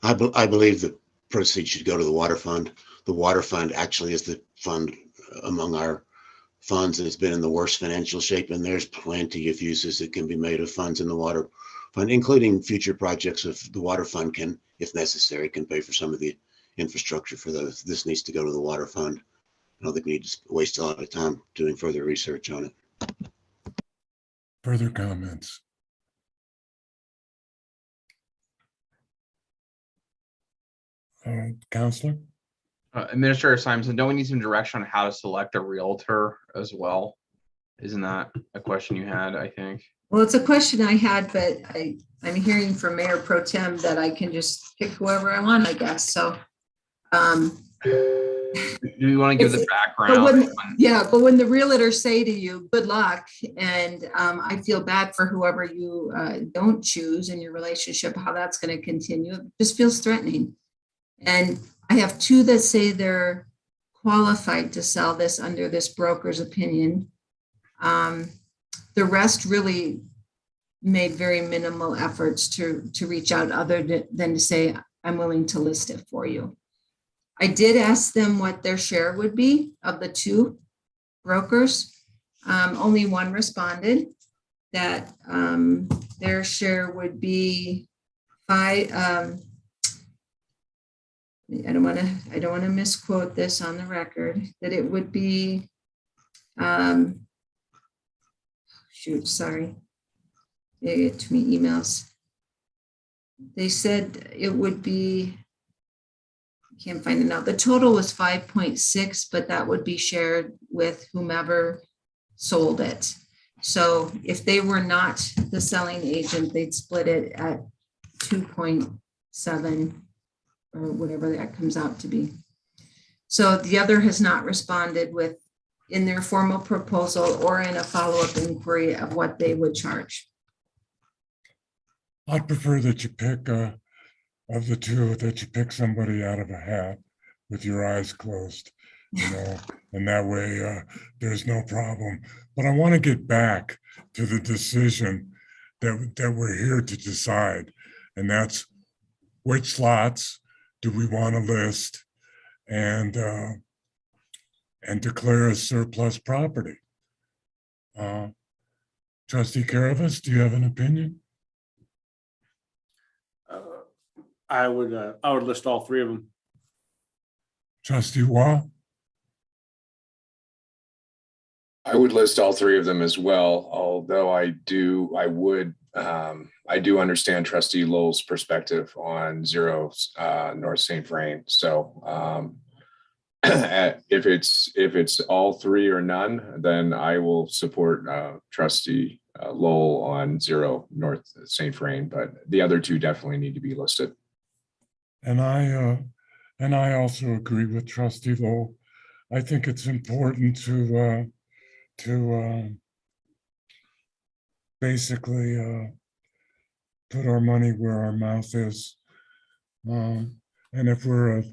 I believe the proceeds should go to the water fund. The water fund actually is the fund among our funds that has been in the worst financial shape, and there's plenty of uses that can be made of funds in the water fund, including future projects. If the water fund can, if necessary, can pay for some of the infrastructure for those. This needs to go to the water fund. I don't think we need to waste a lot of time doing further research on it. Further comments? Counselor? Administrator Simonson, don't we need some direction on how to select a realtor as well? Isn't that a question you had, I think? Well, it's a question I had, but I'm hearing from Mayor Pro Tem that I can just pick whoever I want, I guess. So do you want to give the background? But when the realtors say to you, good luck, and I feel bad for whoever you don't choose in your relationship, how that's going to continue, it just feels threatening. And I have two that say they're qualified to sell this under this broker's opinion. The rest really made very minimal efforts to reach out other than to say, I'm willing to list it for you. I did ask them what their share would be of the two brokers. Only one responded that their share would be I don't want to misquote this on the record, that it would be shoot, sorry. They get to me emails. They said it would be, I can't find it now. The total was 5.6, but that would be shared with whomever sold it. So if they were not the selling agent, they'd split it at 2.7 or whatever that comes out to be. So the other has not responded with in their formal proposal or in a follow-up inquiry of what they would charge. I'd prefer that you pick, of the two, that you pick somebody out of a hat with your eyes closed, you know, and that way there's no problem. But I want to get back to the decision that we're here to decide, and that's which lots do we want to list and declare as surplus property. Trustee Caravas, do you have an opinion? I would list all three of them. Trustee Waugh? I would list all three of them as well, although I do understand Trustee Lowell's perspective on 0 North St. Vrain. So if it's all three or none, then I will support Trustee Lowell on 0 North St. Vrain, but the other two definitely need to be listed. And I also agree with Trustee Lowell. I think it's important to basically put our money where our mouth is. And if we're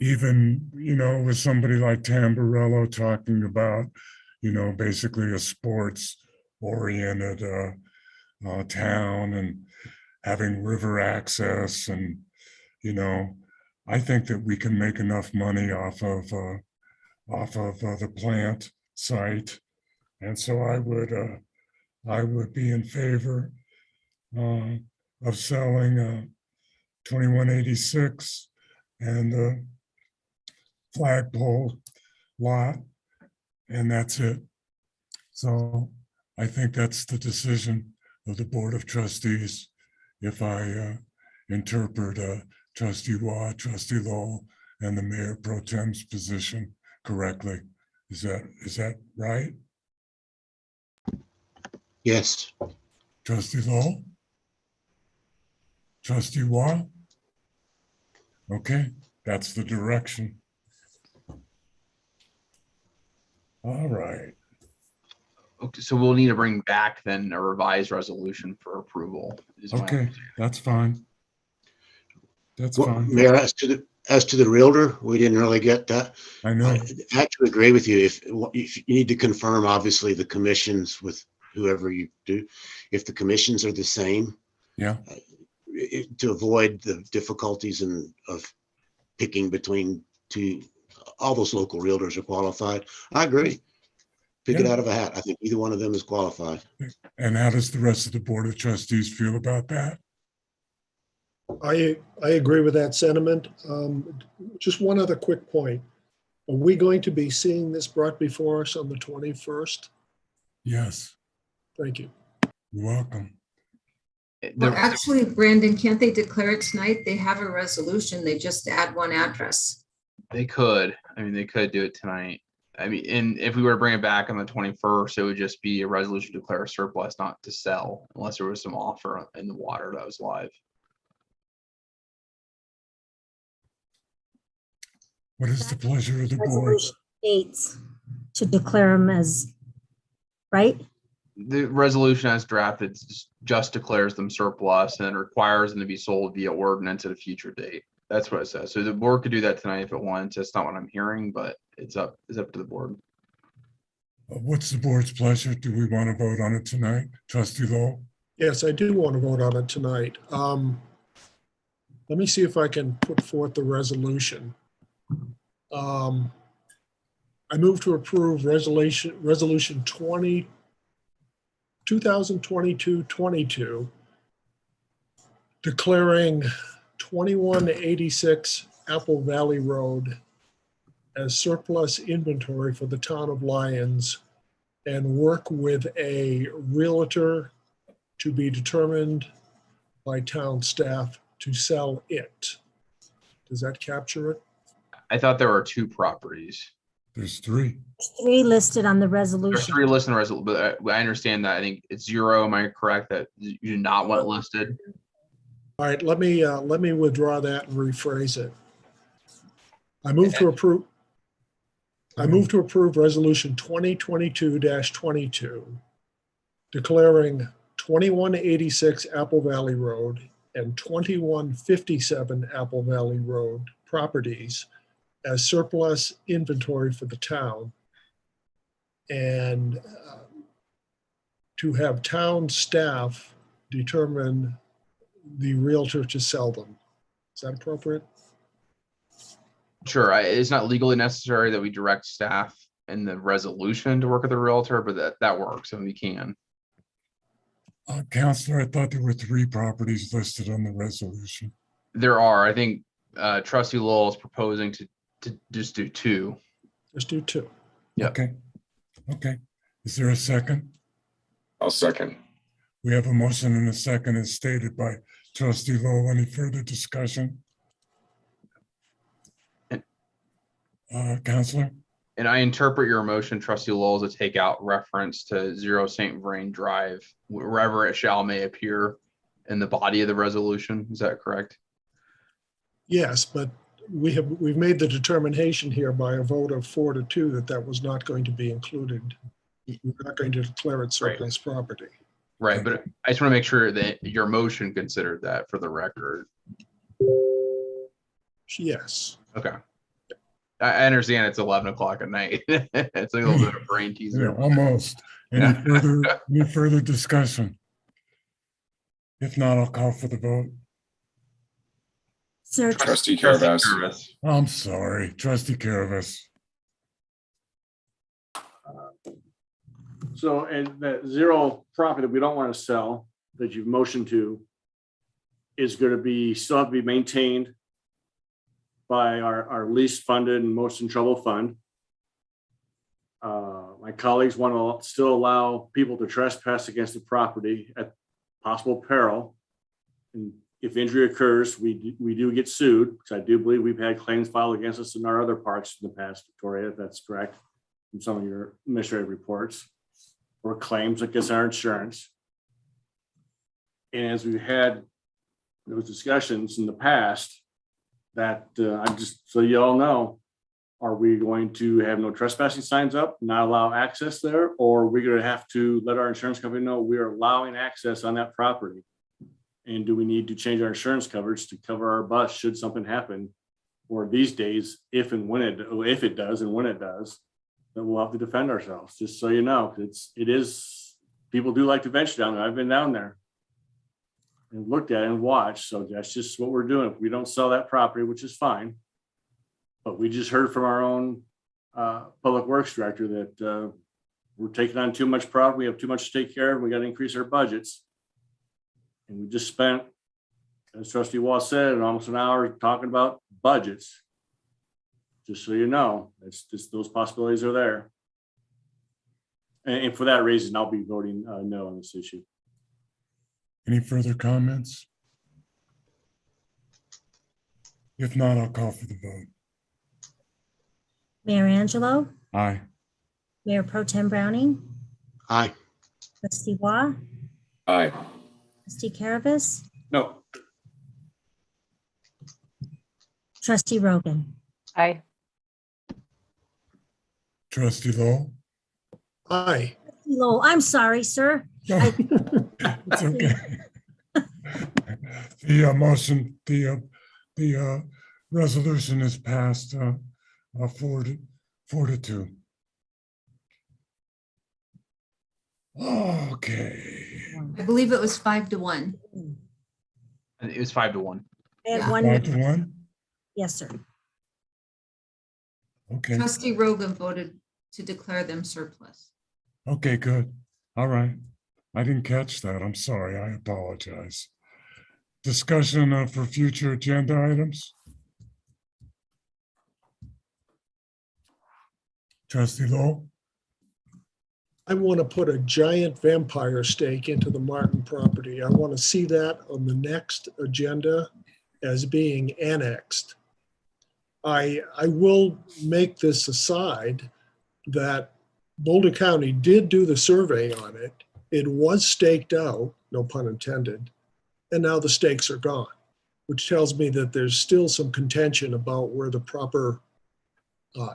even, you know, with somebody like Tamburello talking about, you know, basically a sports oriented town and having river access, and you know, I think that we can make enough money off of the plant site, and so I would be in favor of selling 2186 and the flagpole lot, and that's it. So I think that's the decision of the Board of Trustees, if I interpret Trustee Waugh, Trustee Lowell, and the Mayor Pro Tem's position correctly. Is that right? Yes. Trustee Lowell? Trustee Waugh? Okay, that's the direction. All right. Okay, so we'll need to bring back then a revised resolution for approval. Okay, that's fine. That's fine. Mayor, as to the realtor, we didn't really get that. I know. I actually agree with you. If you need to confirm, obviously, the commissions with whoever you do, if the commissions are the same. Yeah. To avoid the difficulties of picking between two, all those local realtors are qualified. I agree. Pick it out of a hat. I think either one of them is qualified. And how does the rest of the Board of Trustees feel about that? I agree with that sentiment. Just one other quick point. Are we going to be seeing this brought before us on the 21st? Yes. Thank you. You're welcome. Well, actually, Brandon, can't they declare it tonight? They have a resolution. They just add one address. They could. I mean, they could do it tonight. I mean, and if we were to bring it back on the 21st, it would just be a resolution to declare a surplus, not to sell, unless there was some offer in the water that was live. What is the pleasure of the board? Resolution states to declare them as, right? The resolution as drafted just declares them surplus and requires them to be sold via ordinance at a future date. That's what it says. So the board could do that tonight if it wants. That's not what I'm hearing, but it's up to the board. What's the board's pleasure? Do we want to vote on it tonight? Trustee Lowell? Yes, I do want to vote on it tonight. Let me see if I can put forth the resolution. I move to approve resolution 2022-22, declaring 2186 Apple Valley Road as surplus inventory for the town of Lyons and work with a realtor to be determined by town staff to sell it. Does that capture it? I thought there were 2 properties. There's 3. 3 listed on the There's resolution. 3 listed in resolution, but I understand that. I think it's 0. Am I correct that you do not want listed? All right, let me withdraw that and rephrase it. I move to approve resolution 2022-22, declaring 2186 Apple Valley Road and 2157 Apple Valley Road properties as surplus inventory for the town, and to have town staff determine the realtor to sell them. Is that appropriate? Sure. It's not legally necessary that we direct staff in the resolution to work with the realtor, but that works and we can. Counselor, I thought there were 3 properties listed on the resolution. There are. I think Trustee Lowell is proposing to just do 2. Just do 2. Yeah. Okay. Okay. Is there a second? I'll second. We have a motion and a second as stated by Trustee Lowell. Any further discussion? Counselor? And I interpret your motion, Trustee Lowell, as a takeout reference to 0 St. Vrain Drive, wherever it shall may appear in the body of the resolution. Is that correct? Yes, but we've made the determination here by a vote of 4-2 that was not going to be included. We're not going to declare it surplus property. Right, but I just want to make sure that your motion considered that for the record. Yes. Okay. I understand it's 11 o'clock at night. It's a little bit of brain teaser. Yeah, almost. Any further discussion? If not, I'll call for the vote. Sir, Trustee Caravas. I'm sorry, Trustee Caravas. So, and that 0 property that we don't want to sell, that you've motioned to, is going to be, still have to be maintained by our least funded and most in trouble fund. My colleagues want to still allow people to trespass against the property at possible peril. And if injury occurs, we do get sued, because I do believe we've had claims filed against us in our other parks in the past, Victoria, if that's correct, from some of your administrative reports, or claims against our insurance. And as we've had those discussions in the past, that I'm just, so you all know, are we going to have no trespassing signs up, not allow access there, or are we going to have to let our insurance company know we are allowing access on that property? And do we need to change our insurance coverage to cover our bus should something happen? Or these days, if it does and when it does, then we'll have to defend ourselves, just so you know. It is, people do like to venture down there. I've been down there and looked at it and watched. So that's just what we're doing. If we don't sell that property, which is fine, but we just heard from our own public works director that we're taking on too much property. We have too much to take care of. We got to increase our budgets. And we just spent, as Trustee Wall said, almost an hour talking about budgets. Just so you know, it's just, those possibilities are there. And for that reason, I'll be voting no on this issue. Any further comments? If not, I'll call for the vote. Mayor Angelo, Aye. Mayor Pro Tem Browning, Aye. Trustee Waugh, Aye. Trustee Caravas, No. Trustee Rogan. Aye. Trustee Lowell? Aye. Lowell, I'm sorry, sir. It's okay. The motion, the resolution is passed 4-2. Okay. I believe it was 5-1. It was 5-1. I had Yeah. 5-1? Yes, sir. Okay. Trustee Rogan voted to declare them surplus. Okay, good. All right. I didn't catch that. I'm sorry. I apologize. Discussion for future agenda items? Trustee Lowell? I want to put a giant vampire stake into the Martin property. I want to see that on the next agenda as being annexed. I will make this aside that Boulder County did do the survey on it. It was staked out, no pun intended, and now the stakes are gone, which tells me that there's still some contention about where the proper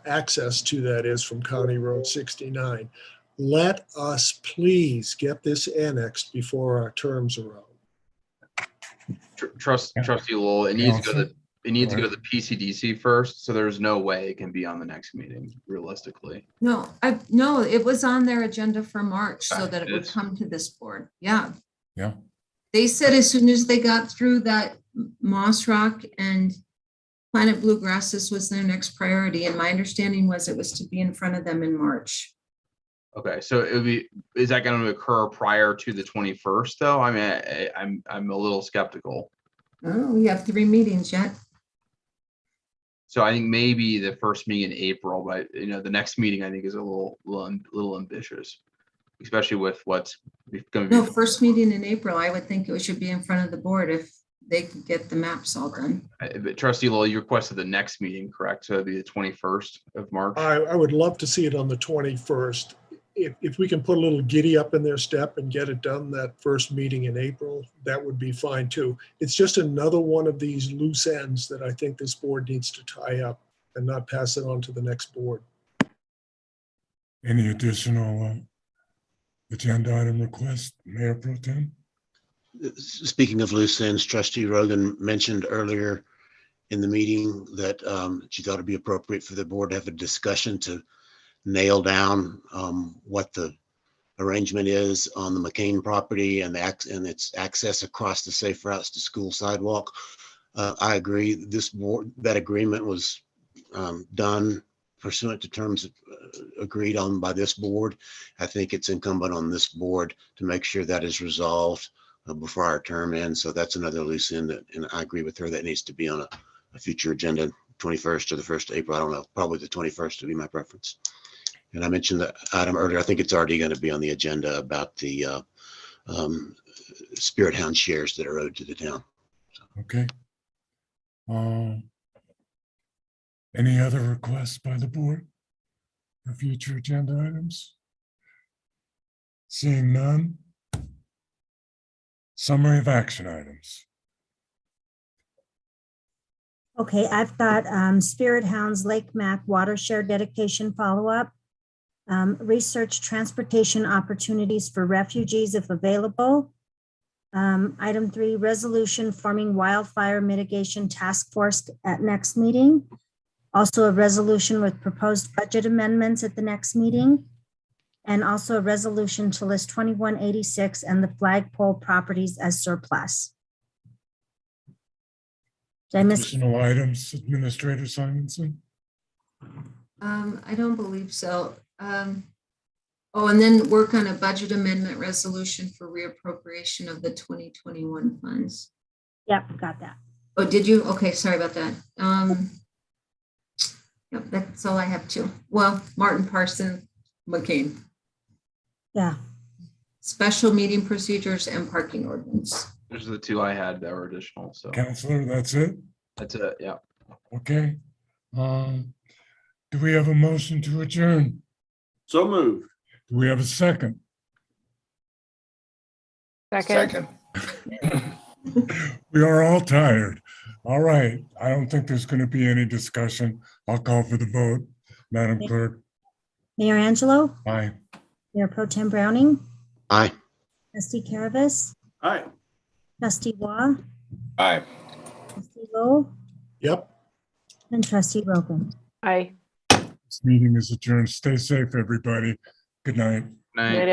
access to that is from County Road 69. Let us please get this annexed before our terms are out. Trustee Lowell, it needs to go to the PCDC first, so there's no way it can be on the next meeting, realistically. No, it was on their agenda for March so that it would come to this board. Yeah. Yeah. They said as soon as they got through that Moss Rock and Planet Bluegrass, this was their next priority. And my understanding was it was to be in front of them in March. Okay, so is that going to occur prior to the 21st though? I mean, I'm a little skeptical. Oh, we have 3 meetings yet. So I think maybe the first meeting in April, but the next meeting I think is a little ambitious, especially with what's going to be. No, first meeting in April, I would think it should be in front of the board if they could get the maps all done. But Trustee Lowell, you requested the next meeting, correct? So it'd be the 21st of March. I would love to see it on the 21st. If we can put a little giddy up in their step and get it done that first meeting in April, that would be fine too. It's just another one of these loose ends that I think this board needs to tie up and not pass it on to the next board. Any additional agenda item requests, Mayor Pro Tem? Speaking of loose ends, Trustee Rogan mentioned earlier in the meeting that she thought it'd be appropriate for the board to have a discussion to nail down what the arrangement is on the McCain property and its access across the safe routes to school sidewalk. I agree. That agreement was done pursuant to terms agreed on by this board. I think it's incumbent on this board to make sure that is resolved before our term ends. So that's another loose end and I agree with her that needs to be on a future agenda, 21st or the 1st of April. I don't know, probably the 21st would be my preference. And I mentioned the item earlier. I think it's already going to be on the agenda about the Spirit Hound shares that are owed to the town. Okay. Any other requests by the board for future agenda items? Seeing none. Summary of action items. Okay, I've got Spirit Hounds Lake Mac water share dedication follow-up. Research transportation opportunities for refugees if available. Item 3, resolution forming wildfire mitigation task force at next meeting. Also a resolution with proposed budget amendments at the next meeting. And also a resolution to list 2186 and the flagpole properties as surplus. Did I miss? Additional items, Administrator Simonson? I don't believe so. Oh, and then work on a budget amendment resolution for reappropriation of the 2021 funds. Yep, got that. Oh, did you? Okay, sorry about that. Yep, that's all I have too. Well, Martin Parson, McCain. Yeah. Special meeting procedures and parking ordinance. Those are the 2 I had that were additional. So Counselor, that's it? that's it. Yeah. Okay. Do we have a motion to adjourn? So moved. Do we have a second? Second. We are all tired. All right. I don't think there's going to be any discussion. I'll call for the vote. Madam Clerk. Mayor Angelo, Aye. Mayor Pro Tem Browning, Aye. Trustee Caravas, Aye. Trustee Waugh, Aye. Trustee Lowell, Yep. and Trustee Rogan. Aye. This meeting is adjourned. Stay safe, everybody. Good night. Night.